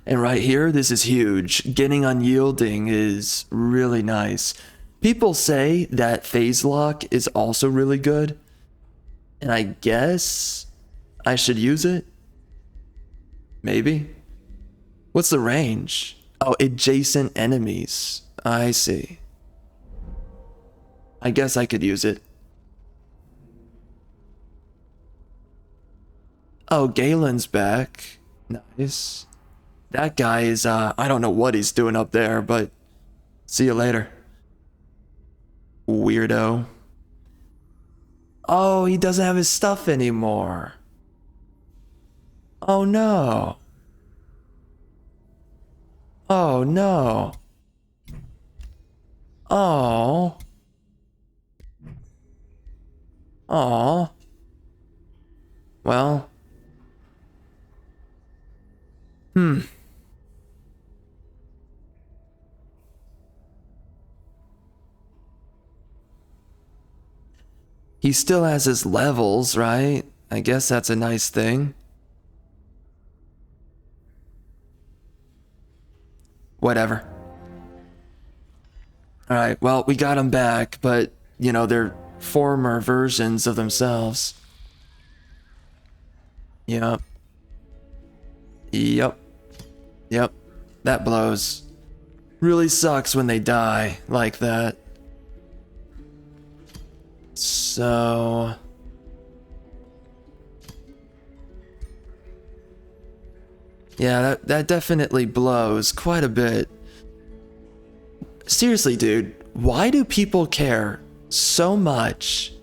S2: And right here, this is huge. Getting unyielding is really nice. People say that phase lock is also really good. And I guess I should use it. Maybe. What's the range? Oh, adjacent enemies. I see. I guess I could use it. Oh, Galen's back. Nice. That guy is, I don't know what he's doing up there, but see you later. Weirdo. Oh, he doesn't have his stuff anymore. Oh no. Oh no. Oh. Oh. Well. He still has his levels, right? I guess that's a nice thing. Whatever. Alright, well, we got them back, but, you know, they're former versions of themselves.
S1: Yep. Yep. Yep. That blows. Really sucks when they die like that. So... yeah, that definitely blows quite a bit. Seriously, dude, why do people care so much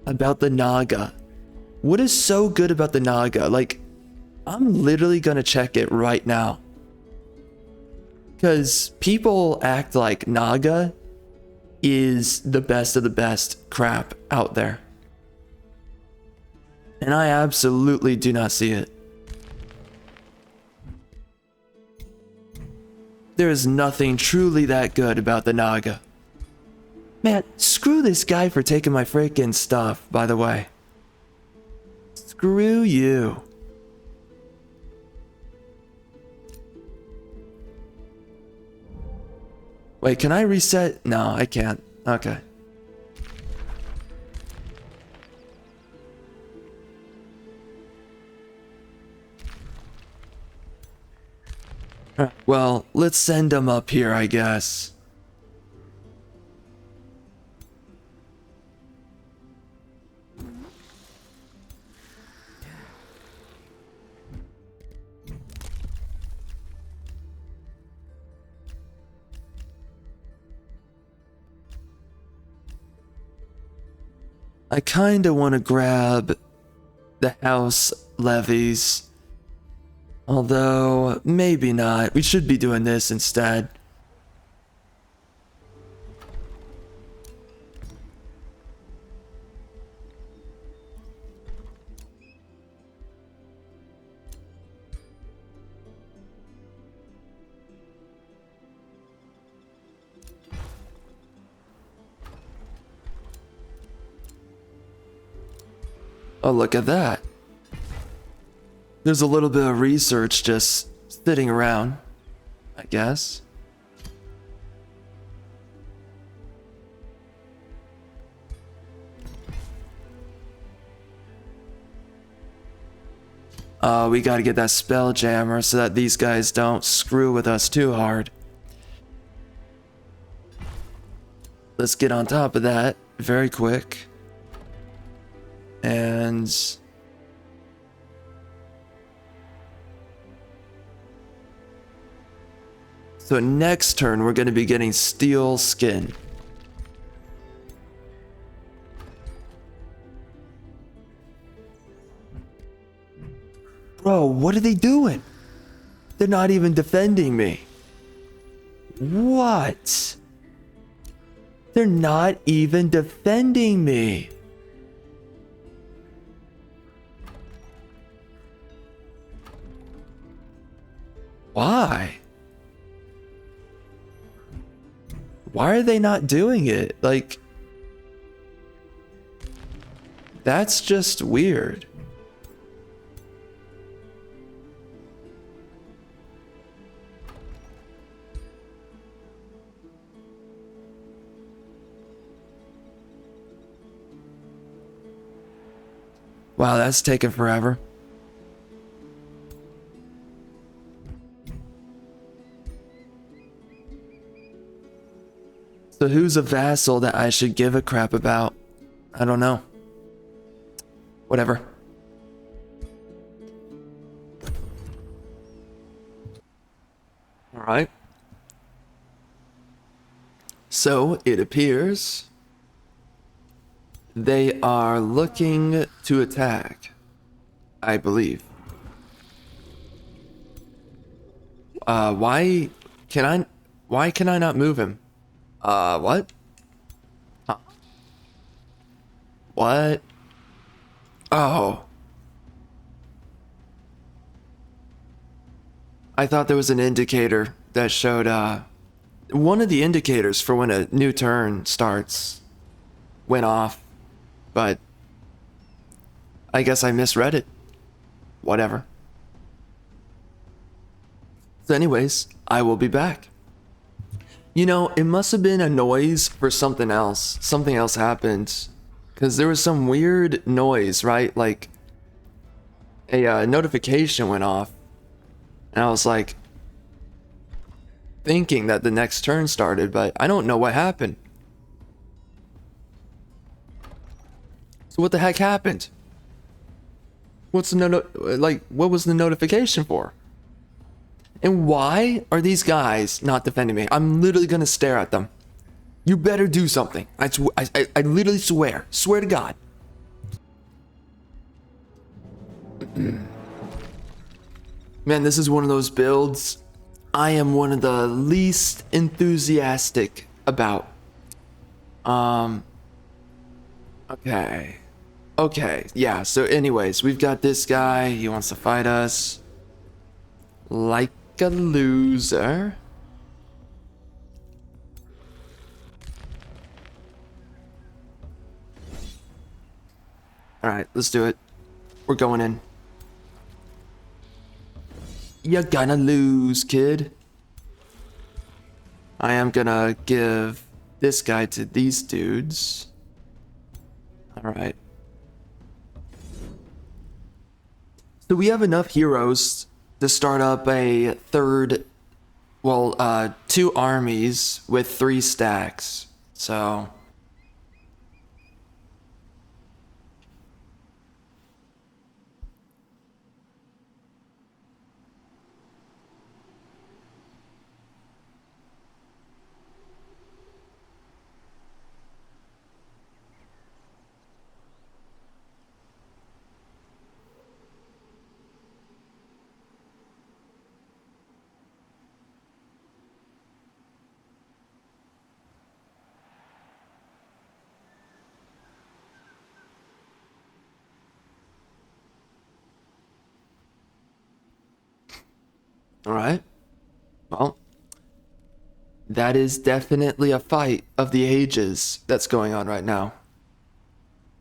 S1: about the Naga? What is so good about the Naga? Like, I'm literally gonna check it right now. Because people act like Naga is the best of the best crap out there. And I absolutely do not see it. There is nothing truly that good about the Naga. Man, screw this guy for taking my freaking stuff, by the way. Screw you. Wait, can I reset? No, I can't. Okay. Well, let's send him up here, I guess. I kinda want to grab the house levies. Although, maybe not. We should be doing this instead. Oh, look at that. There's a little bit of research just sitting around, I guess. We gotta get that spell jammer so that these guys don't screw with us too hard. Let's get on top of that very quick. And... so next turn, we're going to be getting steel skin. Bro, what are they doing? They're not even defending me. What? They're not even defending me. Why? Why are they not doing it? Like, that's just weird. Wow, that's taken forever. So who's a vassal that I should give a crap about? I don't know. Whatever. All right. So it appears they are looking to attack, I believe. Why can I not move him? What? Huh. What? Oh. I thought there was an indicator that showed, one of the indicators for when a new turn starts went off, but I guess I misread it. Whatever. So anyways, I will be back. You know, it must have been a noise for something else. Something else happened. Because there was some weird noise, right? Like, a notification went off, and I was like thinking that the next turn started, but I don't know what happened. So what the heck happened? What's the what was the notification for? And why are these guys not defending me? I'm literally gonna stare at them. You better do something. I literally swear to God. Man, this is one of those builds I am one of the least enthusiastic about. Okay, yeah, so anyways, we've got this guy, he wants to fight us like a loser. Alright, let's do it. We're going in. You're gonna lose, kid. I am gonna give this guy to these dudes. Alright. So we have enough heroes to start up a third, well, 2 armies with 3 stacks. So... Alright. Well, that is definitely a fight of the ages that's going on right now.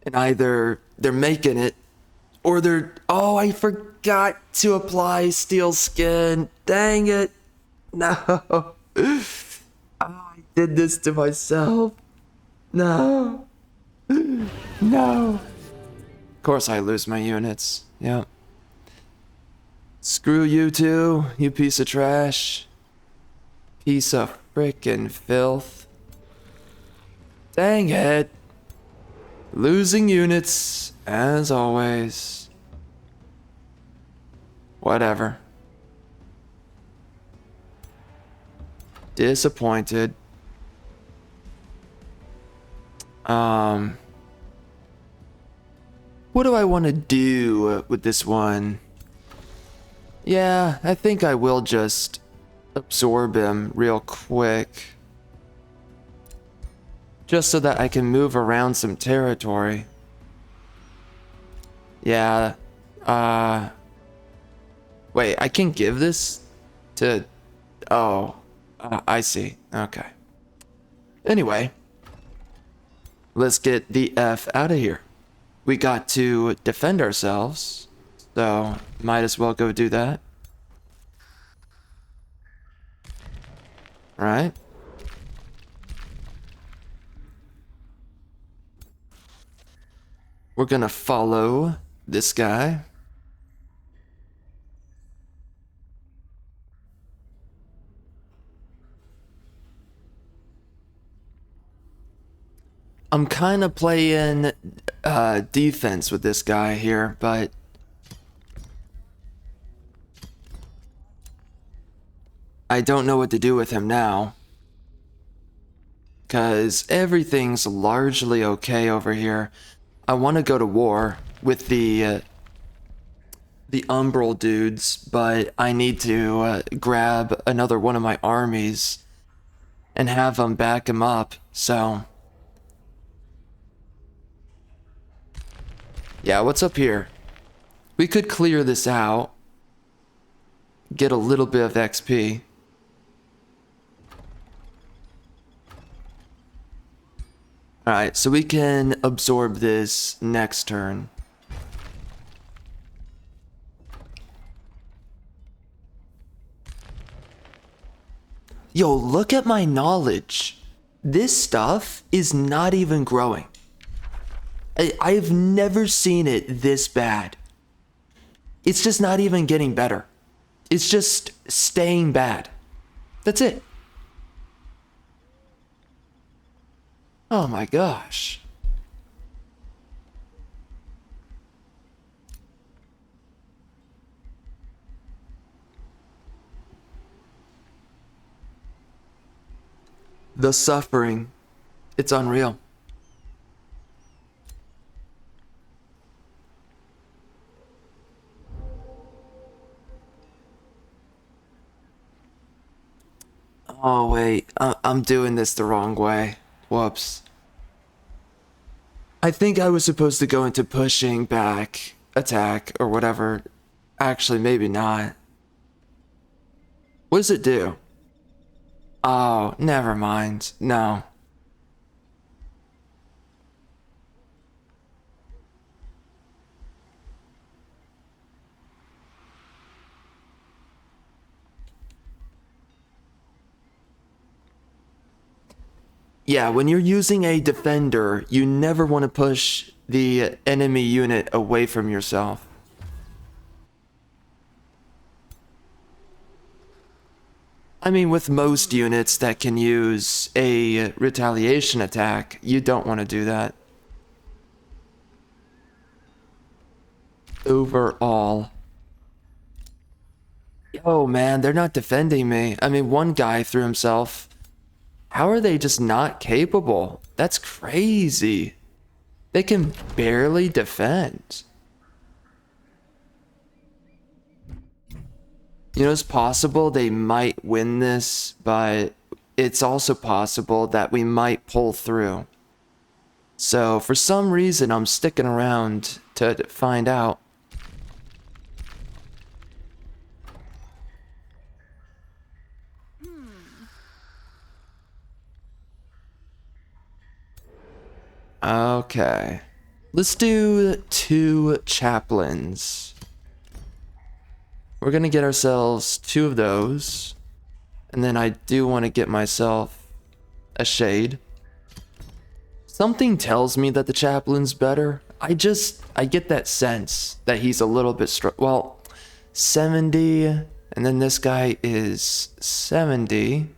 S1: And either they're making it, or they're... Oh, I forgot to apply steel skin. Dang it. No. I did this to myself. No. No. Of course I lose my units. Yeah. Screw you too, you piece of trash. Piece of frickin' filth. Dang it. Losing units, as always. Whatever. Disappointed. What do I want to do with this one? Yeah, I think I will just absorb him real quick. Just so that I can move around some territory. Yeah, wait, I can give this to... Oh, I see. Okay. Anyway, let's get the F out of here. We got to defend ourselves. So, might as well go do that. Alright. We're gonna follow this guy. I'm kind of playing defense with this guy here, but... I don't know what to do with him now. Because everything's largely okay over here. I want to go to war with the Umbral dudes, but I need to grab another one of my armies and have them back him up, so... Yeah, what's up here? We could clear this out. Get a little bit of XP. Alright, so we can absorb this next turn. Yo, look at my knowledge. This stuff is not even growing. I've never seen it this bad. It's just not even getting better. It's just staying bad. That's it. Oh my gosh. The suffering. It's unreal. Oh wait, I'm doing this the wrong way. Whoops. I think I was supposed to go into pushing back, attack, or whatever. Actually, maybe not. What does it do? Oh, never mind. No. Yeah, when you're using a defender, you never want to push the enemy unit away from yourself. I mean, with most units that can use a retaliation attack, you don't want to do that. Overall. Oh man, they're not defending me. I mean, one guy threw himself. How are they just not capable? That's crazy. They can barely defend. You know, it's possible they might win this, but it's also possible that we might pull through. So for some reason, I'm sticking around to find out. Okay. Let's do 2 chaplains. We're gonna get ourselves 2 of those. And then I do want to get myself a shade. Something tells me that the chaplain's better. I get that sense that he's a little bit well, 70, and then this guy is 70.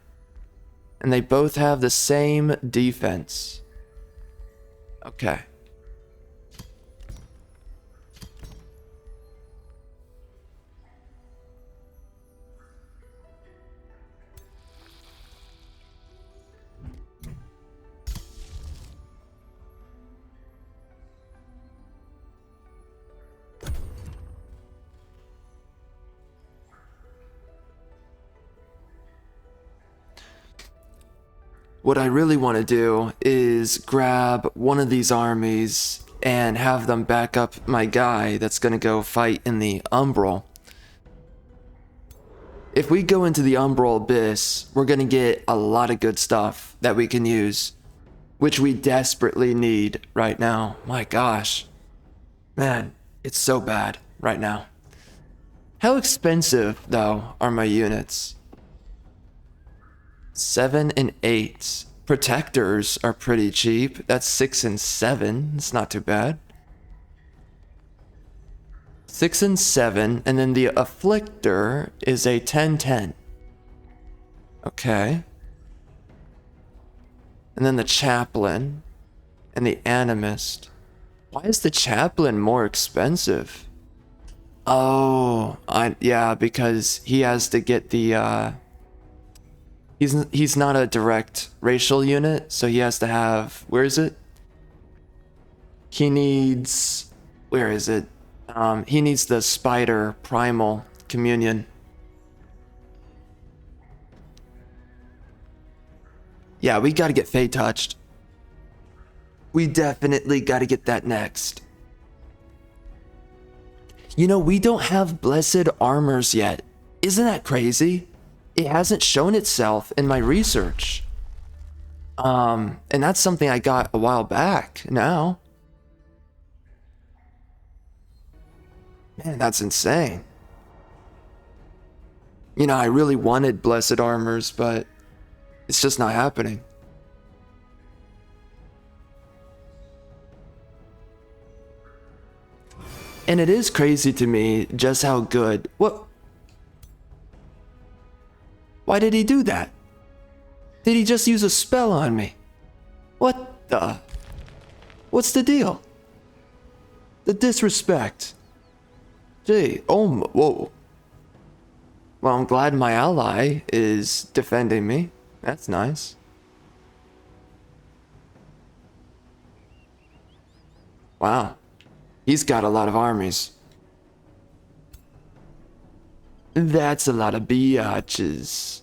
S1: And they both have the same defense. Okay. What I really want to do is grab one of these armies and have them back up my guy that's going to go fight in the Umbral. If we go into the Umbral Abyss, we're going to get a lot of good stuff that we can use, which we desperately need right now. My gosh. Man, it's so bad right now. How expensive, though, are my units? 7 and 8. Protectors are pretty cheap. That's 6 and 7. It's not too bad. 6 and 7, and then the Afflictor is a 10-10. Okay. And then the Chaplain and the Animist. Why is the Chaplain more expensive? Oh, yeah, because he has to get the he's not a direct racial unit, so he has to have, where is it? He needs, where is it? He needs the spider primal communion. Yeah, we gotta get Fey touched. We definitely gotta get that next. You know, we don't have blessed armors yet. Isn't that crazy? It hasn't shown itself in my research. And that's something I got a while back now. Man, that's insane. You know, I really wanted blessed armors, but it's just not happening. And it is crazy to me just how good. What? Why did he do that? Did he just use a spell on me? What the? What's the deal? The disrespect. Gee, whoa. Well, I'm glad my ally is defending me. That's nice. Wow. He's got a lot of armies. That's a lot of biatches.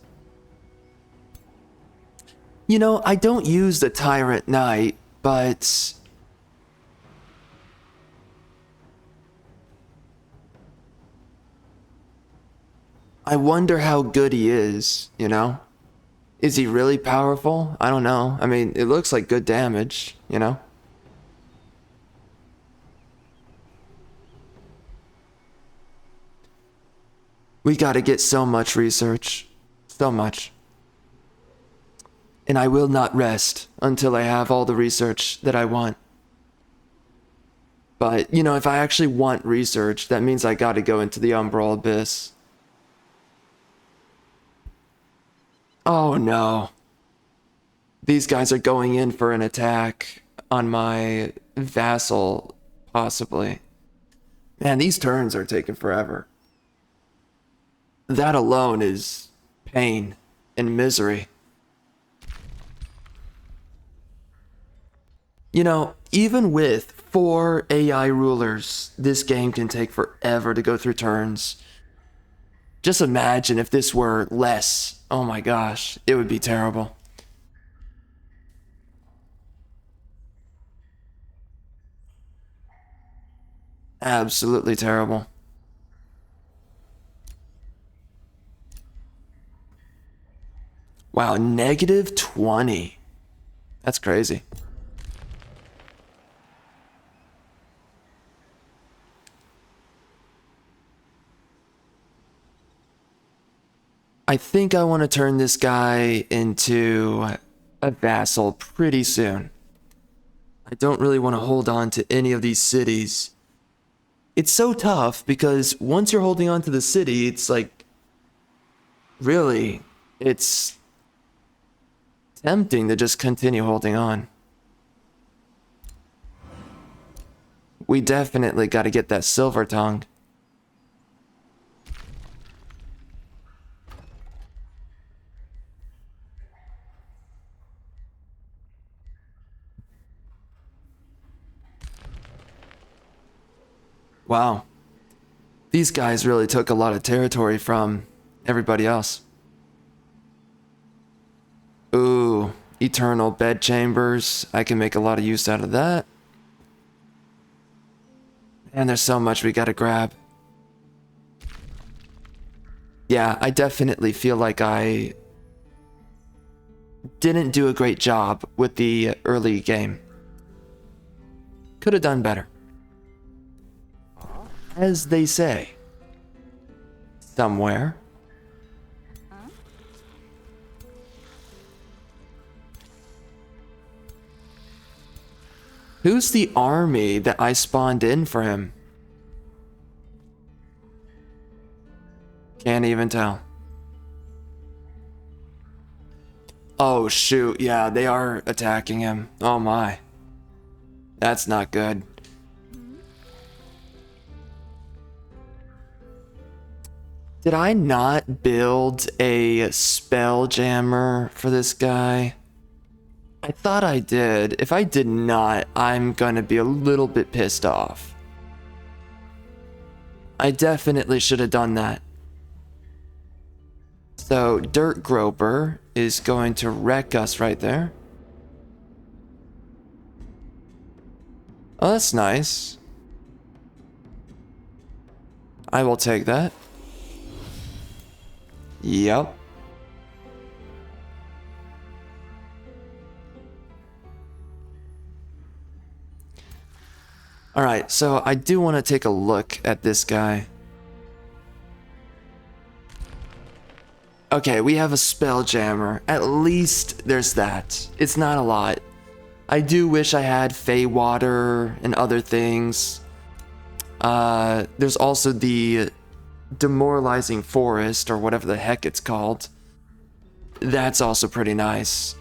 S1: You know, I don't use the Tyrant Knight, but I wonder how good he is, you know? Is he really powerful? I don't know. I mean, it looks like good damage, you know? We gotta get so much research. So much. And I will not rest until I have all the research that I want. But, you know, if I actually want research, that means I gotta go into the Umbral Abyss. Oh no. These guys are going in for an attack on my vassal, possibly. Man, these turns are taking forever. That alone is pain and misery. You know, even with 4 AI rulers, this game can take forever to go through turns. Just imagine if this were less. Oh my gosh, it would be terrible. Absolutely terrible. Wow, -20. That's crazy. I think I want to turn this guy into a vassal pretty soon. I don't really want to hold on to any of these cities. It's so tough because once you're holding on to the city, it's like, really, it's tempting to just continue holding on. We definitely got to get that silver tongue. Wow. These guys really took a lot of territory from everybody else. Ooh, eternal bed chambers. I can make a lot of use out of that. And there's so much we gotta grab. Yeah, I definitely feel like I didn't do a great job with the early game. Could have done better. As they say. Somewhere. Who's the army that I spawned in for him? Can't even tell. Oh shoot, yeah, they are attacking him. Oh my. That's not good. Did I not build a spell jammer for this guy? I thought I did. If I did not, I'm gonna be a little bit pissed off. I definitely should have done that. So, Dirt Groper is going to wreck us right there. Oh, that's nice. I will take that. Yep. Alright, so I do want to take a look at this guy. Okay, we have a spell jammer. At least there's that. It's not a lot. I do wish I had Fey Water and other things. There's also the demoralizing forest, or whatever the heck it's called. That's also pretty nice.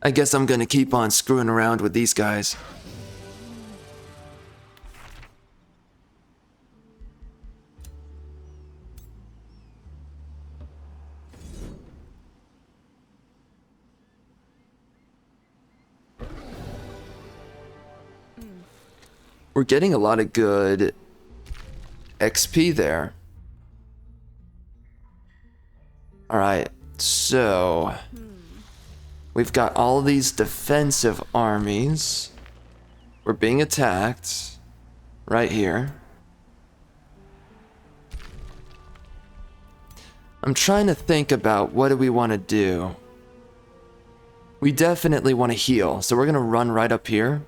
S1: I guess I'm gonna keep on screwing around with these guys. We're getting a lot of good XP there. Alright, so we've got all these defensive armies. We're being attacked right here. I'm trying to think about what do we want to do. We definitely want to heal, so we're going to run right up here.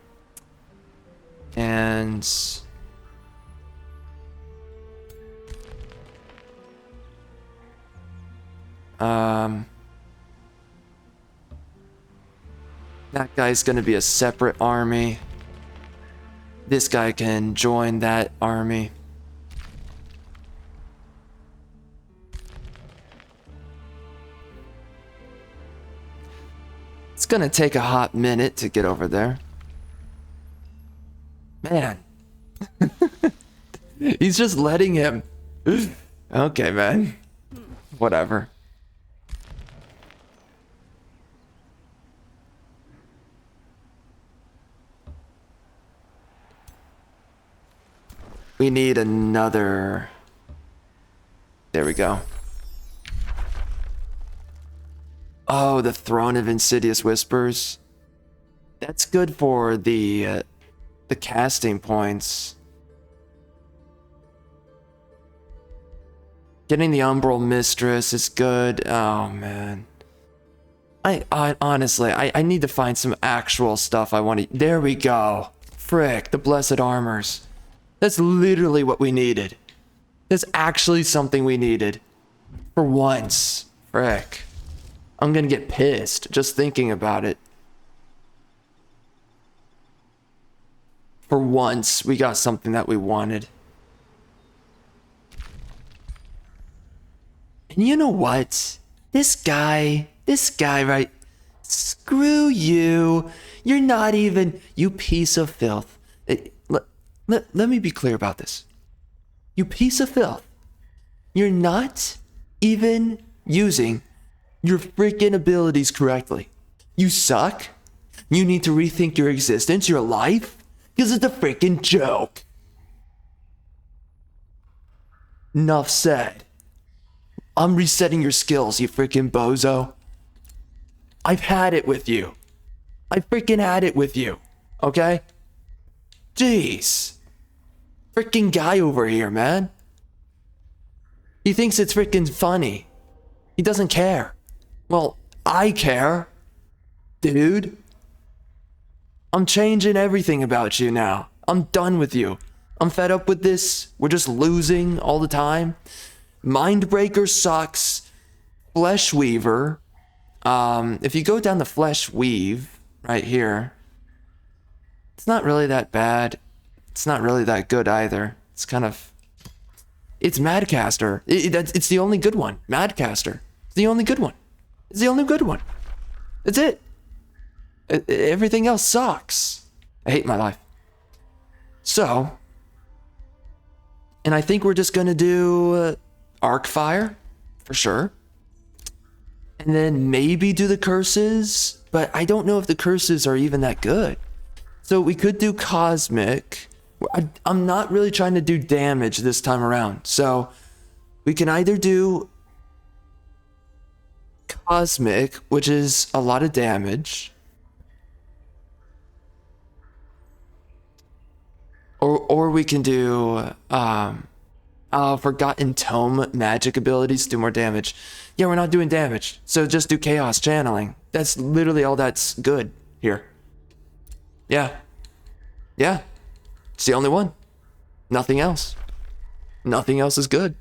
S1: And that guy's gonna be a separate army. This guy can join that army. It's gonna take a hot minute to get over there. Man. He's just letting him. Okay, man. Whatever. We need another. There we go. Oh, the Throne of Insidious Whispers. That's good for the casting points. Getting the Umbral Mistress is good. Oh man. I honestly, I need to find some actual stuff I want to. There we go. Frick, the Blessed Armors. That's literally what we needed. That's actually something we needed. For once. Frick. I'm gonna get pissed just thinking about it. For once, we got something that we wanted. And you know what? This guy, right? Screw you. You're not even, you piece of filth. Let me be clear about this. You piece of filth. You're not even using your freaking abilities correctly. You suck. You need to rethink your existence, your life, because it's a freaking joke. Enough said. I'm resetting your skills, you freaking bozo. I've had it with you. I freaking had it with you. Okay? Jeez. Freaking guy over here, man. He thinks it's freaking funny. He doesn't care. Well, I care. Dude. I'm changing everything about you now. I'm done with you. I'm fed up with this. We're just losing all the time. Mindbreaker sucks. Flesh Weaver. If you go down the Flesh Weave right here, it's not really that bad. It's not really that good either. It's kind of... It's Madcaster. It's the only good one. Madcaster. It's the only good one. It's the only good one. That's it. Everything else sucks. I hate my life. So... And I think we're just gonna do Arc Fire, for sure. And then maybe do the curses, but I don't know if the curses are even that good. So we could do Cosmic. I'm not really trying to do damage this time around. So we can either do Cosmic, which is a lot of damage. Or we can do Forgotten Tome magic abilities do more damage. Yeah, we're not doing damage, so just do Chaos Channeling. That's literally all that's good here. Yeah. Yeah. It's the only one. Nothing else. Nothing else is good.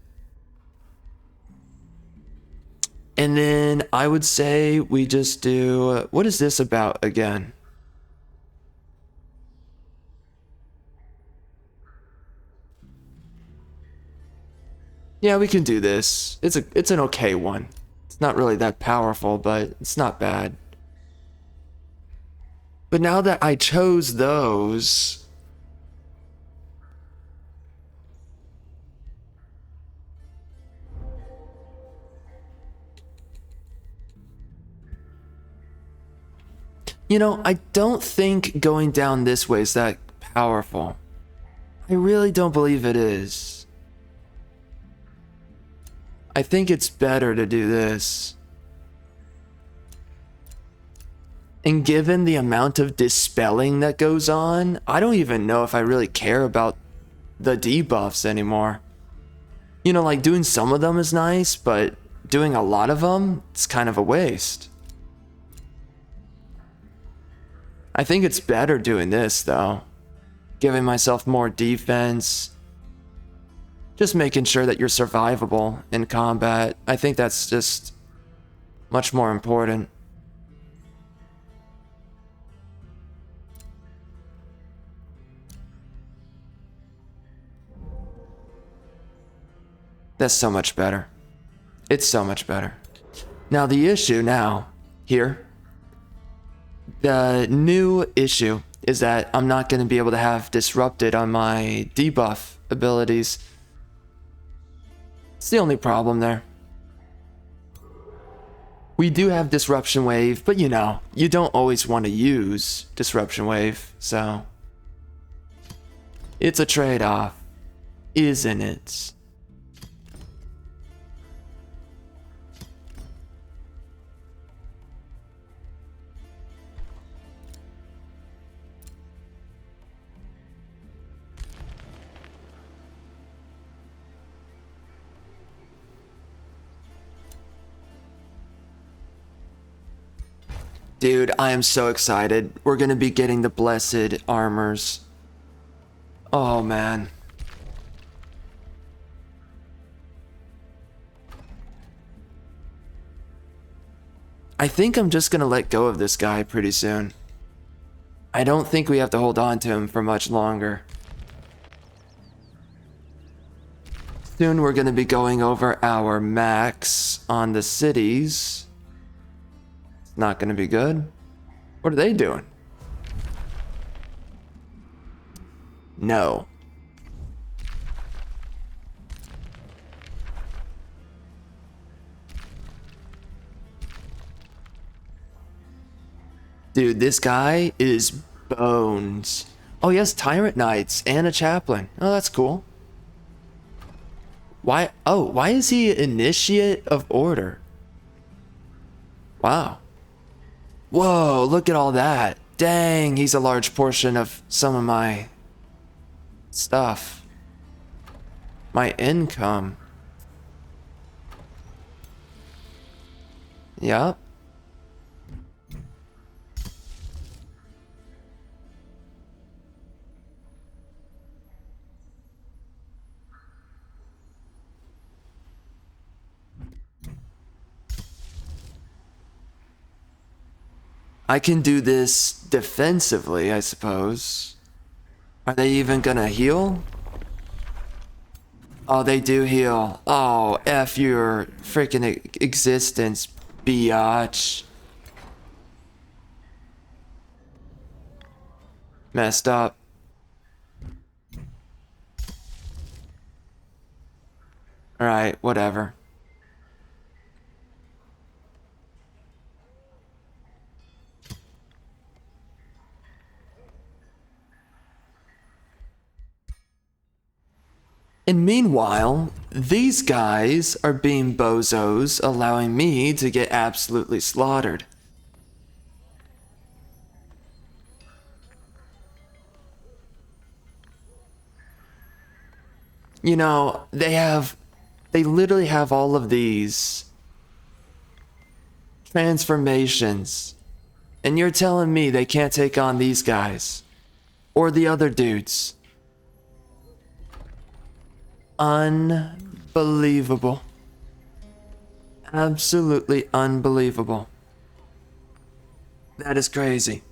S1: And then I would say we just do, what is this about again? Yeah, we can do this. It's an okay one. It's not really that powerful, but it's not bad. But now that I chose those, you know, I don't think going down this way is that powerful. I really don't believe it is. I think it's better to do this. And given the amount of dispelling that goes on, I don't even know if I really care about the debuffs anymore. You know, like doing some of them is nice, but doing a lot of them, it's kind of a waste. I think it's better doing this though. Giving myself more defense. Just making sure that you're survivable in combat. I think that's just much more important. That's so much better. It's so much better. Now the issue now, here, the new issue is that I'm not going to be able to have disrupted on my debuff abilities. It's the only problem there. We do have Disruption Wave, but you know, you don't always want to use Disruption Wave, so it's a trade-off, isn't it? Dude, I am so excited. We're gonna be getting the blessed armors. Oh, man. I think I'm just gonna let go of this guy pretty soon. I don't think we have to hold on to him for much longer. Soon we're gonna be going over our max on the cities. Not gonna be good. What are they doing? No. Dude, this guy is bones. Oh, he has Tyrant Knights and a Chaplain. Oh, that's cool. Why? Oh, why is he Initiate of Order? Wow. Whoa, look at all that. Dang, he's a large portion of some of my stuff. My income. Yup. I can do this defensively, I suppose. Are they even gonna heal? Oh, they do heal. Oh, F your freaking existence, biatch. Messed up. Alright, whatever. And meanwhile, these guys are being bozos, allowing me to get absolutely slaughtered. You know, they literally have all of these transformations. And you're telling me they can't take on these guys or the other dudes. Unbelievable. Absolutely unbelievable. That is crazy.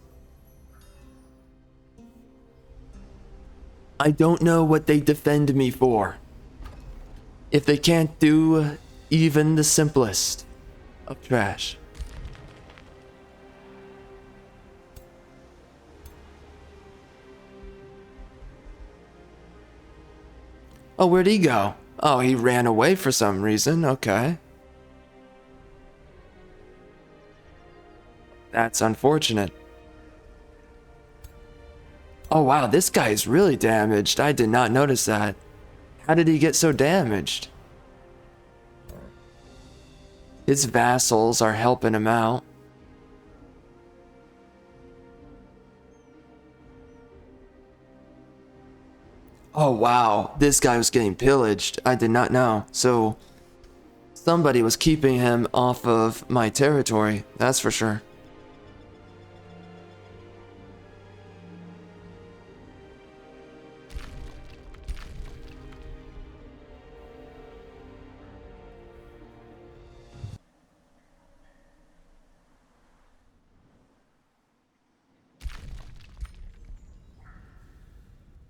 S1: I don't know what they defend me for. If they can't do even the simplest of trash. Oh, where'd he go? Oh, he ran away for some reason. Okay. That's unfortunate. Oh wow, this guy is really damaged. I did not notice that. How did he get so damaged? His vassals are helping him out. Oh wow, this guy was getting pillaged. I did not know. So somebody was keeping him off of my territory, that's for sure.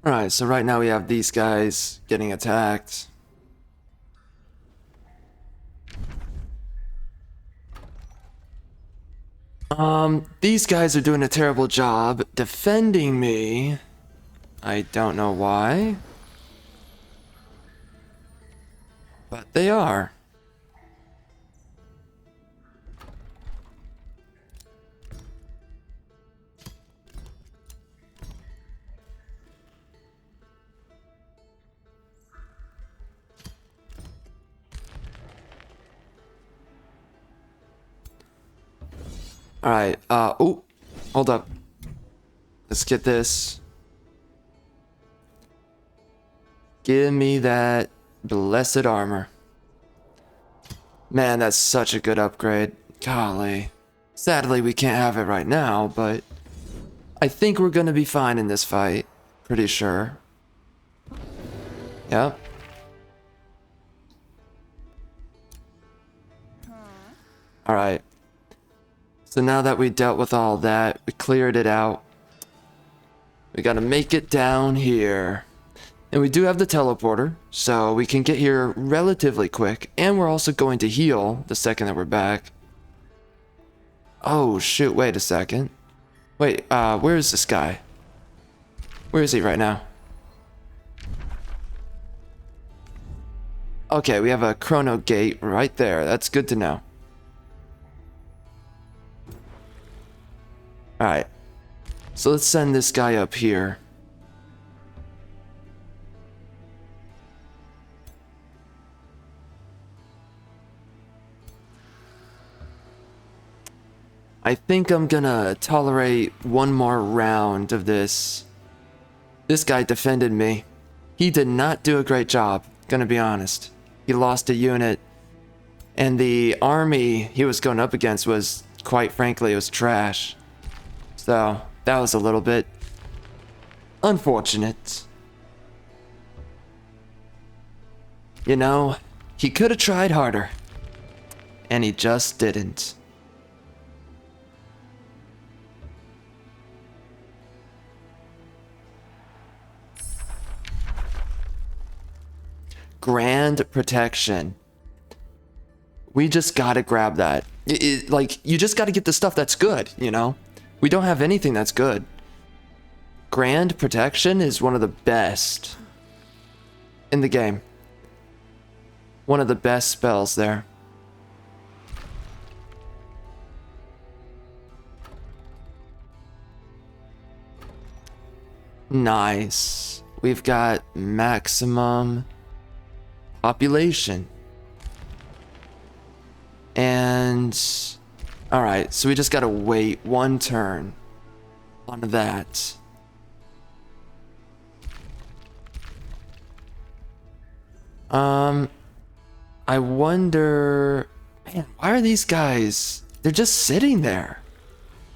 S1: Alright, so right now we have these guys getting attacked. These guys are doing a terrible job defending me. I don't know why. But they are. Alright, oh, hold up. Let's get this. Give me that blessed armor. Man, that's such a good upgrade. Golly. Sadly, we can't have it right now, but I think we're gonna be fine in this fight. Pretty sure. Yep. Alright. So now that we dealt with all that, we cleared it out. We gotta make it down here. And we do have the teleporter, so we can get here relatively quick. And we're also going to heal the second that we're back. Oh shoot, wait a second. Wait, where is this guy? Where is he right now? Okay, we have a chrono gate right there. That's good to know. Alright. So let's send this guy up here. I think I'm gonna tolerate one more round of this. This guy defended me. He did not do a great job, gonna be honest. He lost a unit. And the army he was going up against was, quite frankly, it was trash. So, that was a little bit unfortunate. You know, he could have tried harder. And he just didn't. Grand protection. We just gotta grab that. Like, you just gotta get the stuff that's good, you know? We don't have anything that's good. Grand protection is one of the best in the game. One of the best spells there. Nice. We've got maximum population. And alright, so we just gotta wait one turn on that. I wonder, man, why are these guys, they're just sitting there.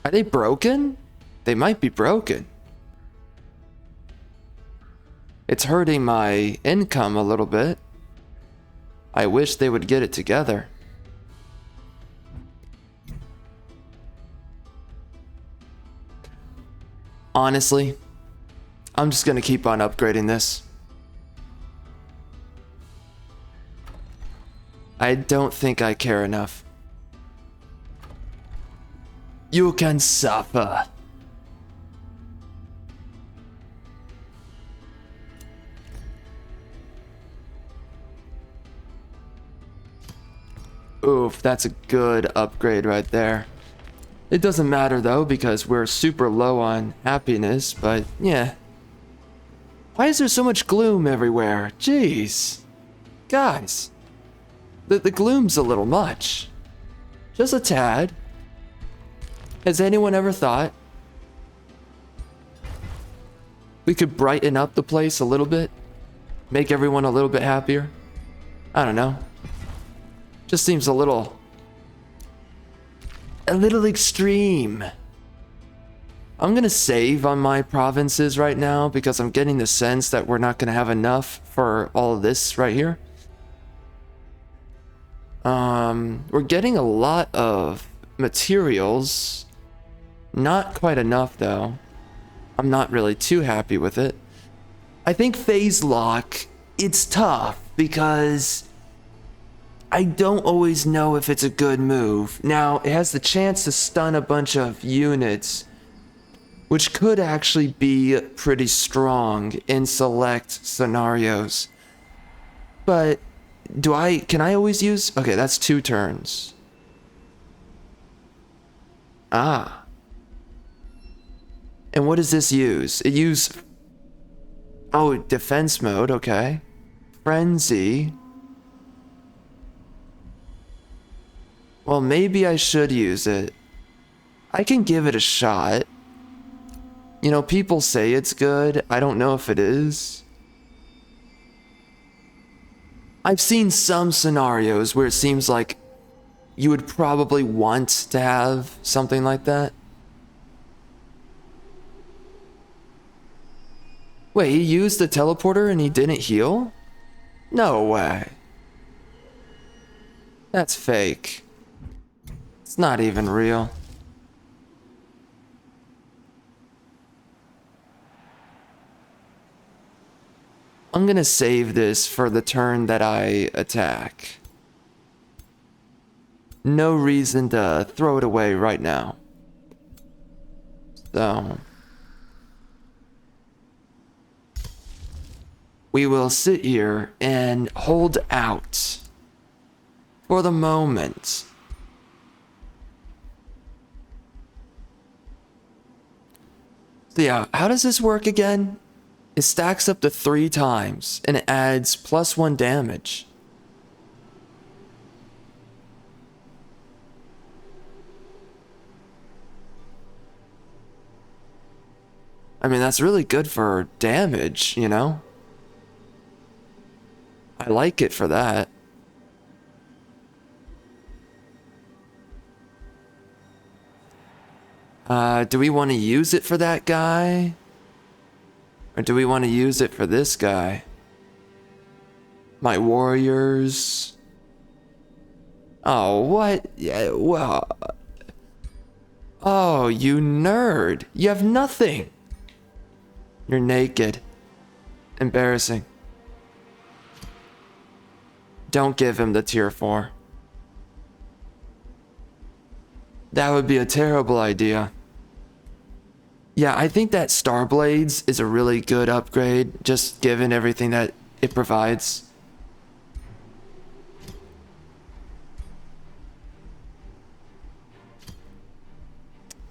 S1: Are they broken? They might be broken. It's hurting my income a little bit. I wish they would get it together. Honestly, I'm just gonna keep on upgrading this. I don't think I care enough. You can suffer. Oof, that's a good upgrade right there. It doesn't matter though, because we're super low on happiness, but yeah. Why is there so much gloom everywhere? Jeez. Guys. The gloom's a little much. Just a tad. Has anyone ever thought we could brighten up the place a little bit? Make everyone a little bit happier? I don't know. Just seems a little extreme. I'm gonna save on my provinces right now because I'm getting the sense that we're not gonna have enough for all of this right here. We're getting a lot of materials. Not quite enough though. I'm not really too happy with it. I think phase lock, it's tough because I don't always know if it's a good move. Now, it has the chance to stun a bunch of units, which could actually be pretty strong in select scenarios. But can I always use? Okay, that's 2 turns. Ah. And what does this use? It oh, defense mode, okay. Frenzy. Well, maybe I should use it. I can give it a shot. You know, people say it's good. I don't know if it is. I've seen some scenarios where it seems like you would probably want to have something like that. Wait, he used the teleporter and he didn't heal? No way. That's fake. It's not even real. I'm gonna save this for the turn that I attack. No reason to throw it away right now. So we will sit here and hold out for the moment. So yeah, how does this work again? It stacks up to 3 times and it adds +1 damage. I mean, that's really good for damage, you know? I like it for that. Do we want to use it for that guy? Or do we want to use it for this guy? My warriors. Oh, what? Yeah, well. Oh, you nerd. You have nothing. You're naked. Embarrassing. Don't give him the tier 4. That would be a terrible idea. Yeah, I think that Starblades is a really good upgrade, just given everything that it provides.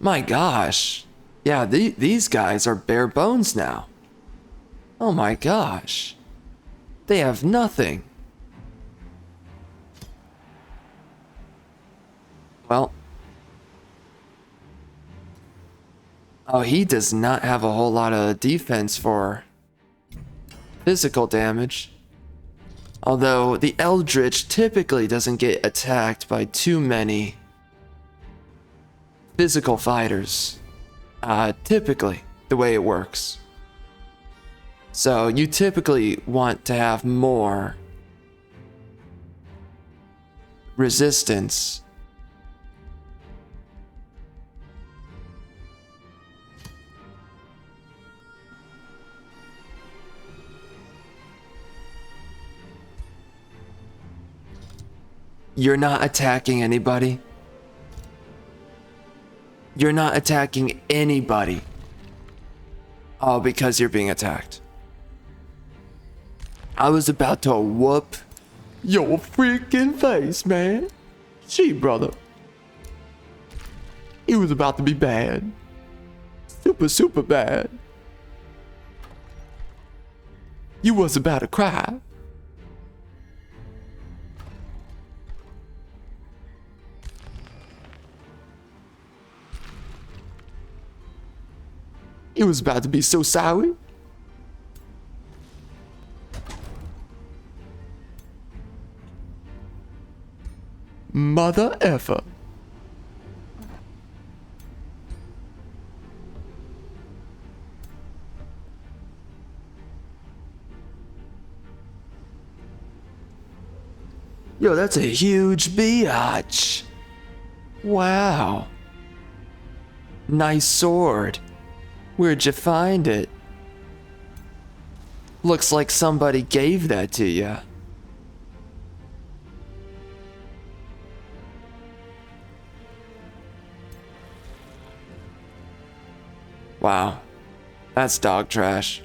S1: My gosh. Yeah, these guys are bare bones now. Oh my gosh. They have nothing. Well. Oh, he does not have a whole lot of defense for physical damage. Although the Eldritch typically doesn't get attacked by too many physical fighters. Typically, the way it works. So you typically want to have more resistance. You're not attacking anybody. You're not attacking anybody. Oh, because you're being attacked. I was about to whoop your freaking face, man. Gee, brother. It was about to be bad. Super, super bad. You was about to cry. It was about to be so sorry. Mother effer. Yo, that's a huge biatch. Wow. Nice sword. Where'd you find it? Looks like somebody gave that to you. Wow. That's dog trash.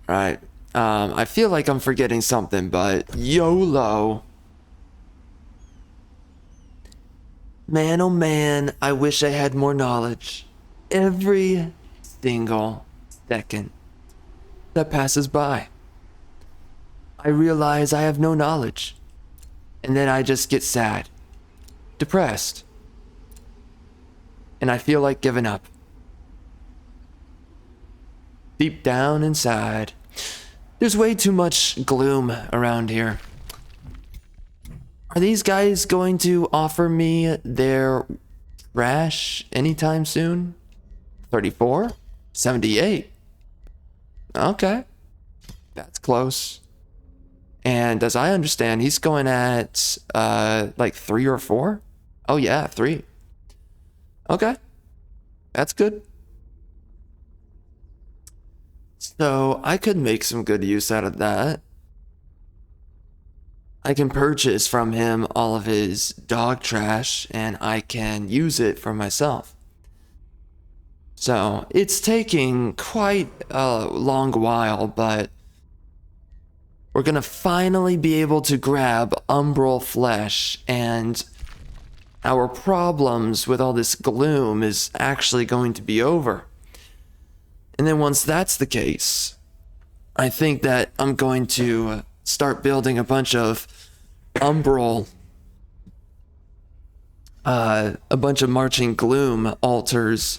S1: Right. I feel like I'm forgetting something, but YOLO. Man, oh man, I wish I had more knowledge. Every single second that passes by, I realize I have no knowledge. And then I just get sad, depressed, and I feel like giving up. Deep down inside, there's way too much gloom around here. Are these guys going to offer me their trash anytime soon? 34? 78? Okay. That's close. And as I understand, he's going at like 3 or 4? Oh yeah, 3. Okay. That's good. So I could make some good use out of that. I can purchase from him all of his dog trash and I can use it for myself. So it's taking quite a long while, but we're gonna finally be able to grab umbral flesh, and our problems with all this gloom is actually going to be over. And then once that's the case, I think that I'm going to start building a bunch of umbral, a bunch of marching gloom altars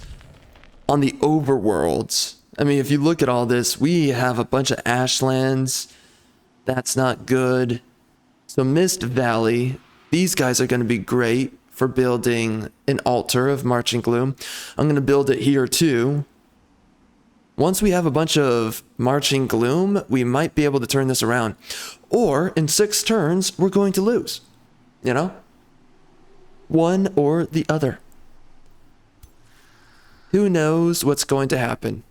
S1: on the overworlds. I mean, if you look at all this, we have a bunch of ashlands. That's not good. So Mist Valley, these guys are going to be great for building an altar of marching gloom. I'm going to build it here too. Once we have a bunch of marching gloom, we might be able to turn this around. Or in 6 turns, we're going to lose. You know? One or the other. Who knows what's going to happen?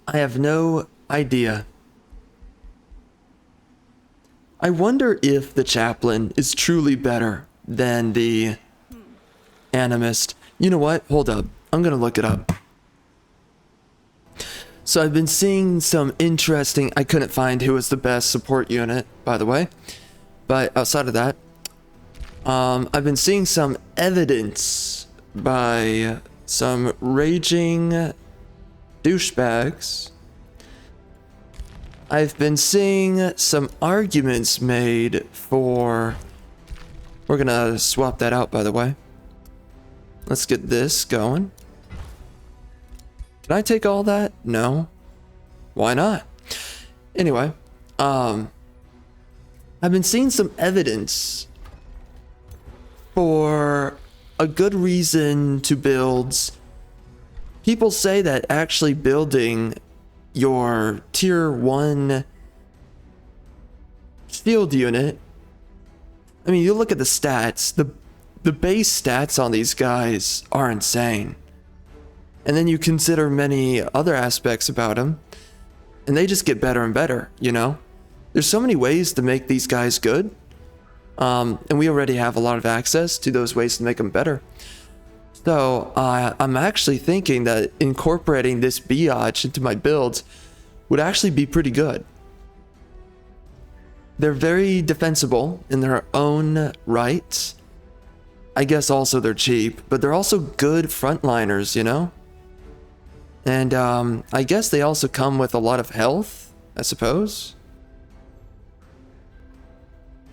S1: I have no idea. I wonder if the chaplain is truly better than the animist. You know what? Hold up. I'm gonna look it up. So I've been seeing some interesting... I couldn't find who was the best support unit, by the way. But outside of that, I've been seeing some evidence by some raging douchebags. I've been seeing some arguments made for... We're gonna swap that out, by the way. Let's get this going. Can I take all that? No. Why not? Anyway, I've been seeing some evidence for a good reason to build. People say that actually building your tier 1 field unit, I mean, you look at the stats, the base stats on these guys are insane. And then you consider many other aspects about them, and they just get better and better, you know? There's so many ways to make these guys good, and we already have a lot of access to those ways to make them better. So I'm actually thinking that incorporating this biatch into my builds would actually be pretty good. They're very defensible in their own right. I guess also they're cheap, but they're also good frontliners, you know? And I guess they also come with a lot of health, I suppose.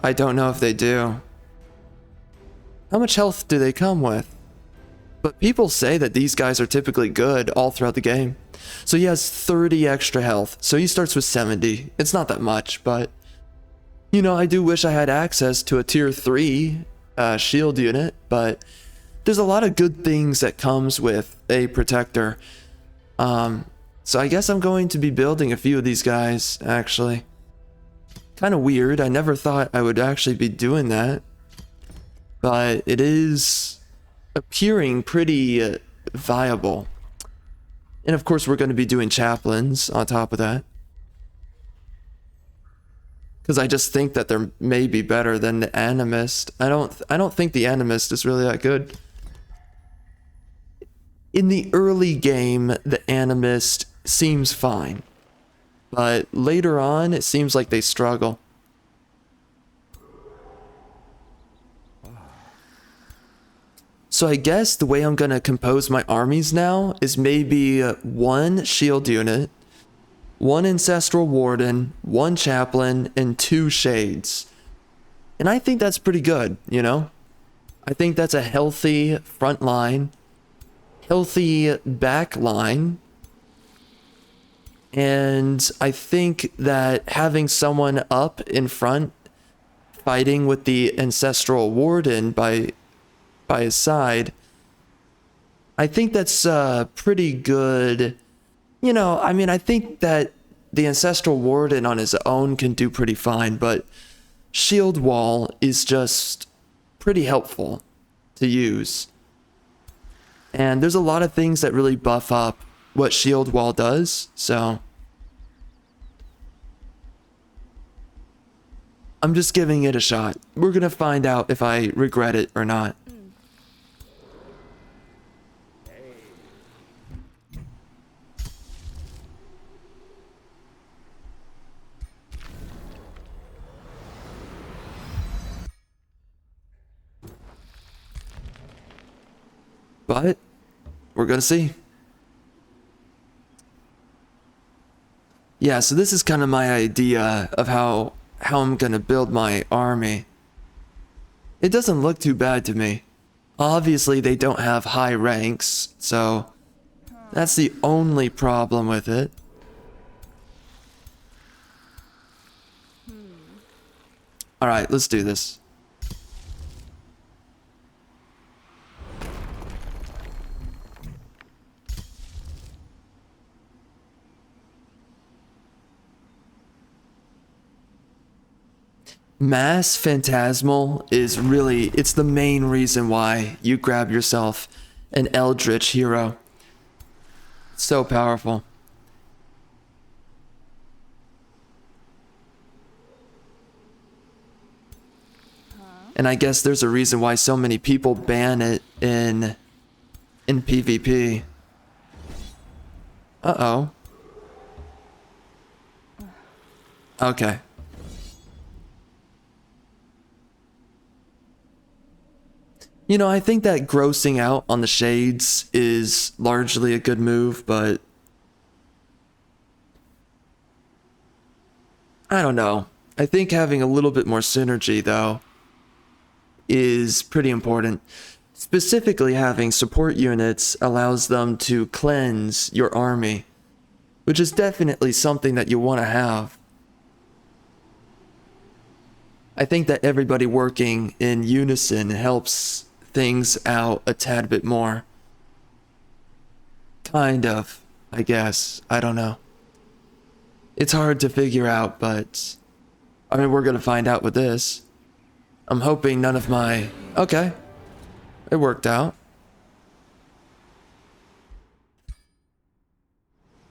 S1: I don't know if they do. How much health do they come with? But people say that these guys are typically good all throughout the game. So he has 30 extra health. So he starts with 70. It's not that much, but... You know, I do wish I had access to a tier 3 shield unit, but... There's a lot of good things that comes with a protector. So I guess I'm going to be building a few of these guys, actually. Kind of weird. I never thought I would actually be doing that. But it is appearing pretty viable. And of course we're going to be doing chaplains on top of that. Because I just think that they're maybe better than the animist. I don't think the animist is really that good. In the early game, the animist seems fine. But later on, it seems like they struggle. So I guess the way I'm going to compose my armies now is maybe one shield unit, one ancestral warden, one chaplain, and 2 shades. And I think that's pretty good, you know? I think that's a healthy front line, healthy back line. And I think that having someone up in front fighting with the ancestral warden by his side, I think that's pretty good. You know, I mean, I think that the ancestral warden on his own can do pretty fine, but shield wall is just pretty helpful to use. And there's a lot of things that really buff up what shield wall does, so I'm just giving it a shot. We're gonna find out if I regret it or not. But we're gonna see. Yeah, so this is kind of my idea of how I'm gonna build my army. It doesn't look too bad to me. Obviously they don't have high ranks, so that's the only problem with it. Alright, let's do this. Mass Phantasmal is really, it's the main reason why you grab yourself an Eldritch hero. So powerful. And I guess there's a reason why so many people ban it in PvP. Uh-oh. Okay. You know, I think that grossing out on the shades is largely a good move, but I don't know. I think having a little bit more synergy, though, is pretty important. Specifically, having support units allows them to cleanse your army, which is definitely something that you want to have. I think that everybody working in unison helps things out a tad bit more. Kind of, I guess. I don't know. It's hard to figure out, but I mean, we're gonna find out with this. I'm hoping none of my... Okay. It worked out.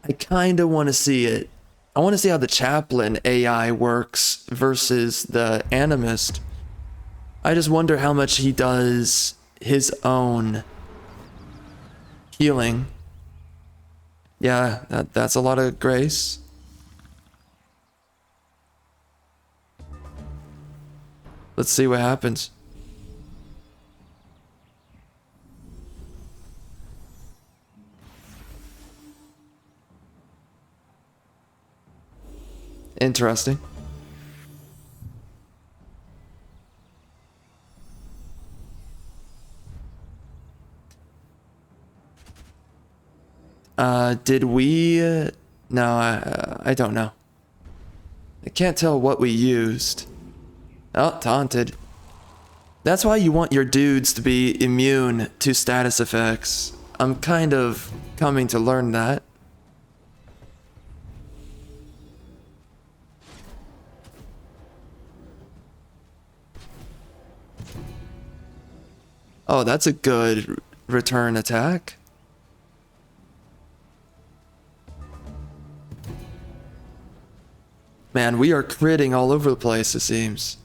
S1: I kind of want to see it. I want to see how the chaplain AI works versus the animist. I just wonder how much he does his own healing. Yeah, that's a lot of grace. Let's see what happens. Interesting. Did we? No, I don't know. I can't tell what we used. Oh, taunted. That's why you want your dudes to be immune to status effects. I'm kind of coming to learn that. Oh, that's a good return attack. Man, we are critting all over the place, it seems.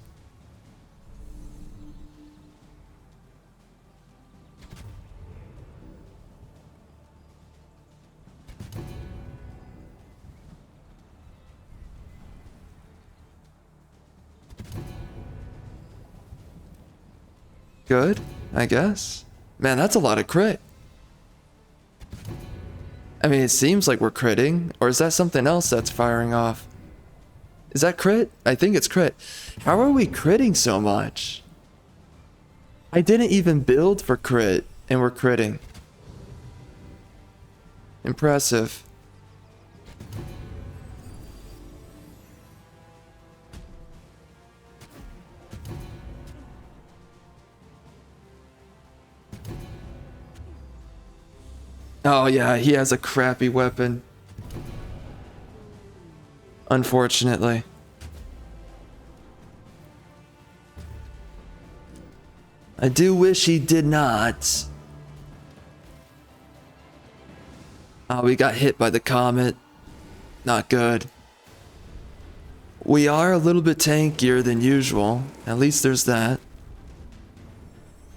S1: Good, I guess. Man, that's a lot of crit. I mean, it seems like we're critting, or is that something else that's firing off? Is that crit? I think it's crit. How are we critting so much? I didn't even build for crit, and we're critting. Impressive. Oh yeah, he has a crappy weapon. Unfortunately. I do wish he did not. Oh, we got hit by the comet. Not good. We are a little bit tankier than usual. At least there's that.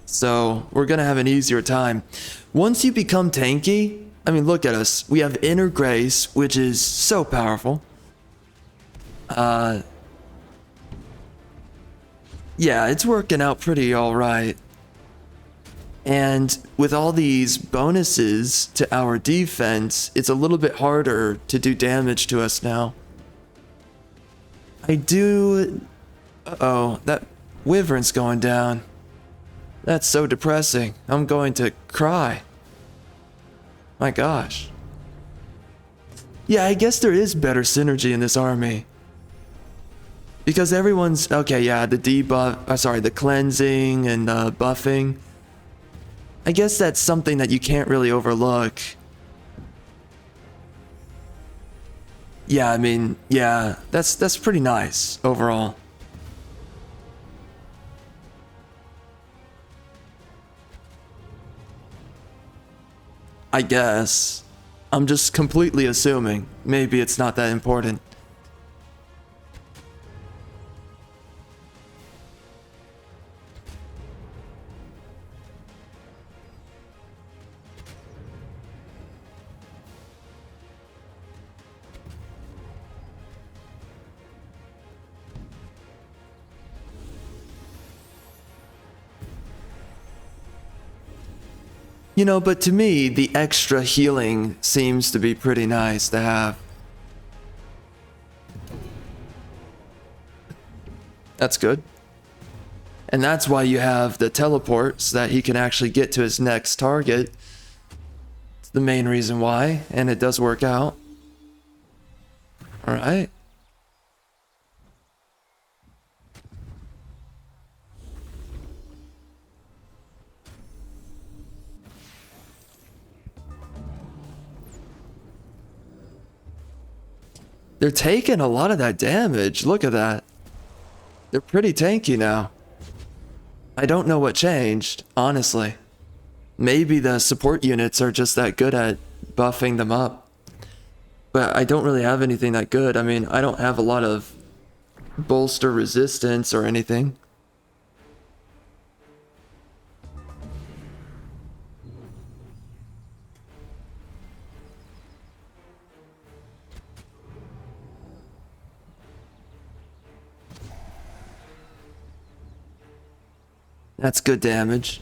S1: So, we're gonna have an easier time. Once you become tanky, I mean, look at us. We have inner grace, which is so powerful. Yeah, it's working out pretty alright. And with all these bonuses to our defense, it's a little bit harder to do damage to us now. I do... Uh-oh, that wyvern's going down. That's so depressing. I'm going to cry. My gosh. Yeah, I guess there is better synergy in this army. Because everyone's... Okay, yeah, the debuff... sorry, the cleansing and buffing. I guess that's something that you can't really overlook. Yeah, I mean, yeah, that's pretty nice overall. I guess. I'm just completely assuming. Maybe it's not that important. You know, but to me, the extra healing seems to be pretty nice to have. That's good. And that's why you have the teleport, so that he can actually get to his next target. It's the main reason why, and it does work out. Alright. They're taking a lot of that damage. Look at that. They're pretty tanky now. I don't know what changed, honestly. Maybe the support units are just that good at buffing them up. But I don't really have anything that good. I mean, I don't have a lot of bolster resistance or anything. That's good damage.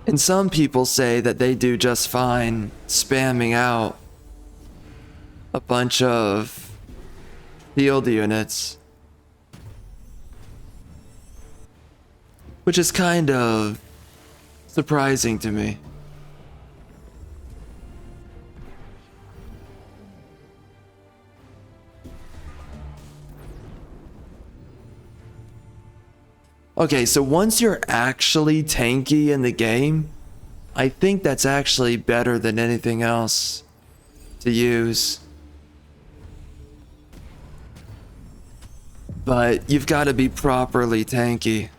S1: And some people say that they do just fine spamming out a bunch of field units, which is kind of surprising to me. Okay, so once you're actually tanky in the game, I think that's actually better than anything else to use. But you've got to be properly tanky.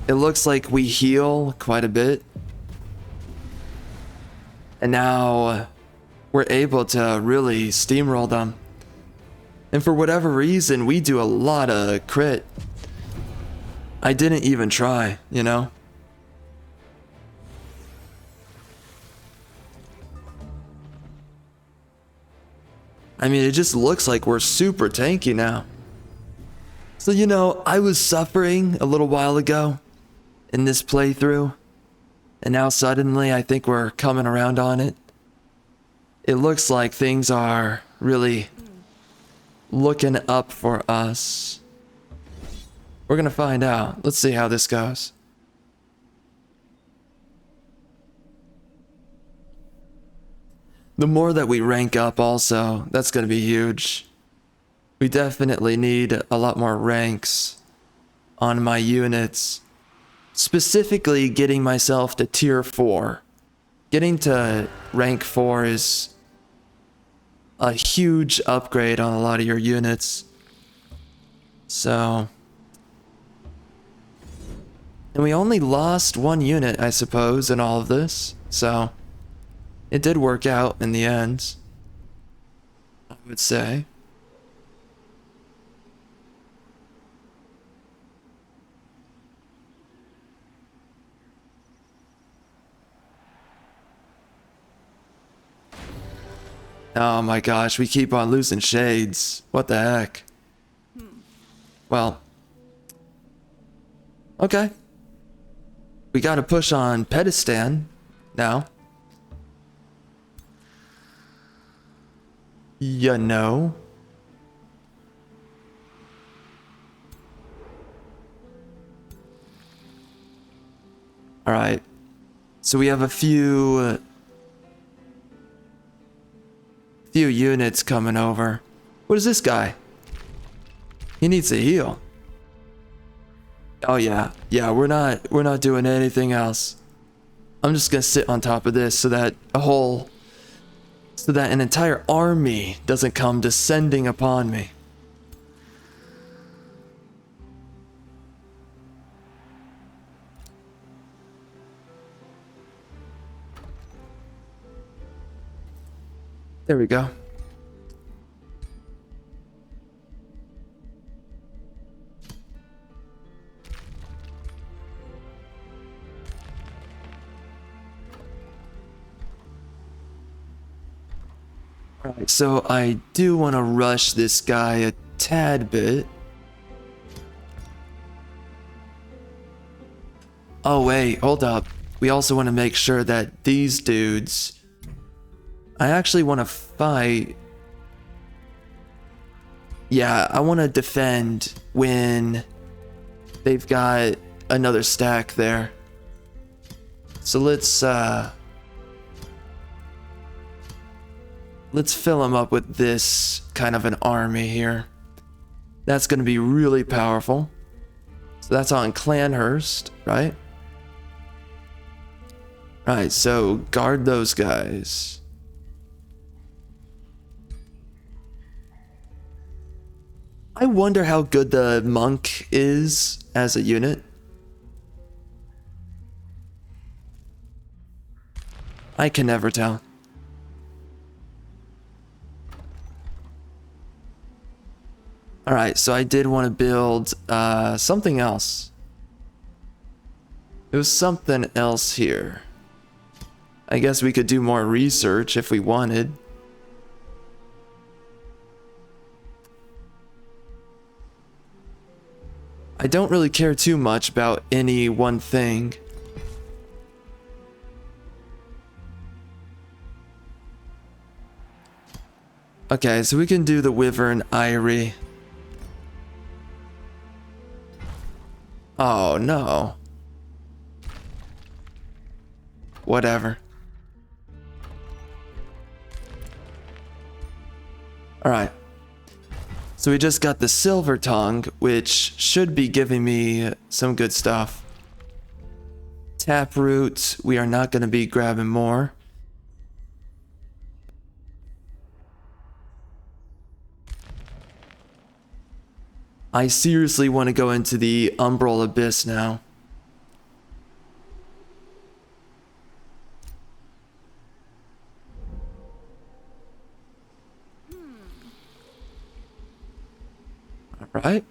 S1: It looks like we heal quite a bit. And now we're able to really steamroll them. And for whatever reason, we do a lot of crit. I didn't even try, you know? I mean, it just looks like we're super tanky now. So, you know, I was suffering a little while ago in this playthrough. And now suddenly I think we're coming around on it. It looks like things are really looking up for us. We're gonna find out. Let's see how this goes. The more that we rank up also, that's gonna be huge. We definitely need a lot more ranks on my units. Specifically getting myself to tier 4. Getting to rank 4 is a huge upgrade on a lot of your units. So, and we only lost one unit, I suppose, in all of this. So, it did work out in the end, I would say. Oh my gosh, we keep on losing shades. What the heck? Well. Okay. We gotta push on Pedestan now. You know. Alright. So we have a few units coming over. What is this guy? He needs to heal. Oh yeah. Yeah, we're not doing anything else. I'm just gonna sit on top of this so that an entire army doesn't come descending upon me. There we go. Alright, so I do want to rush this guy a tad bit. Oh wait, hold up. We also want to make sure that these dudes... I actually want to fight. Yeah, I want to defend when they've got another stack there. So let's fill them up with this kind of an army here. That's going to be really powerful. So that's on Clanhurst, right? Alright, so guard those guys. I wonder how good the monk is as a unit. I can never tell. Alright, so I did want to build something else. It was something else here. I guess we could do more research if we wanted. I don't really care too much about any one thing. Okay, so we can do the Wyvern Eyrie. Oh no. Whatever. Alright. So we just got the Silver Tongue, which should be giving me some good stuff. Taproot, we are not going to be grabbing more. I seriously want to go into the Umbral Abyss now. Alright.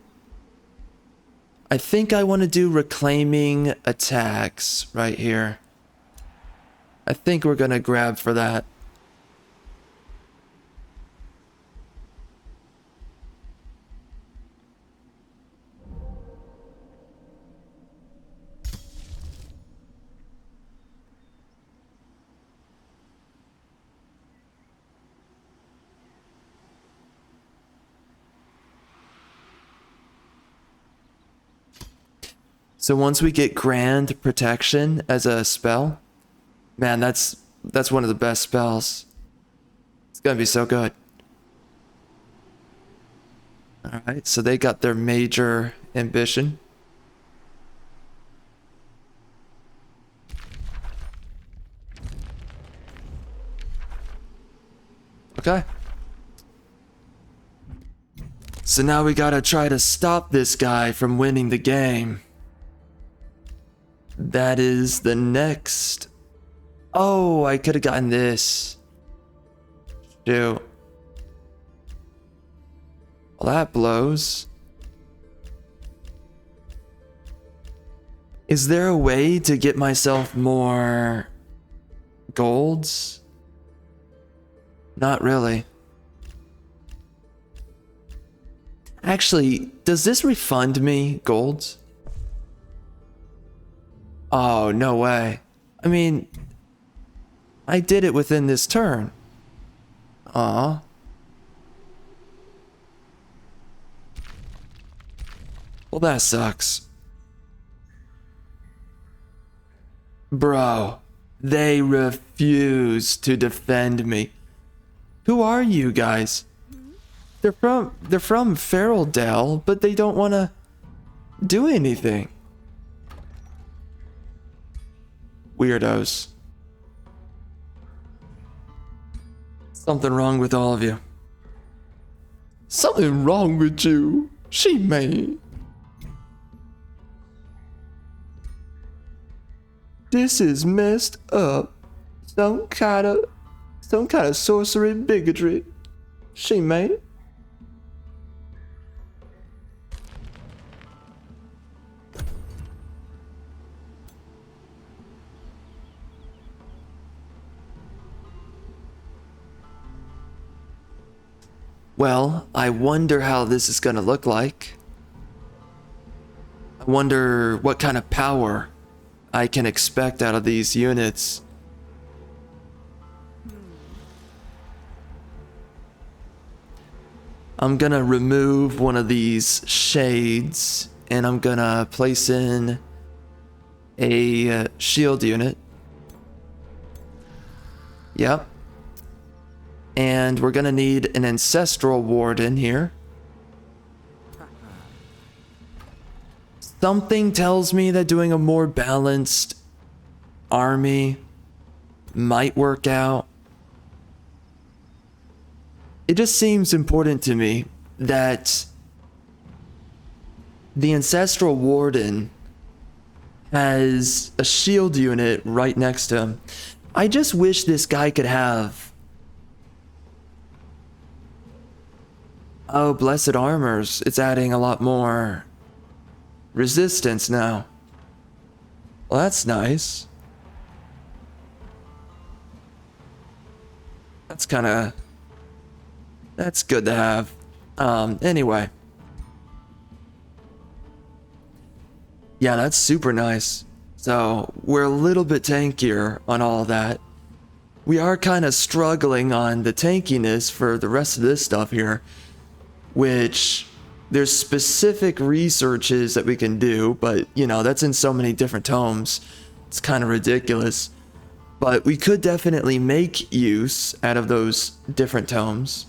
S1: I think I want to do reclaiming attacks right here. I think we're going to grab for that. So once we get Grand Protection as a spell, man, that's one of the best spells. It's gonna be so good. Alright, so they got their major ambition. Okay. So now we gotta try to stop this guy from winning the game. That is the next. Oh, I could have gotten this. Shoot. Well, that blows. Is there a way to get myself more golds? Not really. Actually, does this refund me golds? Oh, no way. I mean, I did it within this turn. Aw. Well, that sucks. Bro, they refuse to defend me. Who are you guys? They're from Feraldale, but they don't want to do anything. Weirdos. Something wrong with all of you. Something wrong with you. She may. This is messed up. Some kind of sorcery bigotry. She may. Well, I wonder how this is gonna look like. I wonder what kind of power I can expect out of these units. I'm gonna remove one of these shades and I'm gonna place in a shield unit. Yep. And we're gonna need an ancestral warden here. Something tells me that doing a more balanced army might work out. It just seems important to me that the ancestral warden has a shield unit right next to him. I just wish this guy could have... Oh, blessed armors. It's adding a lot more resistance now. Well, that's nice. That's good to have. Anyway. Yeah, that's super nice. So, we're a little bit tankier on all that. We are kind of struggling on the tankiness for the rest of this stuff here, which there's specific researches that we can do, but you know, that's in so many different tomes. It's kind of ridiculous. But we could definitely make use out of those different tomes.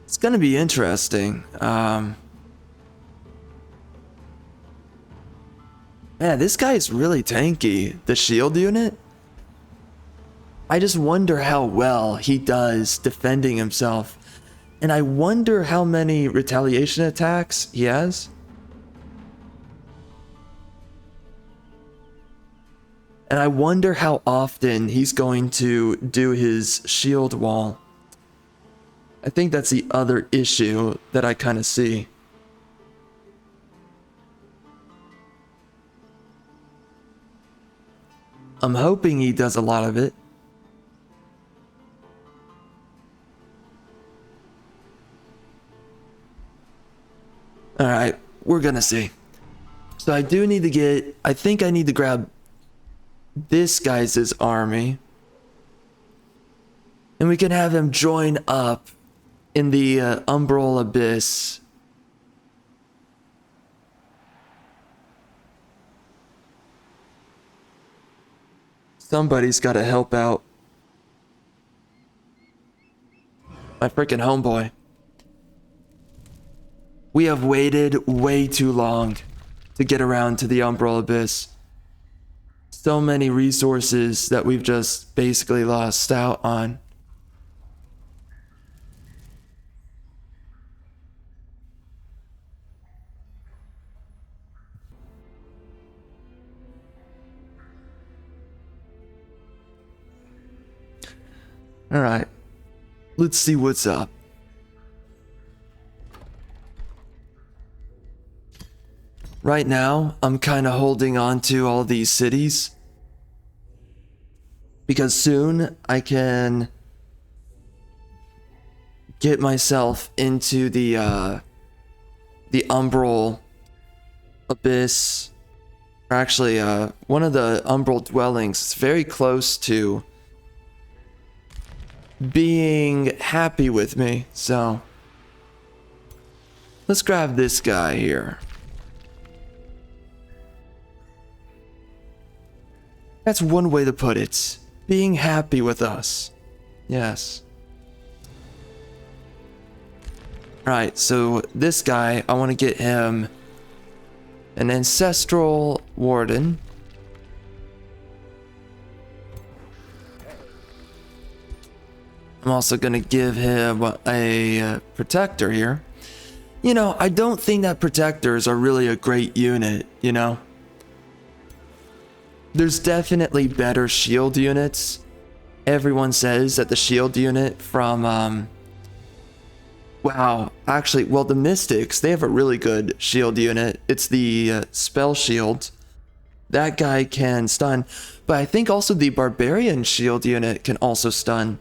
S1: It's going to be interesting. Man, this guy is really tanky. The shield unit? I just wonder how well he does defending himself. And I wonder how many retaliation attacks he has. And I wonder how often he's going to do his shield wall. I think that's the other issue that I kind of see. I'm hoping he does a lot of it. Alright, we're gonna see. So I do need to get... I think I need to grab this guy's army. And we can have him join up in the Umbral Abyss. Somebody's gotta help out my freaking homeboy. We have waited way too long to get around to the Umbral Abyss. So many resources that we've just basically lost out on. Alright, let's see what's up. Right now, I'm kind of holding on to all these cities. Because soon I can get myself into the Umbral Abyss. Or actually, one of the Umbral dwellings is very close to being happy with me, so let's grab this guy here. That's one way to put it. Being happy with us. Yes. Alright, so this guy, I want to get him an ancestral warden. I'm also going to give him a protector here. You know, I don't think that protectors are really a great unit, you know? There's definitely better shield units. Everyone says that the shield unit from, wow, actually, well, the Mystics, they have a really good shield unit. It's the spell shield. That guy can stun. But I think also the Barbarian shield unit can also stun.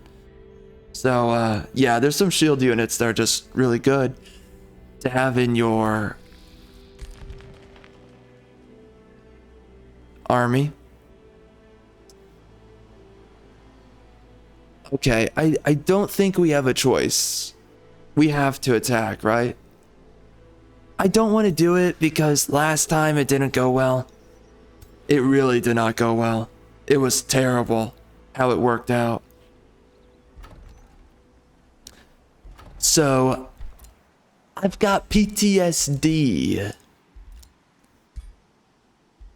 S1: So, yeah, there's some shield units that are just really good to have in your army.
S2: Okay, I don't think we have a choice. We have to attack, right? I don't want to do it because last time it didn't go well. It really did not go well. It was terrible how it worked out. So, I've got PTSD.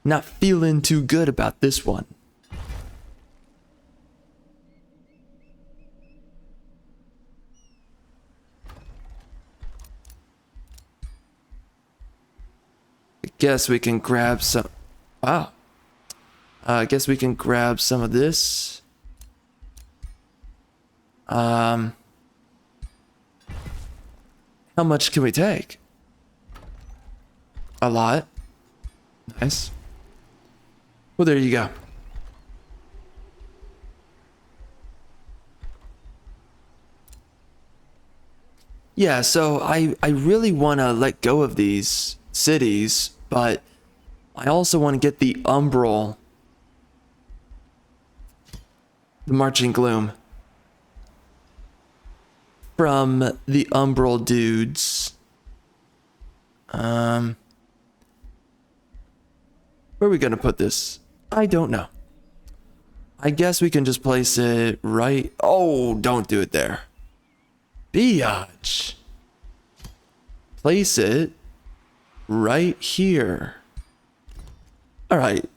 S2: Not feeling too good about this one. I guess we can grab some... Wow. I guess we can grab some of this. How much can we take? A lot. Nice. Well, there you go. Yeah, so I really want to let go of these cities, but I also want to get the Umbral. The Marching Gloom. From the Umbral dudes. Where are we gonna put this? I don't know. I guess we can just place it right... Oh, don't do it there. Biatch. Place it right here. Alright.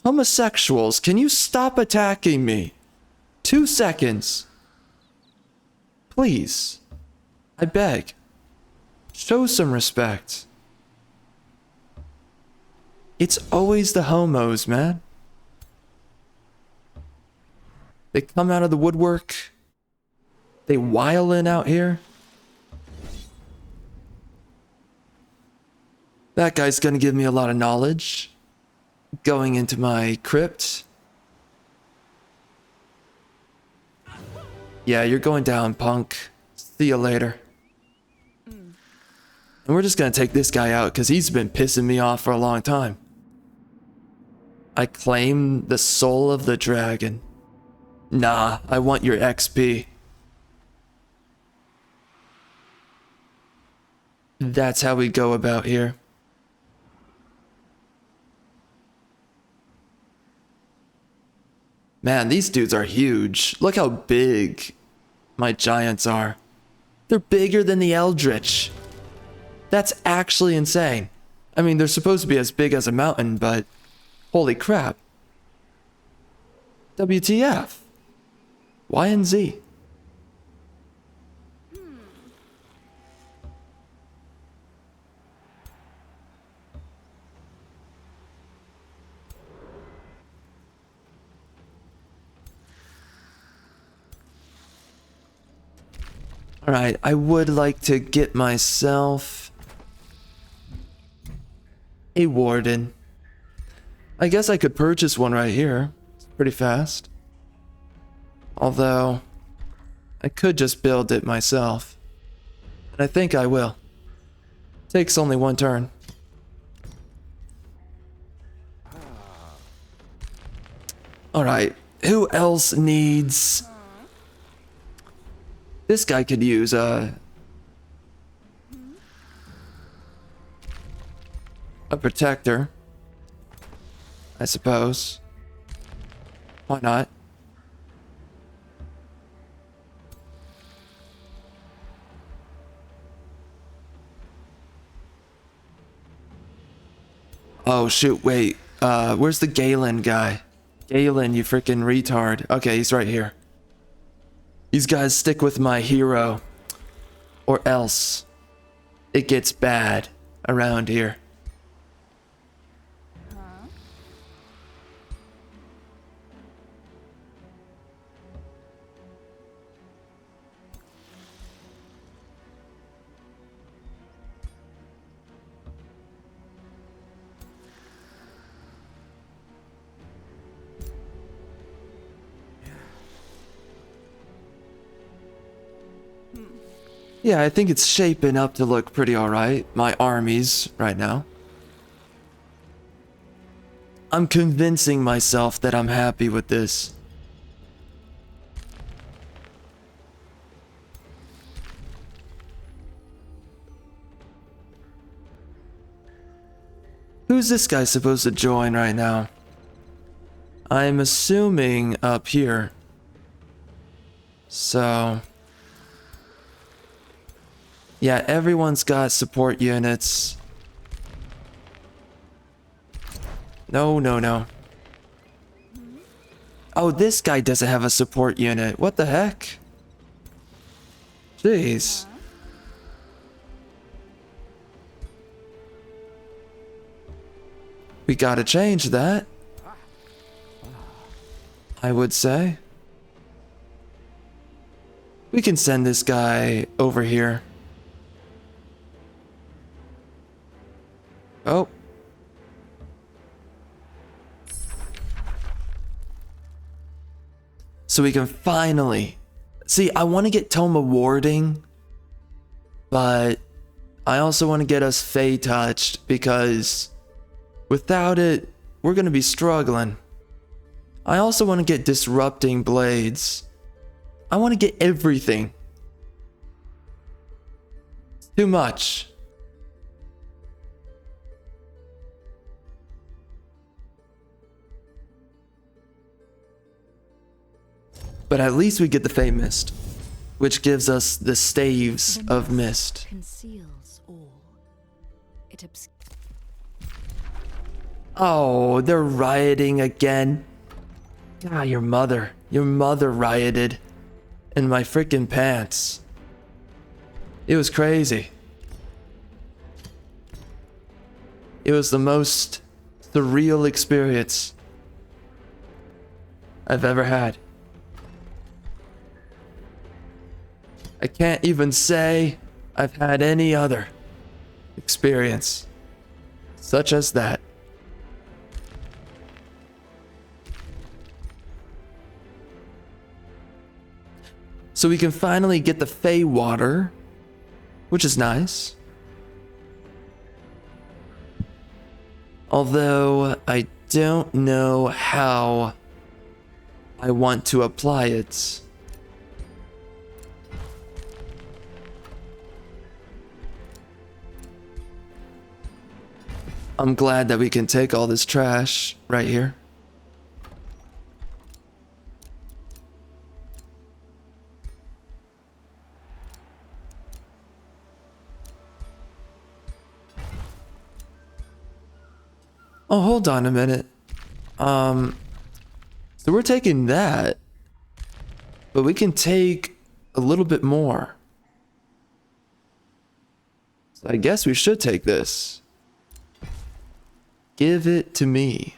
S2: Homosexuals, can you stop attacking me? 2 seconds. Please. I beg. Show some respect. It's always the homos, man. They come out of the woodwork. They while in out here. That guy's gonna give me a lot of knowledge. Going into my crypt. Yeah, you're going down, punk. See you later. And we're just gonna take this guy out because he's been pissing me off for a long time. I claim the soul of the dragon. Nah, I want your XP. That's how we go about here. Man, these dudes are huge. Look how big my giants are. They're bigger than the Eldritch. That's actually insane. I mean, they're supposed to be as big as a mountain, but holy crap. WTF? Y and Z. Alright, I would like to get myself a warden. I guess I could purchase one right here. It's pretty fast. Although, I could just build it myself. And I think I will. Takes only 1 turn. Alright, who else needs... This guy could use a protector, I suppose. Why not? Oh shoot, wait. Where's the Galen guy? Galen, you freaking retard. Okay, he's right here. These guys stick with my hero, or else it gets bad around here. Yeah, I think it's shaping up to look pretty alright. My armies right now. I'm convincing myself that I'm happy with this.
S1: Who's this guy supposed to join right now? I'm assuming up here. So... yeah, everyone's got support units. No, no, no. Oh, this guy doesn't have a support unit. What the heck? Jeez. We gotta change that, I would say. We can send this guy over here. Oh. So we can finally... see, I want to get Toma warding, but I also want to get us Fey touched, because without it, we're going to be struggling. I also want to get disrupting blades. I want to get everything. It's too much. But at least we get the Fey Mist, which gives us the staves of mist.
S3: Conceals all. It
S1: Oh, they're rioting again. Ah, your mother rioted in my freaking pants. It was crazy. It was the most surreal experience I've ever had. I can't even say I've had any other experience such as that. So we can finally get the Fey water, which is nice. Although I don't know how I want to apply it. I'm glad that we can take all this trash right here. Oh, hold on a minute. So we're taking that, but we can take a little bit more. So I guess we should take this. Give it to me.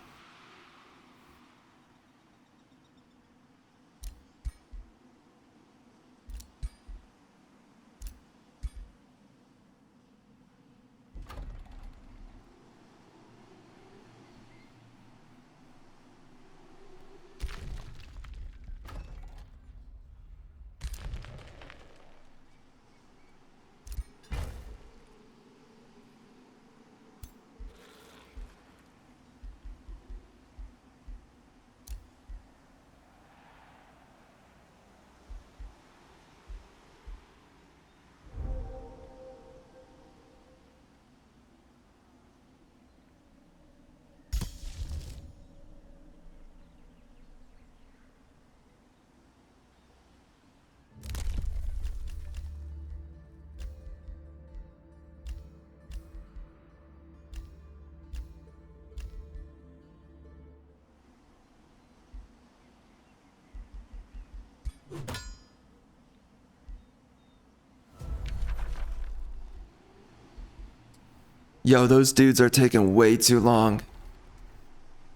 S1: Yo, those dudes are taking way too long.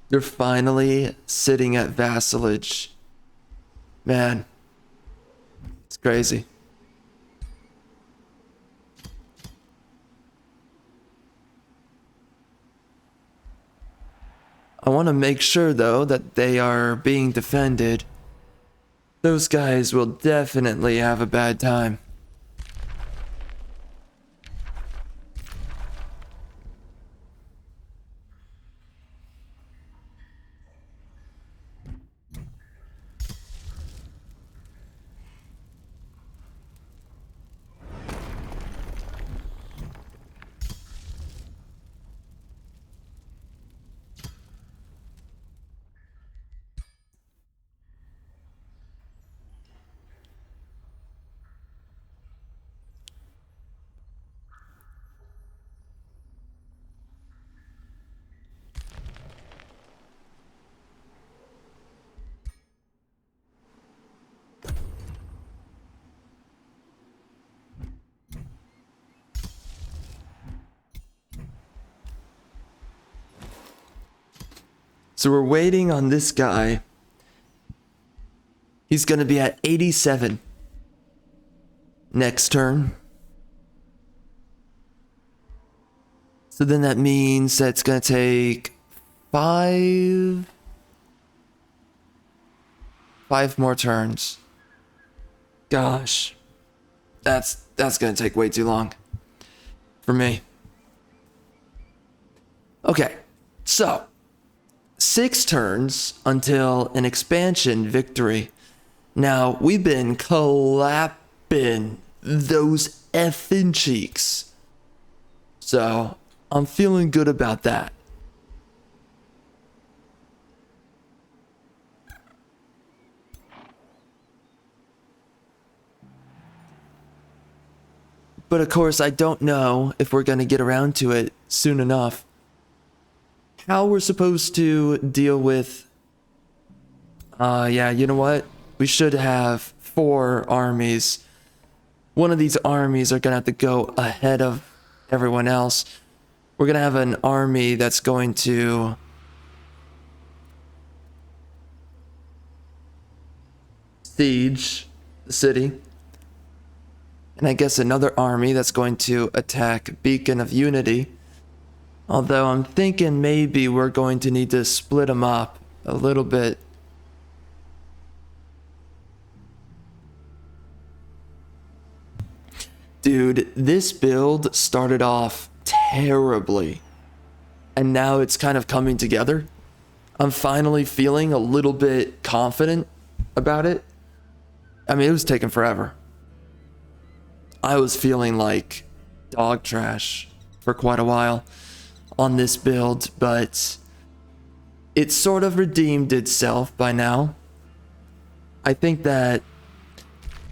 S1: They're finally sitting at vassalage. Man, it's crazy. I want to make sure, though, that they are being defended. Those guys will definitely have a bad time.
S2: So we're waiting on this guy. He's going to be at 87 next turn. So then that means that's going to take 5 more turns. Gosh. That's going to take way too long for me. Okay. So 6 turns until an expansion victory. Now, we've been clapping those effing cheeks. So, I'm feeling good about that. But of course, I don't know if we're going to get around to it soon enough. How we're supposed to deal with... yeah, you know what? We should have 4 armies. One of these armies are going to have to go ahead of everyone else. We're going to have an army that's going to... siege the city. And I guess another army that's going to attack Beacon of Unity. Although I'm thinking maybe we're going to need to split them up a little bit. Dude, this build started off terribly. And now it's kind of coming together. I'm finally feeling a little bit confident about it. I mean, it was taking forever. I was feeling like dog trash for quite a while on this build, but it sort of redeemed itself by now. I think that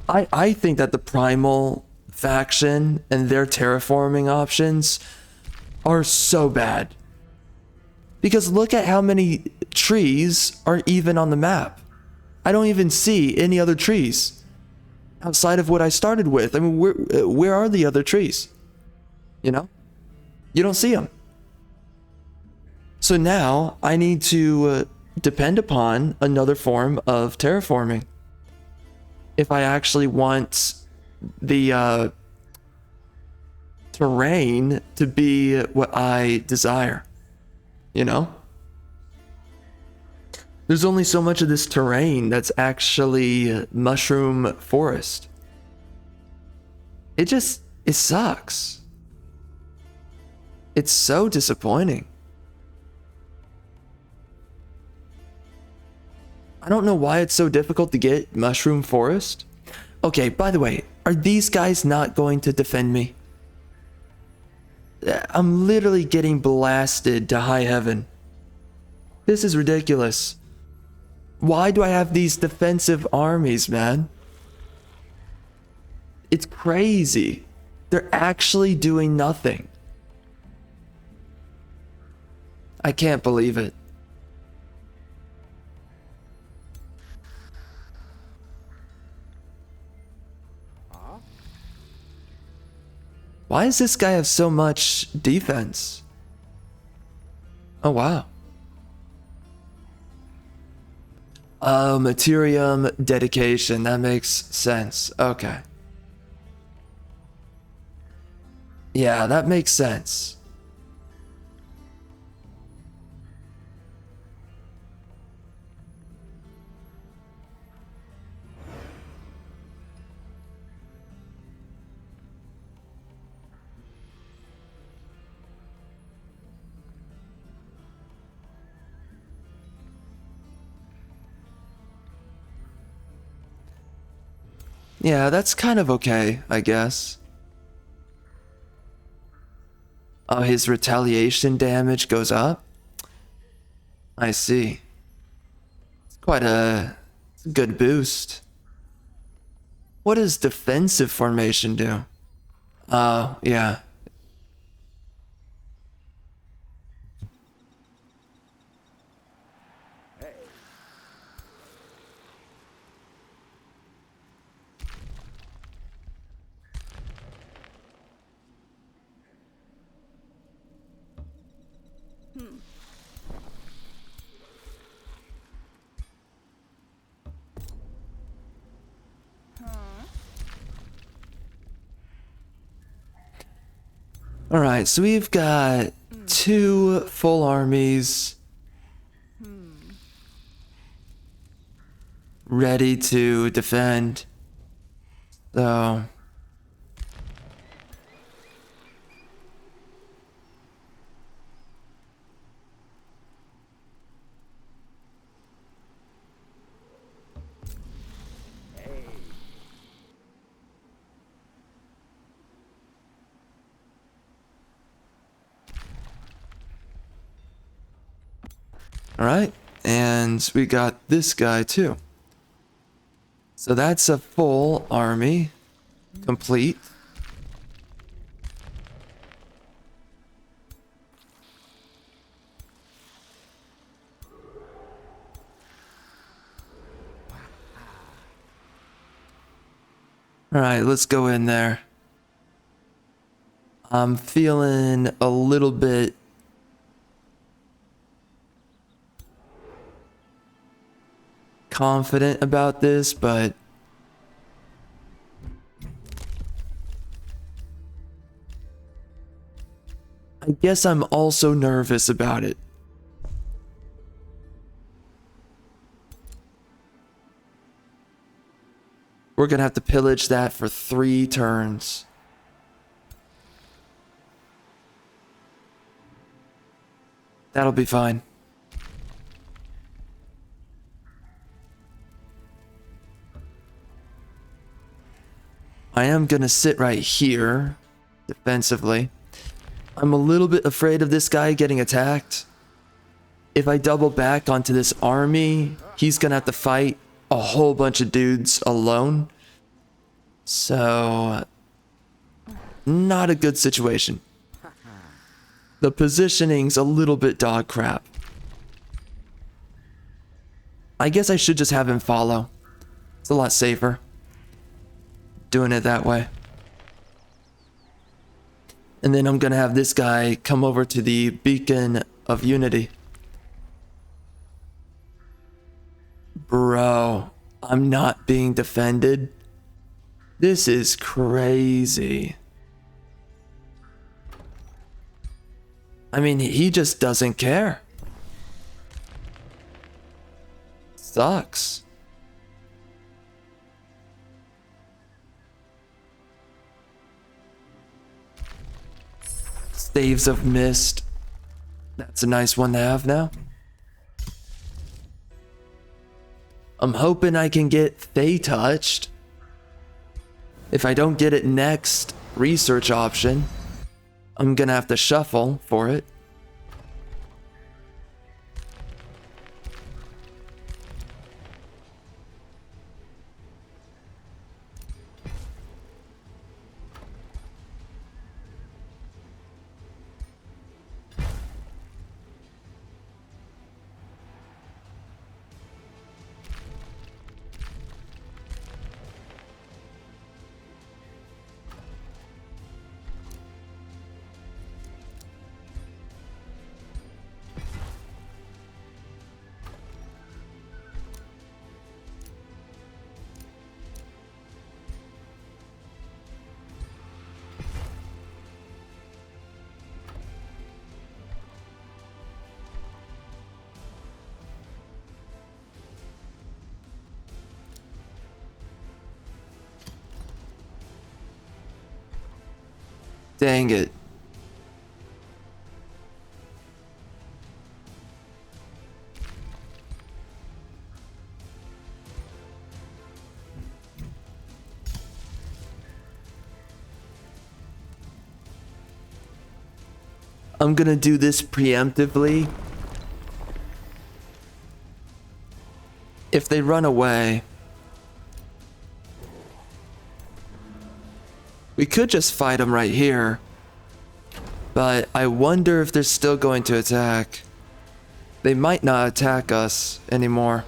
S2: I think that the Primal faction and their terraforming options are so bad. Because look at how many trees are even on the map. I don't even see any other trees outside of what I started with. I mean, where are the other trees? You know? You don't see them. So now I need to depend upon another form of terraforming. If I actually want the terrain to be what I desire. You know? There's only so much of this terrain that's actually mushroom forest. It sucks. It's so disappointing. I don't know why it's so difficult to get mushroom forest. Okay, by the way, are these guys not going to defend me? I'm literally getting blasted to high heaven. This is ridiculous. Why do I have these defensive armies, man? It's crazy. They're actually doing nothing. I can't believe it. Why does this guy have so much defense? Oh, wow. Materium dedication. That makes sense. Okay. Yeah, that makes sense. Yeah, that's kind of okay, I guess. Oh, his retaliation damage goes up? I see. It's quite a good boost. What does defensive formation do? Oh, yeah. All right, so we've got 2 full armies ready to defend. So all right, and we got this guy too. So that's a full army, complete. All right, let's go in there. I'm feeling a little bit confident about this, but I guess I'm also nervous about it. We're gonna have to pillage that for 3 turns. That'll be fine. I am gonna sit right here defensively. I'm a little bit afraid of this guy getting attacked. If I double back onto this army, he's gonna have to fight a whole bunch of dudes alone. So, not a good situation. The positioning's a little bit dog crap. I guess I should just have him follow. It's a lot safer doing it that way. And then I'm gonna have this guy come over to the Beacon of Unity. Bro, I'm not being defended. This is crazy. I mean, he just doesn't care. Sucks. Staves of Mist. That's a nice one to have now. I'm hoping I can get Fey Touched. If I don't get it next research option, I'm gonna have to shuffle for it. Dang it. I'm gonna do this preemptively. If they run away, we could just fight them right here. But I wonder if they're still going to attack. They might not attack us anymore.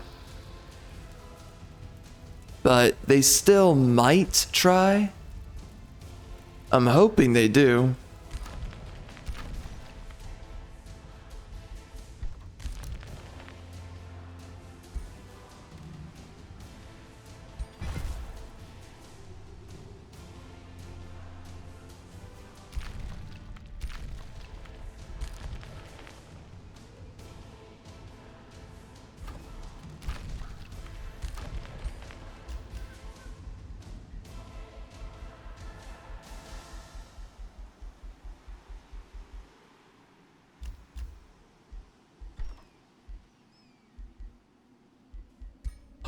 S2: But they still might try. I'm hoping they do.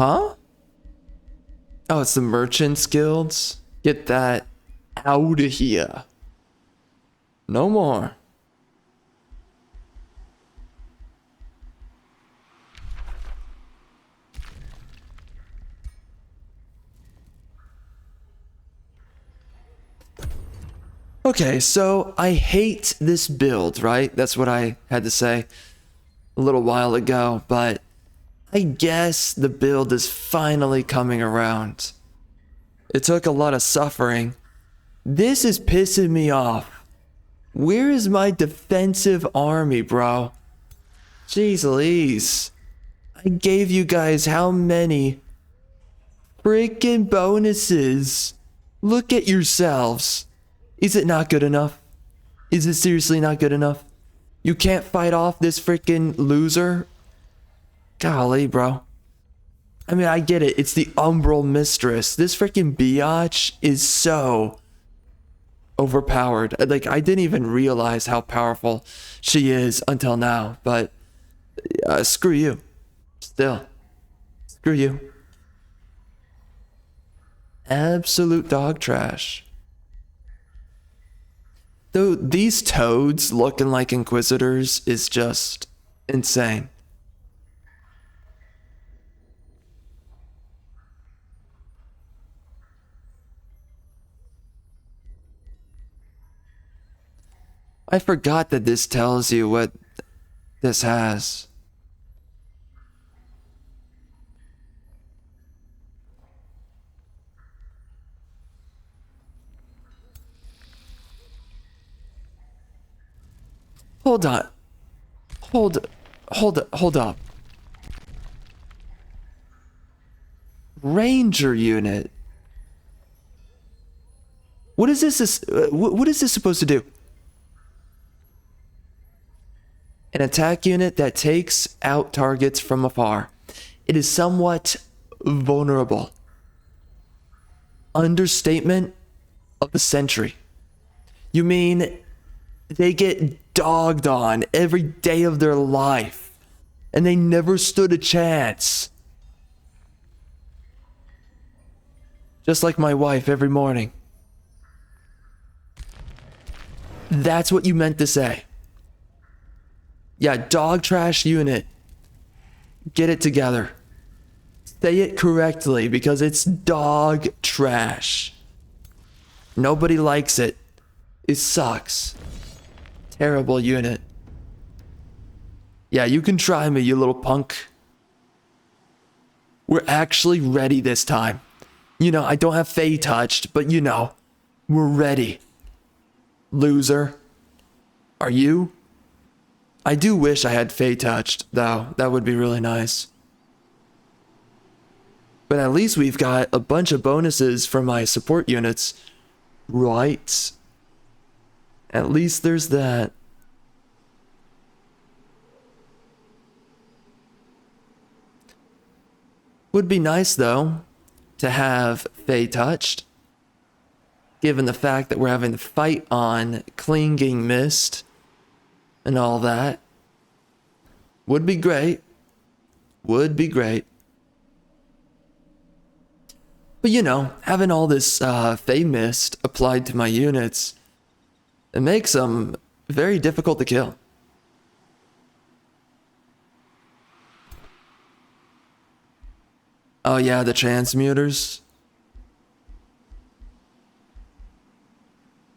S1: Huh? Oh, it's the Merchants Guilds? Get that out of here. No more. Okay, so I hate this build, right? That's what I had to say a little while ago, but I guess the build is finally coming around. It took a lot of suffering. This is pissing me off. Where is my defensive army, bro? Jeez Louise. I gave you guys how many freaking bonuses? Look at yourselves. Is it not good enough? Is it seriously not good enough? You can't fight off this freaking loser? Golly, bro. I mean, I get it. It's the Umbral Mistress. This freaking biatch is so overpowered. Like, I didn't even realize how powerful she is until now. But, screw you. Still. Screw you. Absolute dog trash. Though these toads looking like Inquisitors is just insane. I forgot that this tells you what this has. Hold on. Hold up. Ranger unit. What is this? What is this supposed to do? An attack unit that takes out targets from afar. It is somewhat vulnerable. Understatement of the century. You mean they get dogged on every day of their life, and they never stood a chance. Just like my wife every morning. That's what you meant to say. Yeah, dog trash unit. Get it together. Say it correctly because it's dog trash. Nobody likes it. It sucks. Terrible unit. Yeah, you can try me, you little punk. We're actually ready this time. You know, I don't have Fae touched, but you know, we're ready. Loser. Are you? I do wish I had Fae touched, though. That would be really nice. But at least we've got a bunch of bonuses for my support units. Right. At least there's that. Would be nice, though, to have Fae touched. Given the fact that we're having to fight on Clinging Mist and all that. Would be great. Would be great. But you know, having all this Fae Mist applied to my units, it makes them very difficult to kill. Oh yeah, the transmuters.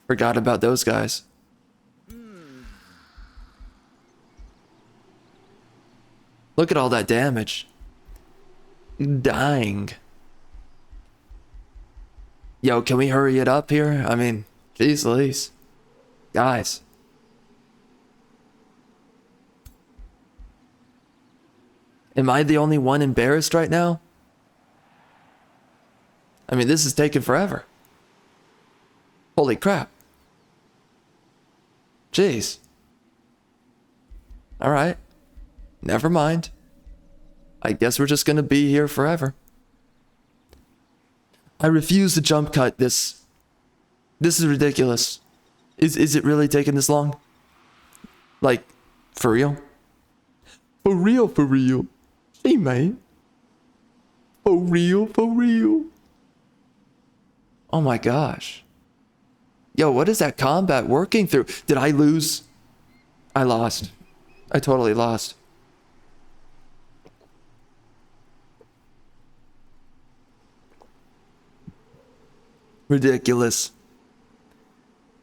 S1: Forgot about those guys. Look at all that damage. Dying. Yo, can we hurry it up here? I mean, geez Louise. Guys. Am I the only one embarrassed right now? I mean, this is taking forever. Holy crap. Jeez. Alright. Never mind. I guess we're just gonna be here forever. I refuse to jump cut this. This is ridiculous. Is it really taking this long? Like, for real? For real, for real. Hey, mate. For real, for real. Oh my gosh. Yo, what is that combat working through? Did I lose? I lost. I totally lost. Ridiculous.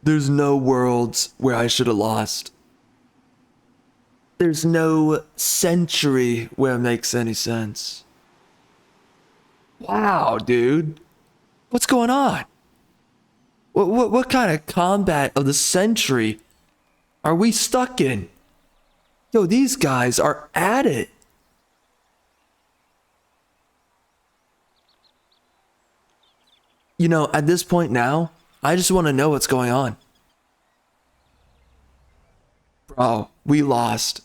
S1: There's no worlds where I should have lost. There's no century where it makes any sense. Wow, dude. What's going on? What kind of combat of the century are we stuck in? Yo, these guys are at it. You know, at this point now, I just want to know what's going on. Bro, we lost.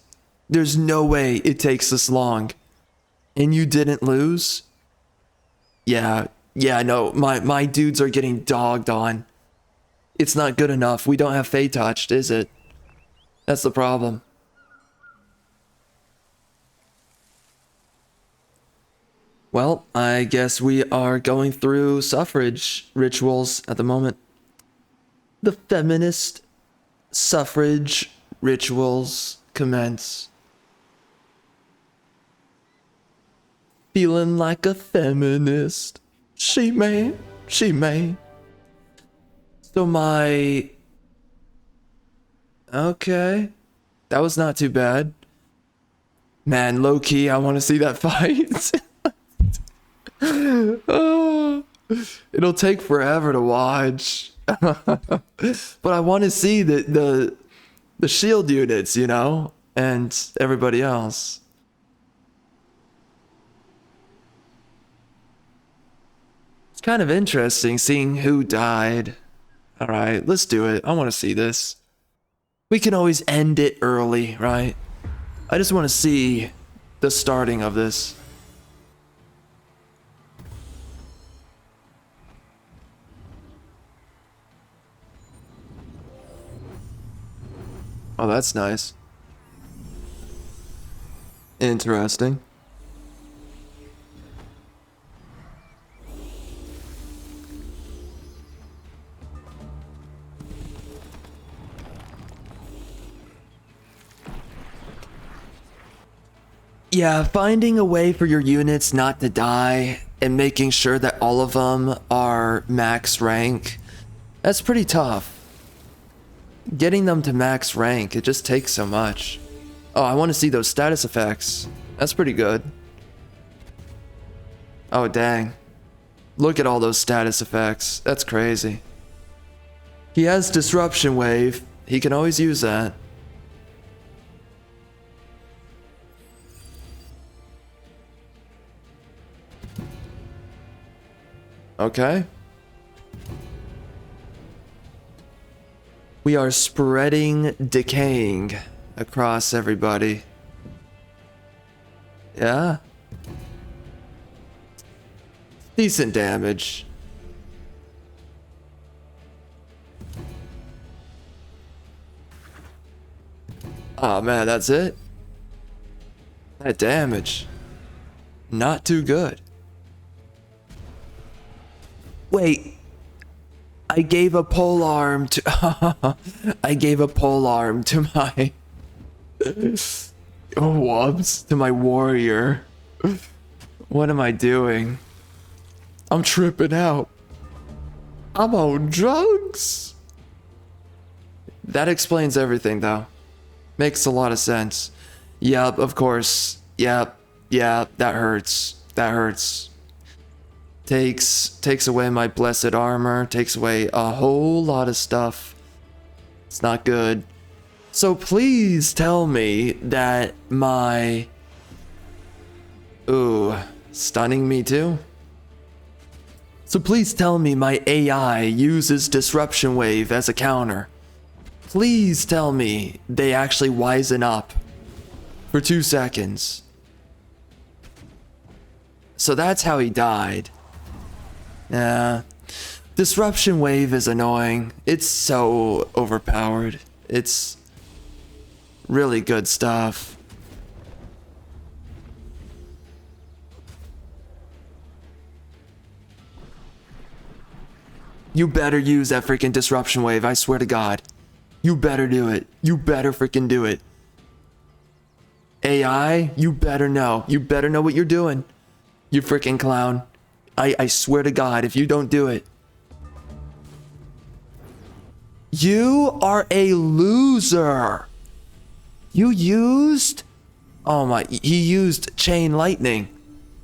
S1: There's no way it takes this long. And you didn't lose? Yeah, no, my dudes are getting dogged on. It's not good enough. We don't have Fey touched, is it? That's the problem. Well, I guess we are going through suffrage rituals at the moment. The feminist suffrage rituals commence. Feeling like a feminist. She may. So my... Okay. That was not too bad. Man, low-key, I want to see that fight. Oh, it'll take forever to watch. But I want to see the shield units, you know? And everybody else. It's kind of interesting seeing who died. Alright, let's do it. I want to see this. We can always end it early, right? I just want to see the starting of this. Oh, that's nice. Interesting. Yeah, finding a way for your units not to die and making sure that all of them are max rank, that's pretty tough. Getting them to max rank, it just takes so much. Oh, I want to see those status effects. That's pretty good. Oh, dang. Look at all those status effects. That's crazy. He has Disruption Wave. He can always use that. Okay. We are spreading decaying across everybody. Yeah. Decent damage. Oh man, that's it? That damage. Not too good. Wait. I gave a pole arm to I gave a pole arm to my whoops, to my warrior. What am I doing? I'm tripping out. I'm on drugs. That explains everything though. Makes a lot of sense. Yep, of course. Yep. Yeah, that hurts. That hurts. Takes away my blessed armor, takes away a whole lot of stuff. It's not good. So please tell me that my... Ooh, stunning me too? So please tell me my AI uses Disruption Wave as a counter. Please tell me they actually wisen up for 2 seconds. So that's how he died. Yeah. Disruption Wave is annoying. It's so overpowered. It's really good stuff. You better use that freaking disruption wave, I swear to God. You better do it. You better freaking do it. AI, you better know. You better know what you're doing. You freaking clown. I swear to God, if you don't do it. You are a loser. You used... Oh my, he used chain lightning.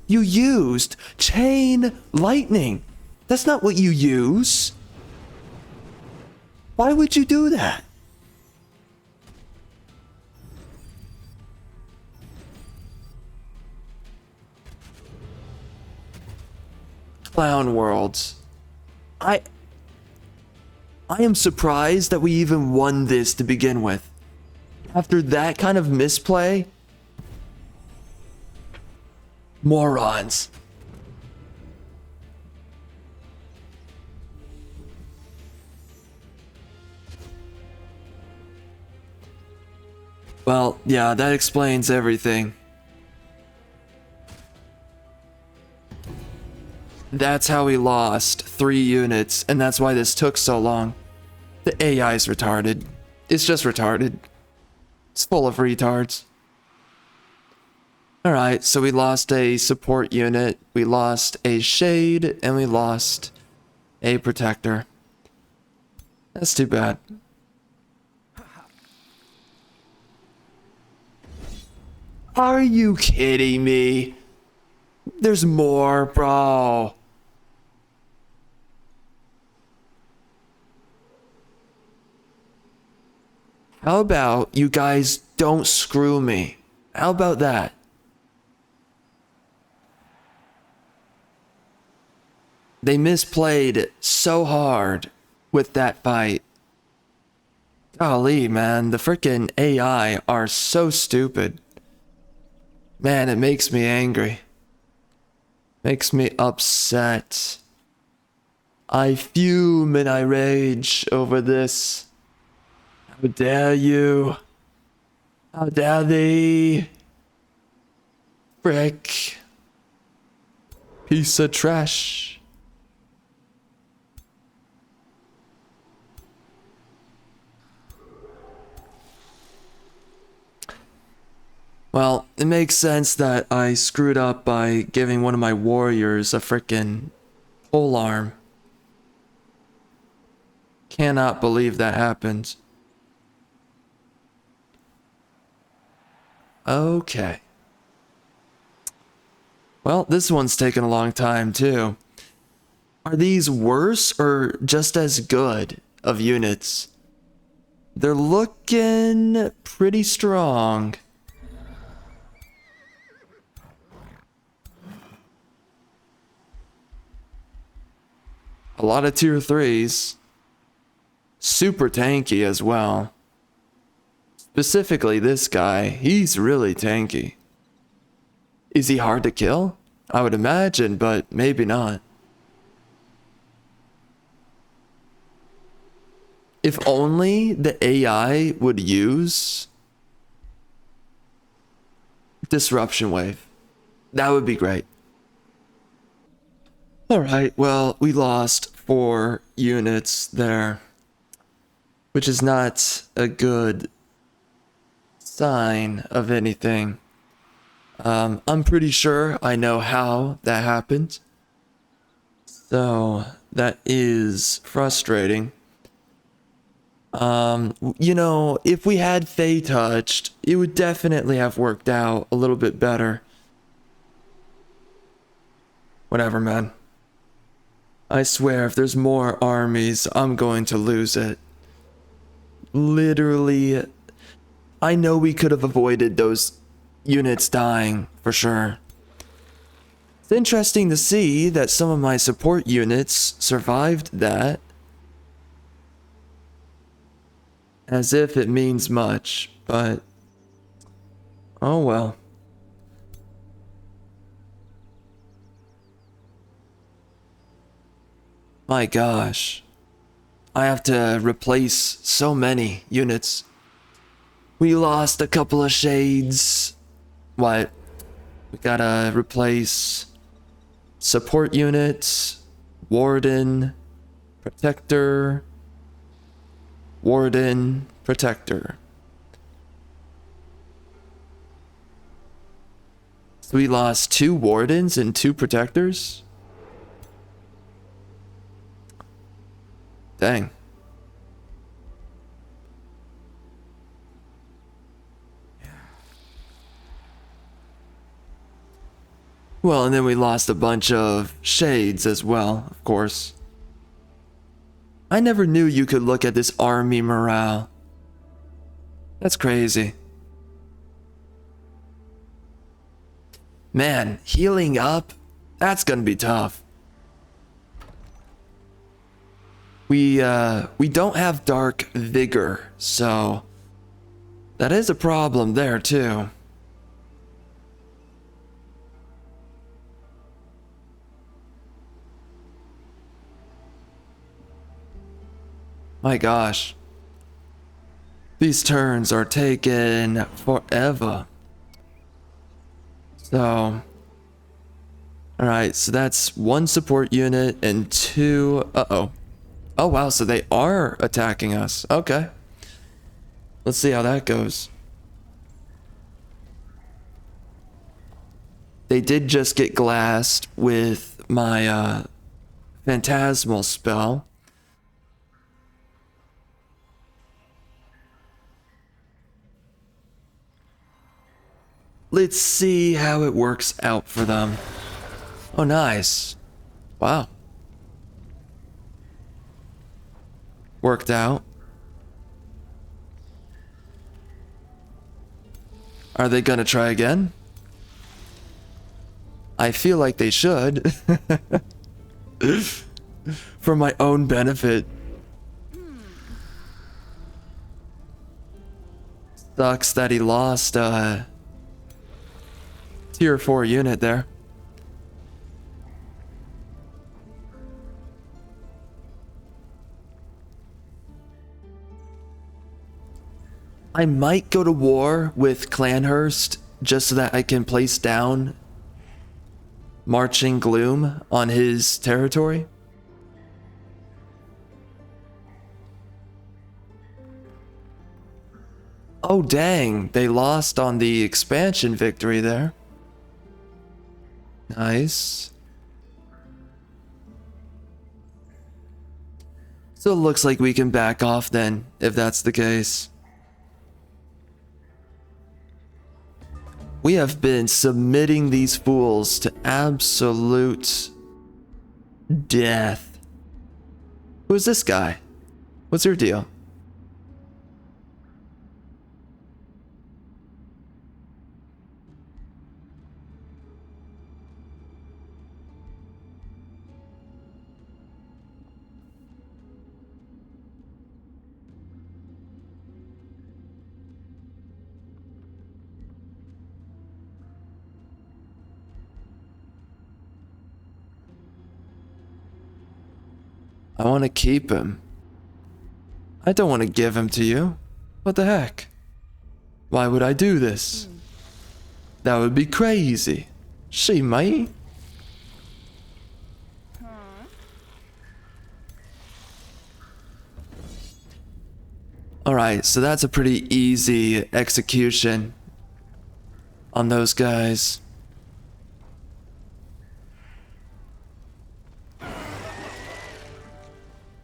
S1: You used chain lightning. That's not what you use. Why would you do that? Clown worlds. I am surprised that we even won this to begin with. After that kind of misplay, morons. Well, yeah, that explains everything. That's how we lost 3 units, and that's why this took so long. The AI's retarded. It's just retarded. It's full of retards. Alright, so we lost a support unit, we lost a shade, and we lost a protector. That's too bad. Are you kidding me? There's more, bro. How about you guys don't screw me? How about that? They misplayed so hard with that fight. Golly, man, the frickin' AI are so stupid. Man, it makes me angry. Makes me upset. I fume and I rage over this. How dare you? How dare thee? Frick. Piece of trash. Well, it makes sense that I screwed up by giving one of my warriors a frickin' pole arm. Cannot believe that happened. Okay. Well, this one's taken a long time too. Are these worse or just as good of units? They're looking pretty strong. A lot of tier 3s. Super tanky as well. Specifically this guy, he's really tanky. Is he hard to kill? I would imagine, but maybe not. If only the AI would use Disruption Wave. That would be great. Alright, well, we lost 4 units there, which is not a good sign of anything. I'm pretty sure I know how that happened, so that is frustrating. You know, if we had Fey touched, it would definitely have worked out a little bit better. Whatever, man. I swear, if there's more armies, I'm going to lose it. Literally, I know we could have avoided those units dying, for sure. It's interesting to see that some of my support units survived that. As if it means much, but... oh well. My gosh. I have to replace so many units. We lost a couple of shades. What? We gotta replace support units, warden, Protector. Warden. Protector. So we lost 2 wardens and 2 protectors? Dang. Well, and then we lost a bunch of shades as well, of course. I never knew you could look at this army morale. That's crazy. Man, healing up? That's gonna be tough. We don't have Dark Vigor, so that is a problem there too. My gosh. These turns are taking forever. So, alright, so that's 1 support unit and 2... Uh-oh. Oh, wow, so they are attacking us. Okay. Let's see how that goes. They did just get glassed with my phantasmal spell. Let's see how it works out for them. Oh, nice. Wow. Worked out. Are they gonna try again? I feel like they should. For my own benefit. Sucks that he lost tier 4 unit there. I might go to war with Clanhurst just so that I can place down Marching Gloom on his territory. Oh dang, they lost on the expansion victory there. Nice. So it looks like we can back off then, if that's the case. We have been submitting these fools to absolute death. Who's this guy? What's your deal? I want to keep him. I don't want to give him to you. What the heck? Why would I do this? That would be crazy. She might. Alright, so that's a pretty easy execution on those guys.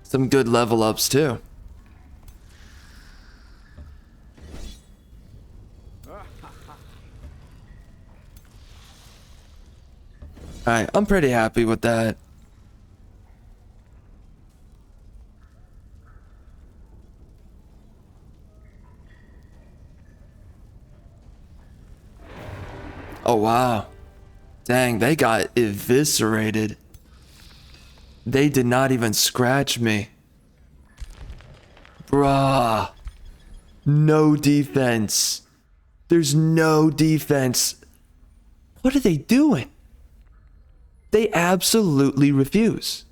S1: Some good level ups too. Alright, I'm pretty happy with that. Oh wow. Dang, they got eviscerated. They did not even scratch me. Bruh. No defense. There's no defense. What are they doing? They absolutely refuse.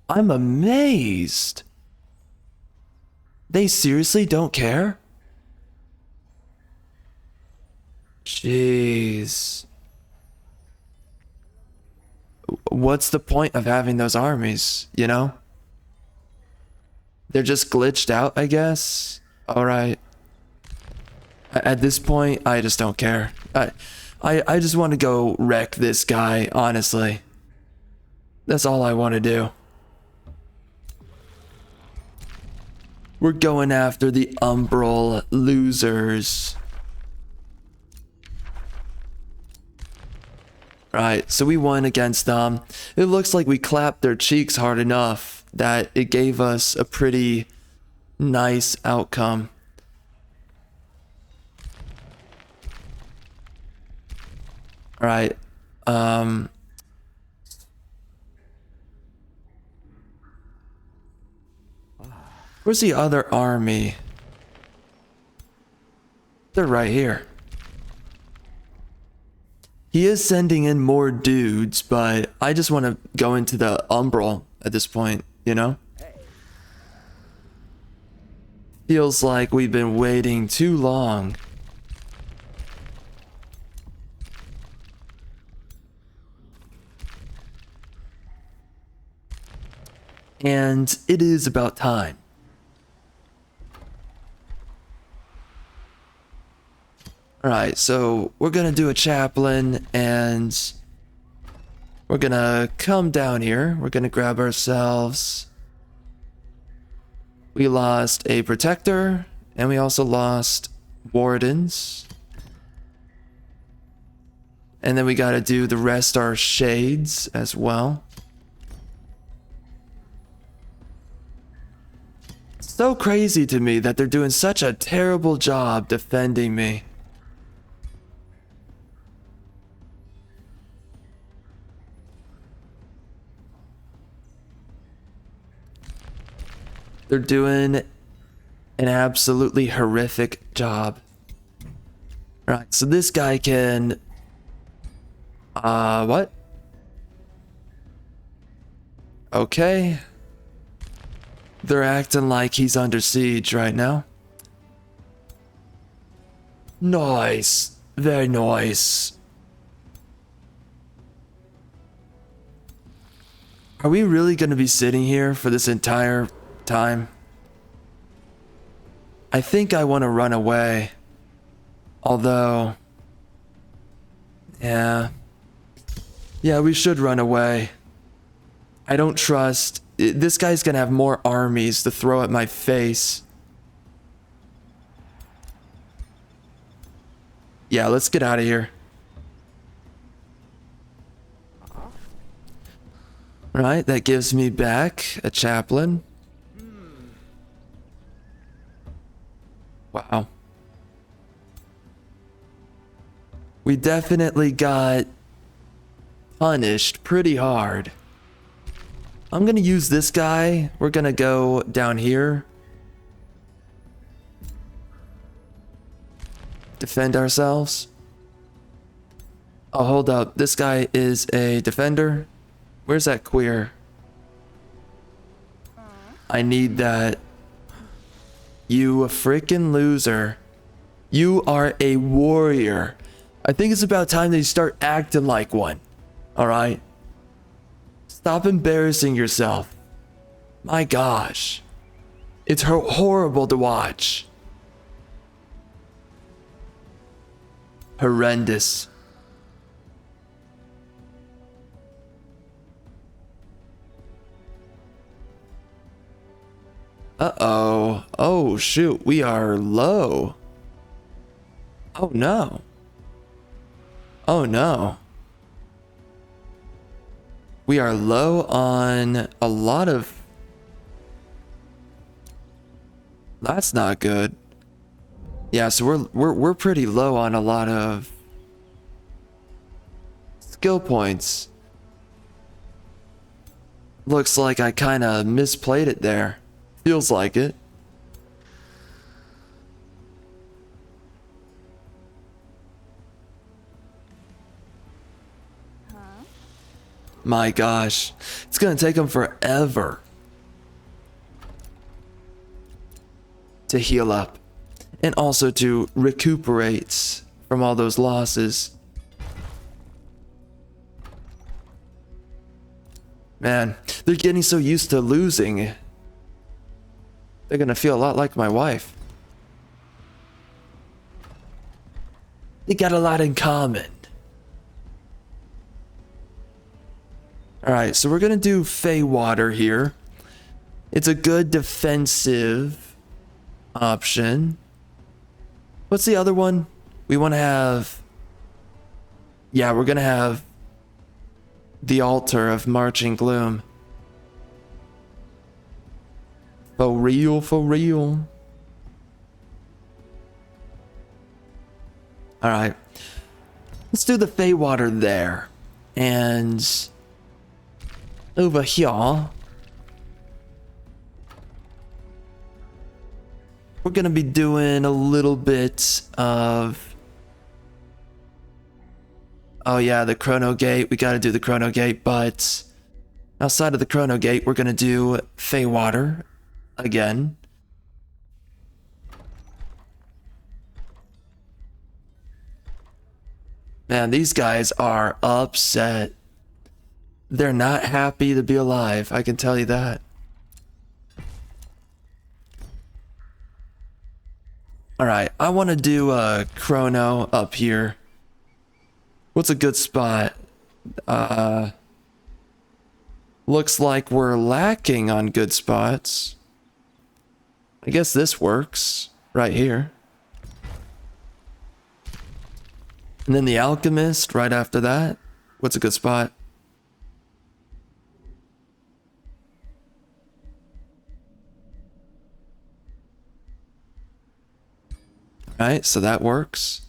S1: I'm amazed. They seriously don't care? Jeez. what's the point of having those armies, you know? They're just glitched out, I guess. All right. At this point, I just don't care. I just want to go wreck this guy, honestly. That's all I want to do. We're going after the Umbral losers. Right, so we won against them. It looks like we clapped their cheeks hard enough that it gave us a pretty nice outcome. Alright, where's the other army? They're right here. He is sending in more dudes, but I just want to go into the Umbral at this point, you know? Feels like we've been waiting too long. And it is about time. Alright, so we're gonna do a chaplain and we're gonna come down here. We're gonna grab ourselves. We lost a protector and we also lost wardens. And then we gotta do the rest our shades as well. So crazy to me that they're doing such a terrible job defending me. They're doing an absolutely horrific job. Right, so this guy can... what? Okay. They're acting like he's under siege right now. Nice. Very nice. Are we really going to be sitting here for this entire time? I think I want to run away. Although... Yeah, we should run away. I don't trust... This guy's gonna have more armies to throw at my face. Yeah, let's get out of here. Right, that gives me back a chaplain. Wow. We definitely got punished pretty hard. I'm gonna use this guy. We're gonna go down here. Defend ourselves. Oh, hold up. This guy is a defender. Where's that queer? I need that. You a freaking loser. You are a warrior. I think it's about time that you start acting like one. Alright? Stop embarrassing yourself. My gosh. It's horrible to watch. Horrendous. Uh-oh. Oh, shoot. We are low. Oh, no. Oh, no. We are low on a lot of... That's not good. Yeah, so we're pretty low on a lot of skill points. Looks like I kind of misplayed it there. Feels like it. My gosh, it's gonna take them forever to heal up and also to recuperate from all those losses.
S2: Man, they're getting so used to losing. They're gonna feel a lot like my wife. They got a lot in common. Alright, so we're gonna do Fey Water here. It's a good defensive option. What's the other one? We want to have... Yeah, we're gonna have the Altar of Marching Gloom. For real, for real. Alright. Let's do the Fey Water there. And over here, we're gonna be doing a little bit of... Oh yeah, the Chrono Gate. We gotta do the Chrono Gate, but outside of the Chrono Gate, we're gonna do Fey Water again. Man, these guys are upset. They're not happy to be alive, I can tell you that. Alright, I want to do a Chrono up here. What's a good spot? Looks like we're lacking on good spots. I guess this works right here. And then the Alchemist right after that. What's a good spot? Right, so that works.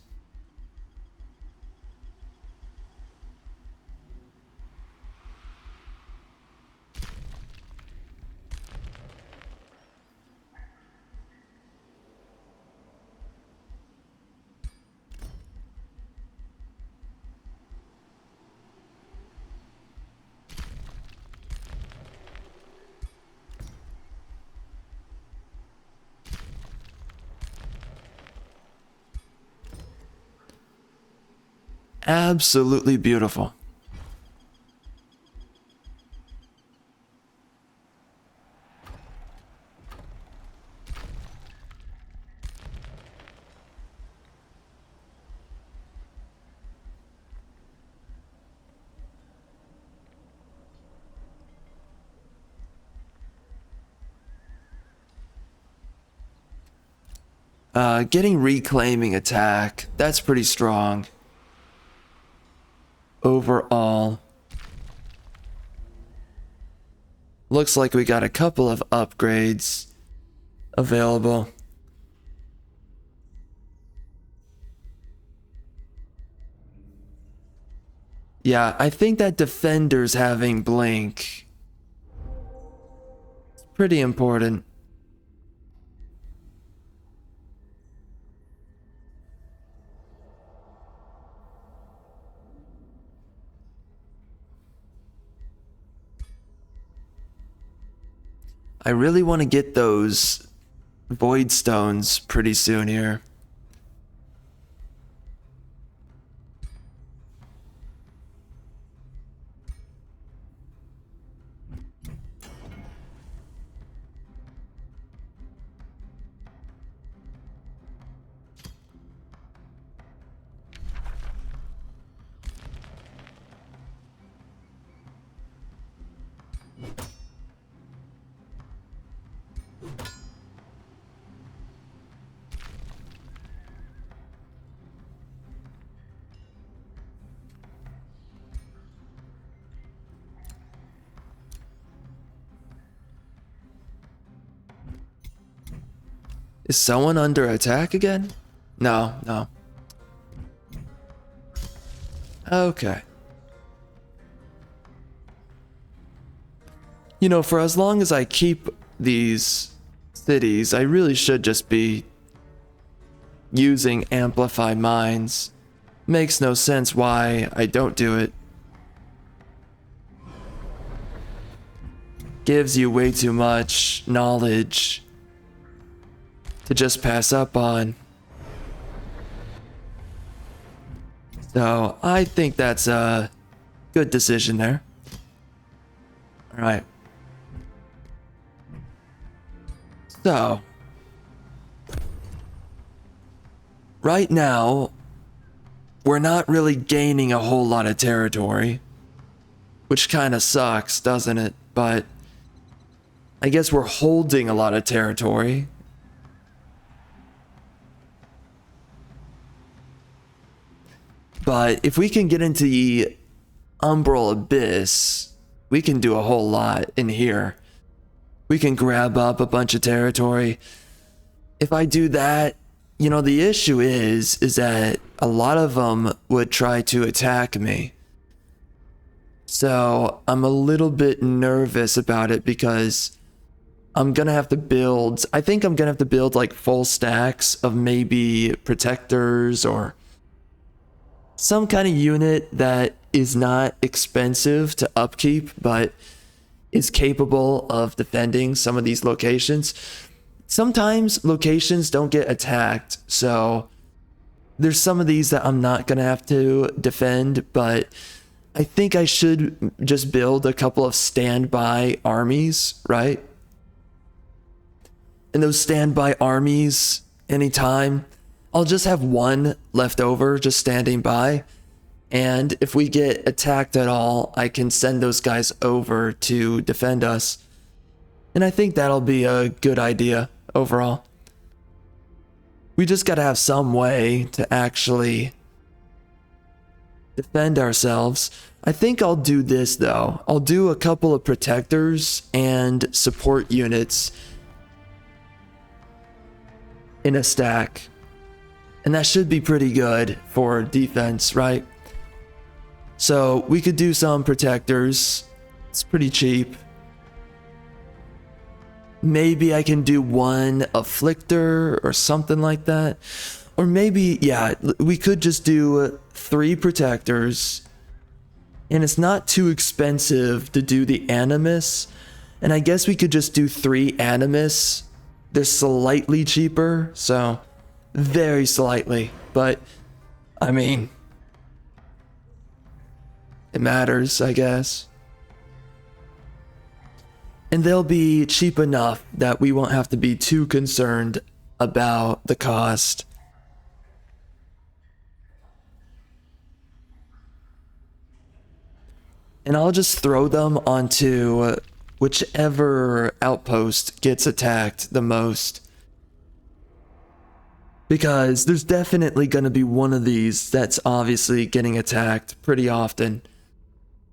S2: Absolutely beautiful. Getting reclaiming attack, that's pretty strong. Overall. Looks like we got a couple of upgrades available. Yeah, I think that Defender's having Blink. It's pretty important. I really want to get those Void Stones pretty soon here. Is someone under attack again? No, no. Okay. You know, for as long as I keep these cities, I really should just be using Amplify Minds. Makes no sense why I don't do it. Gives you way too much knowledge to just pass up on. So I think that's a good decision there.
S1: All right. So, right now, we're not really gaining a whole lot of territory, which kind of sucks, doesn't it? But I guess we're holding a lot of territory. But if we can get into the Umbral Abyss, we can do a whole lot in here. We can grab up a bunch of territory. If I do that, you know, the issue is that a lot of them would try to attack me. So I'm a little bit nervous about it because I'm gonna have to build, I think I'm gonna have to build like full stacks of maybe protectors or some kind of unit that is not expensive to upkeep, but is capable of defending some of these locations. Sometimes locations don't get attacked, so there's some of these that I'm not gonna have to defend, but I think I should just build a couple of standby armies, right? And those standby armies, anytime, I'll just have one left over just standing by. And if we get attacked at all, I can send those guys over to defend us. And I think that'll be a good idea overall. We just gotta have some way to actually defend ourselves. I think I'll do this though. I'll do a couple of protectors and support units in a stack. And that should be pretty good for defense, right? So we could do some protectors. It's pretty cheap. Maybe I can do one afflictor or something like that. Or maybe, yeah, we could just do 3 protectors. And it's not too expensive to do the animus. And I guess we could just do 3 animus. They're slightly cheaper, so very slightly, but I mean, it matters, I guess. And they'll be cheap enough that we won't have to be too concerned about the cost. And I'll just throw them onto whichever outpost gets attacked the most. Because there's definitely going to be one of these that's obviously getting attacked pretty often.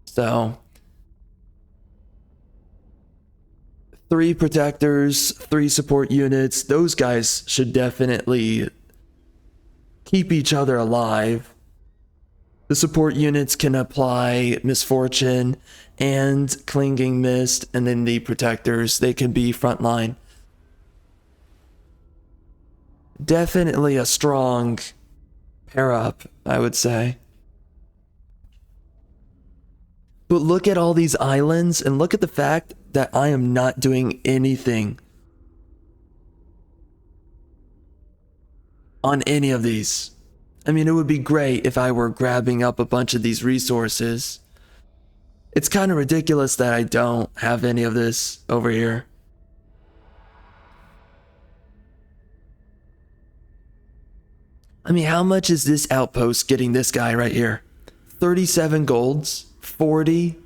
S1: So 3 protectors, 3 support units, those guys should definitely keep each other alive. The support units can apply Misfortune and Clinging Mist, and then the protectors, they can be frontline. Definitely a strong pair up, I would say. But look at all these islands and look at the fact that I am not doing anything on any of these. I mean, it would be great if I were grabbing up a bunch of these resources. It's kind of ridiculous that I don't have any of this over here. I mean, how much is this outpost getting this guy right here? 37 golds, 40.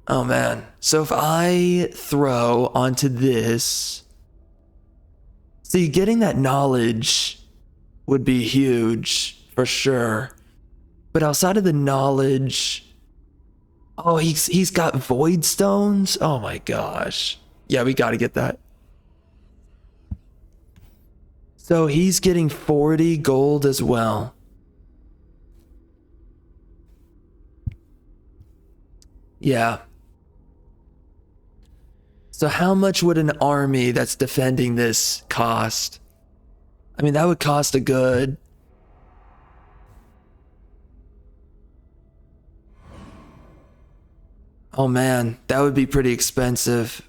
S1: Oh man. So if I throw onto this, see, getting that knowledge would be huge for sure. But outside of the knowledge, oh, he's got void stones. Oh my gosh. Yeah, we got to get that. So he's getting 40 gold as well. Yeah. So how much would an army that's defending this cost? I mean, that would cost a good... Oh man, that would be pretty expensive.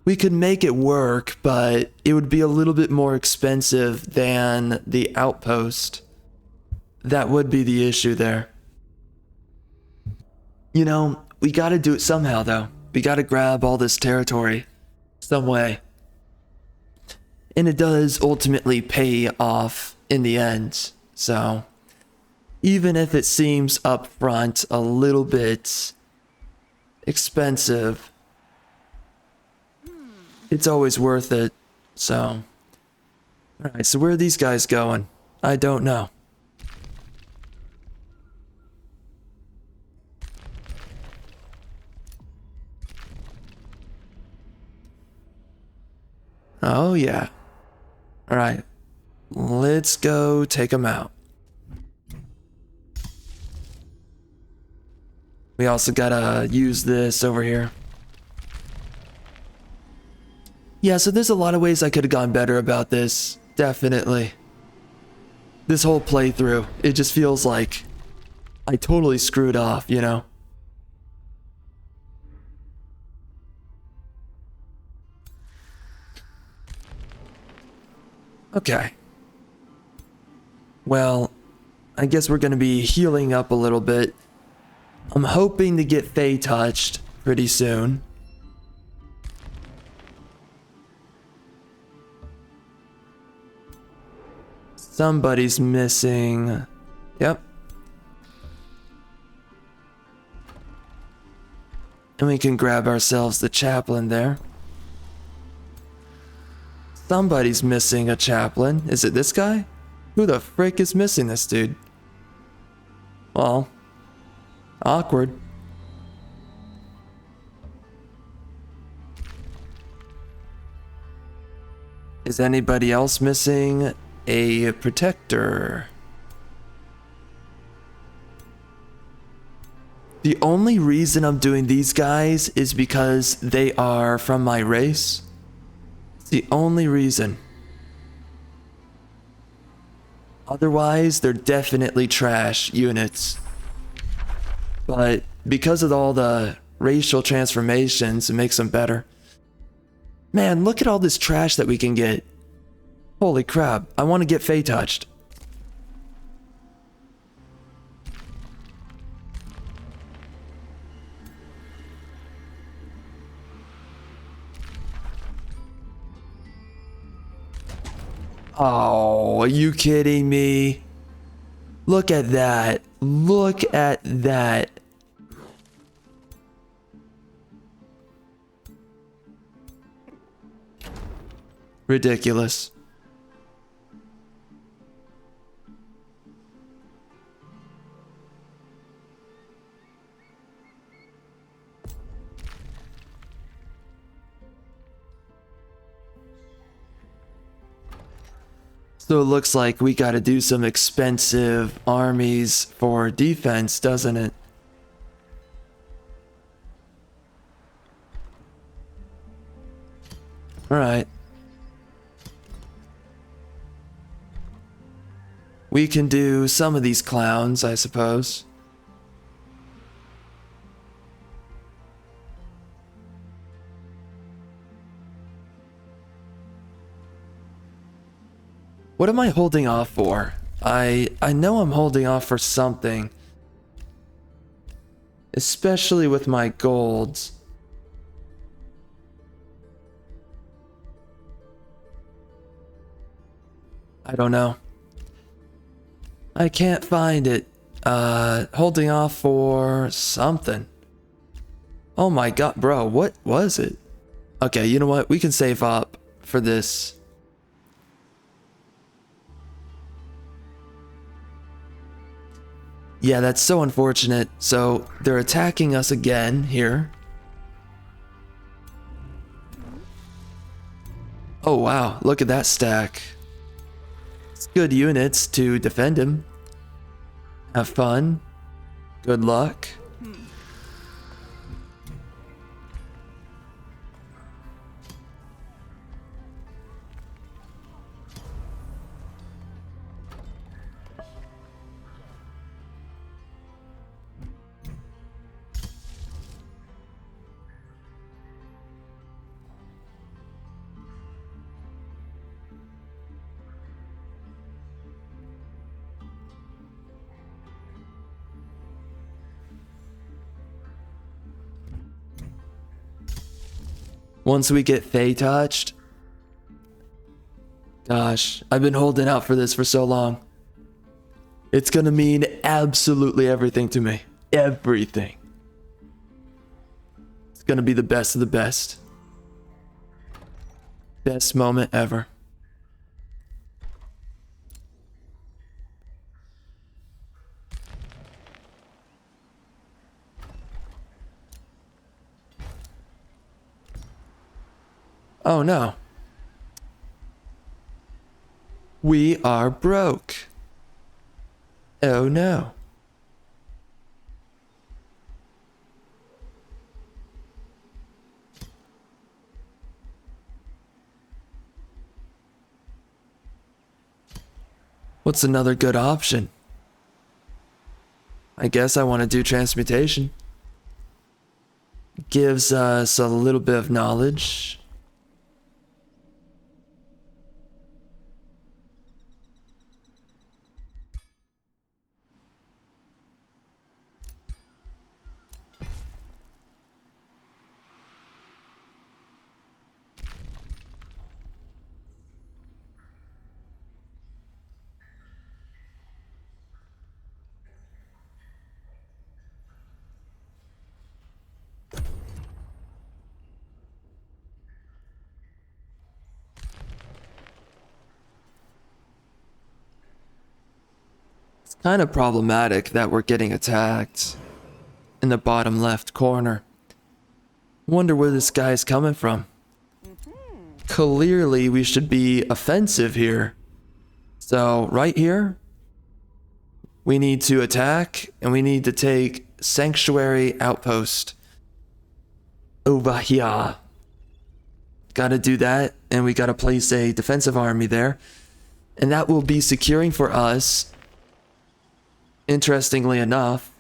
S1: We could make it work, but it would be a little bit more expensive than the outpost. That would be the issue there.
S2: You know, we gotta do it somehow, though. We gotta grab all this territory some way. And it does ultimately pay off in the end. So, even if it seems up front a little bit expensive, it's always worth it. So, alright, so where are these guys going? I don't know. Oh, yeah. Alright, let's go take them out. We also gotta use this over here. Yeah, so there's a lot of ways I could have gone better about this. Definitely. This whole playthrough, it just feels like I totally screwed off, you know? Okay. Well, I guess we're gonna be healing up a little bit. I'm hoping to get Fae touched pretty soon. Somebody's missing. Yep. And we can grab ourselves the chaplain there. Somebody's missing a chaplain. Is it this guy? Who the frick is missing this dude? Well, awkward. Is anybody else missing a protector? The only reason I'm doing these guys is because they are from my race. It's the only reason. Otherwise, they're definitely trash units. But because of all the racial transformations, it makes them better. Man, look at all this trash that we can get. Holy crap, I want to get Fae touched. Oh, are you kidding me? Look at that. Look at that. Ridiculous. So it looks like we gotta do some expensive armies for defense, doesn't it? Alright. We can do some of these clowns, I suppose. What am I holding off for? I know I'm holding off for something. Especially with my golds. I don't know. I can't find it. Holding off for something. Oh my god, bro, what was it? Okay, you know what? We can save up for this. Yeah, that's so unfortunate. So, they're attacking us again here. Oh wow, look at that stack. It's good units to defend him. Have fun. Good luck.
S1: Once we get Fae touched. Gosh, I've been holding out for this for so long. It's gonna mean absolutely everything to me. Everything. It's gonna be the best of the best. Best moment ever. Oh no. We are broke. Oh no. What's another good option? I guess I want to do transmutation. Gives us a little bit of knowledge. Kind of problematic that we're getting attacked in the bottom left corner. Wonder where this guy's coming from. Clearly we should be offensive here. So right here, we need to attack and we need to take Sanctuary Outpost over here. Gotta do that, and we gotta place a defensive army there. And that will be securing for us. Interestingly enough,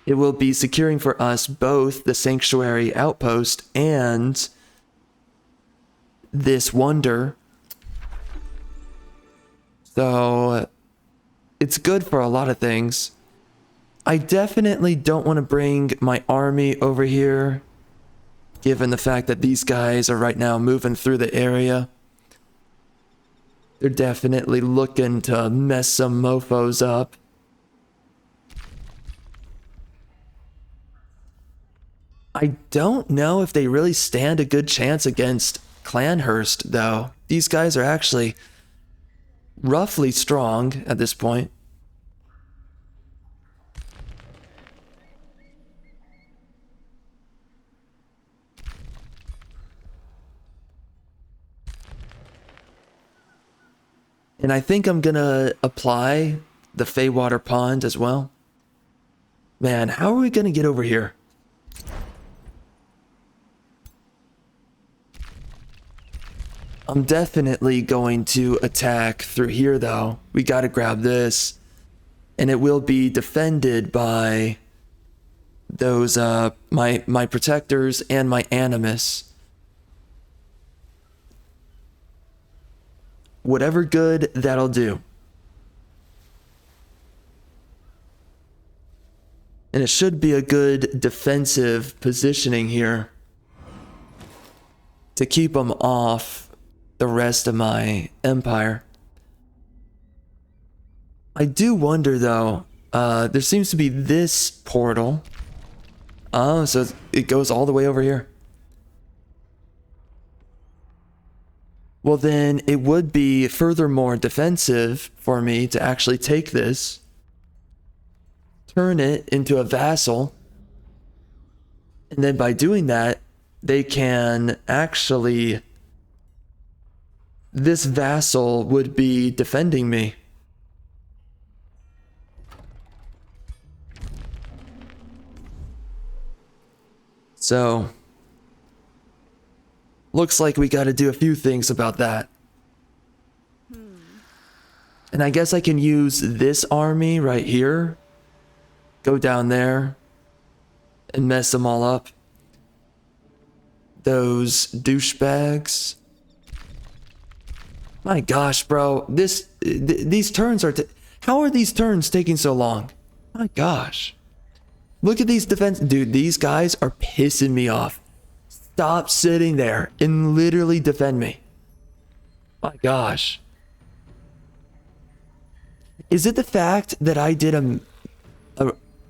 S1: it will be securing for us both the Sanctuary Outpost and this wonder. So it's good for a lot of things. I definitely don't want to bring my army over here, given the fact that these guys are right now moving through the area. They're definitely looking to mess some mofos up. I don't know if they really stand a good chance against Clanhurst, though. These guys are actually roughly strong at this point. And I think I'm gonna apply the Feywater Pond as well. Man, how are we gonna get over here? I'm definitely going to attack through here, though. We gotta grab this. And it will be defended by those, my protectors and my animus. Whatever good that'll do. And it should be a good defensive positioning here to keep them off the rest of my empire. I do wonder though, there seems to be this portal. Oh, so it goes all the way over here. Well then, it would be furthermore defensive for me to actually take this, turn it into a vassal, and then by doing that, they can actually... This vassal would be defending me. So, looks like we gotta do a few things about that. And I guess I can use this army right here. Go down there and mess them all up. Those douchebags. My gosh, bro. These turns are... How are these turns taking so long? My gosh. Look at these defense... Dude, these guys are pissing me off.
S2: stop sitting there and literally defend me. My gosh. Is it the fact that I did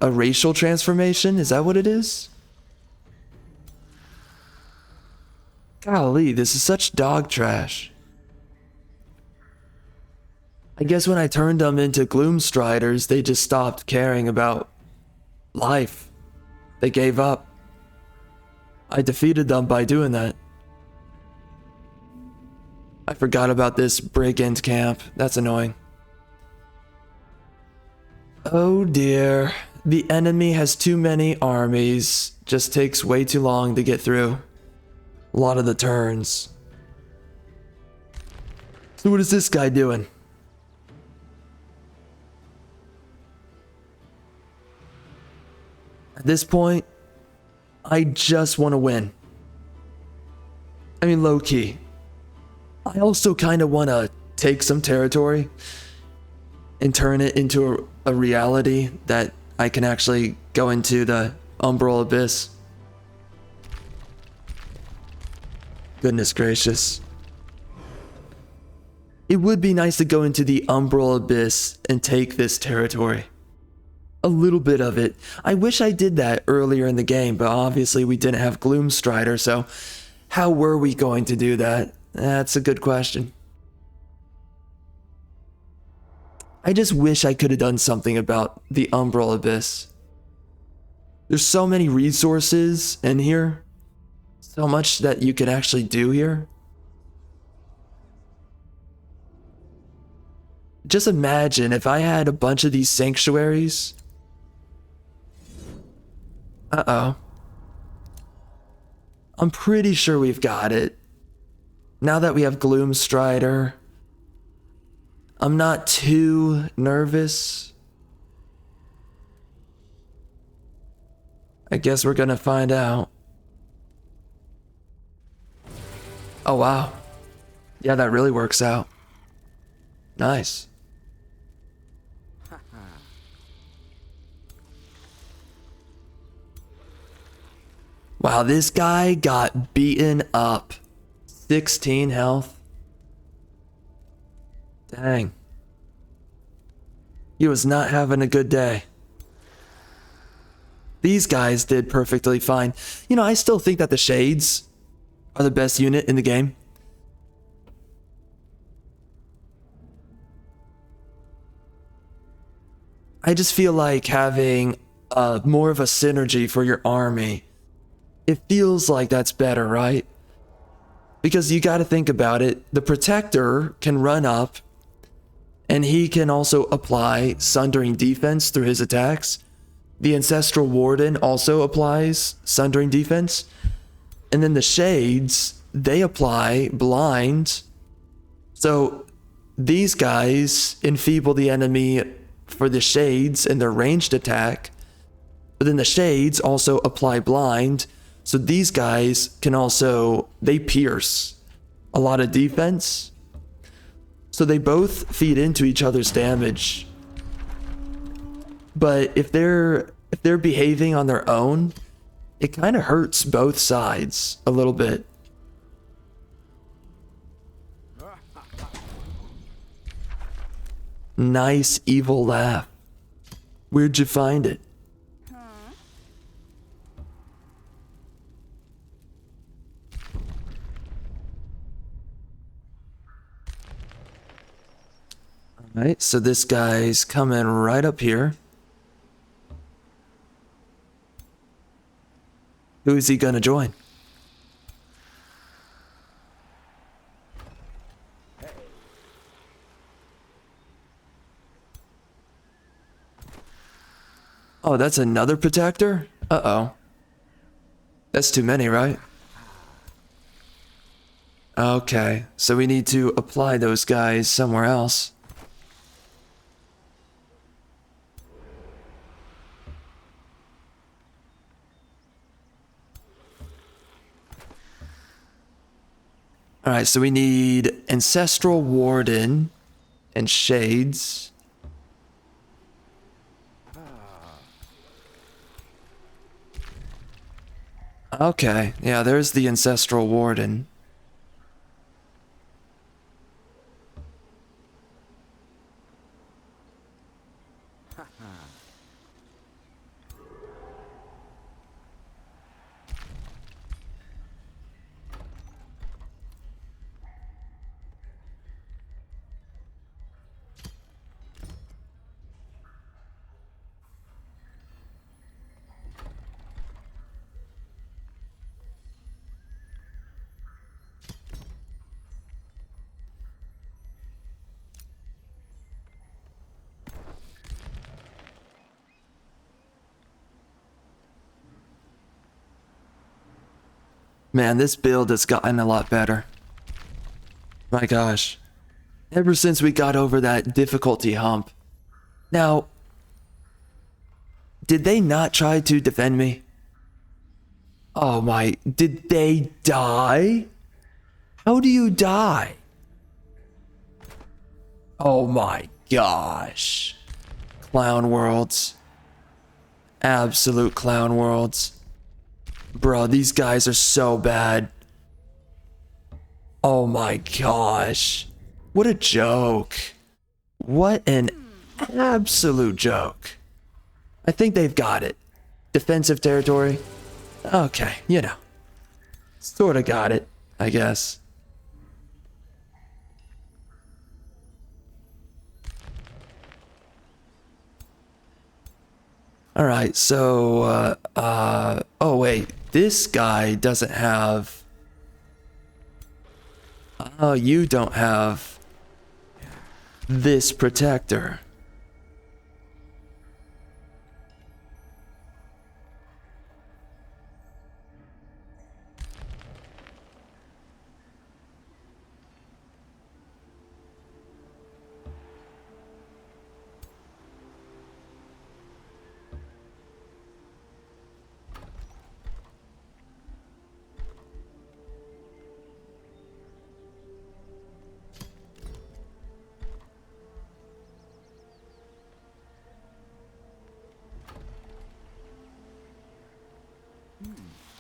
S2: a racial transformation? Is that what it is? Golly, this is such dog trash. I guess when I turned them into Gloomstriders, they just stopped caring about life. They gave up. I defeated them by doing that. I forgot about this brigand camp. That's annoying. Oh dear. The enemy has too many armies. Just takes way too long to get through. A lot of the turns. So what is this guy doing? At this point, I just want to win. I mean, low key. I also kind of want to take some territory and turn it into a reality that I can actually go into the Umbral Abyss. Goodness gracious. It would be nice to go into the Umbral Abyss and take this territory. A little bit of it. I wish I did that earlier in the game, but obviously we didn't have Gloomstrider, so how were we going to do that? That's a good question. I just wish I could have done something about the Umbral Abyss. There's so many resources in here. So much that you can actually do here. Just imagine if I had a bunch of these sanctuaries. Uh-oh. I'm pretty sure we've got it. Now that we have Gloomstrider, I'm not too nervous. I guess we're gonna find out. Oh wow. Yeah, that really works out. Nice. Wow, this guy got beaten up. 16 health. Dang. He was not having a good day. These guys did perfectly fine. You know, I still think that the Shades are the best unit in the game. I just feel like having more of a synergy for your army. It feels like that's better, right? Because you got to think about it. The Protector can run up and he can also apply Sundering Defense through his attacks. The Ancestral Warden also applies Sundering Defense. And then the Shades, they apply Blind. So these guys enfeeble the enemy for the Shades and their ranged attack. But then the Shades also apply Blind. So these guys can also, they pierce a lot of defense. So they both feed into each other's damage. But if they're behaving on their own, it kind of hurts both sides a little bit. Nice evil laugh. Where'd you find it? Alright, so this guy's coming right up here. Who is he gonna join? Oh, that's another Protector? Uh-oh. That's too many, right? Okay, so we need to apply those guys somewhere else. Alright, so we need Ancestral Warden and Shades.
S1: Okay, yeah, there's the Ancestral Warden. Man, this build has gotten a lot better. My gosh. Ever since we got over that difficulty hump. Now, did they not try to defend me? Oh my, did they die? How do you die? Oh my gosh. Clown worlds. Absolute clown worlds. Bro, these guys are so bad. Oh my gosh. What a joke. What an absolute joke. I think they've got it. Defensive territory. Okay, you know. Sorta got it, I guess. Alright, so, oh wait, this guy doesn't have... Oh, you don't have this protector.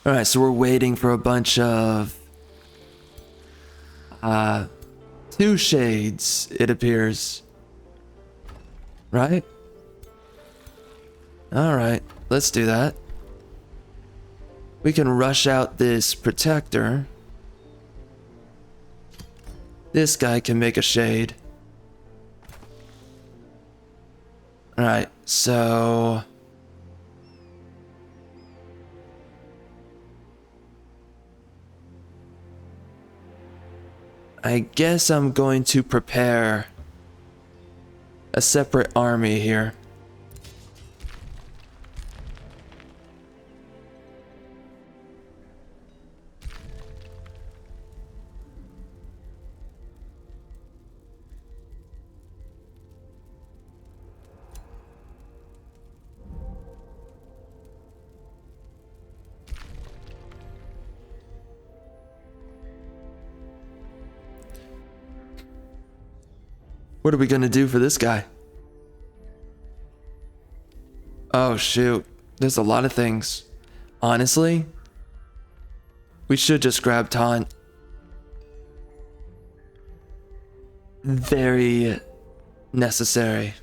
S1: Alright, so we're waiting for a bunch of... two shades, it appears. Right? Alright, let's do that. We can rush out this protector. This guy can make a shade. Alright, so... I guess I'm going to prepare a separate army here. What are we gonna do for this guy? Oh shoot, there's a lot of things. Honestly, we should just grab taunt. Very necessary.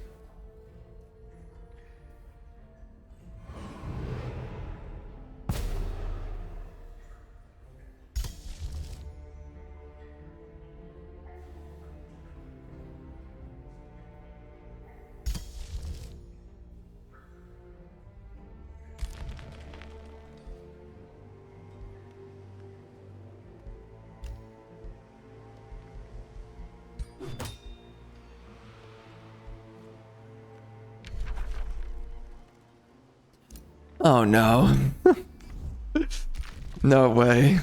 S1: Oh no. No way.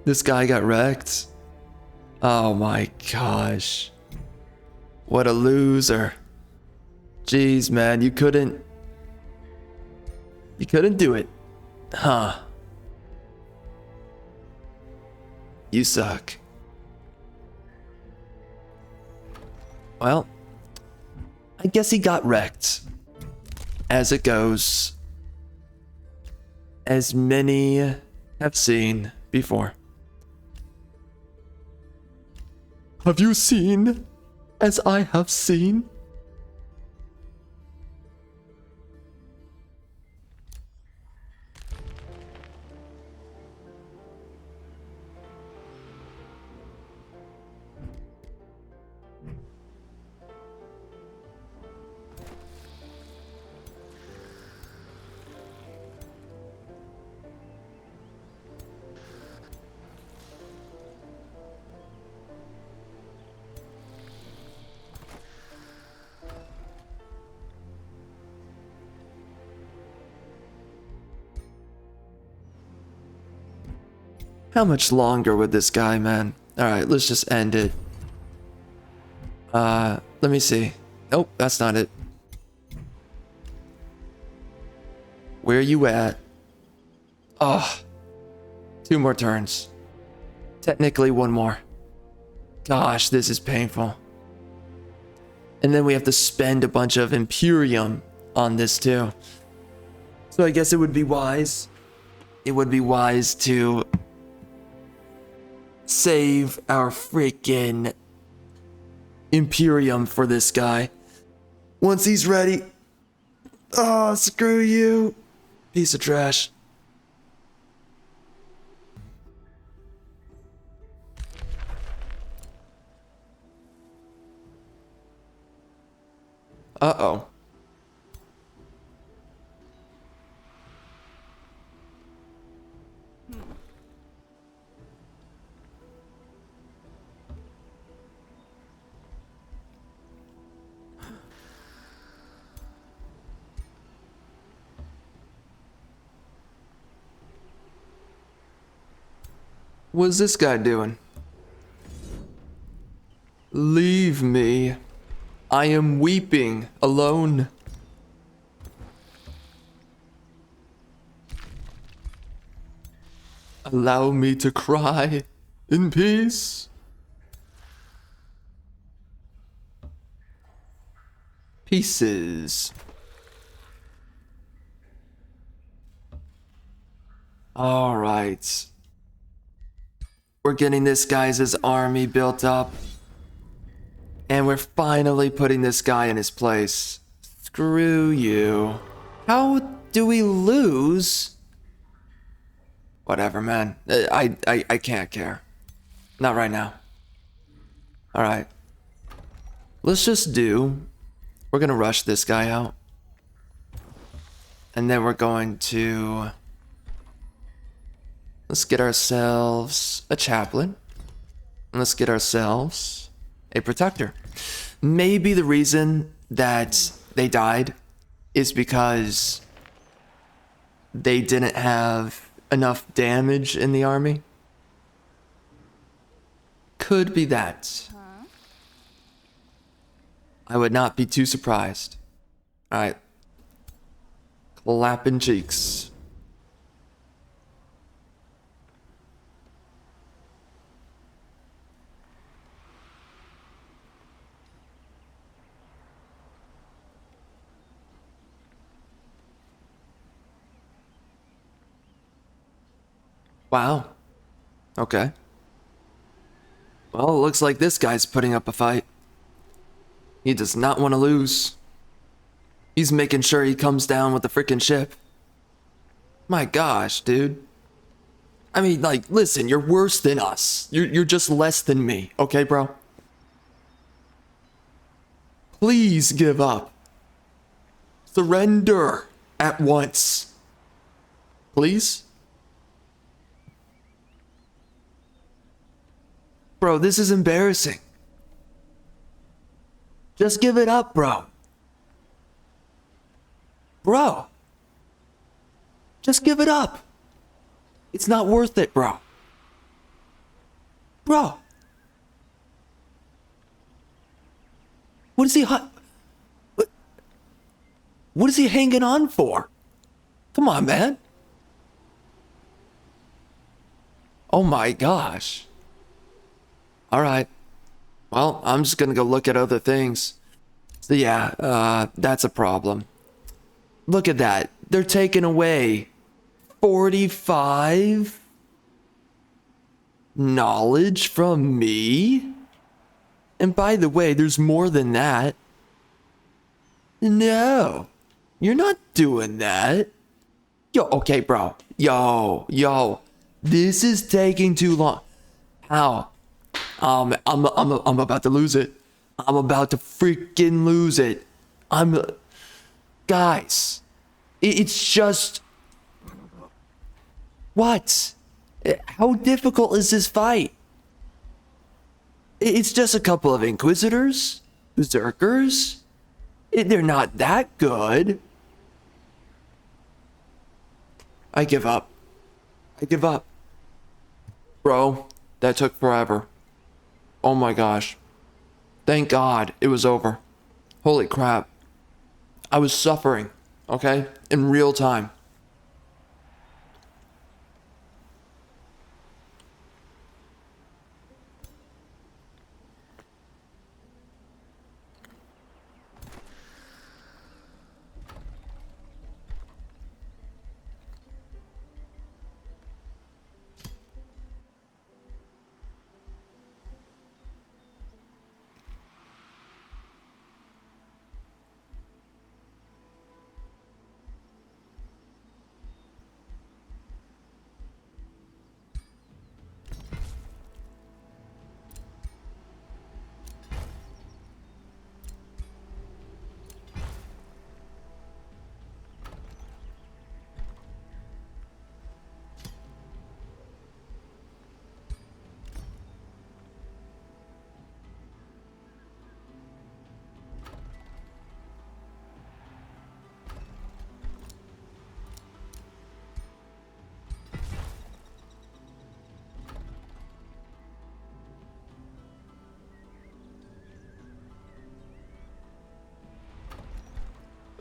S1: This guy got wrecked. Oh my gosh. What a loser. Jeez, man, you couldn't do it. Huh. You suck. Well, I guess he got wrecked. As it goes. as many have seen before. Have you seen as I have seen? How much longer with this guy, man? Alright, let's just end it. Let me see. Nope, that's not it. Where you at? Oh, 2 more turns. Technically 1 more. Gosh, this is painful. And then we have to spend a bunch of Imperium on this too. So I guess it would be wise. It would be wise to save our freaking Imperium for this guy. Once he's ready. Oh, screw you. Piece of trash. Uh-oh. What's this guy doing? Leave me. I am weeping alone. Allow me to cry in peace. Pieces. All right. We're getting this guy's army built up. And we're finally putting this guy in his place. Screw you. How do we lose? Whatever, man. I can't care. Not right now. Alright. Let's just do... We're gonna rush this guy out. And then we're going to... Let's get ourselves a chaplain. And let's get ourselves a protector. Maybe the reason that they died is because they didn't have enough damage in the army. Could be that. I would not be too surprised. Alright. Clapping cheeks. Wow. Okay. Well, it looks like this guy's putting up a fight. He does not want to lose. He's making sure he comes down with the freaking ship. My gosh, dude. I mean, like, listen, you're worse than us. You're just less than me, okay, bro? Please give up. Surrender at once. Please? Bro, this is embarrassing. Just give it up, bro. Bro. Just give it up. It's not worth it, bro. Bro. What is he what is he hanging on for? Come on, man. Oh my gosh. All right. Well, I'm just gonna go look at other things. So yeah, that's a problem. Look at that. They're taking away 45 knowledge from me? And by the way, there's more than that. No, you're not doing that. Yo, okay, bro. Yo, this is taking too long. How? I'm about to lose it. I'm about to freaking lose it. Guys, it's just, what? How difficult is this fight? It's just a couple of Inquisitors, Berserkers. They're not that good. I give up. Bro, that took forever. Oh my gosh. Thank God it was over. Holy crap. I was suffering, okay? In real time.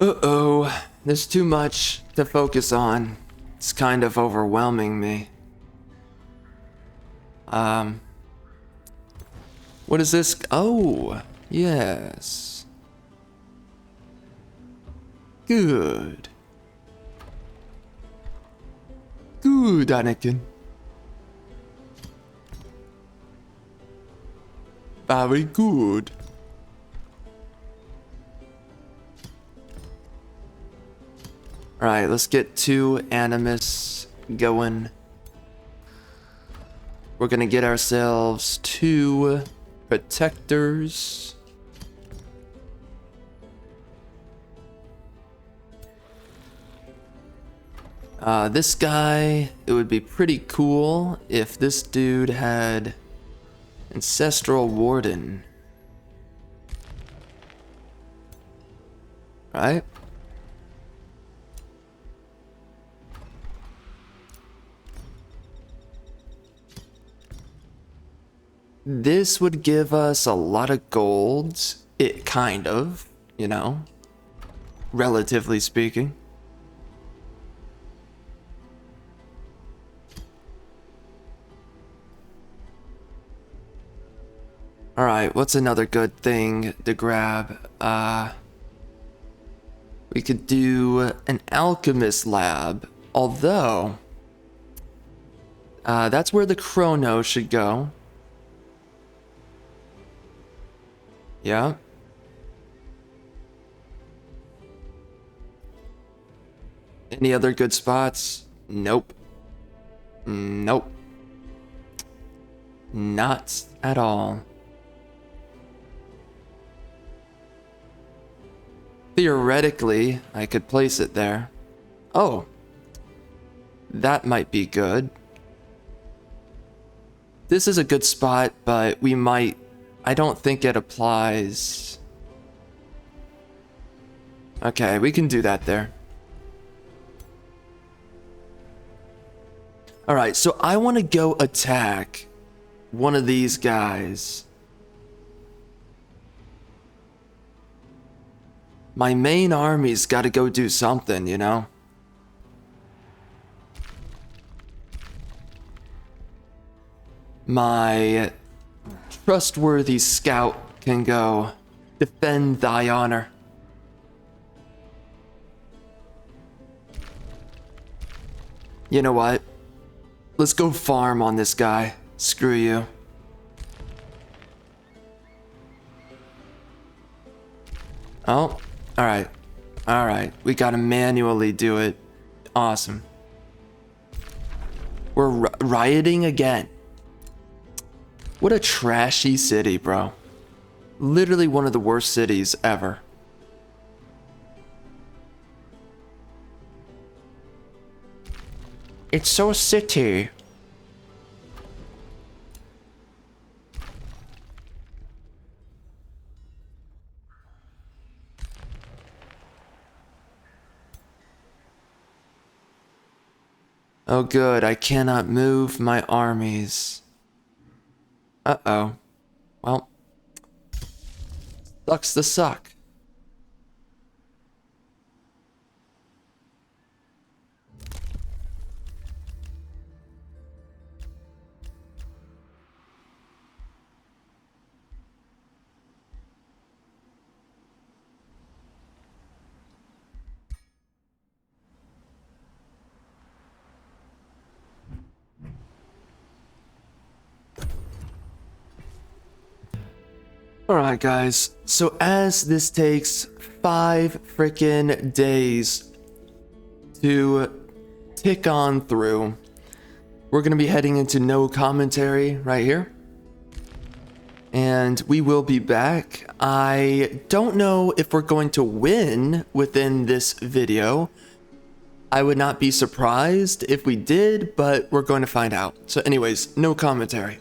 S1: Uh-oh, there's too much to focus on. It's kind of overwhelming me. What is this? Oh, yes. Good. Good, Anakin. Very good. Alright, let's get 2 Animus going. We're gonna get ourselves 2 Protectors. This guy, it would be pretty cool if this dude had Ancestral Warden. Right? This would give us a lot of golds. It kind of, you know, relatively speaking. Alright, what's another good thing to grab? We could do an alchemist lab, although that's where the chrono should go. Yeah. Any other good spots? Nope. Nope. Not at all. Theoretically, I could place it there. Oh. That might be good. This is a good spot, but we might... I don't think it applies. Okay, we can do that there. Alright, so I want to go attack one of these guys. My main army's got to go do something, you know? My trustworthy scout can go defend thy honor. You know what? Let's go farm on this guy. Screw you. Oh, alright. Alright, we gotta manually do it. Awesome. We're rioting again. What a trashy city, bro. Literally one of the worst cities ever. It's so city. Oh good, I cannot move my armies. Uh-oh. Well, sucks to suck. Alright guys, so as this takes 5 freaking days to tick on through, we're going to be heading into no commentary right here. And we will be back. I don't know if we're going to win within this video. I would not be surprised if we did, but we're going to find out. So anyways, no commentary.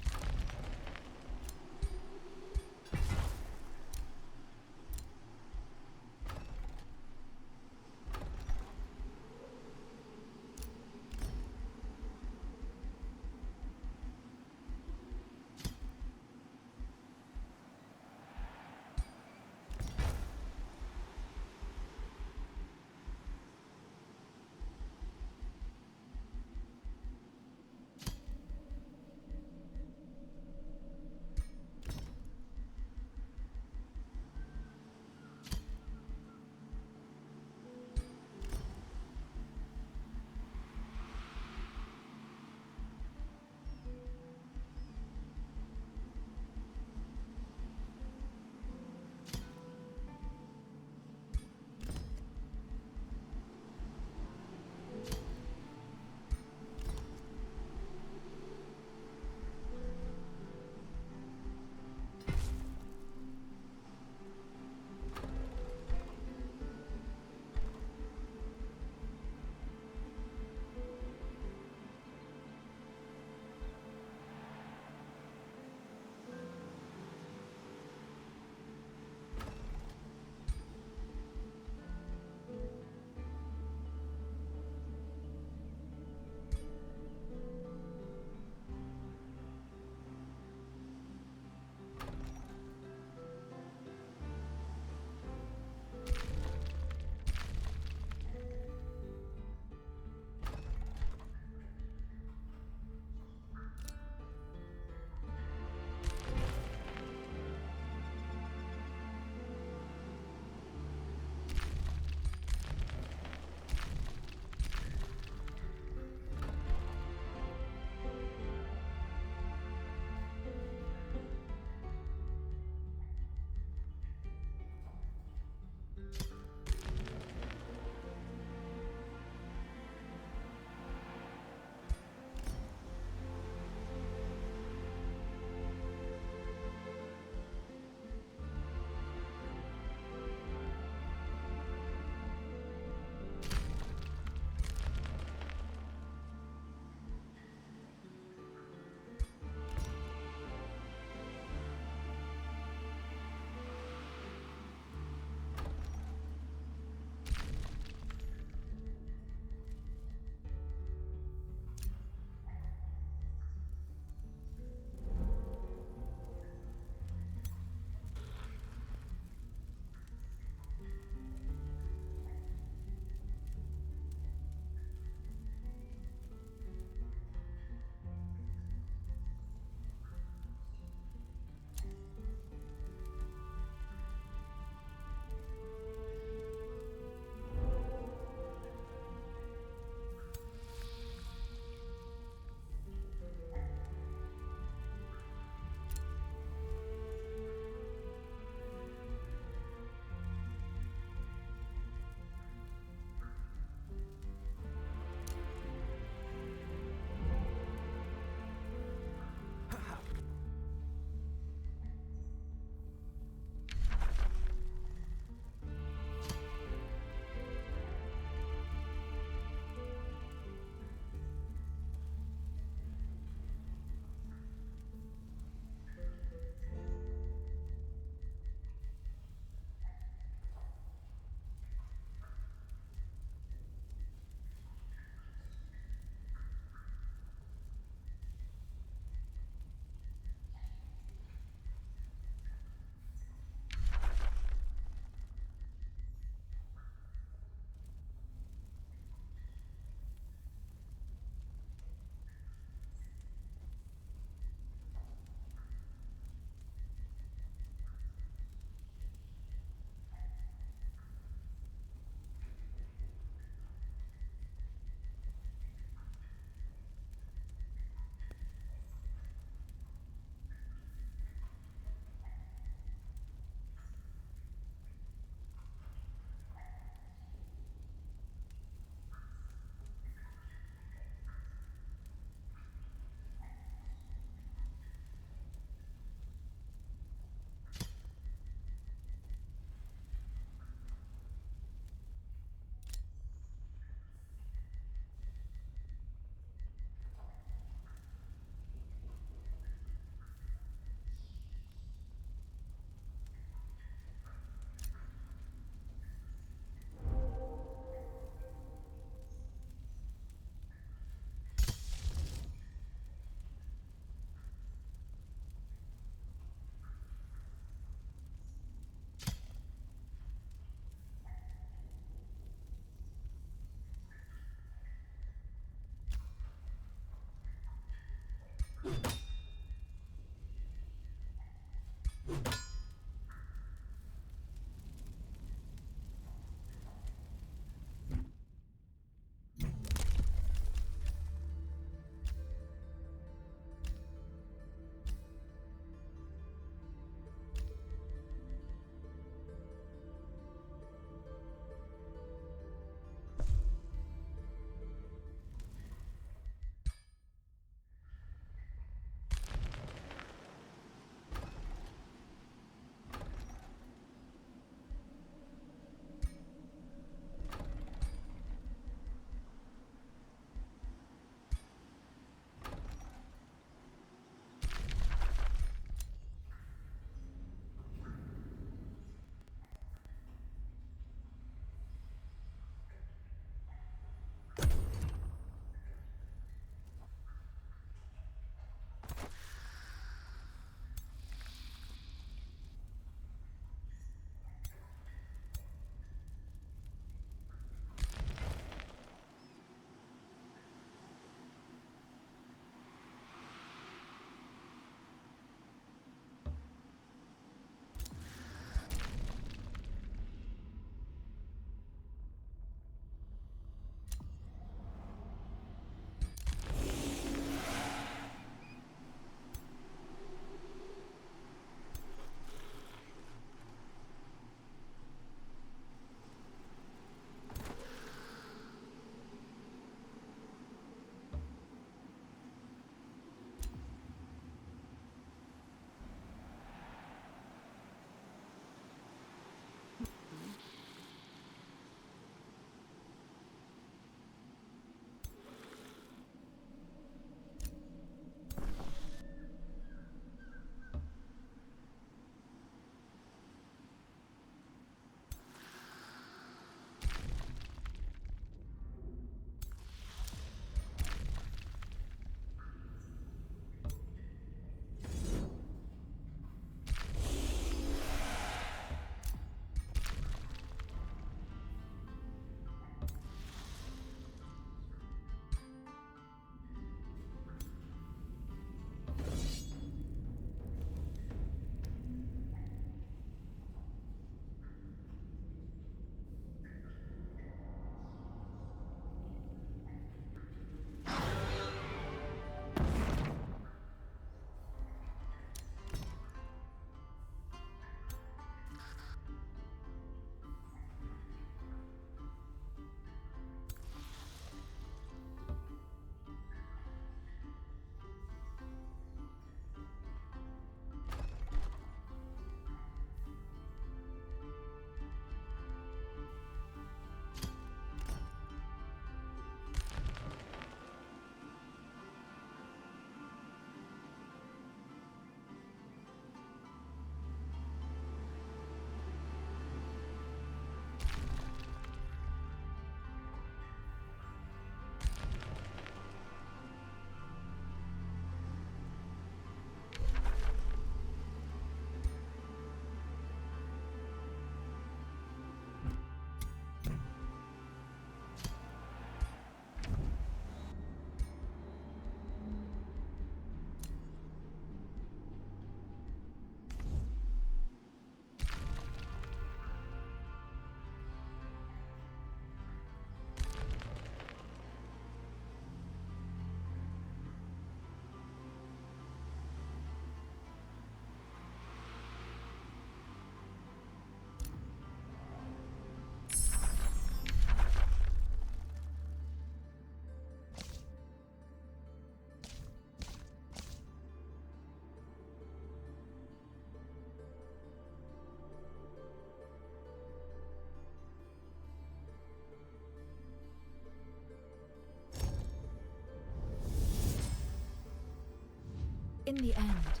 S3: In the end,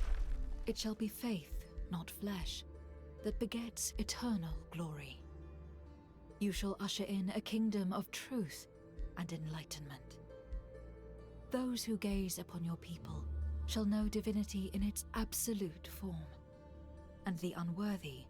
S3: it shall be faith, not flesh, that begets eternal glory. You shall usher in a kingdom of truth and enlightenment. Those who gaze upon your people shall know divinity in its absolute form, and the unworthy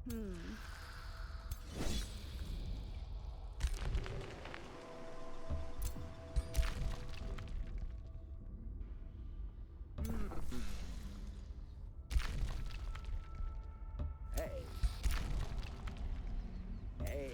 S4: Hey. Hey.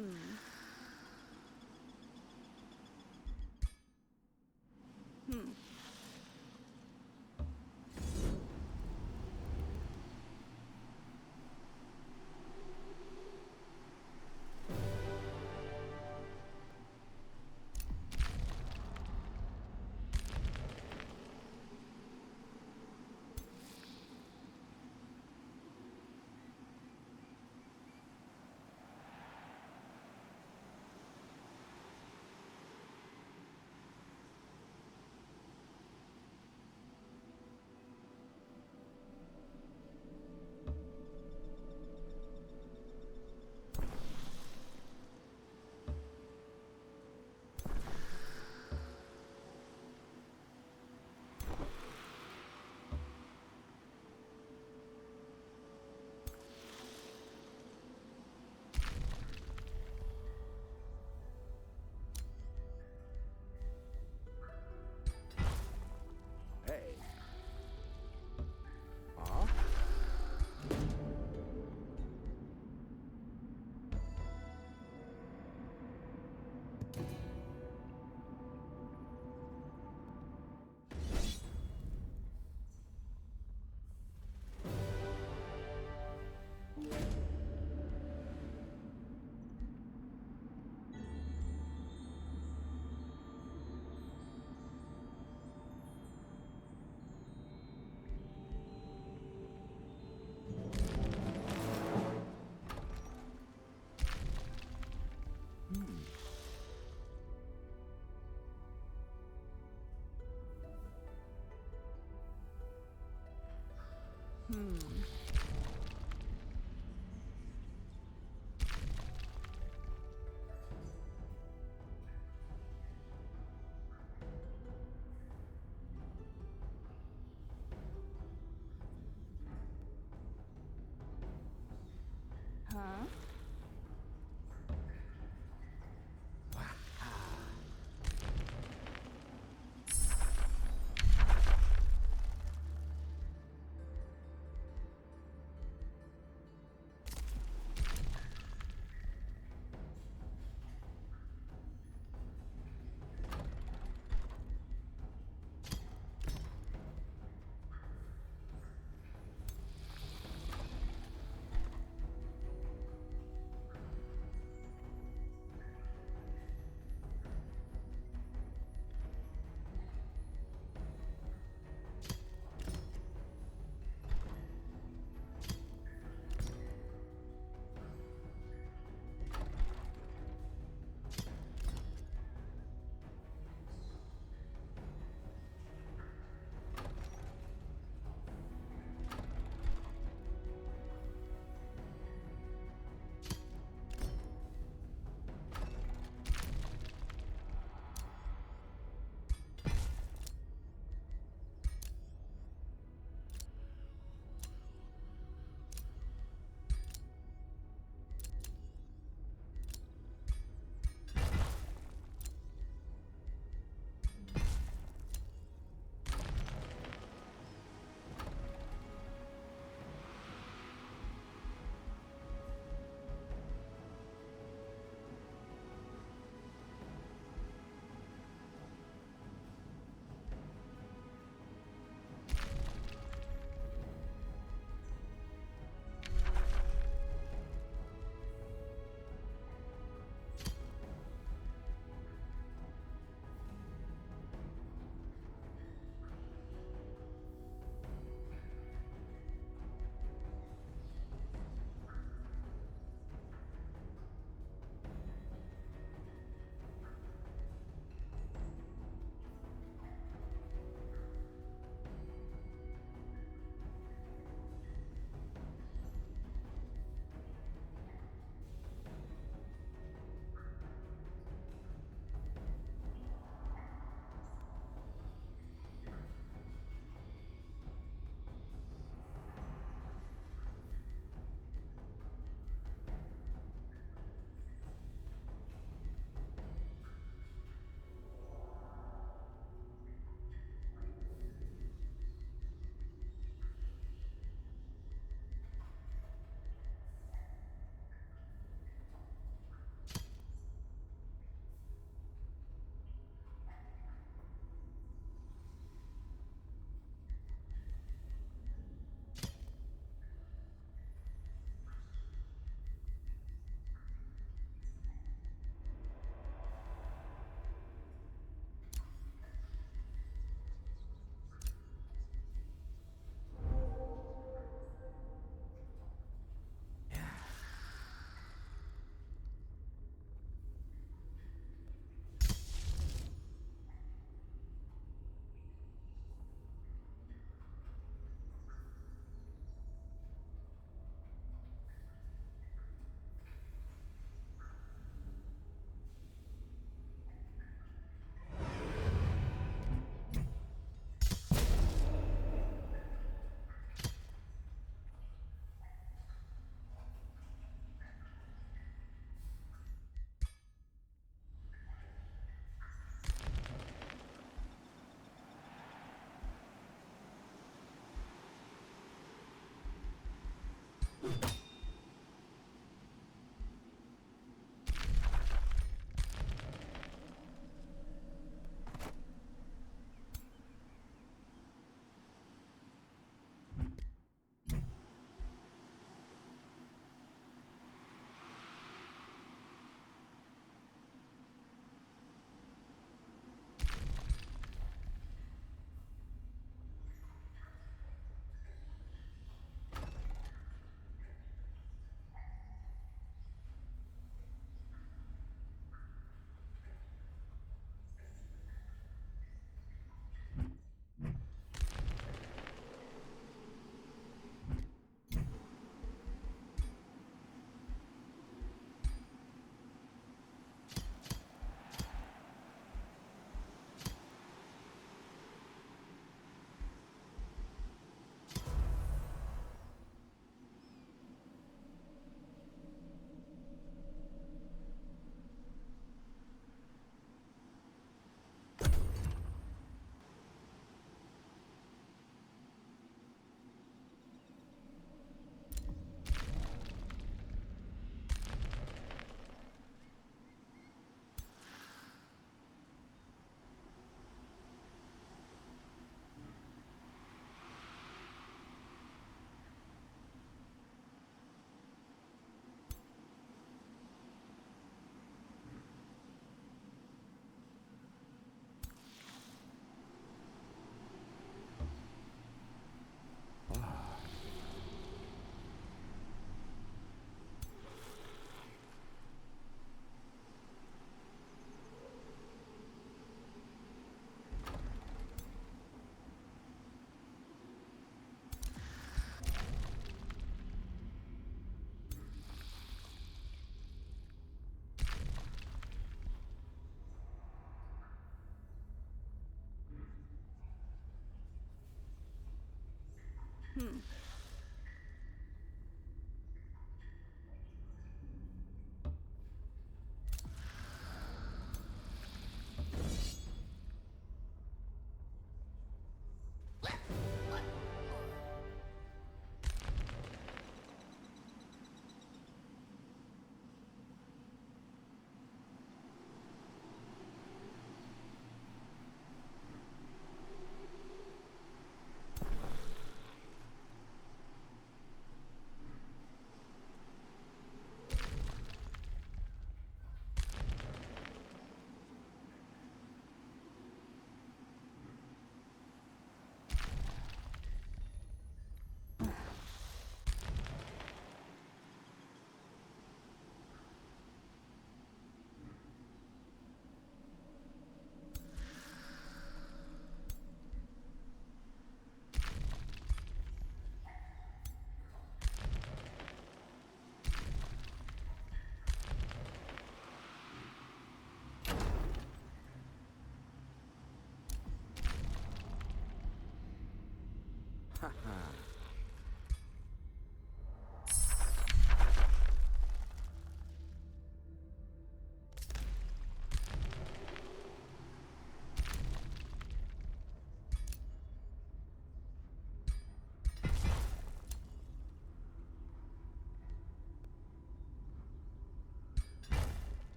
S4: Hey. Huh?
S5: Huh?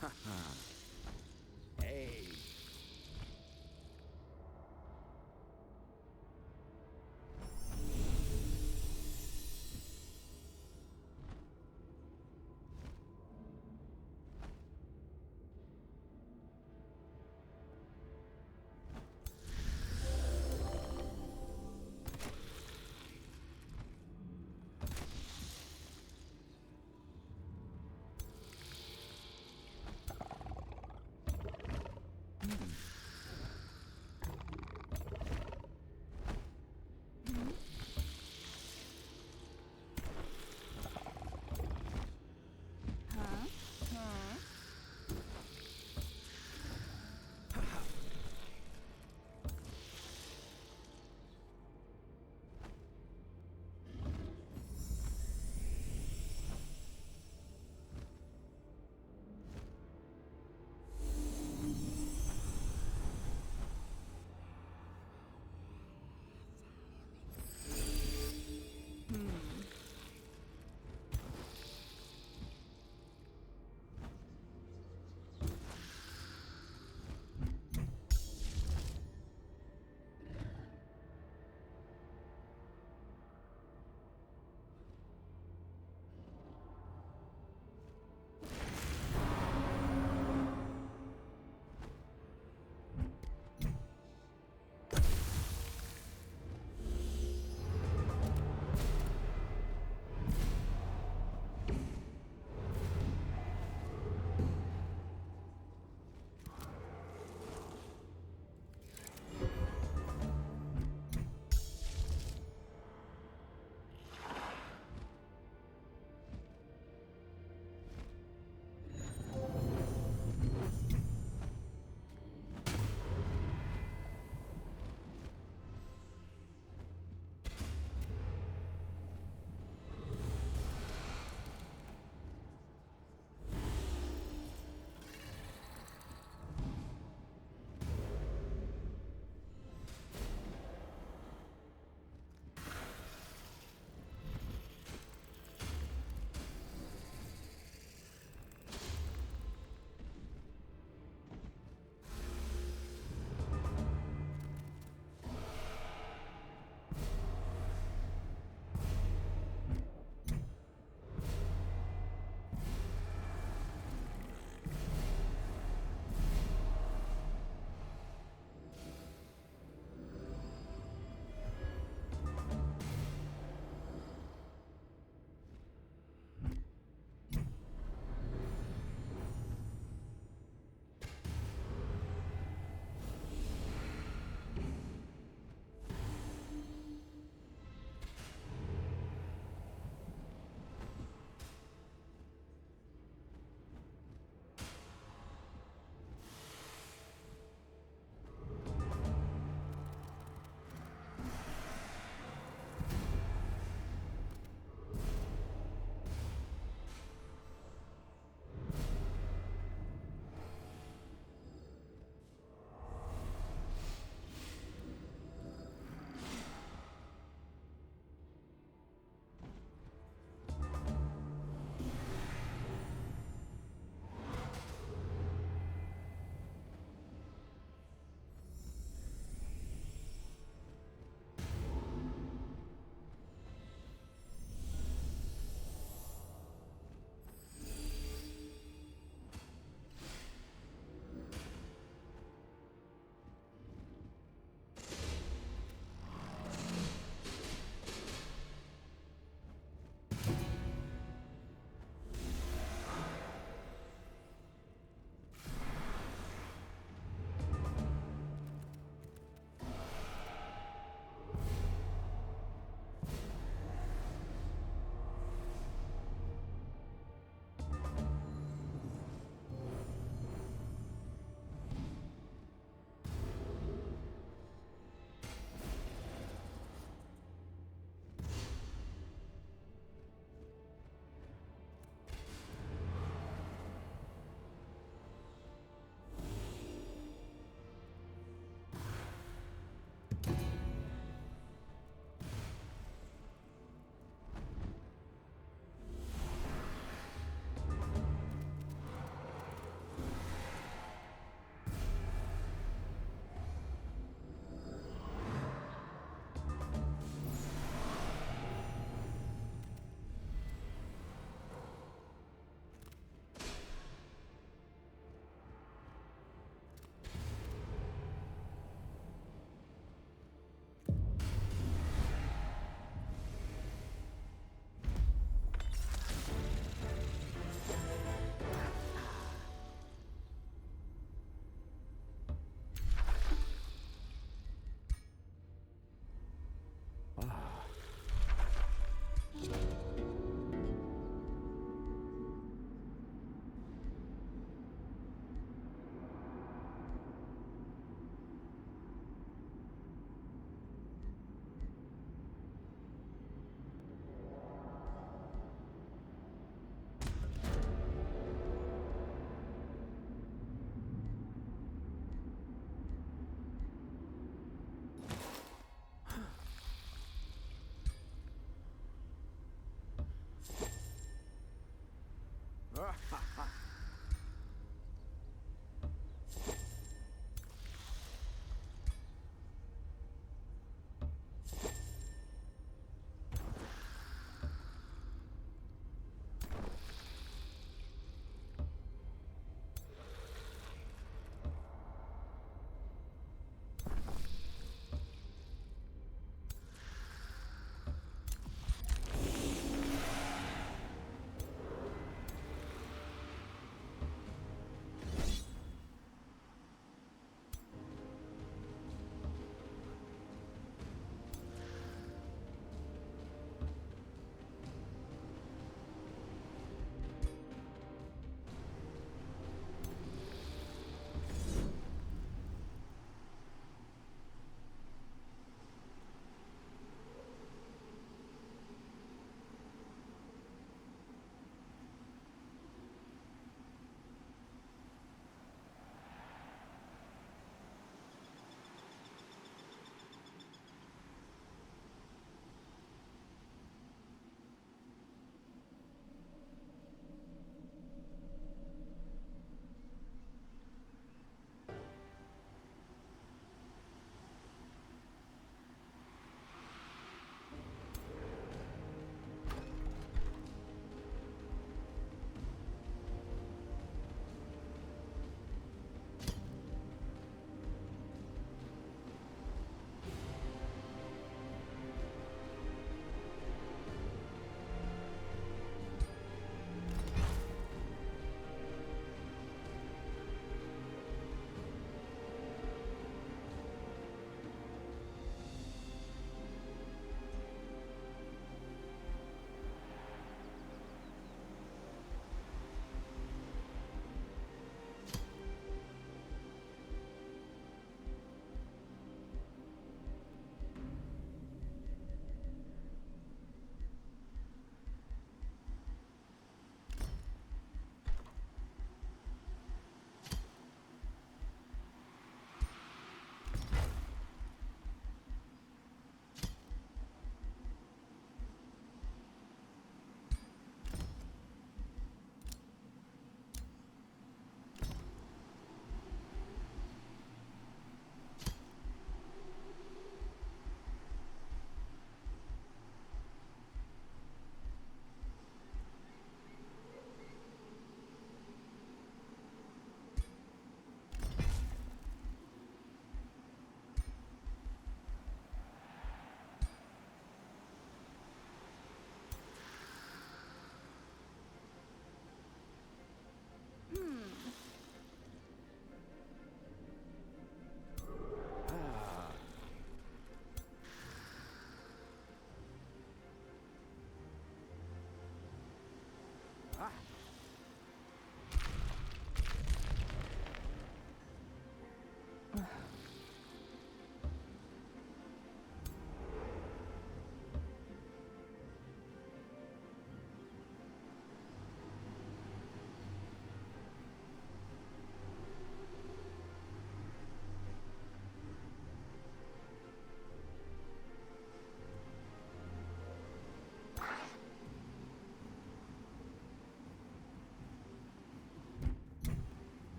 S4: Hey.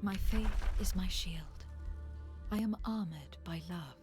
S3: My faith is my shield. I am armored by love.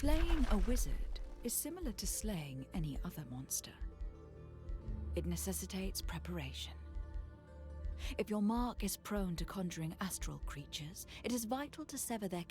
S3: Slaying a wizard is similar to slaying any other monster. It necessitates preparation. If your mark is prone to conjuring astral creatures, it is vital to sever their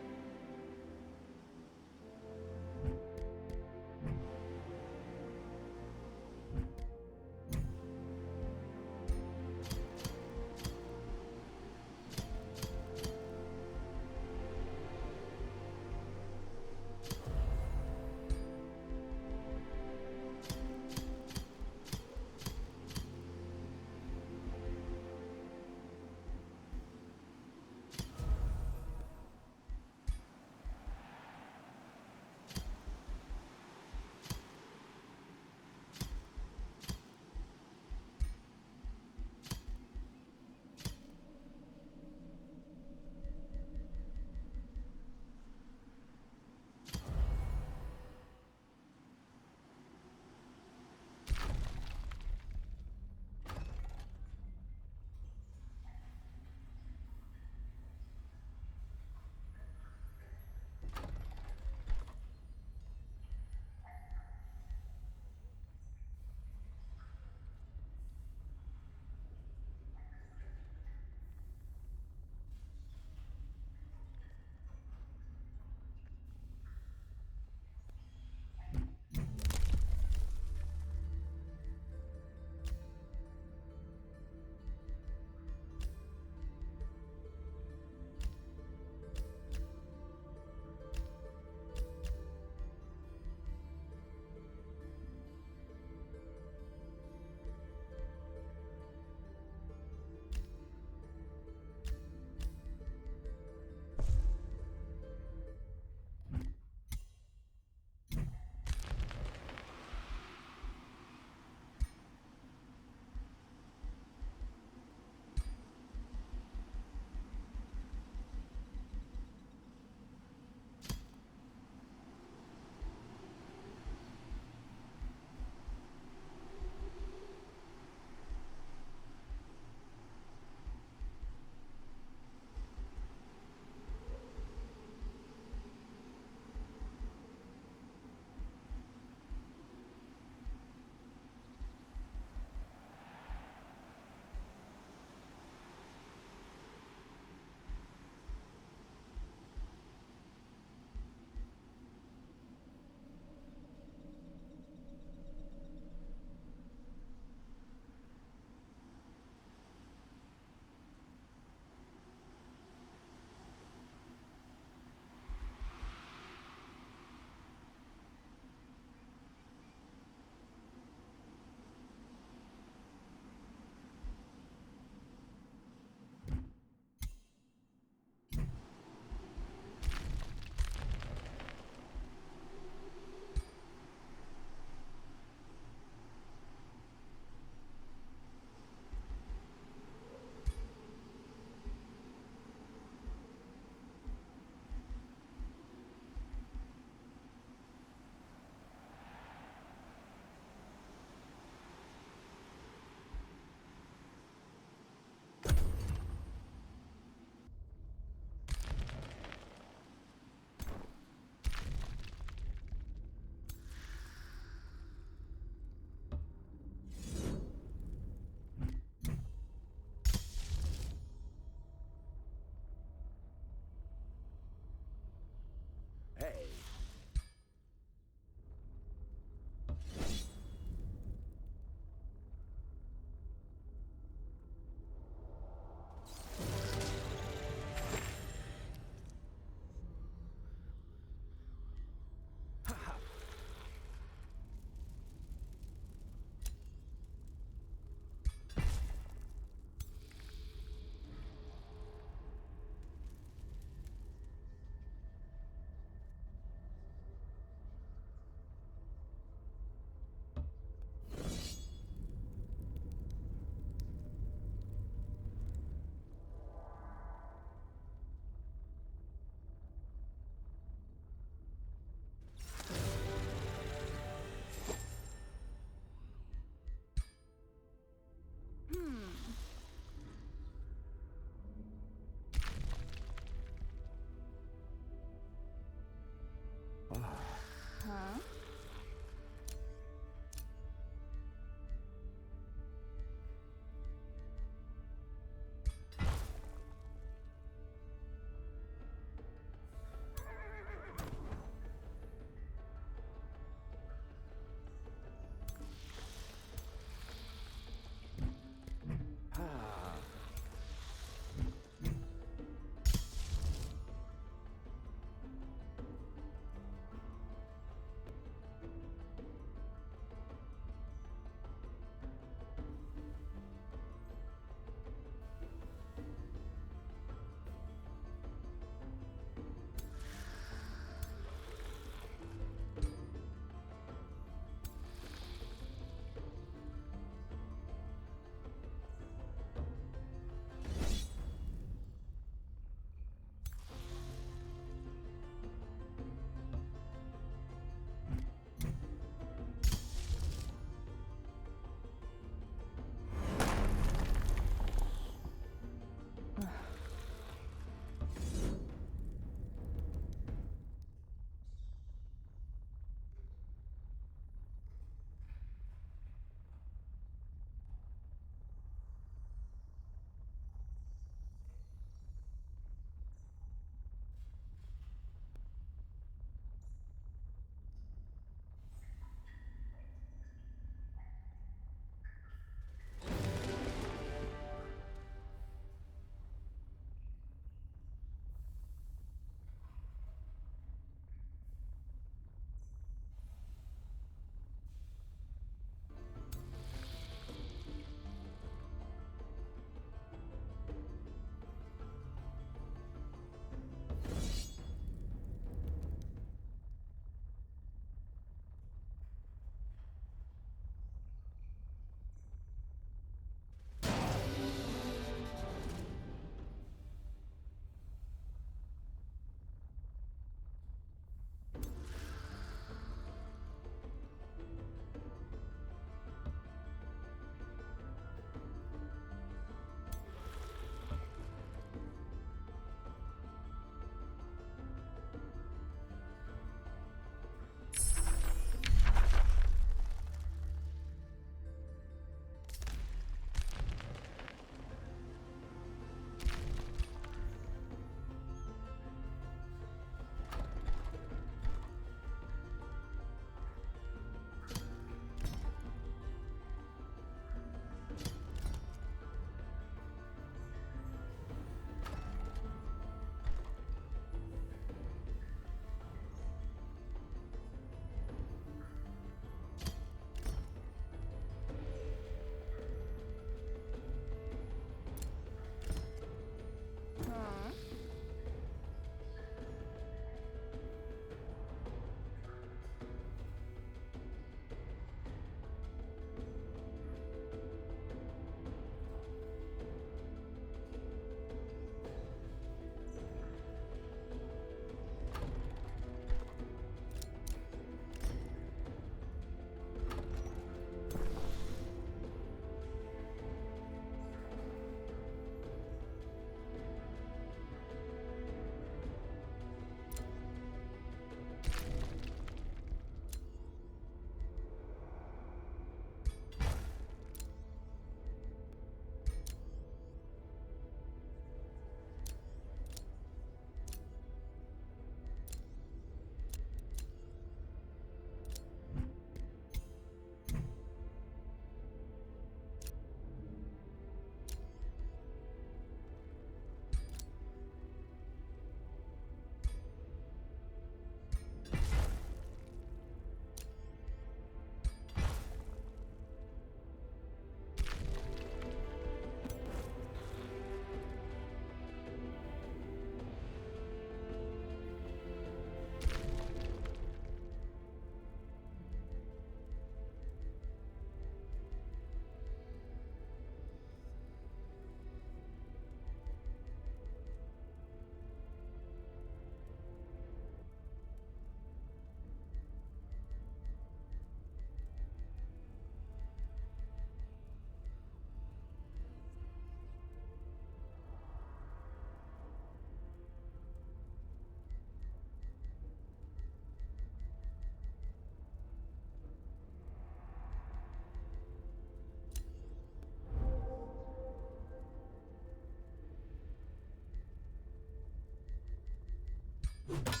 S4: Huh?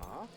S4: Ah.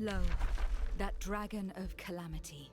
S3: Lo, that dragon of calamity.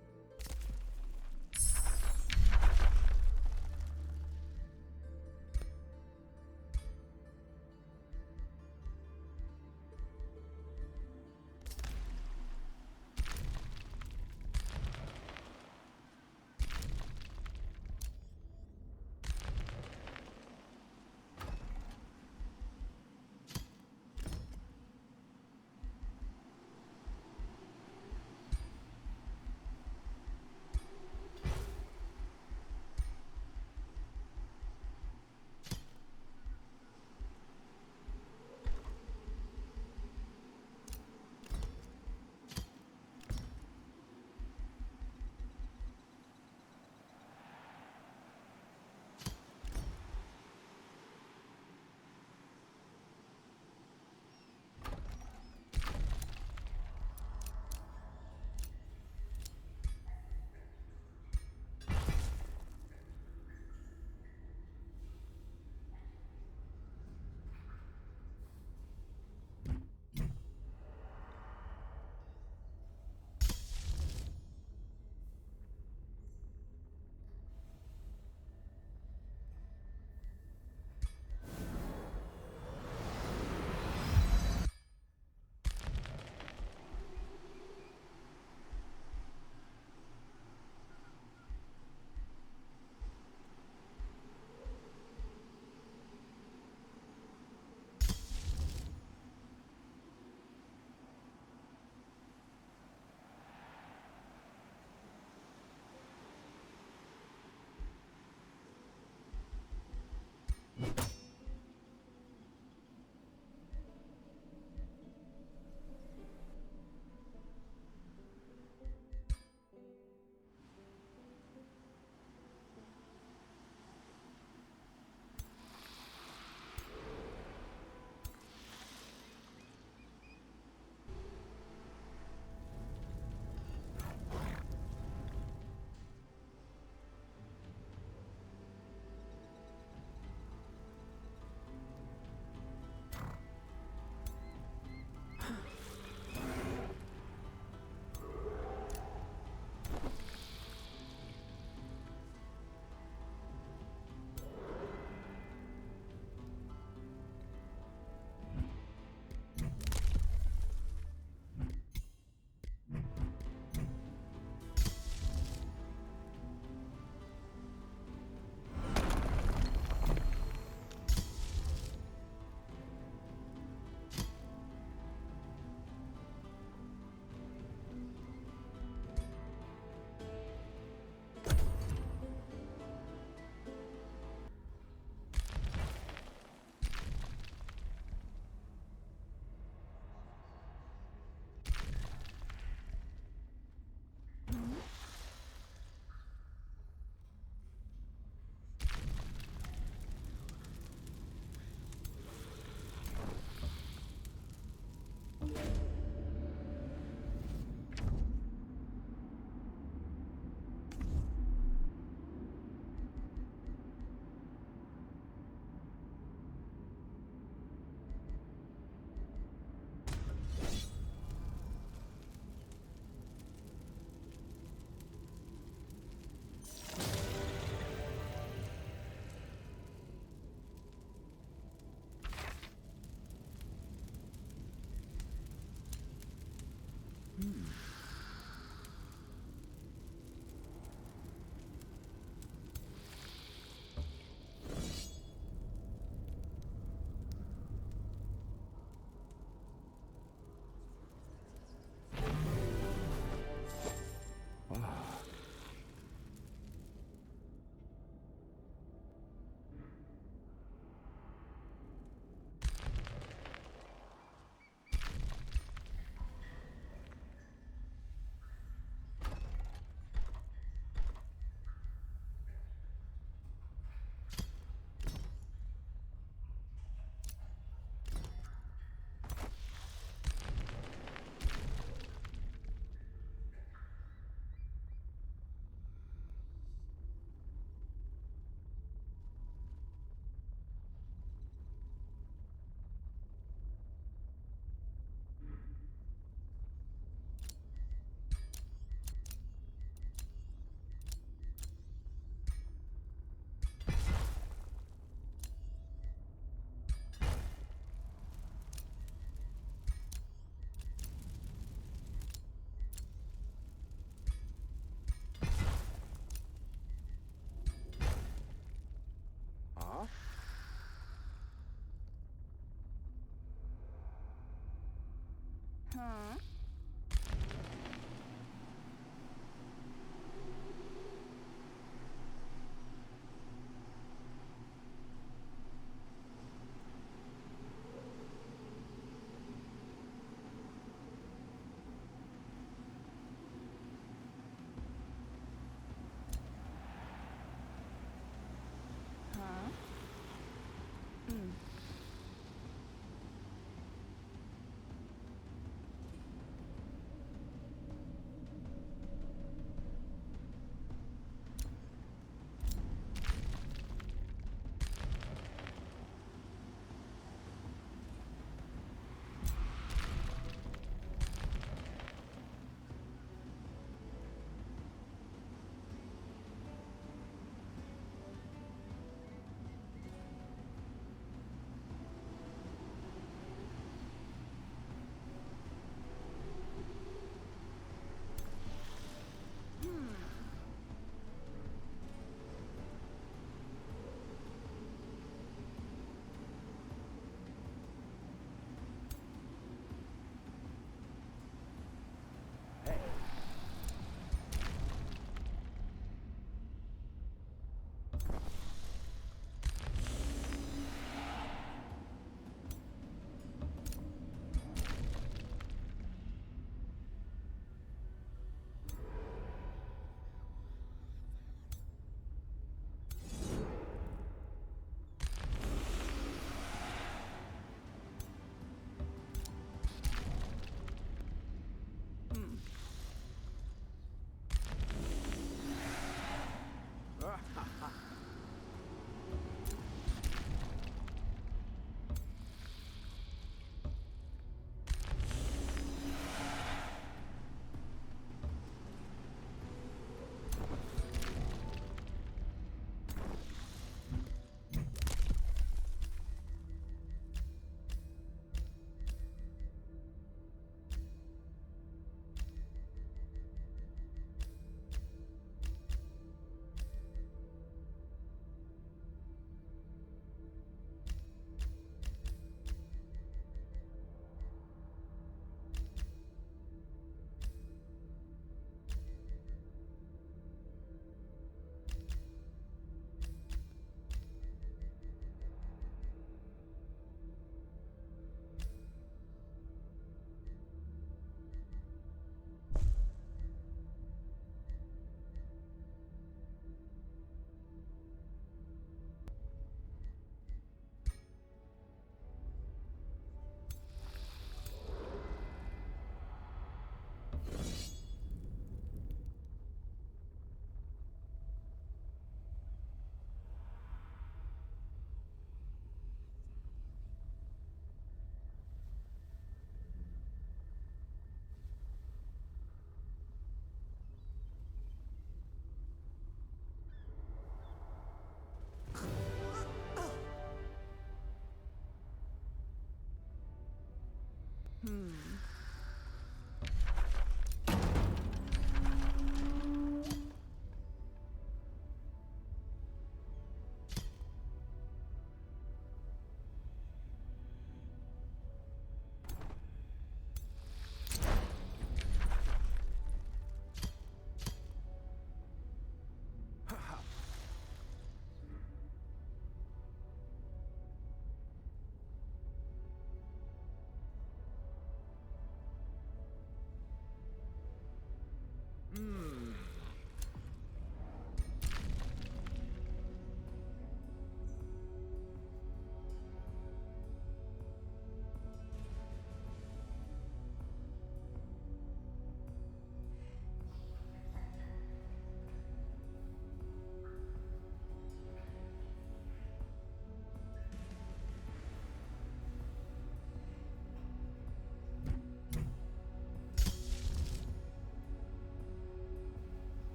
S5: Huh? Huh?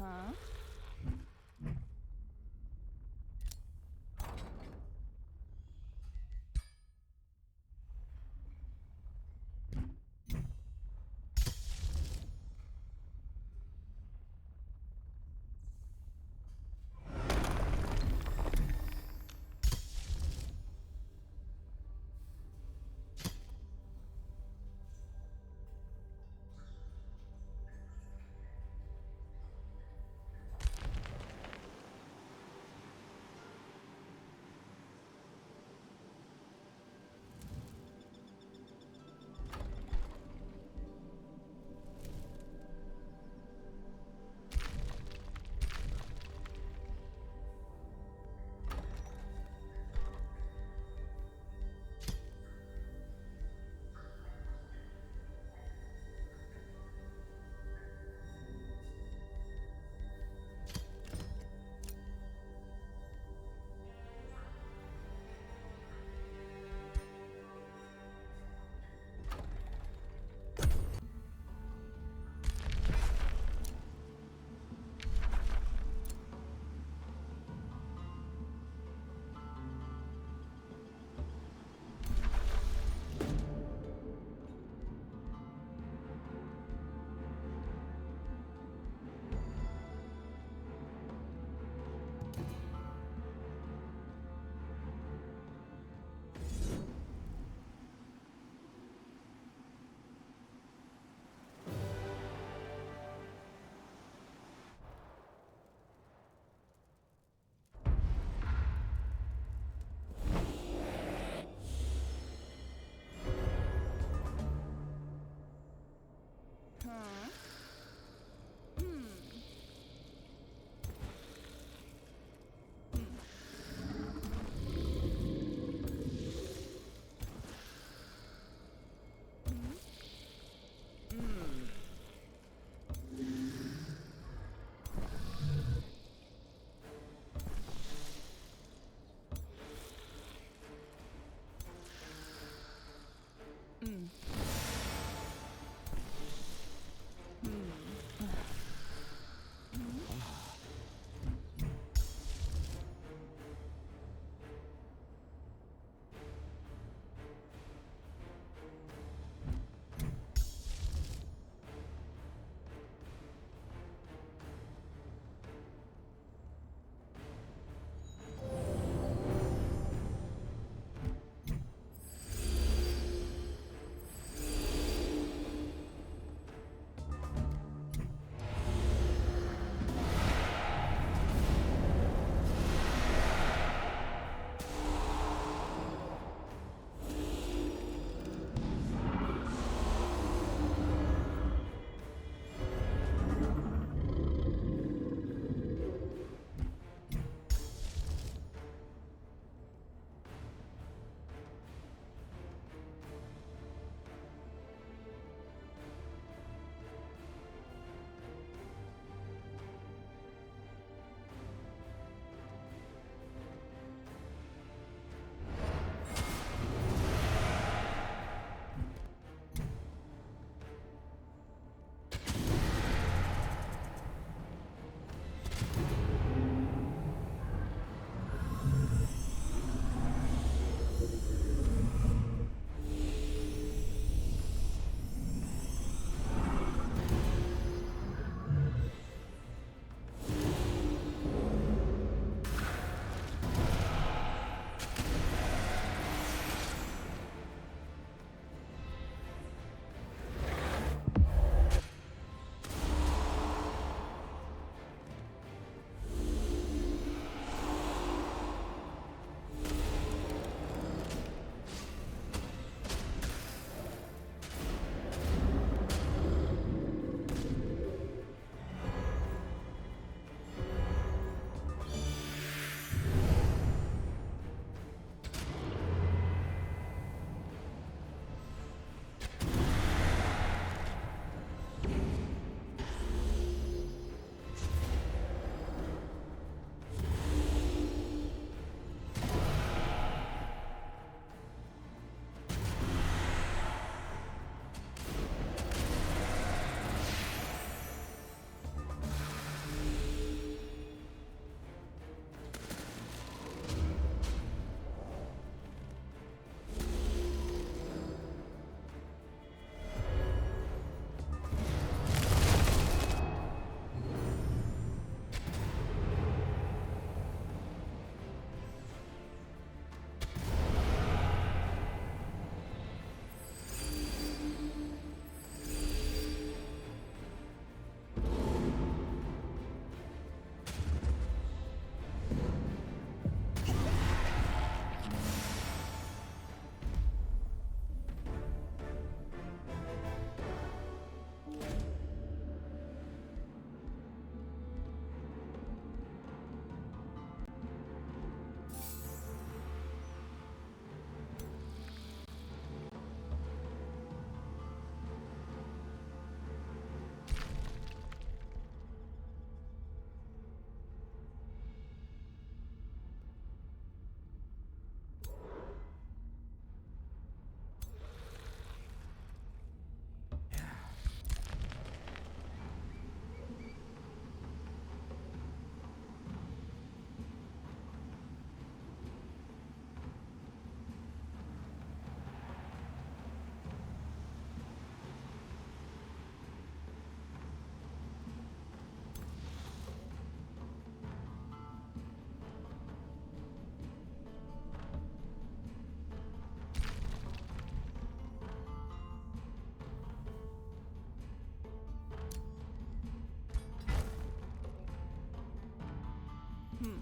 S5: Huh? Hmm.